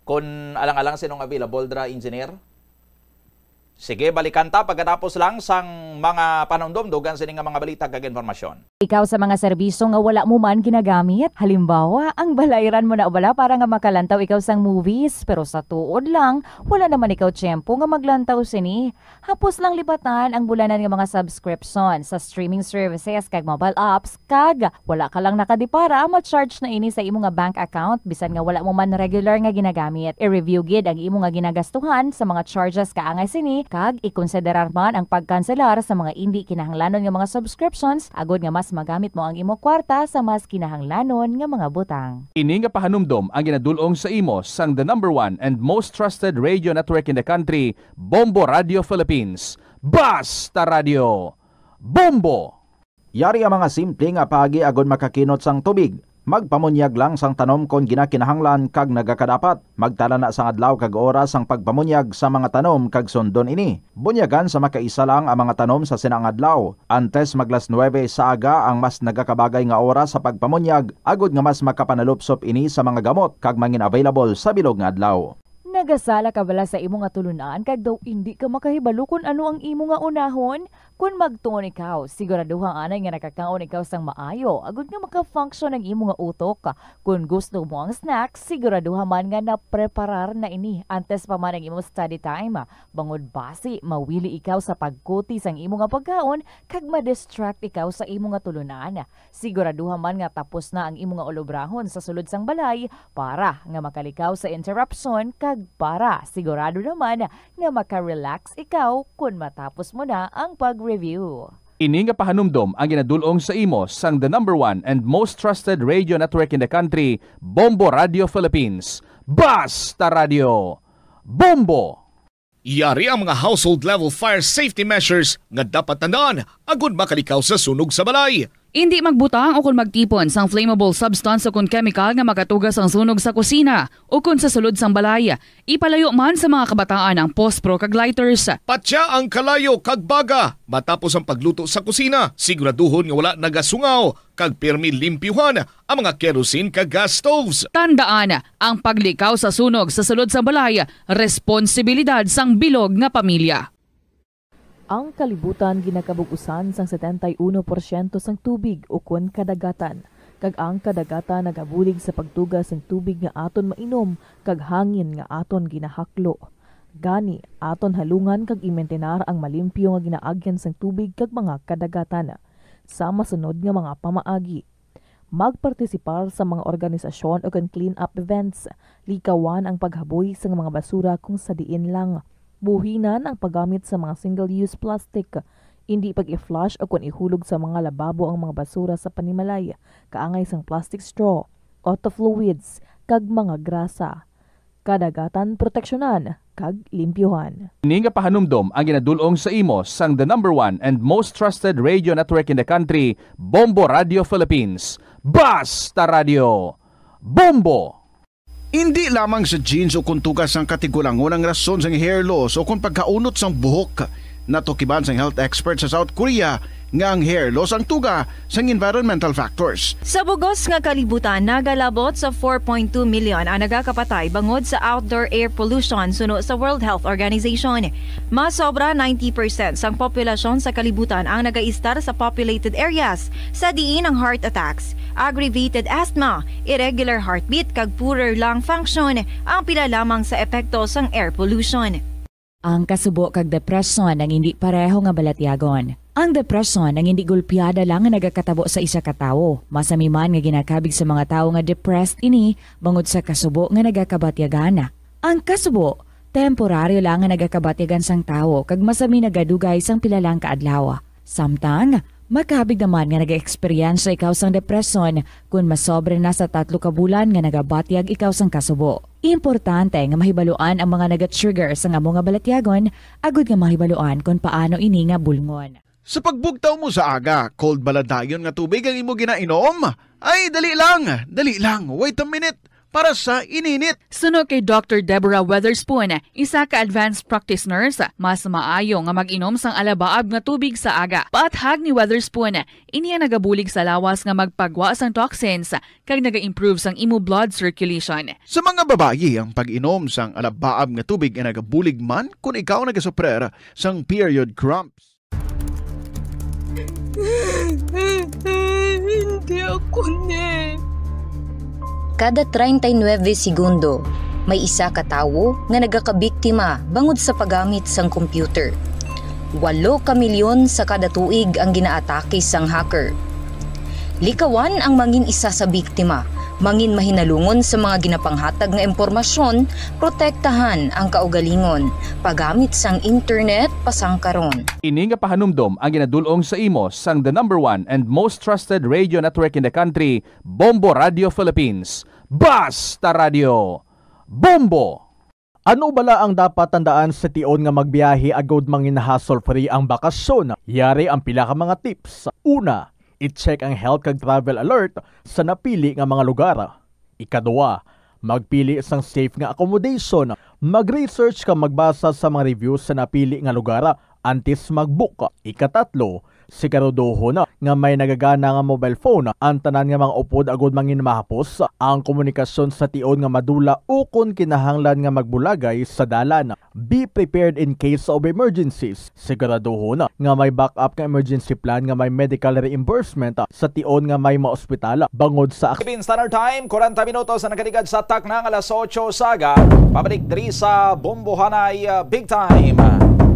Kung alang-alang sinong available dra engineer. Sige, balikan ta pagkatapos lang sang mga panundomdogan sining mga balita kag informasyon.
Ikaw sa mga serbisyo nga wala mo man ginagamit, halimbawa, ang balayran mo na ubala para nga makalantaw ikaw sang movies, pero sa tuod lang, wala naman ikaw tiyempo nga maglantaw sini. Hapos lang libatan ang bulanan nga mga subscription sa streaming services kag mobile apps, kag wala ka lang nakadipara, ma-charge na ini sa imo nga bank account bisan nga wala mo man regular nga ginagamit. I-review gid ang imo nga ginagastuhan sa mga charges kaangay sini, kag ikonsiderar man ang pagkanselar sa mga hindi kinahanglanon nga mga subscriptions agod nga mas magamit mo ang imo kwarta sa mas kinahanglanon nga mga butang.
Ini nga pahanumdom ang ginadulong sa imo sang the #1 and most trusted radio network in the country, Bombo Radio Philippines. Basta Radio Bombo!
Yari ang mga simple nga paagi agod makakinot sang tubig. Magpamunyag lang sang tanom kon ginakinahanglan kag nagakadapat. Magtala na sang adlaw kag oras sang pagpamunyag sa mga tanom kag sundon ini. Bunyagan sa makaisa lang ang mga tanom sa sinang adlaw. Antes maglas 9 sa aga ang mas nagakabagay nga oras sa pagpamunyag agod nga mas makapanalupsop ini sa mga gamot kag mangin available sa bilog nga adlaw.
Nagasala ka bala sa imo nga tulunan kag daw hindi ka makahibalo kung ano ang imo nga unahon? Kung magtuon ikaw, siguraduhang anay nga nakakaon ikaw sang maayo, agud nga maka-function ang imo nga utok. Kung gusto mo ang snack, siguraduhan man nga na-preparar na ini antes pa man ang imo study time. Bangod basi, mawili ikaw sa pagkuti sang imo nga pagkaon kag ma-distract ikaw sa imo nga tulunan. Siguraduhan man nga tapos na ang imo nga olobrahon sa sulod sang balay para nga makalikaw sa interruption kag para sigurado naman nga maka-relax ikaw kung matapos mo na ang pag-review.
Ini nga pahanumdom ang ginadulong sa imo sang the number 1 and most trusted radio network in the country, Bombo Radio Philippines. Basta Radio Bombo!
Yari ang mga household level fire safety measures nga dapat tandaan agud makalikaw sa sunog sa balay.
Hindi magbutang o kung magtipon sang flammable substance o kung chemical nga makatugas ang sunog sa kusina o kung sa sulod sang balay. Ipalayo man sa mga kabataan ang pospro kag lighters.
Patya ang kalayo kag baga matapos ang pagluto sa kusina. Siguraduhon nga wala nagasungaw kag pirmi limpyuhan ang mga kerosene kag gas stoves.
Tandaan, ang paglikaw sa sunog sa sulod sa balay, responsibilidad sang bilog nga pamilya.
Ang kalibutan ginakabugusan sang 71% sang tubig o kun kadagatan. Kag ang kadagatan nagabulig sa pagtugas sang tubig nga aton mainom kag hangin nga aton ginahaklo. Gani aton halungan kag imentenar ang malimpyo nga ginaagyan sang tubig kag mga kadagatan. Sa masunod nga mga pamaagi. Magpartisipar sa mga organisasyon o kan clean up events. Likawan ang paghaboy sa mga basura kung sa diin lang. Buhinan ang paggamit sa mga single-use plastic, hindi pag-i-flush o kung ihulog sa mga lababo ang mga basura sa panimalay, kaangay sang plastic straw, auto fluids, kag mga grasa. Kadagatan proteksyonan, kag limpyuhan.
Ini nga pahanumdom ang ginadulong sa imo sang the number 1 and most trusted radio network in the country, Bombo Radio Philippines. Basta Radio Bombo!
Hindi lamang sa jeans o kung tugas ang katigulangon ang rason sa hair loss o kung pagkaunot sang buhok. Natukiban sang health expert sa South Korea nga ang hair loss ang tuga sang environmental factors.
Sa bugos nga kalibutan, nagalabot sa 4.2 million ang nagakapatay bangod sa outdoor air pollution suno sa World Health Organization. Mas sobra 90% sang populasyon sa kalibutan ang nagaistar sa populated areas sa diin ang heart attacks, aggravated asthma, irregular heartbeat kag poorer lung function ang pila lamang sa epekto sang air pollution.
Ang kasubo kag depresyon ang hindi pareho nga balatyagon. Ang depresyon ang hindi gulpiyada lang nga nagakatabo sa isa ka tawo. Masami man nga ginakabig sa mga tawo nga depressed ini bangod sa kasubo nga nagakabatyagan. Ang kasubo, temporaryo lang nga nagakabatyagan sang tawo kag masami nagadugay sang pilalang kaadlaw. Samtang makabig naman nga nag-experience ikaw sang depresyon kung masobre na sa 3 ka bulan nga nagabatyag ikaw sang kasubo. Importante nga mahibaluan ang mga naga-trigger sa nga mga balatyagon, agud nga mahibaluan kung paano ini nga bulngon.
Sa pagbugtaw mo sa aga, cold baladayon nga tubig ang imo ginainom? Ay, dali lang, wait a minute. Para sa ininit.
Suno kay Dr. Deborah Weatherspoon, isa ka advanced practice nurse, mas maayo nga mag-inom sang alabaab nga tubig sa aga. Paathag ni Weatherspoon, iniya nagabulig sa lawas nga magpagwa sang toxins kag naga-improve sang imo blood circulation.
Sa mga babayi, ang pag-inom sang alabaab nga tubig ay nagabulig man kung ikaw nagasuprer sang period cramps.
Hindi ako
Kada 39 segundo, may isa ka tawo nga nagakabiktima bangod sa paggamit sang computer. 8 ka milyon sa kada tuig ang ginaatake sang hacker. Likawan ang mangin isa sa biktima, mangin mahinalungon sa mga ginapanghatag nga impormasyon, protektahan ang kaugalingon, paggamit sang internet pasang karon.
Ini nga pahanumdom ang ginadulong sa imo sang the number 1 and most trusted radio network in the country, Bombo Radio Philippines. Basta Radio Bombo!
Ano bala ang dapat tandaan sa tion nga magbiyahe agod mangin hassle-free ang bakasyon? Yari ang pila ka mga tips. Una, i-check ang health kag travel alert sa napili nga mga lugar. Ikadua, magpili sang safe nga accommodation. Mag-research ka magbasa sa mga reviews sa napili nga lugar antes mag-book. Ikatatlo, siguraduhon na nga may nagagana nga mobile phone ang tanan nga mga upod agod mangin mahapos ang komunikasyon sa tion nga madula o kung kinahanglan nga magbulagay sa dalan. Be prepared in case of emergencies. Siguraduhon na nga may backup nga emergency plan nga may medical reimbursement sa tion nga may maospital bangod sa
Standard Time, 40 minutos na nakaligad sa tak ng alas 8 saga. Pabalik diri sa Bombo Hanay Big Time.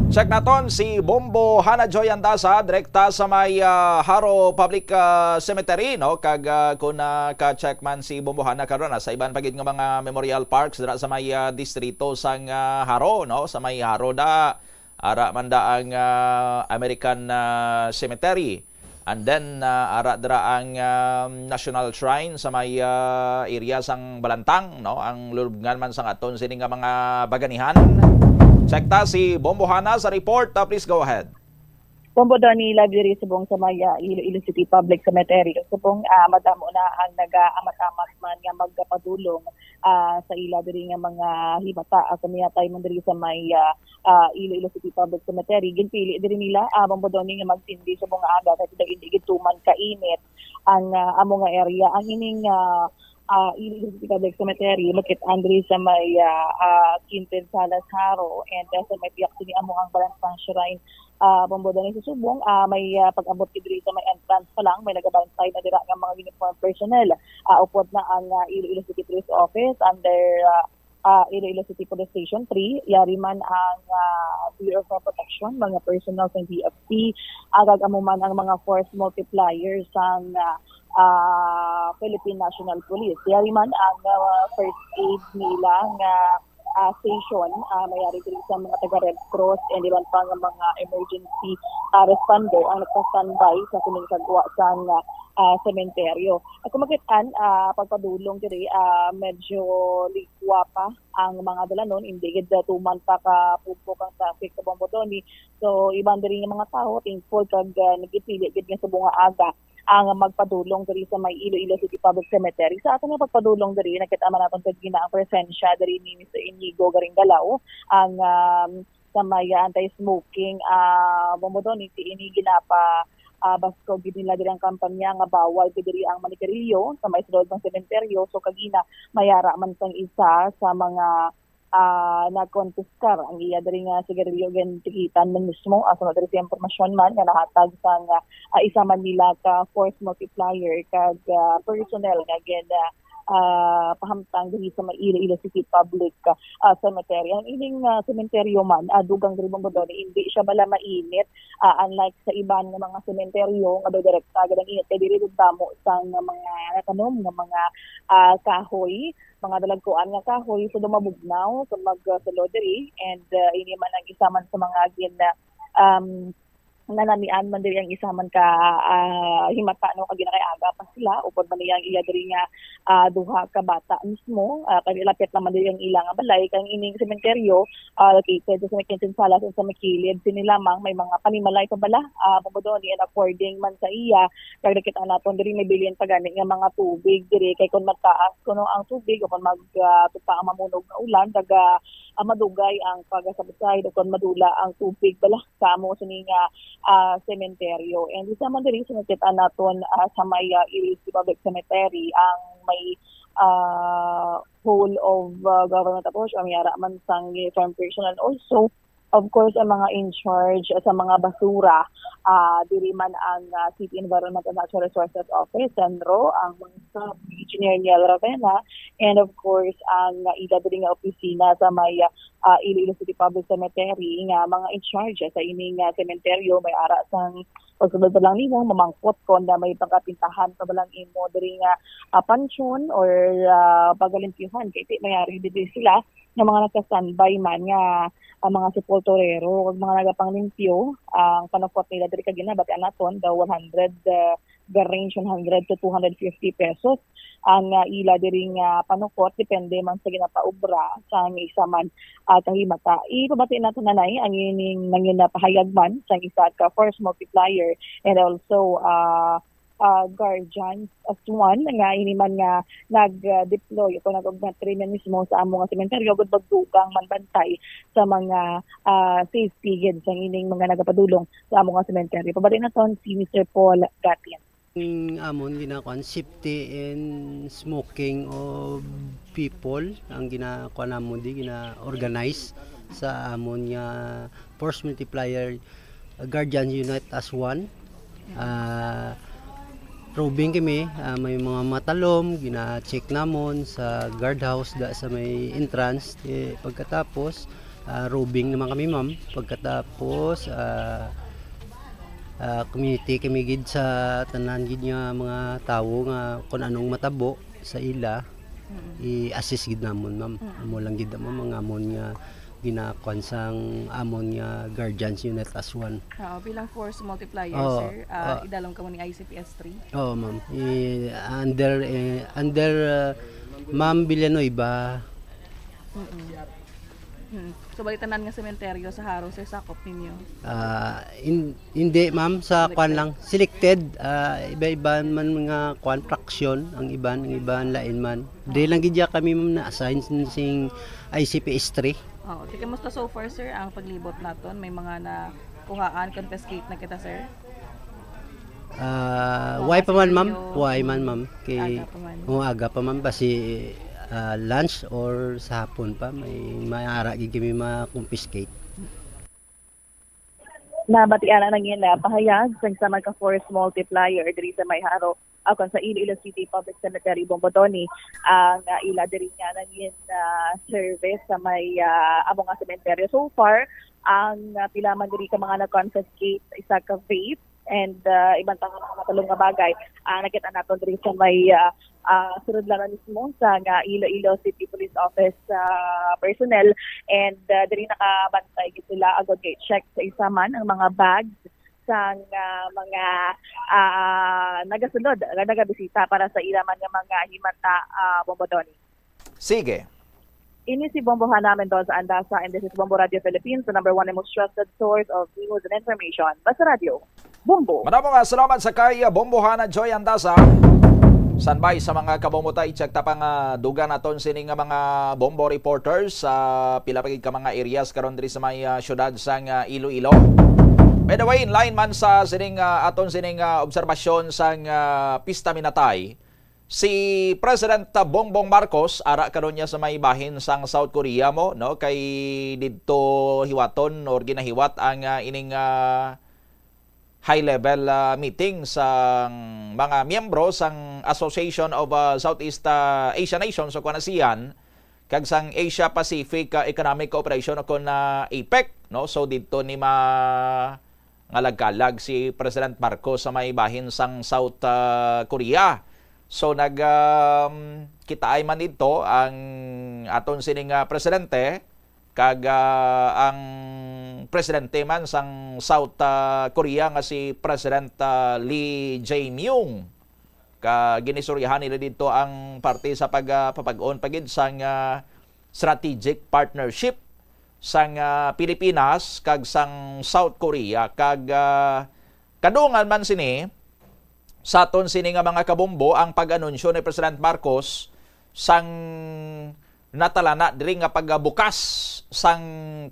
Check naton si Bombo Hana Joy Andasa direkta sa may Haro Public Cemetery, no? Kag kung ka-check man si Bombo Hana karon sa iban pagid nga mga memorial parks dira sa may distrito sang Haro, no? Sa may Haro da ara man da ang American Cemetery, and then ara dra ang National Shrine sa may area sang Balantang, no, ang lulubngan man sang aton sini nga mga baganihan. Sekta si Bombo Hana sa report. Please go ahead.
Bombo Donny Library subong sa may Iloilo City Public Cemetery. Subong madamo na ang nag-amat-amat man nga magpadulong sa ila diri nga mga himata sa miyatay man diri sa may Iloilo City Public Cemetery. Ginpili diri nila Bombo Donny nga magtindi subong aga kasi hindi gituman kainit ang amo nga area. Ang ining Iloilo City Public Cemetery makit andri sa may Quinten Salas Haro and sa may piyak sini amo ang Balantang Shrine. Bombo Donny sa subong may pag-abot diri sa may entrance pa lang may nagabantay na dira nga mga uniform personnel. Upod na ang Iloilo City Police Office under Iloilo City Police Station 3, yari man ang Bureau of Protection, mga personnel sa BFP, agag amo man ang mga force multipliers sang Philippine National Police. Yari man ang first aid nila nga station, mayari diri sa mga taga Red Cross and iban pa nga mga emergency responder ang nagpa-standby sa kuning kagwa sang sementeryo. At kumakitaan, pagpadulong diri, medyo ligwa pa ang mga dalanon, hindi gid tuman pa ka pupok ang traffic sa Bombo Donny. So iban diri nga mga tawo thankful kag nagipili gid nga sa bunga aga ang magpadulong diri sa may Iloilo City Public Cemetery. Sa aton nga pagpadulong diri nakita man naton kag gina ang presensya diri ni Mr. Inigo Garingalao ang sa may anti-smoking Bombo Donny si ini ginapa basko gid nila diri ang kampanya nga bawal gid diri ang manigarilyo sa may sulod ng sementeryo. So kagina mayara man sang isa sa mga nagkonfiskar ang iya diri nga sigarilyo gen tikitan man mismo aso diri sa impormasyon man nga nahatag sang isa man nila ka force multiplier kag personnel nga gen pahamtang diri sa Iloilo City Public Cemetery. Ang ining sementeryo man dugang diri Bombo Donny hindi siya bala mainit unlike sa iban nga mga sementeryo nga direkta gadang init kay diri damo sang mga tanom nga mga kahoy, mga dalagkuan nga kahoy so dumabugnaw so magsulod diri and ini man ang isa man sa mga gin nanamian man diri ang isa man ka himata no kag ginakay-aga pa sila upod man niyang iya diri nga duha ka bata mismo kag ilapit naman diri ang ilang balay kang ining sementeryo located sa Quinten Salas sa makilid sini lamang may mga panimalay pa bala Bombo Donny and according man sa iya kag nakita naton diri may bilin pa gani nga mga tubig diri kay kun magtaas kuno ang tubig o kun magtupa ang mamunog nga ulan daga madugay ang pagasabsay kun madula ang tubig bala sa amo sini nga sementeryo. And isa man diri sa nakita naton sa may Iloilo City Public Cemetery ang may whole of government approach ang yara man sang farm personnel also of course ang mga in charge sa mga basura diri man ang City Environment and Natural Resources Office Senro ang mga engineer Niel Ravena and of course ang ila diri nga opisina sa may Iloilo City Public Cemetery nga mga in charge sa ining sementeryo may ara sang pagsunod lang nimo mamangkot kon na may pagkapintahan pa balang imo diri nga pansyon or pagalimpyuhan kay di mayari diri sila nga mga nagka-standby man nga mga sepulturero ug mga nagapang-limpyo ang panukot nila diri kag ginabati naton daw 100 range 100 to 250 pesos ang ila diri nga panukot depende man sa ginapaubra sa isa man kahimata. Ipabati nato nanay ang ining nanginapahayag man sa isa ka force multiplier and also guardians as one nga ini man nga nag-deploy ito nag-training mismo sa among sementeryo gud bagdugang manbantay sa mga safety gid sa ining mga nagapadulong sa among sementeryo. Pabati naton si Mr. Paul Gatian.
Amon ginakuan safety and smoking of people ang ginakuan namon di gina-organize sa amon nga force multiplier guardian unit as one. Probing kami, may mga matalom, gina-check namon sa guardhouse da sa may entrance. Pagkatapos, robing naman kami ma'am. Pagkatapos, community kami gid sa tanan gid nga mga tawo nga kung anong matabo sa ila, i-assist gid namon ma'am. Amo lang gid mo mga amon nga ginakuan sang amon nga guardians unit as one.
Bilang force multiplier, sir, idalong ka mo ni ICPS-3?
Ma'am. Under Ma'am Villanueva.
So balitanan nga sementeryo sa Haro, sir, sakop ninyo?
Hindi, ma'am, sa kwan lang. Selected, iba-iba man mga kwan, fraction, ang iban lain man. Di lang gidya kami, ma'am, na-assign sing ICPS-3.
Okay, kamusta so far, sir, ang paglibot naton? May mga nakuhaan, confiscate na kita, sir?
Why pa man, ma'am? Why man, ma'am? Aga pa man. Basi lunch or sa hapon pa may ara gigi ma-confiscate.
Nabatian na nangin na pahayag sa mga force multiplier diri sa Mayharo akon sa Iloilo City Public Cemetery Bombodoni ang ila diri nga nangin service sa may amo nga sementeryo. So far ang pila man diri ka mga na-confiscate isa ka vape and ibang mga matalong nga bagay nakita naton diri sa may sunod lang mismo sa Iloilo City Police Office personnel and diri nakabantay sila agad kay check sa isa man ang mga bags sa mga nagasunod nagabisita para sa ila man nga mga himata Bombodoni.
Sige.
Ini si Bombohan namin doon sa Andasa and this is Bombo Radio Philippines, the #1 and most trusted source of news and information. Basta Radio, Bombo.
Maraming salamat sa kay Bombohan Joy Andasa. Sanbay sa mga kabomota i-check ta pang duga naton sini nga mga bombo reporters sa pila pa ka mga areas karon diri sa may syudad sang Iloilo. By the way, in line man sa sining aton sining obserbasyon sang Pista Minatay. Si President Bongbong Marcos ara karon niya sa may bahin sang South Korea mo no kay didto hiwaton or ginahiwat ang ining high level meeting sang mga miyembro sang Association of Southeast Asian Nations o kanasiyan kag sang Asia Pacific Economic Cooperation o kon APEC no. So didto ni ngalagkalag si President Marcos sa may bahin sang South Korea. So kitaay man dito ang aton sining presidente kag ang presidente man sang South Korea nga si President Lee Jae-myung. Ka ginisuryahan nila dito ang parte sa papag-on pagid sang strategic partnership sang Pilipinas kag sang South Korea kag kadungan man sini sa aton sini nga mga kabombo ang pag-anunsyo ni President Marcos sang natalana diri nga pagbukas sang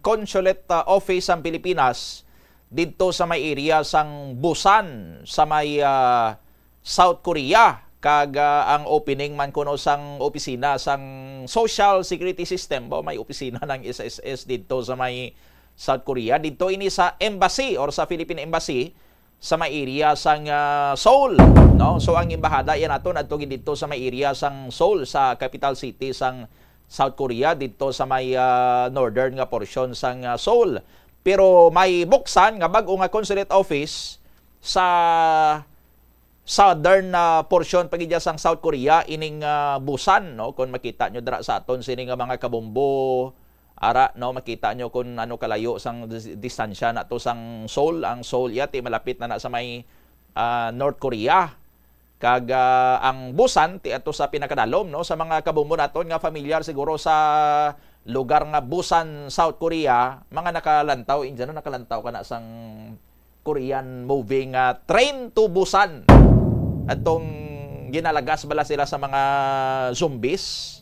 consulate office sang Pilipinas didto sa may area sang Busan sa may South Korea kag ang opening man kuno sang opisina sang Social Security System may opisina ng SSS didto sa may South Korea didto ini sa embassy or sa Philippine Embassy sa may area sang Seoul no. So ang embahada yan naton adto dito sa may area sang Seoul sa capital city sang South Korea dito sa may northern nga portion sang Seoul. Pero may buksan nga bag-o nga consulate office sa southern portion pagidya sang South Korea ining Busan no. Kung makita nyo dira sa aton sini nga mga kabombo ara no makita nyo kung ano kalayo sang distansya na to sang Seoul. Ang Seoul yati malapit na sa may North Korea kag ang Busan ti ato sa pinakadalom no. Sa mga kabombo naton nga familiar siguro sa lugar nga Busan, South Korea, mga nakalantaw indyan nakalantaw kana sang Korean movie nga Train to Busan. Atong ginalagas bala sila sa mga zombies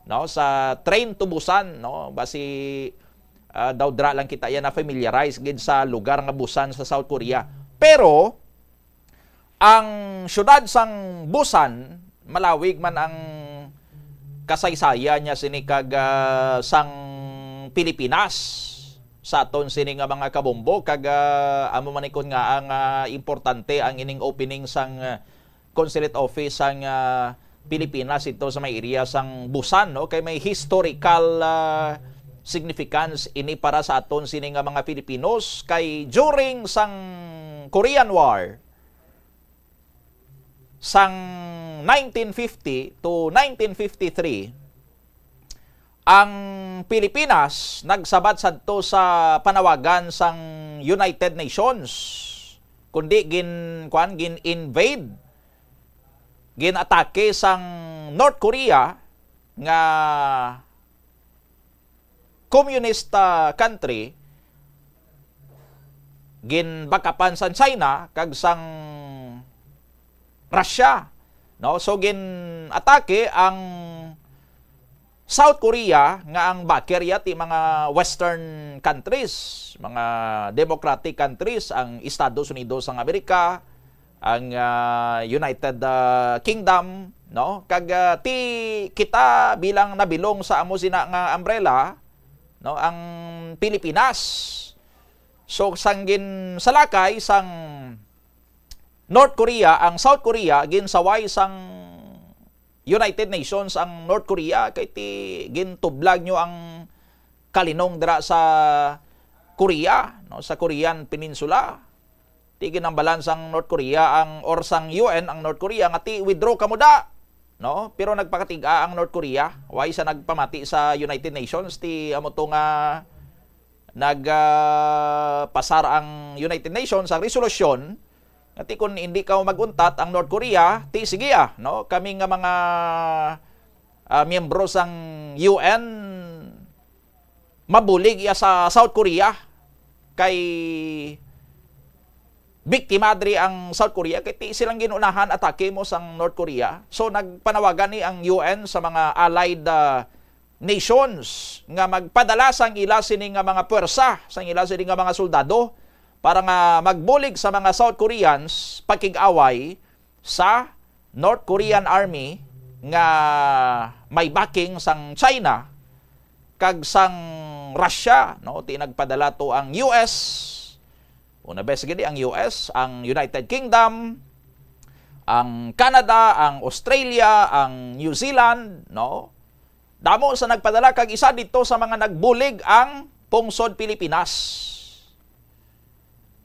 no sa Train to Busan no basi daw dra lang kita yan na familiarize gid sa lugar nga Busan sa South Korea. Pero ang syudad sang Busan malawig man ang kasaysayan niya sini kag sang Pilipinas sa aton sini nga mga kabombo kag amo manikon nga ang importante ang ining opening sang consulate office sang Pilipinas ito sa may area sang Busan no kay may historical significance ini para sa aton sini nga mga Pilipinos kay during sang Korean War sang 1950 to 1953 ang Pilipinas nagsabat sadto sa panawagan sang United Nations kundi gin-invade gin-atake sang North Korea nga communist country, ginbakapan sang China kag sang Russia, no? So gin-atake ang South Korea nga ang bakerya ti mga western countries, mga democratic countries, ang Estados Unidos ng Amerika, ang United Kingdom, no? Kag ti kita bilang nabilong sa amo sina nga umbrella, no, ang Pilipinas. So sanggin salakay sang North Korea, ang South Korea ginsaway sang United Nations ang North Korea kay ti gintublag nyo ang kalinong dira sa Korea, no, sa Korean Peninsula. Ti ginambalan sang North Korea ang or sang UN ang North Korea nga ti withdraw kamo da, no? Pero nagpakatiga ang North Korea, way sa nagpamati sa United Nations ti amo to nga nagpasar ang United Nations sa resolusyon nga ti kun hindi ka maguntat ang North Korea, ti sige no? Kami nga mga miyembro sang UN mabulig iya sa South Korea kay biktima diri ang South Korea kay ti silang ginunahan atake mo sang North Korea. So nagpanawagan ni ang UN sa mga allied nations nga magpadala sang ila sini nga mga puwersa, sang ila sini nga mga soldado para nga magbulig sa mga South Koreans pakig-away sa North Korean Army nga may backing sang China kag sang Russia, no? Ti nagpadala to ang US, una bes gidi ang US, ang United Kingdom, ang Canada, ang Australia, ang New Zealand, no? Damo sa nagpadala kag isa dito sa mga nagbulig ang pungsod Pilipinas.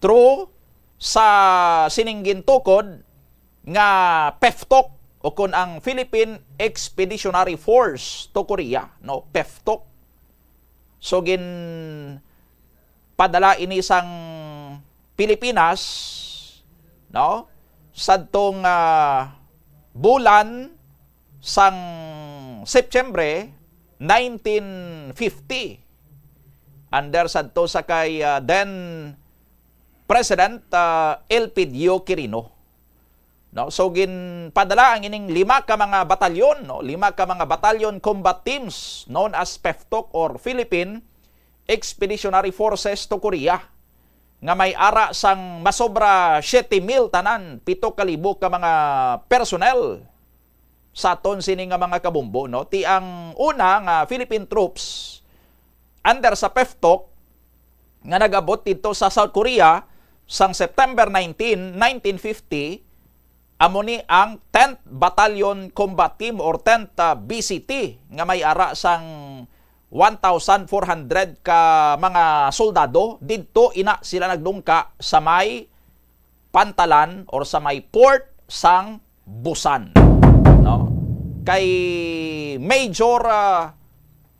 True sa sininggin tukod nga PEFTOC o kun ang Philippine Expeditionary Force to Korea, no? PEFTOC. So padala ini sang Pilipinas, no? Sadtong bulan sang September 1950 under sadto sa kay then President Elpidio Quirino, no? So ginpadala ang ining 5 ka mga batalyon, no? 5 ka mga batalyon combat teams known as PEFTOC or Philippine Expeditionary Forces to Korea nga may ara sang masobra 7,000 tanan, 7,000 ka mga personnel sa aton sini nga mga kabumbo, no? Ti ang una nga Philippine troops under sa PEFTOC nga nagabot dito sa South Korea sang September 19, 1950, amo ni ang 10th Battalion Combat Team or 10th BCT nga may ara sang 1,400 ka mga soldado. Dito ina sila nagdungka sa may pantalan or sa may port sang Busan, no? Kay major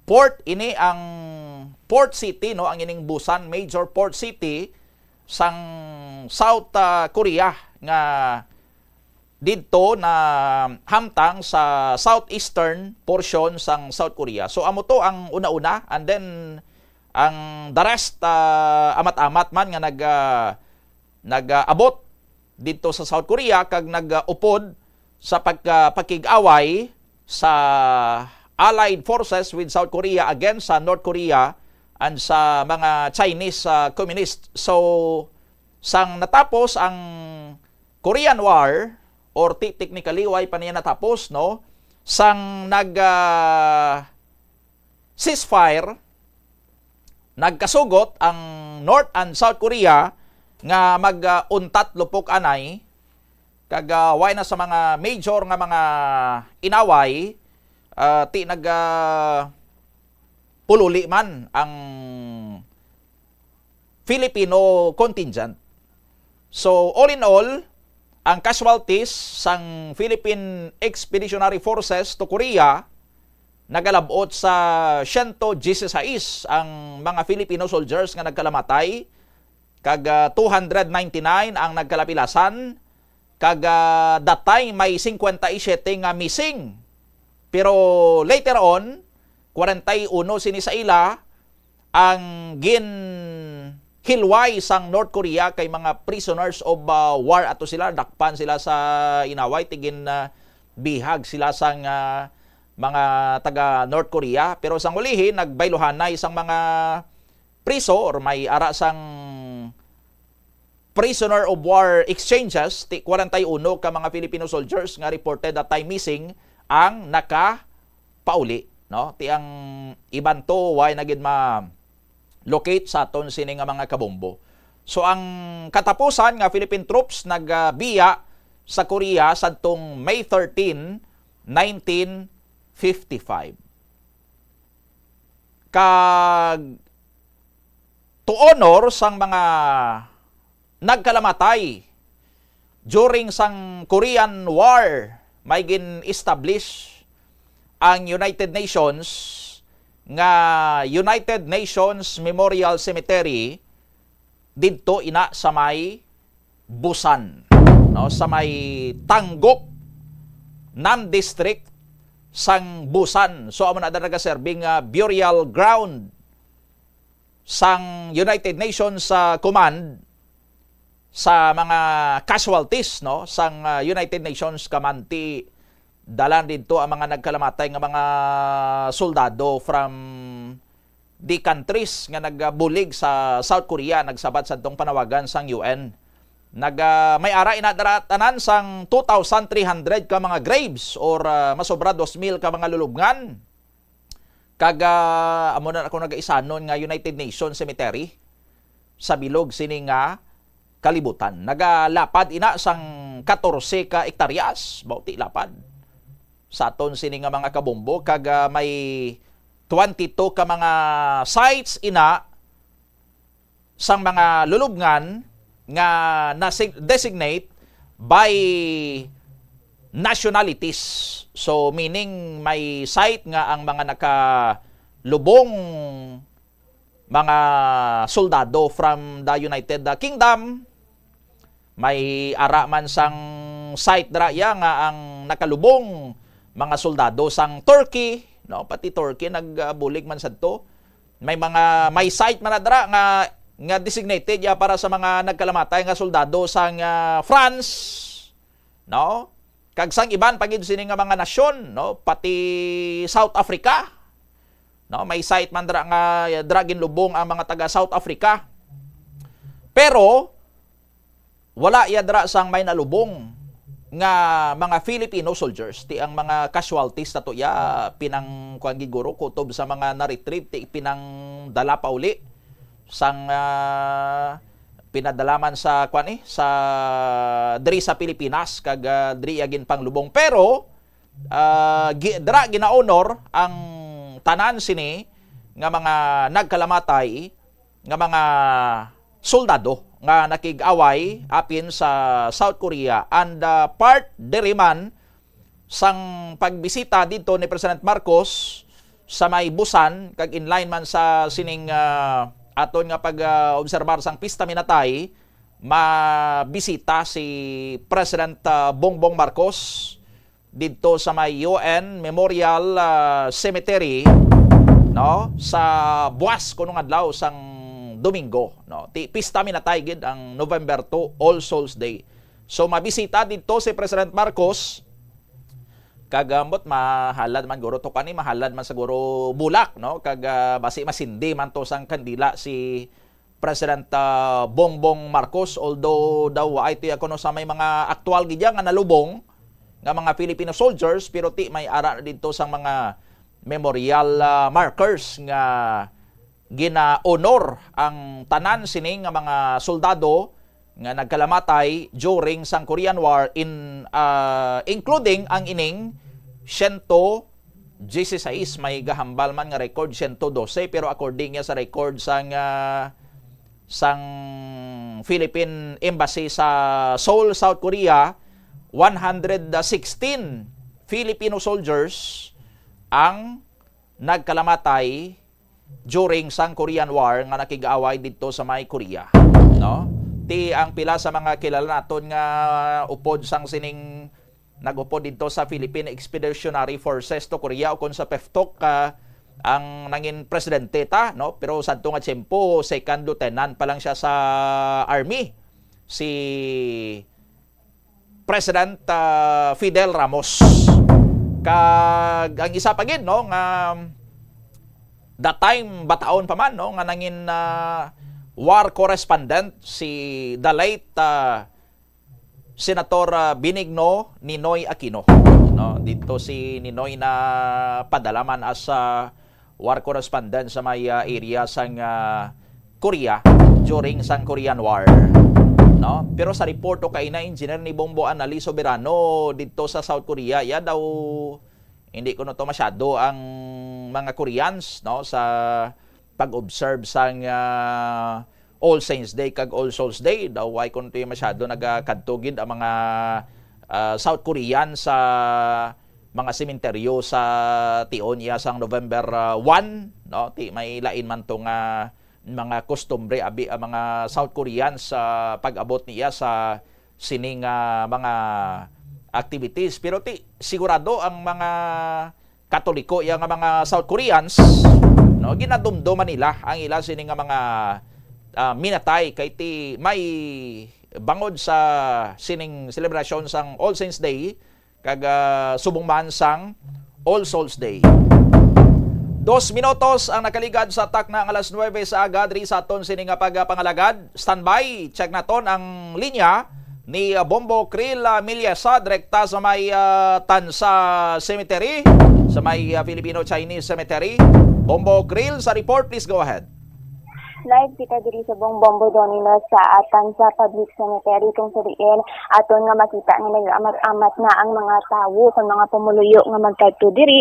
port ini ang port city, no? Ang ining Busan, major port city sang South Korea nga dito na hamtang sa southeastern portion sang South Korea. So amo to ang una-una, and then ang the rest amat-amat man nga nag-abot dito sa South Korea kag nag-upod sa pakig-away sa allied forces with South Korea against sa North Korea and sa mga Chinese communist. So sang natapos ang Korean War or technically why pa niya natapos, no? Sang ceasefire, nagkasugot ang North and South Korea nga mag-untat lupok anay kag why na sa mga major nga mga inaway ti pululi man ang Filipino contingent. So all in all, ang casualties sang Philippine Expeditionary Forces to Korea nagalabot sa 116 ang mga Filipino soldiers nga nagkalamatay, kag 299 ang nagkalapilasan, kag datay may 57 nga missing. Pero later on, 41 sini sa ila ang hilway sang North Korea kay mga prisoners of war ato sila, dakpan sila sa inaway, tigin bihag sila sang mga taga North Korea. Pero sang ulihin, nagbayluhan na isang mga priso or may ara sang prisoner of war exchanges, 41 ka mga Filipino soldiers nga reported that time missing ang nakapauli. No? Ti ang iban to, why nagid locate sa aton sini nga mga kabombo. So ang katapusan nga Philippine troops nagbiya sa Korea sadtong May 13, 1955. Kag to honor sang mga nagkalamatay during sang Korean War, may gin-establish ang United Nations nga United Nations Memorial Cemetery didto ina sa may Busan, no, sa may Tanggok Nam District sang Busan. So amo na nagaserbing burial ground sang United Nations Command sa mga casualties, no, sang United Nations Command. Dalan dito ang mga nagkalamatay nga mga soldado from the countries nga nagbulig sa South Korea, nagsabat sa itong panawagan sang UN. May ara inadaratanan sang 2,300 ka mga graves or masobra 2,000 ka mga lulubngan. Amo na ako nag-isanon nga United Nations Cemetery sa bilog sini nga kalibutan. Nagalapad ina sang 14 ka hektaryas, bauti lapad sa aton sini nga mga kabombo, kag may 22 ka mga sites ina sang mga lulubngan nga na-designate by nationalities. So meaning may site nga ang mga nakalubong mga soldado from the United Kingdom, may ara man sang site dra ya nga ang nakalubong mga soldado sang Turkey, no, pati Turkey nagbulig man sadto. May site man dra nga designated ya para sa mga nagkalamatay nga soldado sang France, no? Kag sang iban pagid sini nga mga nasyon, no, pati South Africa. No, may site man dra nga dragin lubong ang mga taga South Africa. Pero wala ya dra sang may nalubong nga mga Filipino soldiers. Ti ang mga casualties nato ya pinang kuan giguro kutob sa mga na-retrieve, ti pinang dala pa uli sang pinadalaman sa kuan sa diri sa Pilipinas, kag diri agin panglubong. Pero dra gina-honor ang tanan sini nga mga nagkalamatay nga mga soldado nga nakig-away apin sa South Korea, and part diriman sang pagbisita dito ni President Marcos sa may Busan, kag inline man sa sining aton nga pag-obserbar sang pista minatay, mabisita si President Bongbong Marcos dito sa may UN Memorial Cemetery, no, sa buwas kuno nga adlaw sang Domingo, no. Pista minatay gid ang November 2, All Souls Day. So mabisita dito si President Marcos, kagambot mahalad man guro to kani, mahalad man siguro bulak, no, kag basi masindi man to sang kandila si President Bongbong Marcos, although daw ay tiya kuno sa may mga aktual gid nga nalubong nga mga Filipino soldiers, pero ti may ara dito sang mga memorial markers nga gina-honor ang tanan sini nga mga soldado nga nagkalamatay during sang Korean War, including ang ining 116, may gahambal man nga record 112, pero according niya sa record sang Philippine Embassy sa Seoul, South Korea, 116 Filipino soldiers ang nagkalamatay during sang Korean War nga nakigaaway dito sa may Korea, no? Ti ang pila sa mga kilala naton nga upod sang sining nagupod dito sa Philippine Expeditionary Forces to Korea o kung sa PEFTOK ang nangin presidente ta, no? Pero sadto nga tiyempo second lieutenant pa lang siya sa army, si President Fidel Ramos. Kag ang isa pa gid, no, nga that time bataon pa man, no, nga nangin war correspondent si the late Senator Benigno Ninoy Aquino, no? Dito si Ninoy na padalaman as war correspondent sa may area sang Korea during sang Korean War, no? Pero sa reporto kay na engineer ni Bombo Anali Soberano dito sa South Korea, ya daw hindi ko no to masyado ang mga Koreans, no, sa pag-observe sang All Saints Day kag All Souls Day. Daw ay kunti masyado nagakadtugid ang mga South Korean sa mga sementeryo sa tion iya sang November 1, no? May lain man to nga mga kostumbre abi ang mga South Koreans sa pag-abot niya sa sining mga activities. Pero sigurado ang mga Katoliko iya nga mga South Koreans, no, ginadumduman nila ang ila sining nga mga minatay kay may bangod sa sining celebration sang All Saints Day kag subong man sang All Souls Day. 2 minutos ang nakaligad sa tak na ang alas 9 sa aga diri sa aton sining nga pagpangalagad. Standby, check naton ang linya ni Bombo Krill Milyesa direkta sa may Tansa Cemetery, sa may Filipino-Chinese Cemetery. Bombo Krill sa report, please go ahead.
Live kita diri sa Bombo Donino sa Tansa Public Cemetery kung sariin aton nga makita nga nag-amat-amat na ang mga tawo kung mga pumuluyo nga magkadto diri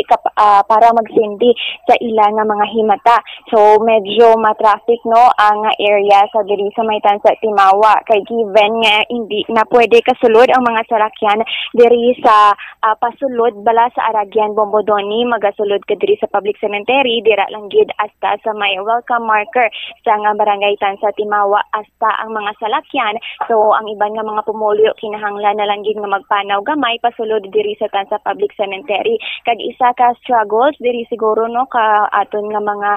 para magsindi sa ila nga mga himata. So medyo ma-traffic, no, ang area sa diri sa may Tansa Timawa kay given nga hindi na pwede kasulod ang mga sarakyan diri sa pasulod bala sa Aragyan Bombo Doni, magasulod ka diri sa Public Cemetery dira lang gid hasta sa may welcome marker sa nga barangay Tansa Timawa hasta ang mga salakyan. So ang iban nga mga pumulyo kinahanglan na lang gid nga magpanaw gamay pasulod diri sa Tansa Public Cemetery. Kag isa ka struggles diri siguro, no, ka aton nga mga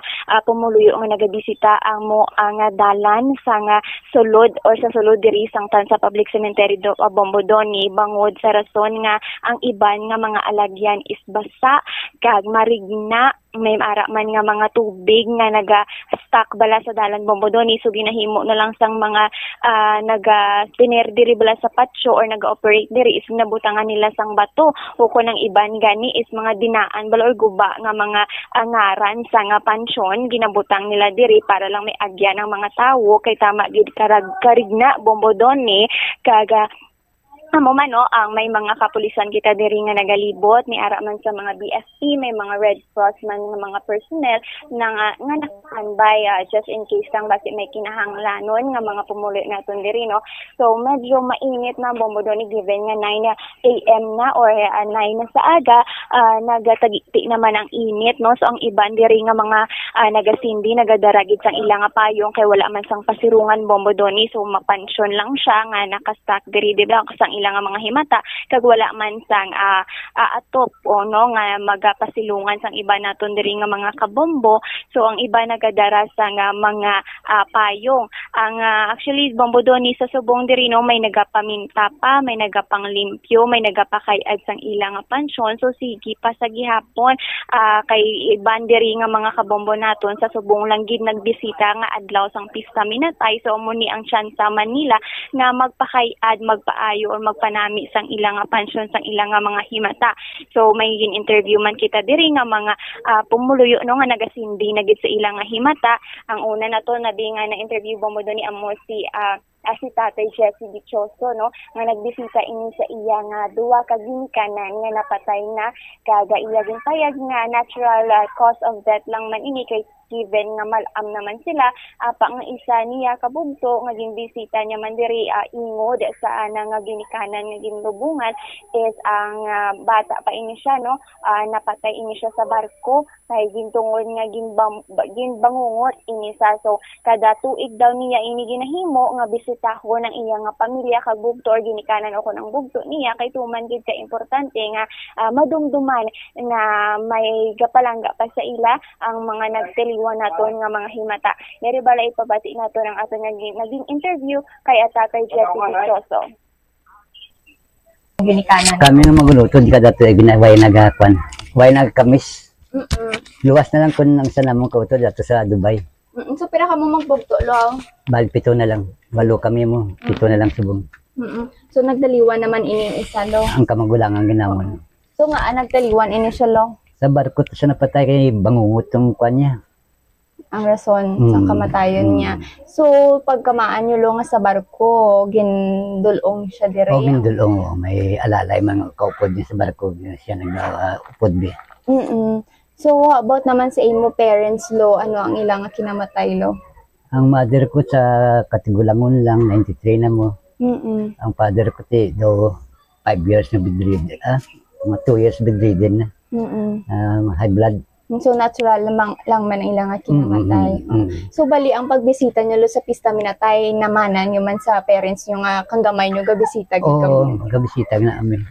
pumuluyo nga nagabisita ang mo ang dalan sa nga sulod or sa sulod diri sang Tansa Public Cemetery Bombo Doni bangod sa rason nga ang iban nga mga alagyan is basa kag marigna, may ara man nga mga tubig nga naga-stuck bala sa dalan Bombo Doni. So ginahimo na lang sang mga naga-tiner diri bala sa patio or naga-operate diri is nabutangan nila sang bato o kung ang iban gani is mga dinaan bala or guba nga mga ngaran sa nga pansyon ginabutang nila diri para lang may agyan ang mga tawo kay tama gid karigna Bombo Doni kaga amo man, no, ang may mga kapulisan kita diri nga nagalibot ni ara man sa mga BFP, may mga Red Cross man nga mga personnel nga naka-standby just in case lang basi may kinahanglanon nga mga pumulo naton diri, no. So medyo mainit na Bombo Doni given nga 9 AM na or 9 na sa aga, nagatagiti naman ang init, no. So ang iban diri nga mga nagasindi nagadaragid sang ilang nga payong kay wala man sang pasirungan Bombo Doni, so mapansyon lang siya nga naka-stack diri, di ba, sang ilang nga mga himata kag wala man sang atop o, no, nga magapasilungan sang iba naton diri nga mga kabombo. So ang iba nagadara sa nga mga payong. Ang actually Bombo Doni sa subong diri, no, may nagapaminta pa, may nagapanglimpyo, may nagapakayad sang ilang nga pansyon. So sige pa sa gihapon kay iban diri nga mga kabombo naton sa subong lang gid nagbisita nga adlaw sang pista minatay. So amo ni ang tsansa man nila nga magpakayad, magpaayo or magpanami sang ilang nga pansyon sang ilang nga mga himata. So may interview man kita diri nga mga pumuluyo, no, nga nagasindi na gid sa ilang nga himata. Ang una na to na di nga na interview Bombo Doni amo si Tatay Jesse Dichoso, no, nga nagbisita ini sa iya nga duwa ka ginikanan nga napatay na kaga iya din payag nga natural cause of death lang man ini kay given nga malam naman sila pa nga isa niya kabugto nga ginbisita niya man diri ingod sa nga ginikanan nga ginlubungan is ang bata pa ini siya, no, napatay ini siya sa barko kay gintungod nga ginbangungot ini sa so kada tuig daw niya ini ginahimo nga bisitahon ang iya nga pamilya kag bugto or ginikanan ako ng bugto niya kay tuman gid ka importante nga madumduman nga may gapalangga pa sa ila ang mga nagtiliwan naton nga mga himata. Diri balay ipabati nato ang aton nga naging interview kay Tatay Jesse Dichoso.
Ginikanan. Kami nga magulutod kada tuig ginaway nagakwan. Way nagkamis. Luwas na lang kun ang sana mong kautod ato sa Dubai.
So pila ka mo magbugto lo?
Bal 7 na lang. 8 kami mo. 7 na lang subong.
So nagdaliwan naman ini isa lo.
Ang kamagulang ang ginamon.
So nga nagdaliwan ini siya lo.
Sa barko to siya napatay kay bangungot tong kwan niya.
Ang rason sa kamatayon niya. So pagkamaan niyo lo nga sa barko, gindulong siya dire.
O gindulong, may alalay mga kaupod niya sa barko siya nag-upod bi.
So about naman sa imo parents lo, ano ang ilang kinamatay lo?
Ang mother ko sa Katigulangon lang 93 na mo. Ang father ko do 5 years na bedridden. Mga 2 years bedridden na. High blood.
So natural lang man ang ilang kinamatay. So bali ang pagbisita niyo lo sa pista minatay namanan niyo man sa parents niyo nga kanggamay niyo gabisita gid kami.
Oo, gabisita na kami.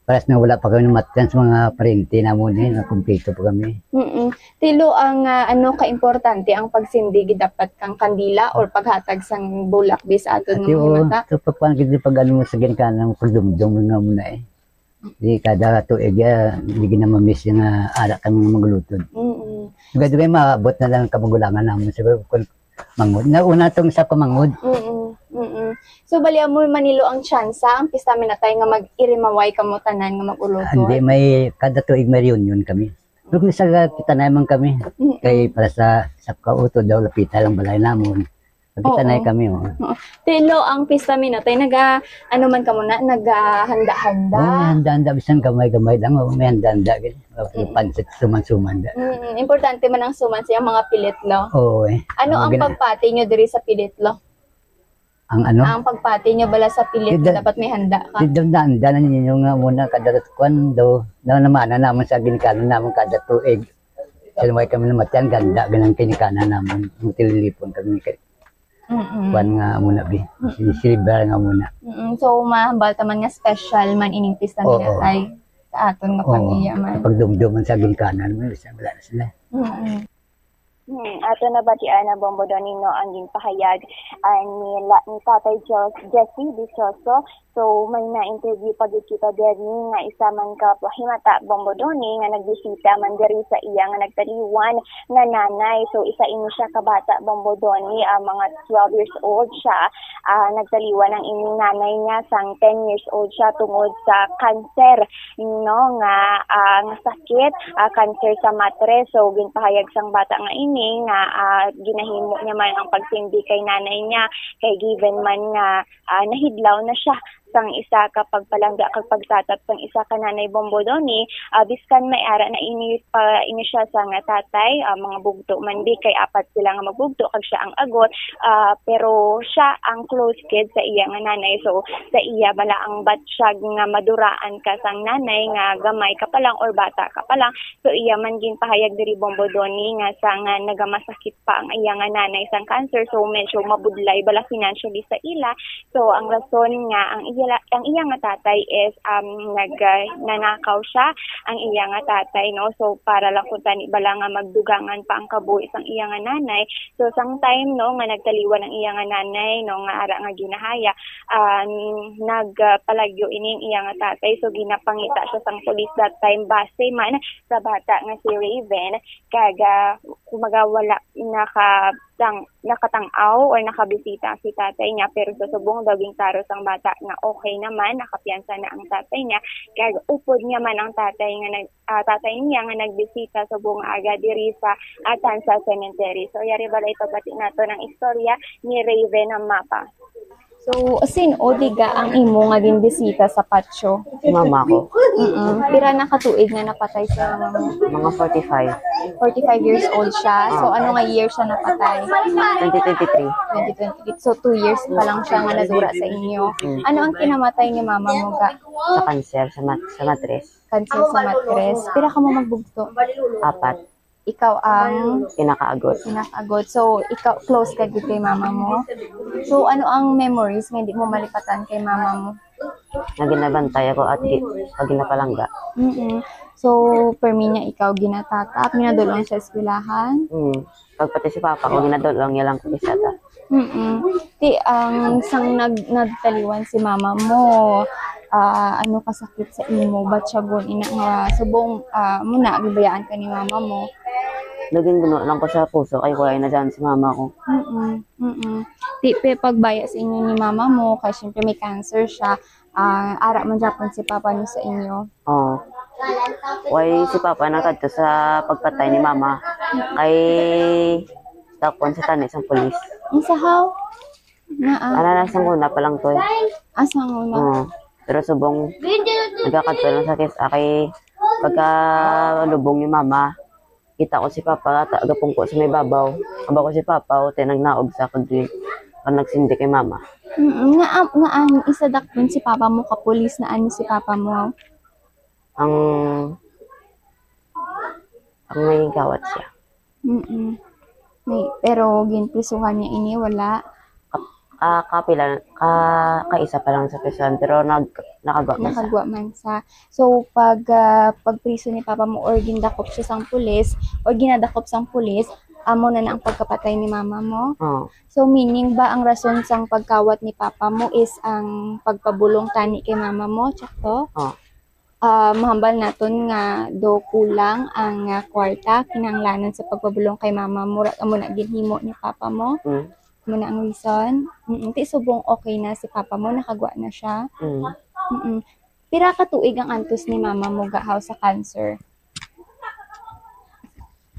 Paras na wala pa kami namatan sa mga parente na mo din, na kumpleto pa kami.
Tilo ang ano ka-importante ang pagsindi dapat kang kandila or paghatag sang bulak bis aton ng himata.
So papan gid pag ano mo sa ginkanang pagdumdum nga muna eh. Di kada tuig di ginamamiss yung ara kami maglutod. Gado kay maabot na lang kamagulangan namin sa mangod. Nauna tong sa pamangod.
So bali mo Manilo ang tsansa ang pista minatay nga mag-irimaway kamo tanan nga mag-ulutod.
Hindi may kada tuig may reunion kami. Kung sa kita naman kami kay para sa kautod daw lapita lang balay namon. Kita na kami
Tilo ang pista minatay ano man kamo na naghanda-handa.
Handa-handa bisan gamay-gamay lang may handa-handa gid. Pansit suman-suman.
Importante man ang suman siya mga pilit lo.
Oo
Ano ang pagpati nyo diri sa pilit lo?
Ang ano?
Ang pagpati nyo bala sa pilit dapat may handa ka.
Handa na ninyo nga muna kada kwan daw naman naman sa ginikanan naman kada tuig. Sinumay kami namatan ganda ganang kinikanan naman. Mutililipon kami kay kwan nga muna bi. Silver nga muna.
So mahambal taman nga special man ining pista minatay sa aton nga pamilya man.
Pagdumduman sa ginikanan mo isa wala na sila.
Ato na batian na Bombo Donino ang ginpahayag ni Tatay Jesse Dichoso. So may na-interview pag kita diri nga isa man ka himata Bombo Doni nga nagbisita man diri sa iya nga nagtaliwan nga nanay. So isa ini siya kabata Bombo Doni, mga 12 years old siya. Nagtaliwan ang ining nanay niya sang 10 years old siya tungod sa cancer nga sakit, cancer sa matre. So ginpahayag sang bata nga ini nga ginahimo niya man ang pagsindi kay nanay niya kay given man nga nahidlaw na siya sang isa ka pagpalangga kag pagtatat sang isa ka nanay Bombo Doni, biskan may ara na ini siya sa nga tatay, mga bugto man di kay apat sila nga magbugto kag siya ang agot, pero siya ang close kid sa iya nga nanay. So sa iya bala ang batsyag nga maduraan ka sang nanay nga gamay ka pa lang or bata ka pa lang. So iya man ginpahayag diri Bombo Doni nga sa nga nagamasakit pa ang iya nga nanay sang cancer, so medyo mabudlay bala financially sa ila. So ang rason nga ang iya nga tatay is nanakaw siya ang iya nga tatay, no. So para lang kun tani bala nga magdugangan pa ang kabuhi sang iya nga nanay. So sang time no nga nagtaliwan ang iya nga nanay no nga ara nga ginahaya, nagpalagyo ining iya nga tatay. So ginapangita siya sang police that time base man sa bata nga si Raven kaga kumaga wala nakatang-aw or nakabisita si tatay niya, pero sa subong daging taro sang bata na okay naman, nakapiyansa na ang tatay niya. Kaya upod niya man ang tatay niya nga nagbisita subong aga diri sa Tansa Cemetery. So yari bala ipabati nato ng istorya ni Raven ang mapa.
So, asin o diga ang imo nga bisita sa patio?
Mama ko.
Pira na katuig na napatay sa mama mo?
Mga 45.
45 years old siya. So, ano nga year siya napatay?
2023.
2023. So, 2 years pa lang siya nga nadura sa inyo. Ano ang kinamatay ni mama mo ga?
Sa cancer, sa matres.
Cancer sa matres. Pira ka mo magbugto?
4.
Ikaw ang
pinakaagot.
So, ikaw close ka gid kay mama mo. So, ano ang memories nga hindi mo malipatan kay mama mo?
Naginabantay ako at pag ginapalangga.
So, permi niya ikaw ginatatap, ginadulong sa eskwelahan?
Pag pati si Papa ko, ginadulong niya lang ko isa ta.
Ti, ang sang nagtaliwan si mama mo, ano kasakit sa imo, ba't siya ina nga subong muna, gibayaan ka ni mama mo?
Naging guno lang ko sa puso, kay kuya na dyan si mama ko.
Ti, pagbaya sa inyo ni mama mo, kaya syempre may cancer siya, ara man Japon si Papa niyo sa inyo?
Oo. Why si Papa nakadto sa pagpatay ni mama, kay tapon sa tanis ang polis.
Ang sahaw?
Sang una pa lang to eh.
Sang una?
Pero subong nagkakadto lang sa kes kay pagka lubong ni mama, kita ko si Papa agapong ko sa may babaw. Aba ko si Papa o nagnaog sa kagri pag nagsindi kay mama.
Nga isa dakpon si Papa mo ka pulis na ano si Papa mo?
Ang may gawat siya.
Pero ginprisuhan niya ini wala.
Kaisa pa lang sa prison pero nakagwa
man sa. So pag pagpriso ni Papa mo or gindakop siya sang pulis or ginadakop sang pulis, amo na ang pagkapatay ni mama mo. So meaning ba ang rason sang pagkawat ni Papa mo is ang pagpabulong tani kay mama mo, tsakto? Mahambal naton nga do kulang ang kwarta kinahanglanon sa pagpabulong kay mama mo, amo na ginhimo ni Papa mo. Muna ang reason. Ti subong okay na si Papa mo, nakagwa na siya. Pira ka tuig ang antos ni mama mo gahaw sa cancer?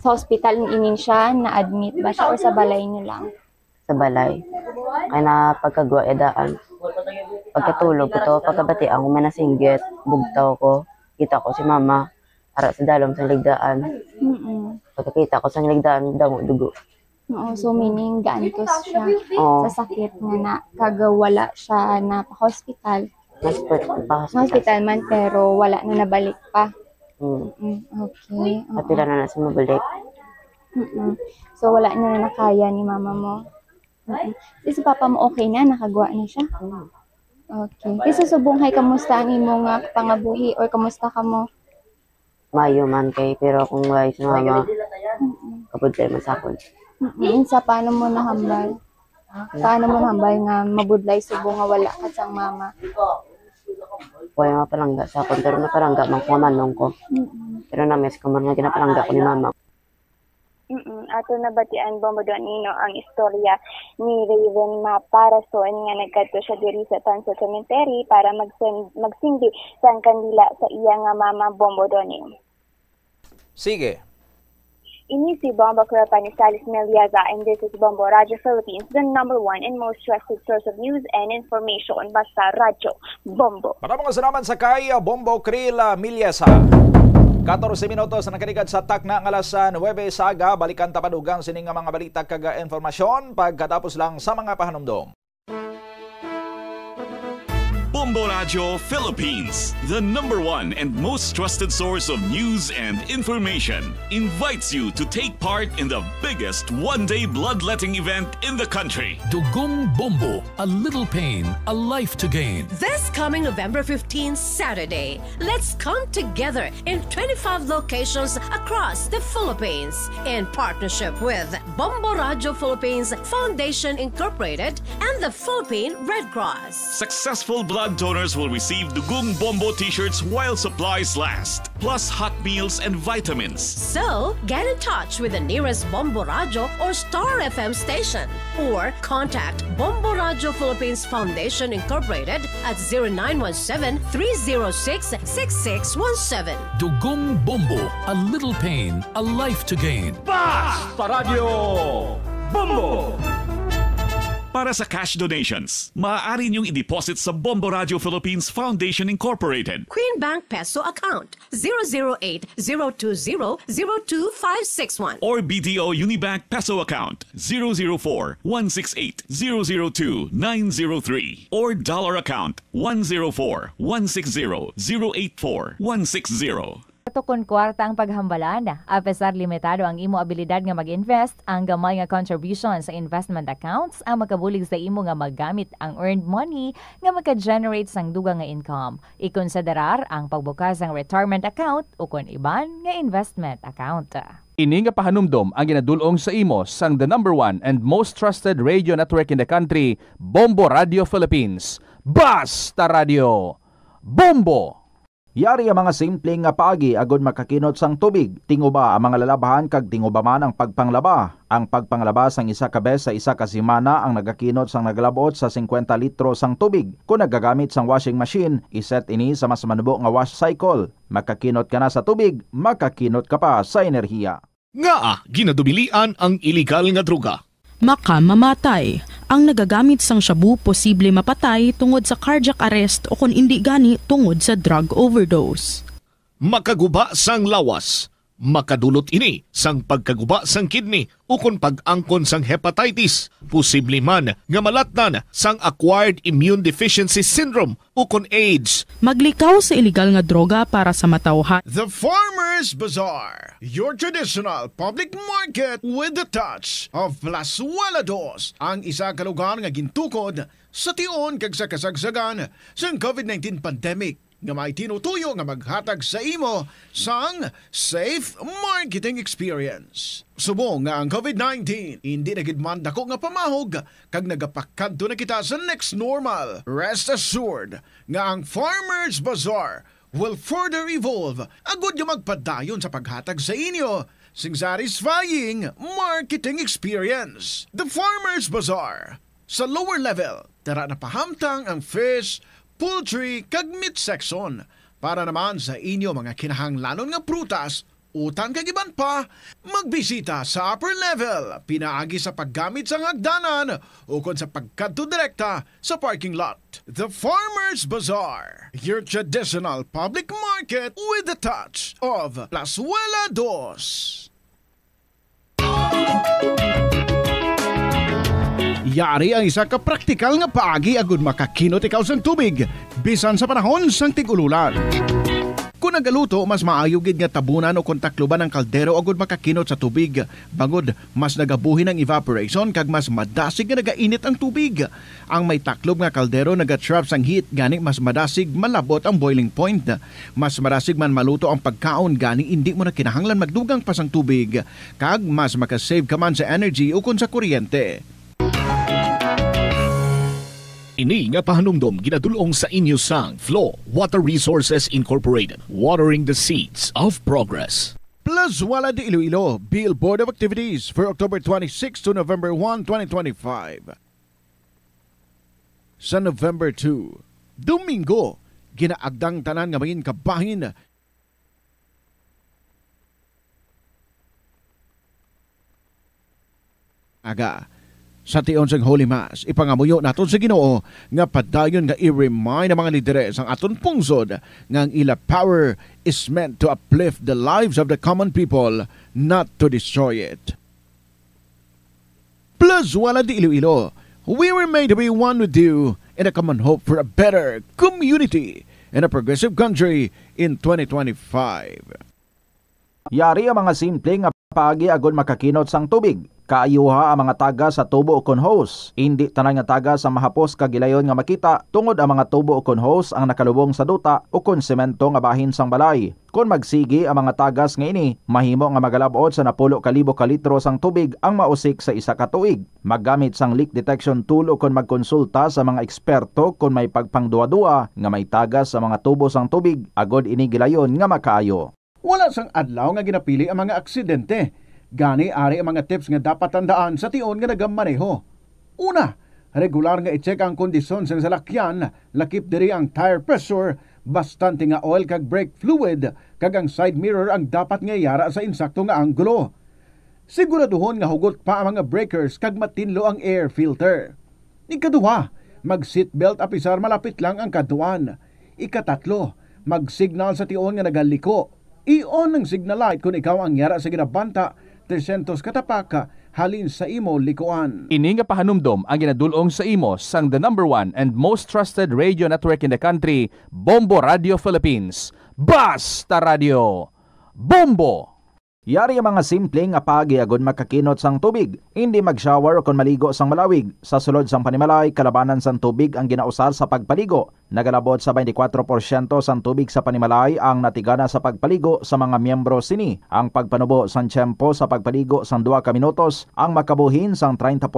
Sa hospital inin siya, na-admit ba siya or sa balay niyo lang?
Sa balay. Kaya na pagkagwa edaan. Pagkatulog ko to, pagkabati ako manasinggit, bugtaw ko, kita ko si mama, ara sa dalom sa ligdaan. Pagkakita ko sa ligdaan, dango dugo.
So meaning gaantos siya sa sakit nga na kagawala siya na pa-hospital. Hospital man pero wala na nabalik pa. Okay.
Kapila na sa mabalik.
So wala na nakaya ni mama mo. Si Papa mo okay na, nakagawa na siya. Okay. Kasi subunghay, kamusta ang imong pangabuhi or kamusta ka mo?
Mayo man kay pero kung wala si mama, kabudlay masakon.
Sa paano mo nahambal? Paano mo nahambal nga mabudlay subo nga wala ka sang mama?
Kaya mapalangga sa akon, pero napalangga man ko manong ko. Pero na-miss ko man nga ginapalangga ko ni mama.
Ato nabatian Bombo Donino ang istorya ni Raven Maparason nga nagkadto siya diri sa Tansa Cemetery para magsindi sang kandila sa iya nga mama Bombo Donino.
Sige.
Ini si Bombo Curapanisales Meliaza and this is Bombo Radio Philippines, the #1 and most trusted source of news and information. Basta Radio Bombo.
Maraming salamat sa kay Bombo Krill Meliaza. 14 minutos na nakalikat sa takna ng alas 9 sa aga. Balikan tapadugang sining mga balita kaga informasyon pagkatapos lang sa mga pahanumdom.
Bombo Radio Philippines, the #1 and most trusted source of news and information, invites you to take part in the biggest one-day bloodletting event in the country.
Dugong Bombo, a little pain, a life to gain.
This coming November 15, Saturday, let's come together in 25 locations across the Philippines in partnership with Bombo Radio Philippines Foundation Incorporated and the Philippine Red Cross.
Successful blood donors will receive Dugong Bombo t-shirts while supplies last, plus hot meals and vitamins.
So, get in touch with the nearest Bombo Radio or Star FM station or contact Bombo Radio Philippines Foundation Incorporated at 0917-306-6617.
Dugong Bombo, a little pain, a life to gain.
Basta Radio Bombo!
Para sa cash donations, maaari niyong i-deposit sa Bombo Radio Philippines Foundation Incorporated.
Queen Bank Peso Account 008-020-02561
Or BDO Unibank Peso Account 004-168-002-903 or Dollar Account 104-160-084-160.
Tukon kwarta ang paghambalan. Apesar limitado ang imo abilidad nga mag-invest, ang gamay nga contribution sa investment accounts ang makabulig sa imo nga maggamit ang earned money nga maka-generate sang dugang nga income. Ikonsiderar ang pagbukas ng retirement account o kon iban nga investment account.
Ini nga pahanumdom ang ginadulong sa imo sang the number 1 and most trusted radio network in the country, Bombo Radio Philippines. Basta Radio! Bombo!
Yari ang mga simpleng nga paagi agod makakinot sang tubig. Tinguba ang mga lalabahan kag tinguba man ang pagpanglaba. Ang pagpanglaba sang isa ka bes sa isa ka semana ang nagakinot sang naglabot sa 50 litro sang tubig. Kung nagagamit sang washing machine, iset ini sa mas manubo nga wash cycle. Makakinot ka na sa tubig, makakinot ka pa sa enerhiya.
Nga ginadubilian ang iligal nga droga.
Makamamatay. Ang nagagamit sang shabu posible mapatay tungod sa cardiac arrest o kung hindi gani tungod sa drug overdose.
Makaguba sang lawas. Makadulot ini sang pagkaguba sang kidney o kung pag-angkon sang hepatitis. Posible man nga malatnan sang acquired immune deficiency syndrome o kung AIDS.
Maglikaw sa iligal nga droga para sa matawhan.
The Farmer's Bazaar, your traditional public market with the touch of Plazuela Dos, ang isa ka lugar nga gintukod sa tion kag sa kasagsagan sa COVID-19 pandemic nga may tinutuyo nga maghatag sa imo sang safe marketing experience. Subong nga ang COVID-19 hindi na gid man dako nga pamahog kag nagapakadto na kita sa next normal. Rest assured nga ang Farmer's Bazaar will further evolve agud yung magpadayon sa paghatag sa inyo sing satisfying marketing experience. The Farmer's Bazaar. Sa lower level, tara na pahamtang ang fish, poultry, kag meat section. Para naman sa inyo mga kinahanglanon nga prutas, utang kag iban pa, magbisita sa upper level, pinaagi sa paggamit sa hagdanan o kung sa pagkadto direkta sa parking lot. The Farmer's Bazaar, your traditional public market with the touch of Plazuela Dos. Yari ang isa ka praktikal nga paagi agud makakinot ikaw sang tubig bisan sa panahon sang tig-ululan. Kung nagaluto, mas maayo gid nga tabunan o kontakluban ang kaldero agud makakinot sa tubig. Bangod, mas nagabuhin ang evaporation kag mas madasig nga nagainit ang tubig. Ang may taklob nga kaldero nagatrap sang heat gani mas madasig malabot ang boiling point. Mas madasig man maluto ang pagkaon gani hindi mo na kinahanglan magdugang pa sang tubig. Kag mas makasave ka man sa energy o kun sa kuryente.
Ini nga pahanumdom ginadulong sa inyo sang Flow Water Resources Incorporated, watering the seeds of progress.
Plazuela de Iloilo, Billboard of Activities for October 26 to November 1, 2025. Sa November 2, Domingo, ginaagdang tanan nga maging kabahin aga. Sa tion sang Holy Mass, ipangamuyo naton sa Ginoo nga padayon nga i-remind ang mga lideres ang aton pungsod nga ang ila power is meant to uplift the lives of the common people, not to destroy it. Plazuela de Iloilo, we were made to be one with you in a common hope for a better community in a progressive country in 2025.
Yari ang mga simpleng nga paagi agud makakinot sang tubig. Kaayuha ang mga taga sa tubo o kon hose. Hindi tanan nga taga sa mahapos kagilayon nga makita tungod ang mga tubo o kon hose ang nakalubong sa duta o kon semento nga bahin sang balay. Kung magsigi ang mga tagas nga ini, mahimo nga magalabot sa 10,000 ka litro sang tubig ang mausik sa isa ka tuig. Maggamit sang leak detection tool o kon magkonsulta sa mga eksperto kung may pagpangduwa-duwa nga may tagas sa mga tubo sang tubig agod ini gilayon nga makaayo.
Wala sang adlaw nga ginapili ang mga aksidente. Gani ari ang mga tips nga dapat tandaan sa tion nga nagamaneho. Una, regular nga i-check ang kondisyon sa salakyan, lakip diri ang tire pressure, bastante nga oil kag brake fluid, kag ang side mirror ang dapat nga yara sa insakto nga anggulo. Siguraduhon nga hugot pa ang mga breakers kag matinlo ang air filter. Ikaduha, mag-seatbelt apisar malapit lang ang kaduan. Ikatatlo, mag-signal sa tion nga nagaliko. I-on ang signal light kung ikaw ang yara sa ginabanta 300 katapak halin sa imo likuan.
Ini nga pahanumdom ang ginadulong sa imo sang the number 1 and most trusted radio network in the country, Bombo Radio Philippines. Basta Radio Bombo!
Yari ang mga simpleng apagi agud makakinot sang tubig. Hindi mag-shower o kon maligo sang malawig. Sa sulod sang panimalay, kalabanan sang tubig ang ginausar sa pagpaligo. Nagalabot sa 24% sang tubig sa panimalay ang natigana sa pagpaligo sa mga miyembro sini. Ang pagpanubo sang tiyempo sa pagpaligo sang 2 ka minutos ang makabuhin sang 30%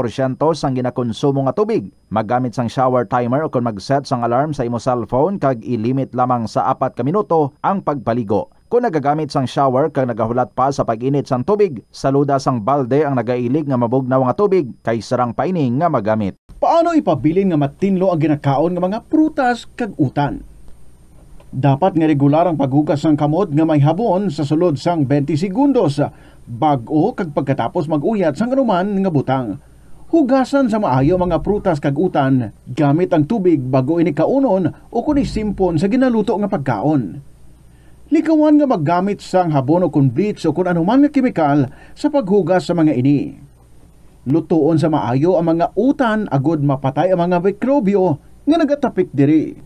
sang ginakonsumo nga tubig. Maggamit sang shower timer o kon mag-set sang alarm sa imo cellphone kag i-limit lamang sa 4 ka minuto ang pagpaligo. Kung nagagamit sang shower kag nagahulat pa sa pag-init sang tubig, saluda sang balde ang nagailig nga mabugnaw nga tubig kay sarang paining nga magamit.
Paano ipabilin nga matinlo ang ginakaon nga mga prutas kag utan? Dapat nga regular ang paghugas sang kamot nga may habon sa sulod sang 20 segundos bag-o kag pagkatapos mag-uyat sang anuman nga butang. Hugasan sa maayo mga prutas kag utan gamit ang tubig bago ini kaunon o kun isimpon sa ginaluto nga pagkaon. Likawan nga maggamit sang habon o kun bleach o kun anuman nga kemikal sa paghugas sa mga ini. Lutuon sa maayo ang mga utan agud mapatay ang mga mikrobyo nga nagatapik diri.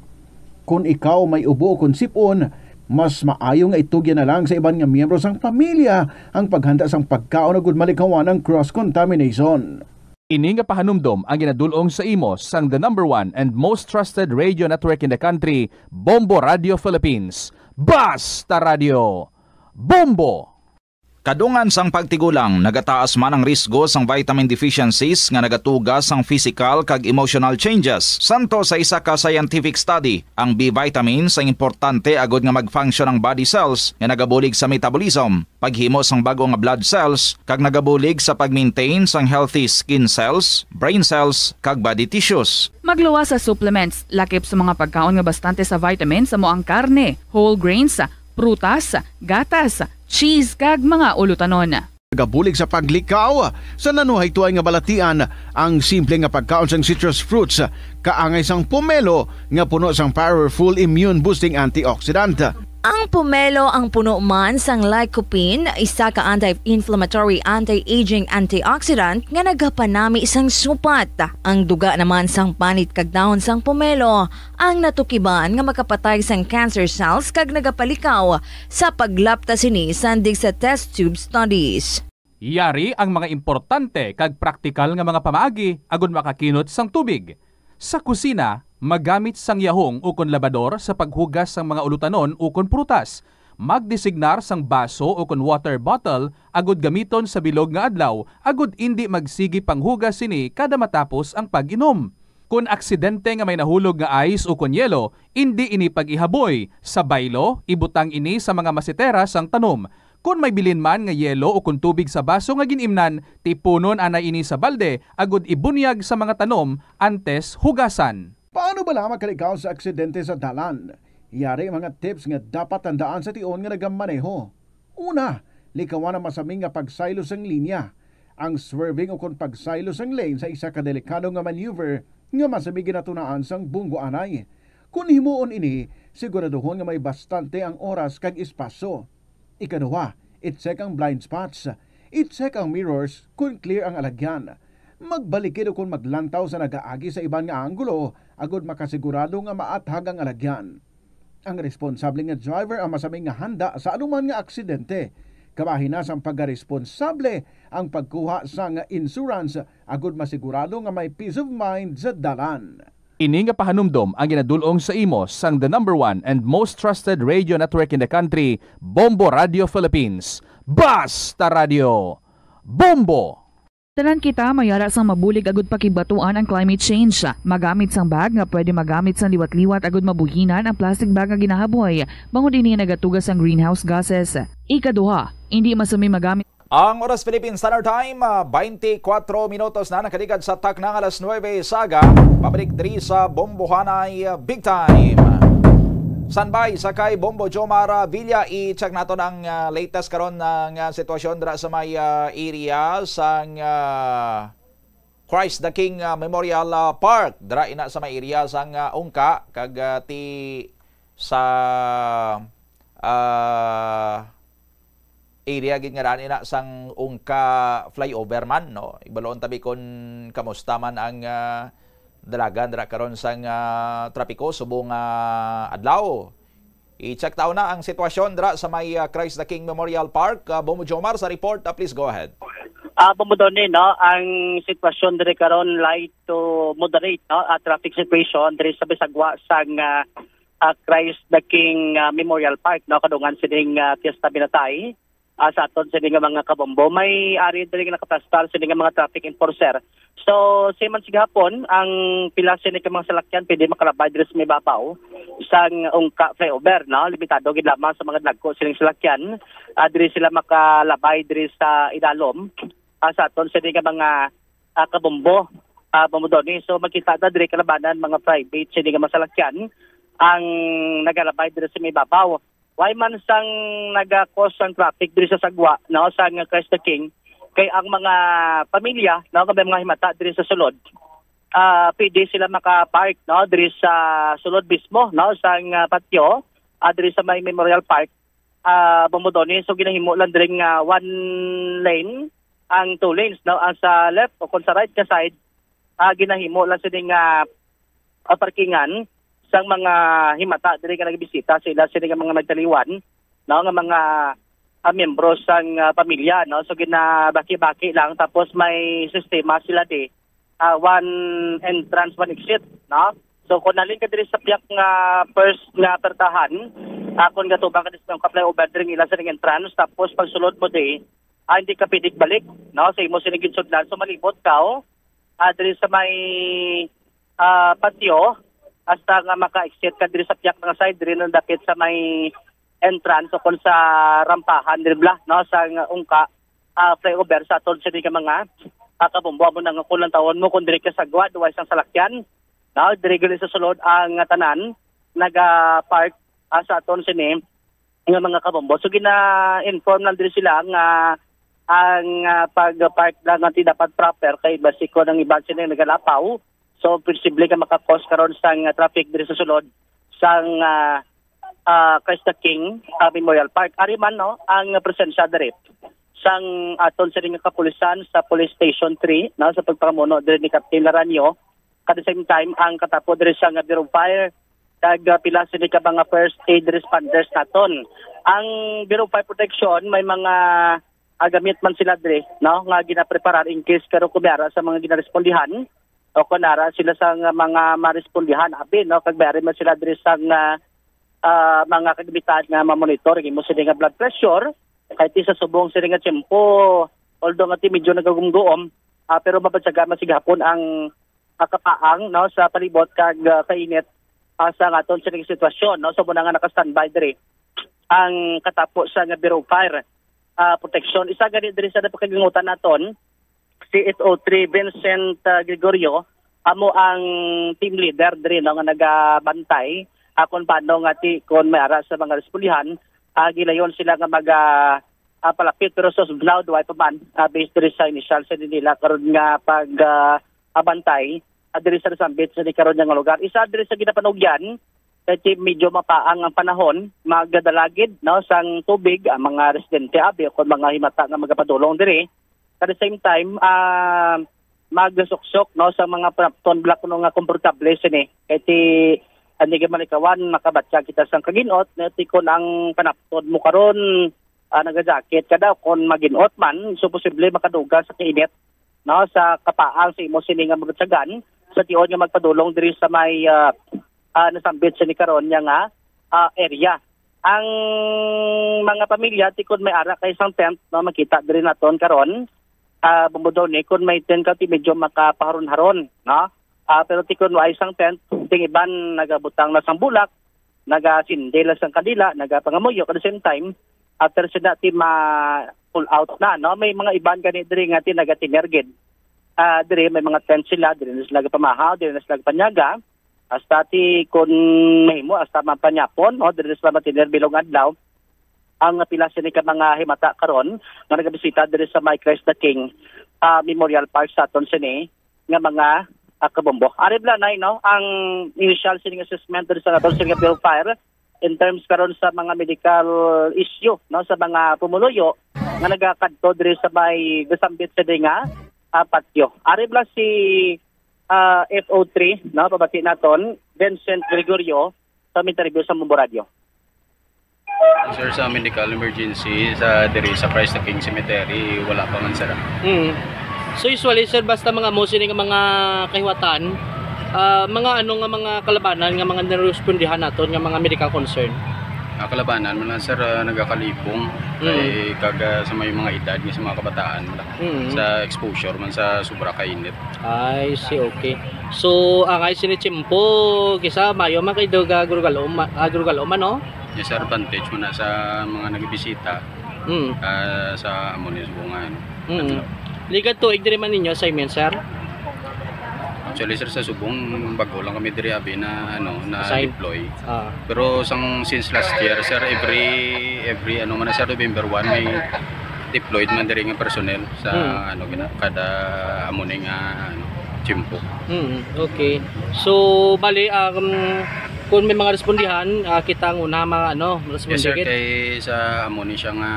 Kung ikaw may ubo o kun sipon, mas maayo nga itugyan na lang sa iban nga miyembro sang pamilya ang paghanda sang pagkaon agud malikawan ang cross-contamination.
Ini nga pahanumdom ang ginadulong sa imo sang the number 1 and most trusted radio network in the country, Bombo Radio Philippines. Basta Radio Bombo!
Kadungan sang pagtigulang, nagataas man ang risgo sang vitamin deficiencies nga nagatugas sang physical kag emotional changes. Santo sa isa ka scientific study, ang B vitamins ang importante agud nga mag-function ang body cells nga nagabulig sa metabolism, paghimo sang bago nga blood cells kag nagabulig sa pag-maintain sang healthy skin cells, brain cells kag body tissues.
Magluwas sa supplements, lakip sa mga pagkaon nga bastante sa vitamins sa moang karne, whole grains, prutas, gatas, cheese kag mga ulutanon.
Gabulig sa paglikaw sa nanuhay tuay nga balatian ang simple nga pagkaon sang citrus fruits kaangay sang pomelo nga puno sang powerful immune boosting antioxidant.
Ang pomelo ang puno man sang lycopene, isa ka anti-inflammatory, anti-aging antioxidant nga nagapanami sang supat. Ang duga naman sang panit kag dahon sang pomelo ang natukiban nga makapatay sang cancer cells kag nagapalikaw sa paglapta sini sandig sa test tube studies.
Yari ang mga importante kag praktikal nga mga pamaagi agud makakinot sang tubig. Sa kusina, magamit sang yahong o kon labador sa paghugas sang mga ulutanon o kon prutas. Magdesignar sang baso o kon water bottle agud gamiton sa bilog nga adlaw agud indi magsigi panghugas sini kada matapos ang pag-inom. Kung aksidente nga may nahulog nga ice o kon yelo, indi ini pag-ihaboy. Sa baylo, ibutang ini sa mga masitera sang tanom. Kung may bilin man nga yelo o kung tubig sa baso nga ginimnan, tipunon anay ini sa balde agud ibunyag sa mga tanom antes hugasan.
Paano ba lamang kalikaw sa aksidente sa dalan? Yari mga tips nga dapat tandaan sa tion nga nagamaneho. Una, likawan ang masaming nga pagsaylo sang linya. Ang swerving o kung pagsaylo sang lane sa isa ka delikado nga maneuver nga masaming ginatunaan sang bunggo anay. Kung himuon ini, siguraduhon nga may bastante ang oras kag espasyo. Ikaduha, i-check ang blind spots. I-check ang mirrors kung clear ang alagyan. Magbalikid o kung maglantaw sa nagaagi sa ibang nga anggulo, agud makasigurado nga maathag ang alagyan. Ang responsable nga driver ang masaming nga handa sa anuman nga aksidente. Kabahin na sang pagkaresponsable ang pagkuha sa nga insurance, agud masigurado nga may peace of mind sa dalan.
Ini nga pahanumdom ang ginadulong sa imo sang the number 1 and most trusted radio network in the country, Bombo Radio Philippines. Basta Radio Bombo!
Tanan kita mayara sang mabulig agud pakibatuan ang climate change. Magamit sang bag nga pwede magamit sang liwat-liwat agud mabuhinan ang plastic bag nga ginahaboy. Bangod ini nagatugas sang greenhouse gases. Ikaduha, hindi masumi magamit.
Ang oras Philippine Standard Time, 24 minutos na nakaligad sa taknang alas 9 saga. Pabalik diri sa Bombohanay Big Time. Standby sa kay Bombo Jomar Villa, i-check nato ang latest karon ng sitwasyon dra sa may area sang Christ the King Memorial Park. Dra ina sa may area sang Ungka kag ti sa area gid nga daan ina sang Ungka flyover man, no. Ibaloon tabi kon kamusta man ang dalagan dra karon sang trapiko subong adlaw. I-check taon na ang sitwasyon dra sa may Christ the King Memorial Park. Bomo Jomar sa report, please go ahead.
Bumudoni, no, ang sitwasyon dire karon light to moderate, no, traffic situation dire sa bisagwa sang Christ the King Memorial Park, no, kadungan sining Fiesta Binatay. Sa aton sining mga kabombo may ari dire nga nakapastar sining mga traffic enforcer. So siman sigapon ang pila sining mga salakyan pwede makalabay dire sa may babaw sang Ungka flyover, no, limitado gid lamang sa mga dagko sining salakyan. Dire sila makalabay dire sa idalom. Sa aton sining mga kabombo bumudoni. So makita ta dire kalabanan mga private sining mga salakyan ang nagalabay dire sa may babaw. Why man sang naga-cause ang traffic diri sa sagwa, no, sa Christ the King, kay ang mga pamilya, no, kay mga himata diri sa sulod, pwede sila maka-park, no, diri sa sulod mismo, no, sa patio, diri sa may Memorial Park, bumudoni. So ginahimo lang diri nga one lane, ang two lanes, no, ang sa left o kung sa right ka side, ginahimo lang sining parkingan sang mga himata diri ka nagbisita sila nga mga nagtaliwan, no, nga mga miyembro sang pamilya, no. So ginabaki-baki lang tapos may sistema sila one entrance one exit, no. So kung nalin ka diri sa piyak nga first nga pertahan, kung gatubang ka sa flyover diri ila sa entrance tapos pag sulod mo hindi ka pidik balik, no, sa imo sinigid sudlan. So malibot ka diri sa may patio hasta nga maka-exit ka diri sa piyak nga side diri nang dapit sa may entrance o kon sa rampahan diri bla, no, sa Ungka flyover sa atol sa ka mga kabombo mo nang kulang taon mo kun diri ka sagwa duwa isang salakyan, no, diri gali sa sulod ang tanan naga-park sa atol sini nga mga kabombo. So gina-inform lang diri sila nga ang pag-park lang natin dapat proper kay basiko ng iban sila nagalapaw. So, posible ka makakos karon sang traffic diri sa sulod sang Christ the King Memorial Park. Ari man, no, ang presensya diri sang aton sa nga kapulisan sa Police Station 3, no, sa pagpamuno diri ni Captain Laranio. At the same time, ang katapo diri sa Bureau of Fire kag pila sini ka mga first aid responders naton. Ang Bureau of Fire Protection may mga gamit man sila diri, no, nga ginapreparar in case karo kubyara sa mga ginarespondihan o kunara sila sa mga marespondihan abi, no, kag bayari man sila diri sa mga kagamitan nga ma-monitor imo sila nga blood pressure kahit sa subong sila nga tiyempo, although nga medyo nagagumgoom, pero mapatsaga masigapon ang kapaang, no, sa palibot kag kainit sa aton sa sitwasyon, no. So muna nga naka-standby diri ang katapo sa Bureau of Fire Protection. Isa gani diri sa napakagingutan naton si SO3 Vincent Gregorio, amo ang team leader diri, no, nga nagabantay kung paano nga kon may ara sa mga respondihan. Gilayon sila nga palapit pero so now do I pa man based diri sa initial sa nila karon nga pag abantay diri sa sambit sa karon nga lugar. Isa diri sa ginapanugyan kay medyo mapaang ang panahon, magdalagid, no, sang tubig ang mga residente abi o mga himata nga magapadulong diri. At the same time, magsuksok, no, sa mga panapton block no nga komportable sini. Kaya hindi ka malikawan, makabatya kita sang kaginot, nati kon ang panapton mo karon nagajakit kada kon maginot man, so posible makaduga sa kainit, no, sa kapaang sa imo sini nga magatsagan sa tiyon nga magpadulong diri sa may nasambit sini karon nga area. Ang mga pamilya tikon may ara kay isang tent, no, makita diri naton karon. Bumudoni kun may tent ka medyo makapaharon-haron, no. Pero tikon wa isang tent, ting iban nagabutang na sang bulak, nagasindela sang kanila, nagapangamuyo at the same time after sila pull out na, no. May mga iban gani diri nga nagatinergid. Diri may mga tent sila, diri na sila pamahaw, diri na sila panyaga. Hasta kun mahimo hasta mapanyapon, o diri sila matiner bilong adlaw. Ang pila sini ka mga himata karon nga nagabisita diri sa my Christ the King Memorial Park sa aton sini nga mga kabombo. Aribla na no ang initial sining assessment diri sa Natal City Bureau of Fire in terms karon sa mga medical issue no sa mga pumuluyo nga nagakadto diri sa may Gasambit sa nga patio. Aribla si FO3 no pabati naton Vincent Gregorio sa interview sa Bombo Radio.
Sir, sa medical emergency sa diri sa Christ the King Cemetery wala pa man sir.
So usually sir basta mga mosini nga mga kahiwatan, mga ano nga mga kalabanan nga mga nirespondihan naton nga mga medical concern.
Kalabanan man sir nagakalipong kay kaga sa may mga edad nga sa mga kabataan sa exposure man sa sobra kainit.
Ay see, okay. So angay sinitsimpo kisa mayo man kay doga gurugalo no?
Yes sir, advantage mo na sa mga nagbisita sa Amonis Bungan.
Ligat tuig diri man ninyo assignment sir?
Actually sir sa Subong bago lang kami diri abi na ano na deploy. Pero since last year sir every ano man sir November 1 may deployed man diri nga personnel sa ano kada amoning ano chimpo.
Okay. So bali kung may mga respondihan, kita ang una mga ano,
respondihan. Yes sir, kay sa Amoni siya nga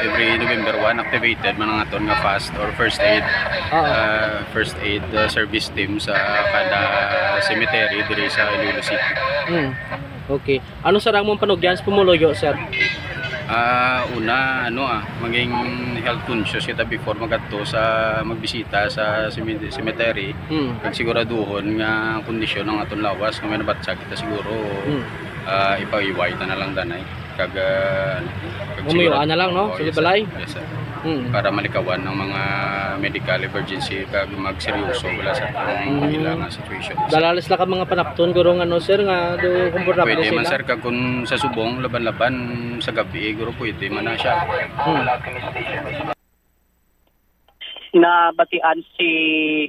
every November 1 activated man ang aton nga fast or first aid service team sa kada cemetery diri sa Iloilo City.
Okay. Ano sa rang mong panugyan sa pumuluyo sir?
Una maging health conscious kita before magadto sa magbisita sa cemetery. Kag siguraduhon nga kondisyon ng aton lawas kung may nabatsa kita siguro ipaiway na lang danay kag
umuyuan na lang no sa balay.
Yes sir. Para malikawan ng mga medical emergency kag magseryoso wala sa ilang situation.
Dalalas na ka mga panapton guro nga no sir nga do komportable
pwede
sila.
Man sir kag kung sa Subong laban-laban sa gabi guro pwede man na siya.
Nabatian si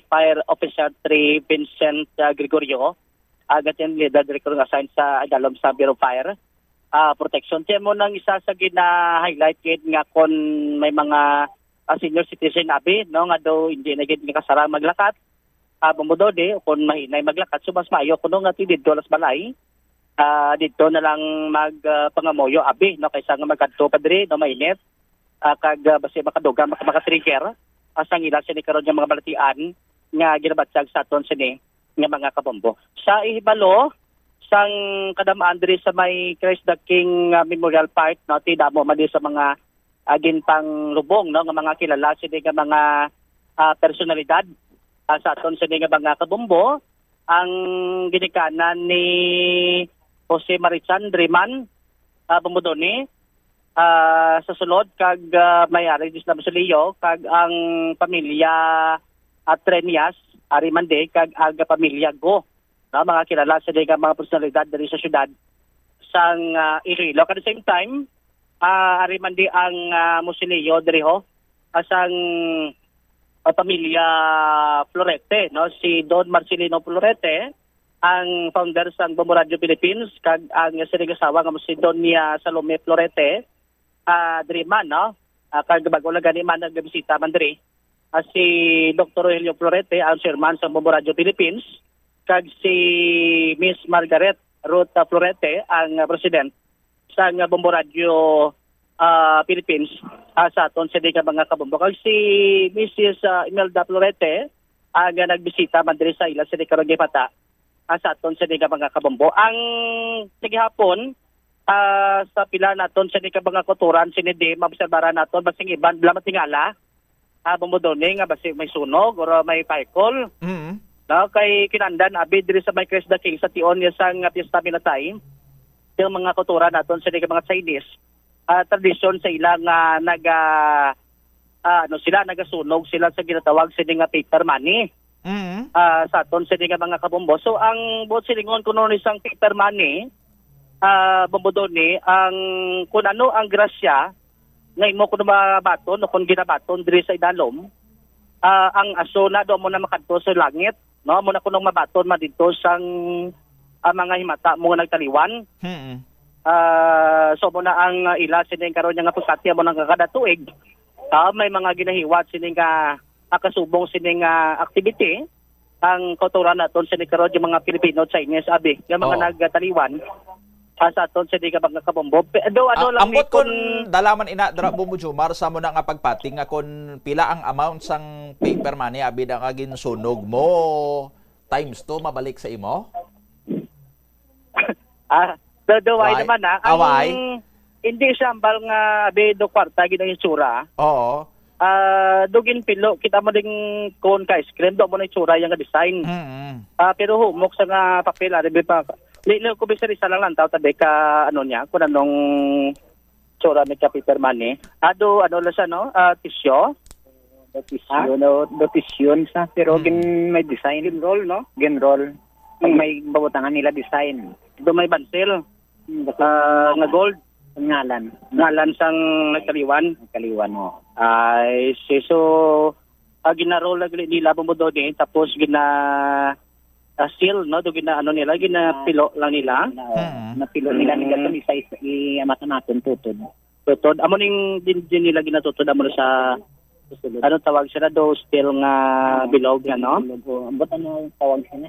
Fire Officer 3 Vincent Gregorio agad yung leader director nga assigned sa Dalom sa Bureau of Fire Protection. Tiyan mo nang isa sa gina-highlight kit nga kon may mga senior citizen abi no nga daw hindi na gid nga kasara maglakat bumudode kon mahinay maglakat so mas maayo kuno nga didto las balay didto na lang magpangamoyo abi no kaysa nga magkadto pa diri no mainit kag basi makaduga maka-trigger asang ila sini karon nga mga balatian nga ginabatsag sa aton sini nga mga kabombo sa ihibalo sang kadamaan diri sa may Christ the King Memorial Park no tidamo man sa mga gintang lubong no nga mga kilala sini nga mga personalidad sa aton sini nga mga kabombo ang ginikanan ni Jose Marichan Driman bumudoni sa sulod kag may-ari dis na Basilio kag ang pamilya Trenias Arimande kag aga pamilya Go mga kilala sa mga personalidad diri sa syudad sang Iloilo. At the same time, arimandi ang Musilio diri ho asang pamilya Florete, no? Si Don Marcelino Florete, ang founder sang Bombo Radio Philippines, kag ang sinigasawa nga si Donia Salome Florete, diri man, no? Kag bago lang gani man nagbisita man diri. Si Dr. Rogelio Florete, ang chairman sa Bombo Radio Philippines, kag si Miss Margaret Ruth Florete ang president sa Bombo Radio Philippines sa aton sa mga kabombo. Kag si Mrs. Imelda Florete ang nagbisita man diri sa ila sa karon gipata sa aton sa mga kabombo. Ang sigihapon sa pila naton sa mga kuturan sinidi maobserbaran naton basing iban bla matingala bomodone nga basing may sunog or may paikol. No, kay kinandan abi diri sa may Christ the King sa tion niya sang piyesta minatay yung mga kultura naton sa mga Chinese tradisyon sa ilang nagasunog sila sa ginatawag sa nga paper money sa aton sa mga kabombo. So ang buot silingon kuno ni sang paper money bombodoni ang kun ano ang grasya nga imo kuno mabaton o kun ginabaton diri sa idalom ang aso na do mo na makadto sa langit. No, muna ko nung mabaton man dito sang mga himata mo nagtaliwan. So muna ang ila sining karon nga pusati mo nang kada tuig. May mga ginahiwat sining kasubong sining activity ang kauturan naton sa karon yung mga Pilipino Chinese abi yung mga nagtaliwan sa aton sa di ka magkabombo do lang
ambot kon dalaman ina dra Bombo Jomar sa mo na nga pagpating nga kon pila ang amount sang paper money abi da nga ginsunog mo times 2 mabalik sa imo
Daway naman hindi siya ambal nga abi do kwarta gid ang itsura
oo
dugin pilo kita mo ding cone ka screen do mo na itsura yung design pero humok sa nga papel ari pa lilo ko bisa isa lang taw tabi ka ano niya kun anong itsura ni paper money ano la siya no tissue
notisyon sa pero may design roll no roll may babutangan nila design
do may bansel nga gold
ngalan
sang nagkaliwan
mo
ay so ginarol nila mo do din tapos seal no do gina ano nila pilo lang nila
na pilo nila nila isa i-amata natin tutod
amo ning din nila ginatutod amo sa ano tawag siya do still nga bilog nga no
ambot ano tawag siya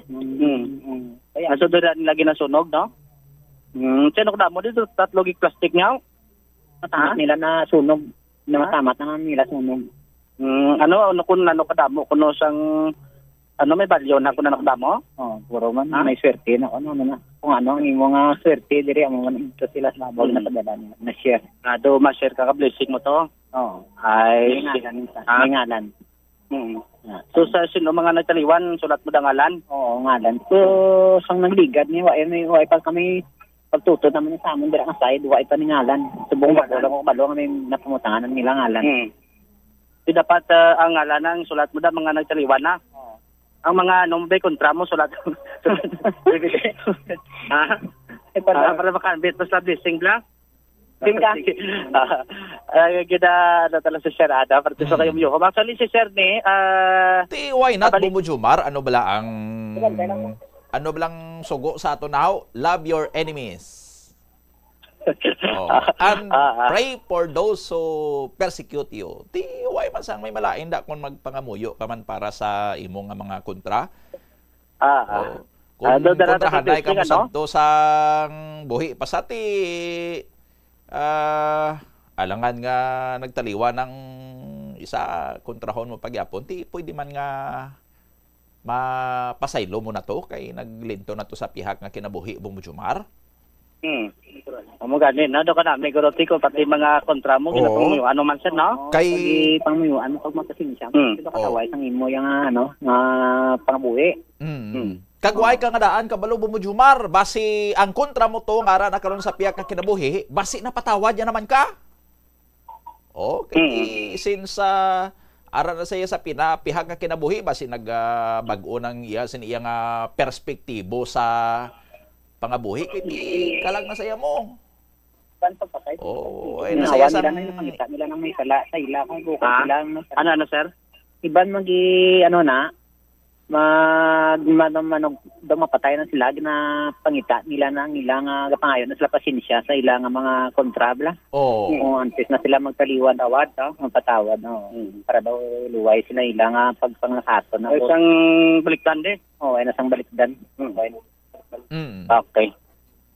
kaya so do nila ginasunog no sino ko mo dito tatlo gig plastic nga
matamat nila na sunog na matamat na nila sunog
ano kun kadamo kuno sang ano may balyo na kuno nakadamo
puro man may swerte na ano na kung ano ang imo nga swerte diri amo man ito sila sa bol na padala na share
do ma-share ka blessing mo to ay
ngalan
so sa sino mga nagtaliwan sulat mo dangalan
ngalan so sang nagligad ni wa pa kami pagtutod naman sa amon dira nga side wa pa ni ngalan subong balo kami napamutangan nila ngalan dapat ang ngalan ng sulat mo da mga nagtaliwan na ang mga nombre kontra mo sulat para makambit mo sa blessing bla tingka gida natala sa share ada para sa kayo mo actually si share ni
why not Bombo Jomar ano bala sugo sa ato now love your enemies and pray for those who persecute you why man sang may malain da kung magpangamuyo ka man para sa imong mga kontra kung kontrahanay ka mo santo sang buhi pasati alangan nga nagtaliwa ng isa kontrahon mo pagyapon pwede man nga mapasaylo mo na to kay naglinto na to sa pihak nga kinabuhi Bombo Jomar
amo ganin na do kana may goroti ko pati mga kontra mo ginatong ano man siya no
kay
pangmuyuan pag magkasinsya dito kataway sang imo yang ano nga pangabuhi
kagway ka nga daan kabalo Bombo Jomar basi ang kontra mo to nga ara na karon sa pihak nga kinabuhi basi napatawad ya naman ka okay since ara na saya sa pinapihak nga kinabuhi basi nagbag-o nang iya sin iya nga perspektibo sa pangabuhi kiti kalag na saya mo ay nasaya sa
nakita nila nang may sala sa ila kung bukas sila
ano sir
iban magi ano na mapatay na sila na pangita nila na ang ilang kapangayon na sila pasensya sa ilang mga kontrabla antes na sila magtaliwan awad magpatawad para daw luway sila ilang pagpangakato na
isang balikdan
ay nasang balikdan
okay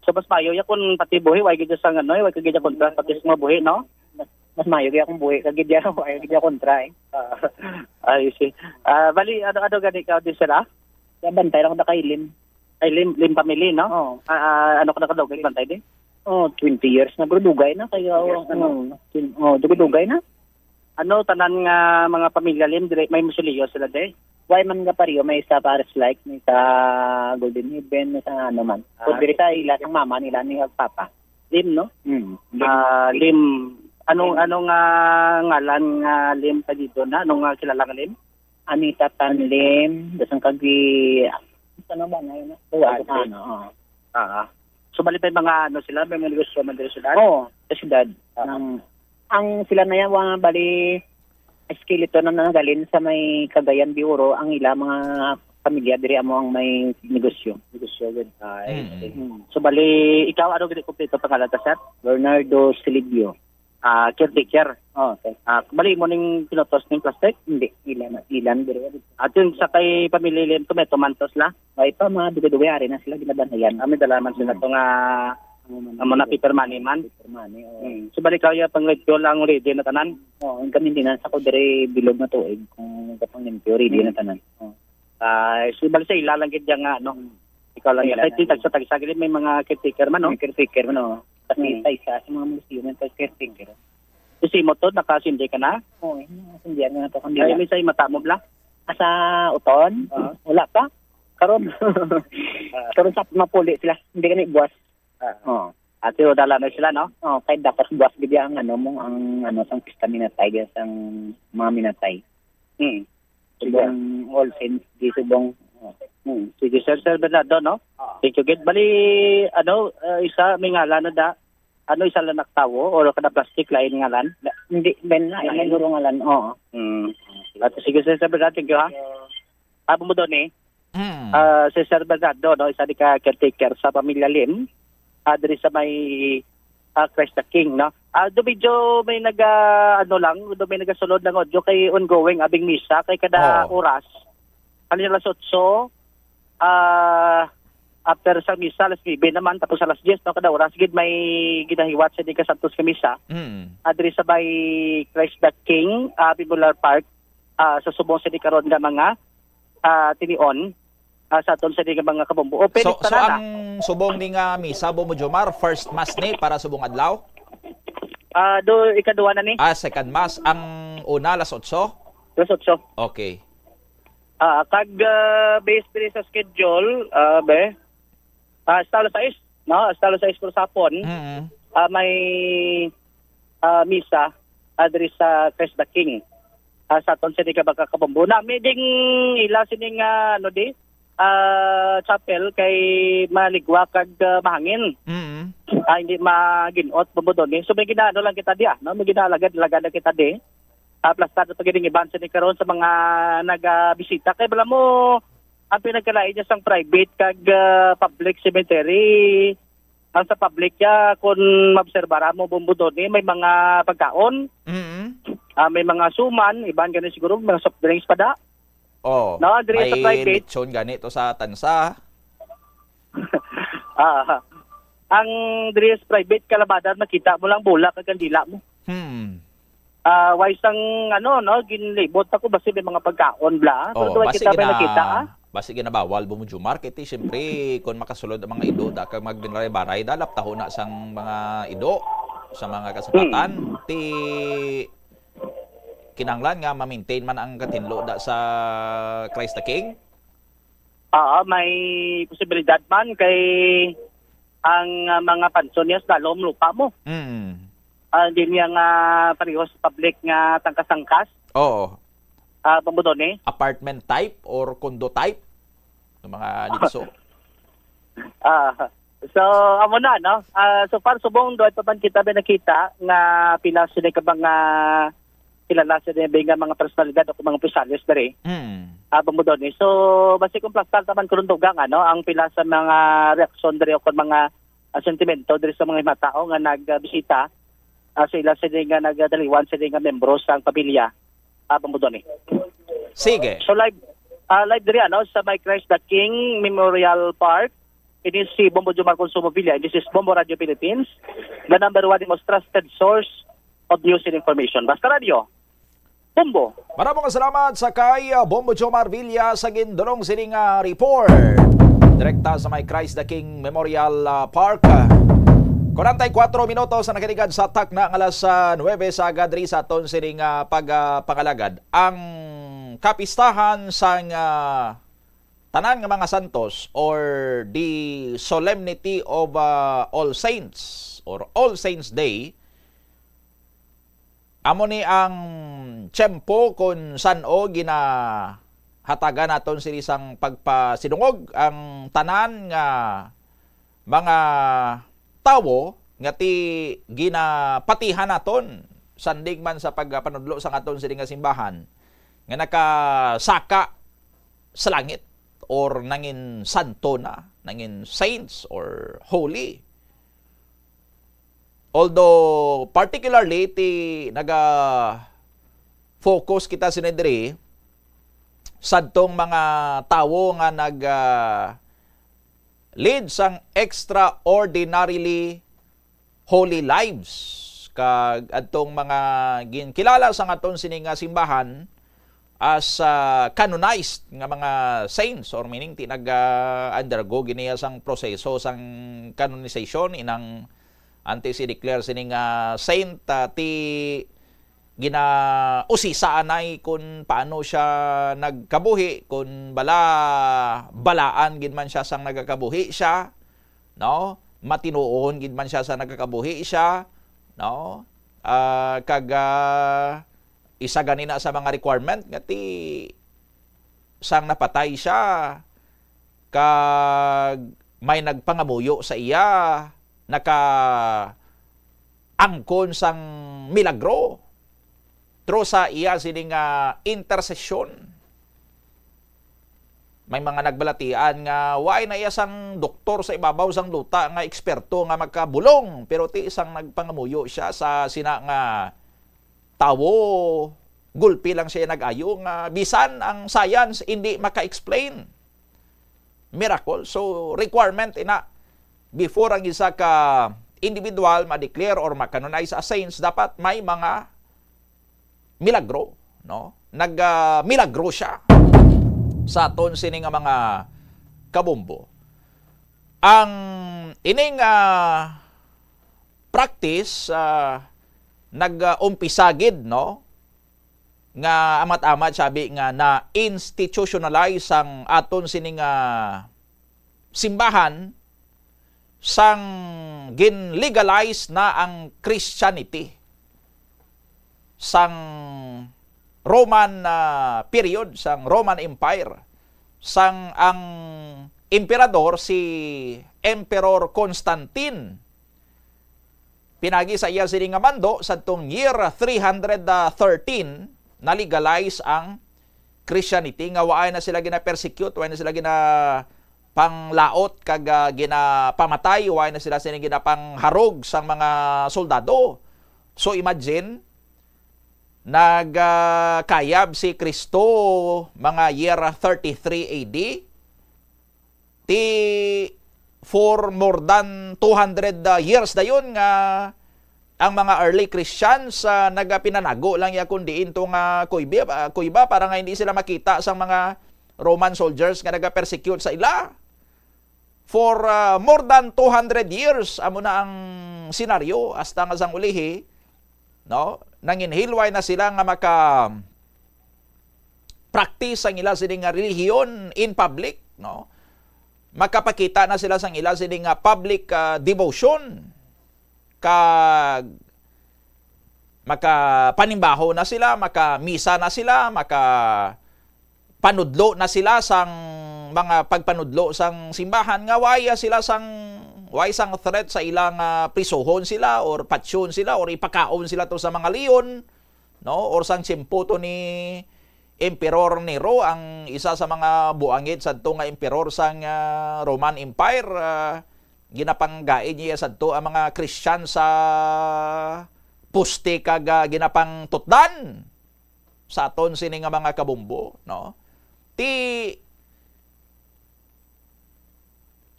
so mas mayo ya kun pati buhi way gid sang ano way gid kontra pati sa buhi no
mas mayo gid akong buhi kagid ya way gid kontra
ay si bali ano gani ka di sila
bantay lang ko kay lim
family no ano ka nakadugay bantay din
20 years na bro dugay na kaya dugay na
ano tanan nga mga pamilya lim dire may musuliyo sila day
why man nga pariyo may isa pares like may sa Golden Heaven may sa ano man so dire sa ila sang mama nila ni papa
lim no lim anong ngalan nga lim pa dito na anong kilala nga lim
Anita Tanlim dasang kagi ano ba ngayon
so bali pa mga ano sila may mga negosyo man dire sila
sa syudad ang sila na yan bali skeleton na nagalin sa may Cagayan de Oro ang ila mga pamilya diri amo ang may negosyo gud
so bali ikaw ano gid kompleto pangalan ta sir
Bernardo Silibio
caretaker.
Okay.
Bali mo ning pilotos ning plastic?
Hindi, ilan diri.
At yung sa kay pamilya Lim to may tumantos la.
Ay pa mga duwe-duwe ari na sila ginadanayan.
Ami dalaman sila to nga amo na paper money man. So balik kayo pang radio lang ready na tanan.
Ang kami din sa ko diri bilog na tuig kung kapang limpyo ready na tanan.
So balik sa ilalang gid nga no. Ikaw lang yan. Ay sa tagisagilid may mga caretaker man no.
Caretaker man no. Kasi isa sa mga museum ng caretaker.
Kasi mo to, nakasindi ka na?
Oo, nakasindihan na ito.
Ay, may sa'yo mata mo bla?
Sa uton? Wala pa. Karon. Karon sa mapuli sila. Hindi ka na ibuwas.
At yung dala na sila, no?
Kahit dapat buwas bigya ang sang pista minatay, sang mga minatay. Subong all saints, di subong.
Sige, Sir Bernardo, no? Thank you, Gid. Bali, isa, may ngalan na da. Isa lang naktawo o kada plastic lain ngalan?
Hindi, ben na. May guro ngalan, oo.
At sige, Sir Bernardo, thank you, ha? Abo mo doon, si Sir Bernardo, no? Isa di ka caretaker sa pamilya Lim. Diri sa may Christ the King, no? Do medyo may may nagasulod ng audio kay ongoing abing misa kay kada oras. Kanina alas 8, after sa misa, alas 9 naman, tapos alas 10, no, kada oras, gid may ginahiwat sa di ka Santos ka misa. Adri sa by Christ the King, Popular Park, sa subong sa di karon nga mga tinion, sa aton sa di ka mga kabombo.
So ang subong ni nga misa, Bombo Jomar, first mass ni para subong adlaw?
Ikaduha na ni.
Second mass. Ang una, alas 8?
Alas 8.
Okay.
Kag based sa schedule, hasta alas 6, no? Hasta alas 6 por sapon. May misa adri sa Christ the King. Sa aton sa di ka kabombo. Na meding ila sining chapel kay maligwa kag mahangin. Hindi maginot bumudon. So may ginano lang kita diya, no? May ginalagad na kita di. Plastado to gining iban sa ni karon sa mga nagabisita kay bala mo ang pinagkalain niya sang private kag public cemetery. Ang sa public ya kung maobserbara mo bumudon may mga pagkaon. May mga suman, iban ganin siguro mga soft drinks pa da.
No,
may sa private
lechon ganito sa tansa.
Ang dress private kalabadan makita mo lang bulak kag kandila mo. Wise ang ginlibot ako basi may mga pagkaon bla. Pero kita ba nakita
basi ginabawal mo Jomar market siyempre kung makasulod ang mga ido da kag magdinray-baray dalap taho na sang mga ido sa mga kasapatan ti kinanglan nga ma-maintain man ang katinlo da sa Christ the King?
May posibilidad man kay ang mga pansonyas dalom lupa mo. Hindi niya nga parehos public nga tangkas-tangkas.
Oo.
Pambudon
apartment type or condo type ng mga dito.
So, amo na, no? So far, subong doon pa man kita nakita nga pila sila ka mga kilala sila mga personalidad o mga opisyalis dari. Pambudon So, basi kung plastar taman kurundugang, ang pila sa mga reaksyon dari o mga sentimento dari sa mga matao nga nagbisita sila nga nagdaliwan sila nga membro sa pamilya pambudon
Sige.
So live diri sa my Christ the King Memorial Park. It is si Bombo Jomar Consumo Villa. This is Bombo Radio Philippines, the number 1 most trusted source of news and information. Basta Radio Bombo.
Maraming salamat sa kay Bombo Jomar Villa sa gindulong sining report. Direkta sa my Christ the King Memorial Park. 44 minutos sa nakiligad sa tak na alas 9 sa Gadri sa aton sining pagpangalagad. Ang kapistahan sa tanan nga mga santos or the Solemnity of All Saints or All Saints Day amo ni ang tiyempo kung saan ginahatagan naton sini sang pagpasidungog ang tanan nga mga tawo nga ti ginapatihan naton sandig man sa pagpanudlo sa aton sini nga simbahan nga nakasaka sa langit or nangin santo na, nangin saints or holy. although particularly focus kita sinidri sadtong mga tawo nga lead sang extraordinarily holy lives kag adtong mga ginkilala sa aton sining simbahan as canonized nga mga saints, or meaning undergo giniya sang proseso sang canonization inang anti-si-declare sining saint ti ginausisaan ay kung paano siya nagkabuhi, kung balaan gid man siya sang nagakabuhi siya, no? Matinuon gid man siya sa nagakabuhi siya, no? Isa ganina sa mga requirement nga ti sang napatay siya kag may nagpangamuyo sa iya, angkon sang milagro through sa iya sining intercession. May mga nagbalatian nga why na iya sang doktor sa ibabaw sang luta nga eksperto nga magkabulong, pero ti isang nagpangamuyo siya sa sina nga tawo, gulpi lang siya nag-ayo nga bisan ang science hindi maka-explain. Miracle. So requirement ina before ang isa ka individual ma-declare or ma-canonize as saints, dapat may mga milagro, no? Milagro siya sa aton sining mga kabumbo. Ang ining practice nag-umpisagid, no? Nga amat-amat sabi nga na institutionalize ang aton sining simbahan sang gin-legalize na ang Christianity sang Roman period, sang Roman Empire, sang ang emperador si Emperor Constantine pinagi sa iya sining mando sa tong year 313 na legalize ang Christianity, nga waay na sila gina-persecute, waay na sila panglaot kag ginapamatay, waay na sila ginapangharog sang mga soldado. So imagine nagkayab si Kristo mga year 33 AD ti for more than 200 years dayon nga ang mga early Christians nagapinanago lang ya kundi intong kuiba para nga hindi sila makita sang mga Roman soldiers nga nagapersecute sa ila. For more than 200 years amo na ang senaryo hasta nga sang ulihi, no? Nanginhilway na sila nga maka practice ang ila sining relihiyon in public, no? Makapakita na sila sang ila sining public devotion, kag makapanimbaho na sila, makamisa na sila, makapanudlo na sila sang mga pagpanudlo sang simbahan, nga waya sila sang sang threat sa ilang prisohon sila or patsyon sila or ipakaon sila to sa mga leon, no? Or sang tiyempo ni Emperor Nero, ang isa sa mga buangit sadto nga emperor sang Roman Empire, ginapanggaid niya sadto ang mga Christian sa puste kag ginapang tutdan sa aton sini nga mga kabumbo, no? Ti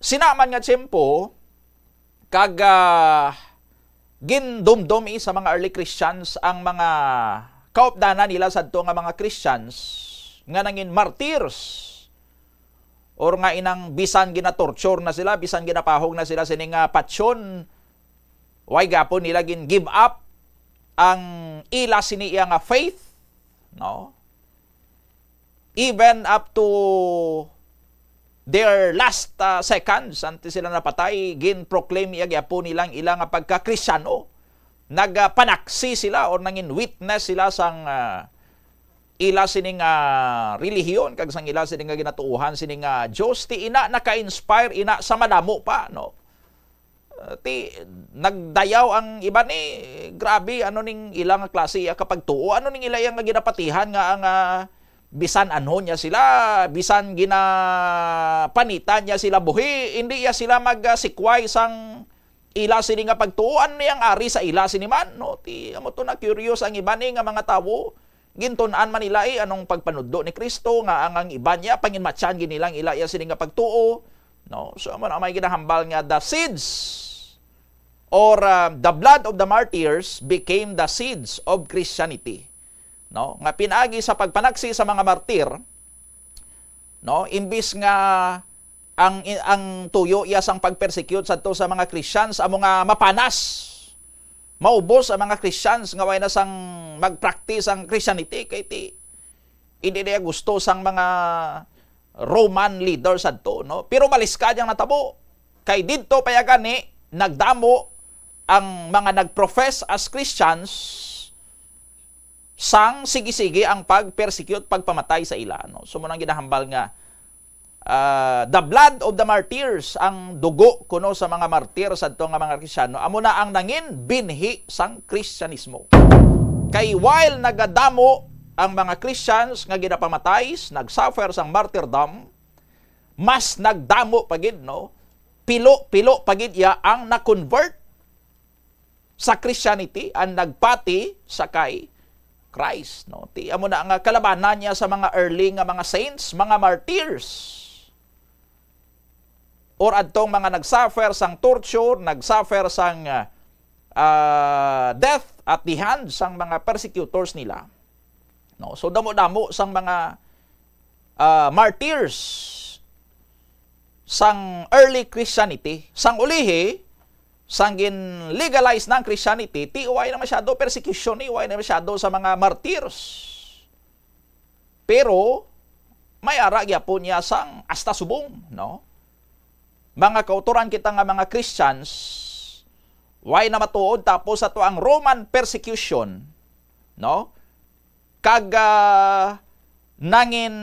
sinaman nga tiyempo kag gindumdumi sa mga early Christians ang mga kaupdanan nila sadto nga mga Christians nga nangin martyrs, or nga inang bisan gina-torture na sila, bisan ginapahog na sila sining patsyon, way gapon nila gin give up ang ila siniya nga faith, no? Even up to their last seconds antes sila napatay, gin proclaim iya gyapon nilang ilang pagka-Kristyano. Nagpanaksi sila or nangin witness sila sang ila sining relihiyon kag sang ila sining ginatuuhan sining Dios, ti ina naka-inspire ina sa madamo pa, no? Ti nagdayaw ang iba ni grabe ano ning ilang klase kapag tuo, ano ning ilayang nga ginapatihan nga ang bisan anho niya sila, bisan ginapanitan niya sila buhi, hindi ya sila magsikway sang ila sini nga pagtuon niyang ari sa ila sini man, no? Ti amo to na curious ang iba ni nga mga tawo. Gintun-an man nila anong pagpanudlo ni Kristo nga ang iba niya panginmatsan ginilang ila ya sini nga pagtuo, no? So amo na may ginahambal nga the seeds or the blood of the martyrs became the seeds of Christianity, no? Nga pinagi sa pagpanaksi sa mga martir, no? Imbis nga ang tuyo iya sang pagpersecute sadto sa mga Christians amo nga mapanas, maubos ang mga Christians nga way na sang magpractice ang Christianity kay ti hindi niya gusto sang mga Roman leaders sadto, no? Pero maliskad yang natabo kay didto payagan ni nagdamo ang mga nagprofess as Christians sang sige-sige ang pagpersecute, pagpamatay sa ila, no? So mo nang ginahambal nga the blood of the martyrs, ang dugo kuno sa mga martir sadto nga mga Kristiyano, amo na ang nangin binhi sang Kristyanismo. Kay while nagadamo ang mga Christians nga ginapamatay, nagsuffer sang martyrdom, mas nagdamo pagid, no? Pilo pagid ya ang na-convert sa Christianity, ang nagpati sa kay Christ, no? Ti amo na ang kalabanan niya sa mga early nga mga saints, mga martyrs, or adtong mga nagsuffer sang torture, nagsuffer sang death at the hands sang mga persecutors nila, no? So damo-damo sang mga martyrs sang early Christianity, sang ulihi sang legalize ng Christianity, ti uway na masyado persecution, uway na masyado sa mga martyrs. Pero may ara gyapon niya sang hasta subong, no? Mga kauturan kita nga mga Christians, why na matuod tapos ato ang Roman persecution, no? Kag nangin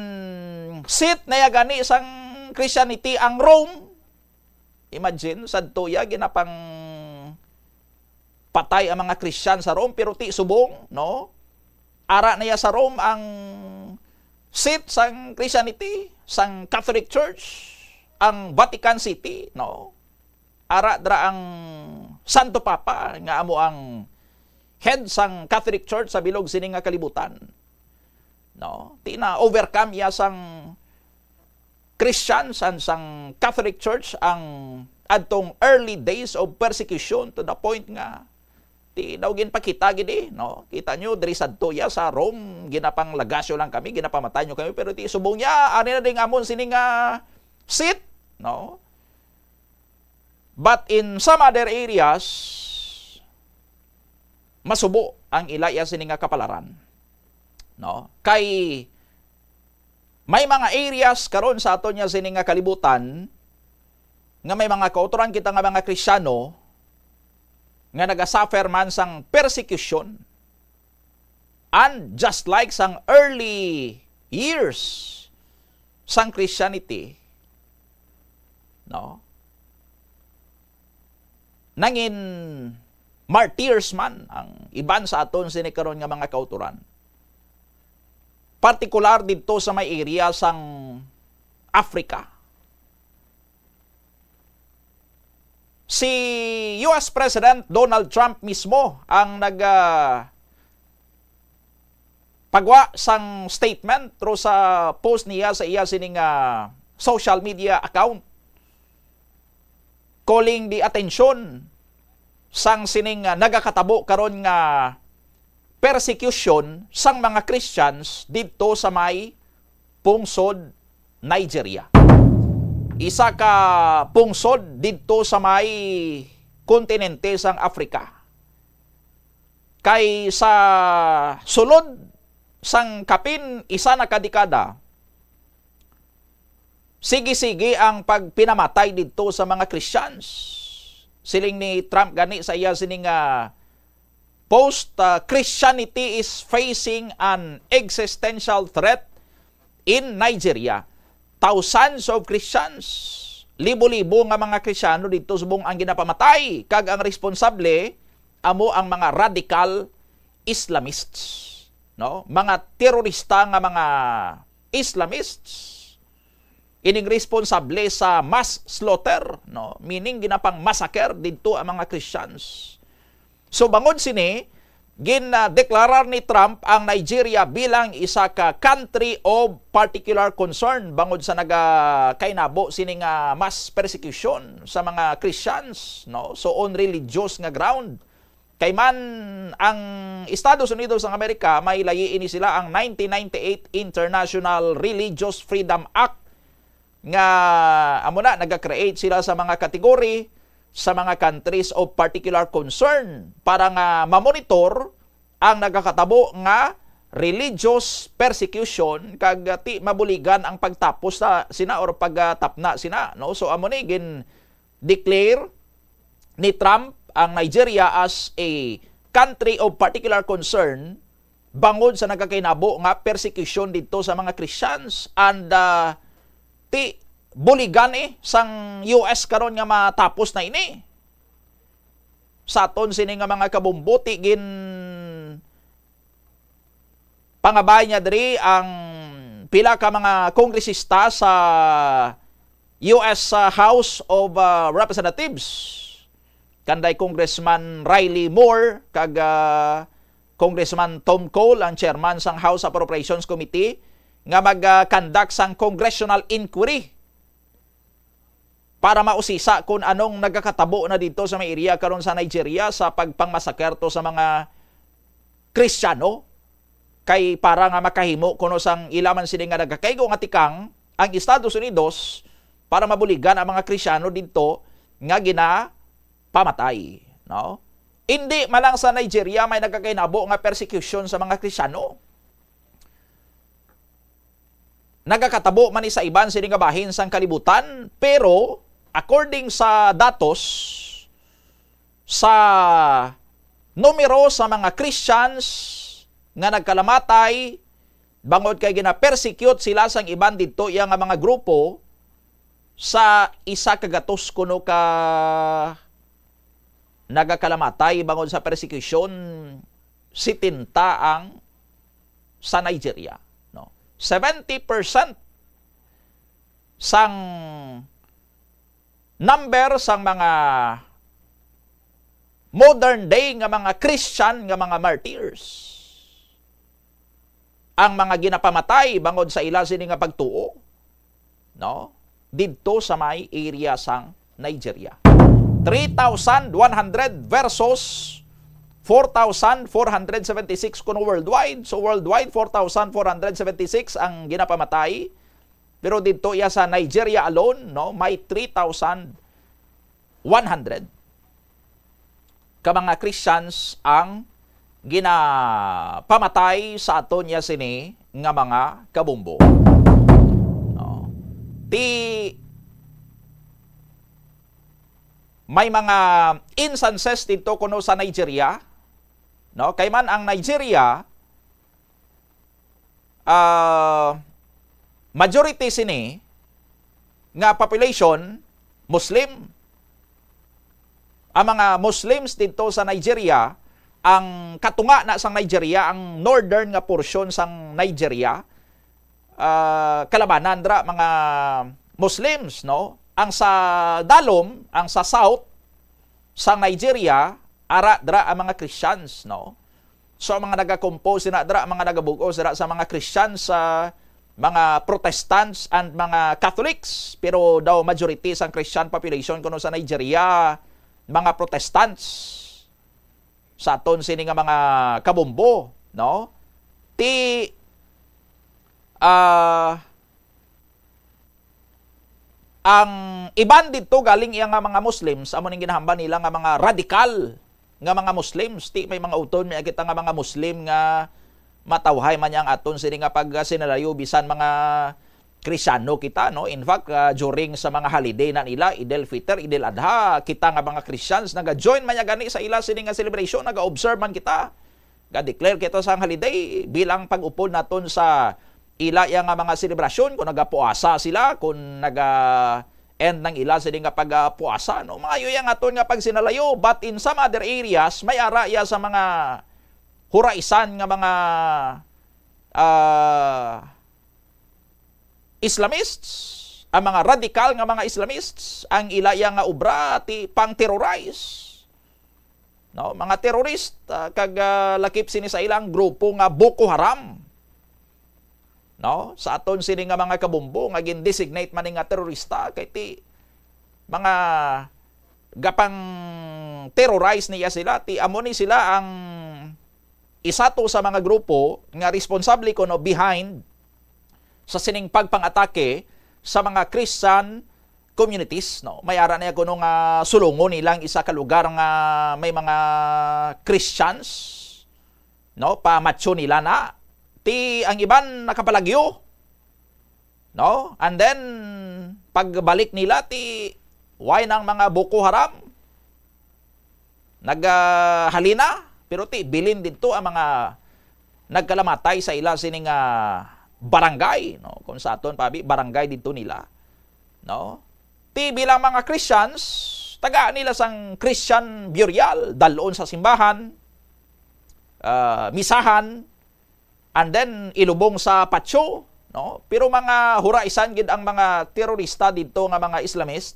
sit na gani sang Christianity ang Rome. Imagine sadto ya ginapang patay ang mga Christian sa Rome pero ti subong, no? Ara na ya sa Rome ang sit sang Christianity, sang Catholic Church, ang Vatican City, no? Ara dra ang Santo Papa nga amo ang head sang Catholic Church sa bilog sini nga kalibutan, no? Ti na overcome ya sang Christians and sang Catholic Church ang adtong early days of persecution to the point nga ti daw ginpakita gidi, no? Kita nyo diri sadto ya sa Rome ginapang lagasyo lang kami, ginapamatay nyo kami, pero ti subong ya ani na ding amon sini nga sit, no? But in some other areas masubo ang ilaya sini nga kapalaran, no? Kay may mga areas karon sa aton nya sini nga kalibutan nga may mga kauturan kita nga mga Kristiyano nga nagasuffer man sang persecution, and just like sang early years sang Christianity, no? Nangin martyrs man ang iban sa aton sini karon nga mga kauturan. Partikular dito sa may area sang Africa. Si US President Donald Trump mismo ang pagwa sang statement through sa post niya sa iya sining social media account, calling the attention sang sining nagakatabo karon nga persecution sang mga Christians dito sa may pungsod Nigeria. Isa ka pungsod dito sa may kontinente sang Africa. Kay sa sulod sang kapin isa na kadekada, sige-sige ang pagpinamatay dito sa mga Christians. Siling ni Trump gani sa iya sining post, Christianity is facing an existential threat in Nigeria. Thousands of Christians, libo-libo nga mga Kristiyano dito subong ang ginapamatay, kag ang responsable amo ang mga radical Islamists, no? Mga terorista nga mga Islamists ining responsable sa mass slaughter, no? Meaning ginapang massacre dito ang mga Christians. So bangod sini, ginadeklarar ni Trump ang Nigeria bilang isa ka country of particular concern bangod sa nagakainabo sining mass persecution sa mga Christians, no? So on religious nga ground. Kay man ang Estados Unidos ng Amerika may layiin sila ang 1998 International Religious Freedom Act nga amo na naga-create sila sa mga kategory sa mga countries of particular concern para nga mamonitor ang nagakatabo nga religious persecution kag ti mabuligan ang pagtapos sa sina or pagtapna sina, no? So amo ni gin declare ni Trump ang Nigeria as a country of particular concern bangod sa nagakainabo nga persecution dito sa mga Christians and ti buligan sang US karon nga matapos na ini. Saton sini nga mga kabumbuti gin pangabay niya diri ang pila ka mga kongresista sa US House of Representatives. Kanday Congressman Riley Moore kag Congressman Tom Cole ang chairman sang House Appropriations Committee nga mag-conduct sang congressional inquiry para mausisa kung anong nagkakatabo na dito sa may area karon sa Nigeria sa pagpangmasakerto sa mga Kristiyano kay para nga makahimo kuno sang ilaman sini nga nagakaygo nga tikang ang Estados Unidos para mabuligan ang mga Kristiyano dito nga pamatay, no? Hindi malang sa Nigeria may nagkakainabo nga persecution sa mga Kristiyano. Nagakatabo man sa iban sini nga bahin sang kalibutan, pero according sa datos sa numero sa mga Christians nga nagkalamatay bangod kay gina-persecute sila sang iban dito yang mga grupo sa isa kagatos kuno ka nagakalamatay bangod sa persecution 70 ang sa Nigeria, no? 70% sang number sang mga modern day nga mga Christian nga mga martyrs ang mga ginapamatay bangod sa ila sini nga pagtuo, no? Didto sa may area sang Nigeria. 3,100 versus 4,476 kuno worldwide. So worldwide 4,476 ang ginapamatay. Pero dito ya sa Nigeria alone, no, may 3,100 ka mga Christians ang ginapamatay sa aton ya sini nga mga kabumbo. No. May mga instances dito kuno sa Nigeria, no? Kay man ang Nigeria majority sini nga population Muslim. Ang mga Muslims dito sa Nigeria, ang katunga na sang Nigeria, ang northern nga portion sang Nigeria, kalabanan dra mga Muslims, no? Ang sa dalom, ang sa south sang Nigeria, ara dra ang mga Christians, no? So ang mga nagakompose na dra, mga nagabugo dra sa mga Christians sa mga Protestants and mga Catholics, pero daw majority sang Christian population kuno sa Nigeria mga Protestants. Sa aton sini nga mga kabumbo, no? Ang iban dito galing iya nga mga Muslims, amo ning ginahambal nila nga mga radikal nga mga Muslims. May mga uton may kita nga mga Muslim nga matawhay man yang aton sini nga pag sinalayo bisan mga Kristiyano kita, no? In fact, during sa mga holiday na nila, Idel Fitr, Idel Adha, kita nga mga Christians naga-join man gani sa ila sini nga celebration, naga-observe man kita. Ga-declare kita sa holiday bilang pag-upod naton sa ila yang nga mga selebrasyon, kung nagapuasa sila, kung naga-end ng ila sini nga pagpuasa, no? Maayo yang aton nga pag sinalayo, but in some other areas, may ara ya sa mga huraisan nga mga Islamists, ang mga radikal nga mga Islamists ang ilaya nga obra ti pang-terrorize. No, mga terrorist kag lakip sini sa ilang grupo nga Boko Haram. No, sa aton sini nga mga kabumbo nga gin-designate man nga terorista kay ti mga gapang terrorize niya sila, ti amo ni sila ang isa to sa mga grupo nga responsable kuno behind sa sining pagpang-atake sa mga Christian communities. No, may ara niya kuno nga sulungon nilang isa ka lugar nga may mga Christians, no, pamatso nila na ti ang iban nakapalagyo, no, and then pagbalik nila ti why ng mga Boko Haram naghalina, pero ti bilin dito ang mga nagkalamatay sa ila sining barangay, no, kung sa aton pabi barangay dito nila, no. Ti bilang mga Christians, taga nila sang Christian burial, dalon sa simbahan, misahan, and then ilubong sa patio, no. Pero mga huraisan gid ang mga terorista dito nga mga Islamist,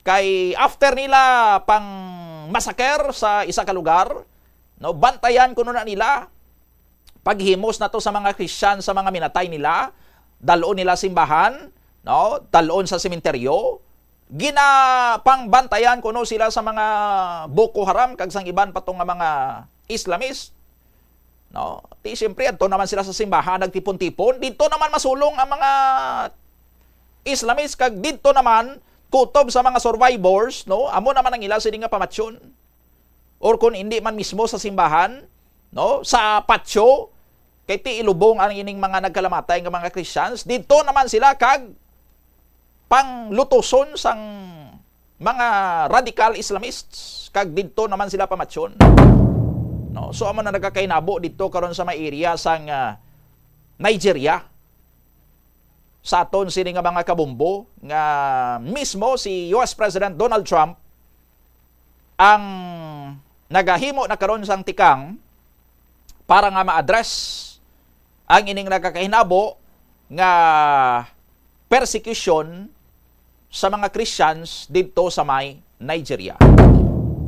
kay after nila pang massacre sa isa ka lugar, no, bantayan kuno na nila paghimos na to sa mga Christian sa mga minatay nila, dalon nila simbahan, no, dalon sa sementeryo, ginapangbantayan kuno sila sa mga Boko Haram kag sang iban patong nga mga Islamist, no. Ti siyempre adto naman sila sa simbahan nagtipon-tipon, dito naman masulong ang mga Islamist kag dito naman kutob sa mga survivors, no, amo naman ang ila sini nga pamatsyon, or kung hindi man mismo sa simbahan, no, sa patio, kay ti ilubong ang ining mga nagkalamatay nga mga Christians, dito naman sila kag panglutoson sang mga radical Islamists, kag dito naman sila pamatsyon, no. So amo na nagkakainabo dito karon sa may area sang Nigeria, sa aton sini nga mga kabumbo nga mismo si US President Donald Trump ang nagahimo na karon sang tikang para nga ma-address ang ining nagkakahinabo nga persecution sa mga Christians dito sa may Nigeria.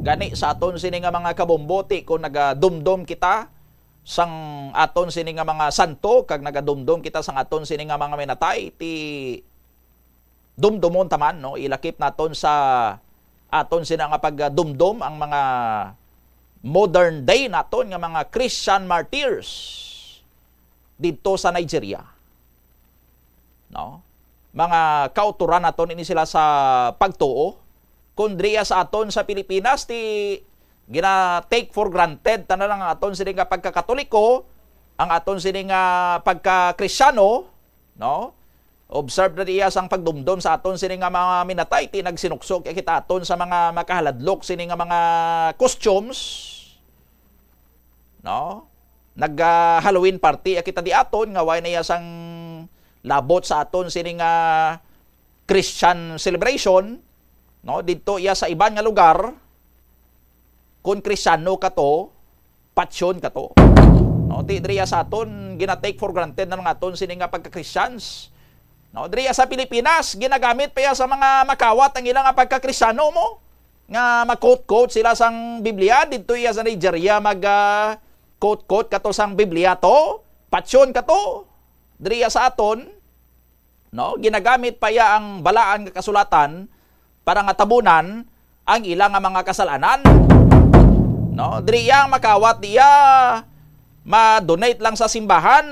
Gani sa aton sini nga mga kabombote kung nagadumdum kita sang aton sini nga mga santo kag nagadumdum kita sang aton sini nga mga minatay, ti dumdumon taman, no, ilakip naton sa aton sini nga pagdumdum ang mga modern day naton nga mga Christian martyrs dito sa Nigeria, no. Mga kauturan naton ini sila sa pagtuo, kundriya sa aton sa Pilipinas ti gina-take for granted tanan ang aton sini nga pagkakatoliko, ang aton sini nga pagka-Kristyano, no. Observe na diya sang pagdumdum sa aton sini nga mga minatay, ti nagsinuksok kita aton sa mga makahaladlok sini nga mga costumes, no. Nag-Halloween party kita di aton nga way na iya sang labot sa aton sini nga Christian celebration, no. Dito iya sa iban nga lugar, kung Kristiyano ka to, patsyon ka to, no. Di driya sa aton gina-take for granted na mga aton sini nga pagka-Christians, no. Driya sa Pilipinas ginagamit pa ya sa mga makawat ang ilang pagka-Kristiyano mo nga mag-quote-quote sila sang Biblia. Dito iya sa Nigeria mag quote-quote ka to sang Biblia to, patsyon ka to. Driya sa aton, no, ginagamit pa ya ang balaan nga kasulatan para nga tabunan ang ilang mga kasalanan, no. Driyang makawat diya ma-donate lang sa simbahan,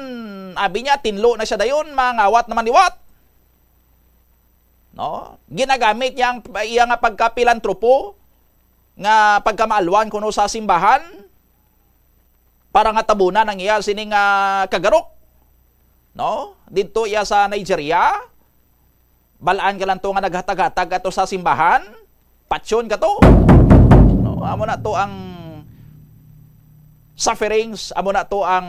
abi niya tinlo na siya dayon, mangawat naman liwat, no. Ginagamit yang iya nga pagkapilantropo nga pagkamaalwan kuno sa simbahan para nga tabunan ang iya sining kagarok, no. Dito iya sa Nigeria, balaan ka lang to nga naghatag-hatag ato sa simbahan, patsyon ka to, no. Amo na to ang sufferings, amo na to ang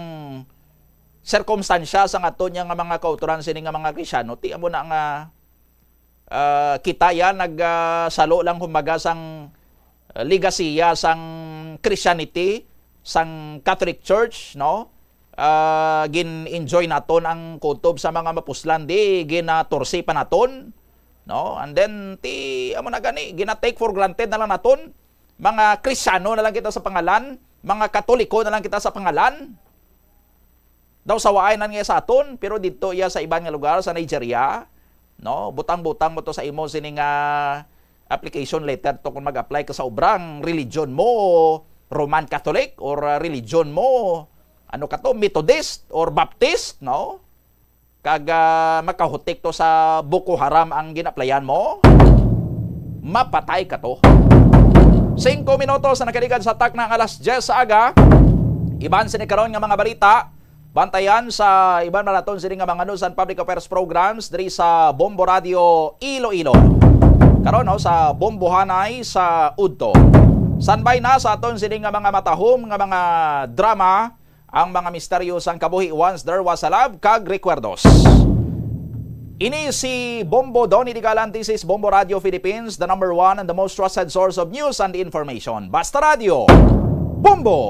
circumstansya sa aton nga mga kauturan sini nga mga Kristiyano. Ti amo na nga kita ya nagsalo lang kumbaga sang legasiya sang Christianity sang Catholic Church, no. gin-enjoy naton ang kutob sa mga mapuslan di ginatursi pa naton, no? And then amo na gani gina-take for granted na lang naton. Mga Kristiyano na lang kita sa pangalan, mga Katoliko na lang kita sa pangalan. Daw sawaay na nga sa aton, pero dito iya sa ibang nga lugar sa Nigeria, no? Butang-butang mo to sa imo sining application letter to kung mag-apply ka sa ubrang religion mo, Roman Catholic or religion mo ano ka to, Methodist or Baptist, no? Kag makahutik to sa Boko Haram ang ginaplayan mo, mapatay ka to. 5 minutos na nakalikan sa tak ng alas 10 sa aga. Iban sinikaroon nga mga balita, bantayan sa iban maraton sini nga mga news and public affairs programs diri sa Bombo Radio Iloilo. Karon sa Bombo Hanay sa Udto. Sanbay na sa aton sini nga mga matahom nga mga drama, ang mga misteryosang kabuhi once there was a love kag recuerdos. Ini si Bombo Donnie Di Galantis, Bombo Radio Philippines, the #1 and the most trusted source of news and information. Basta Radio, Bombo!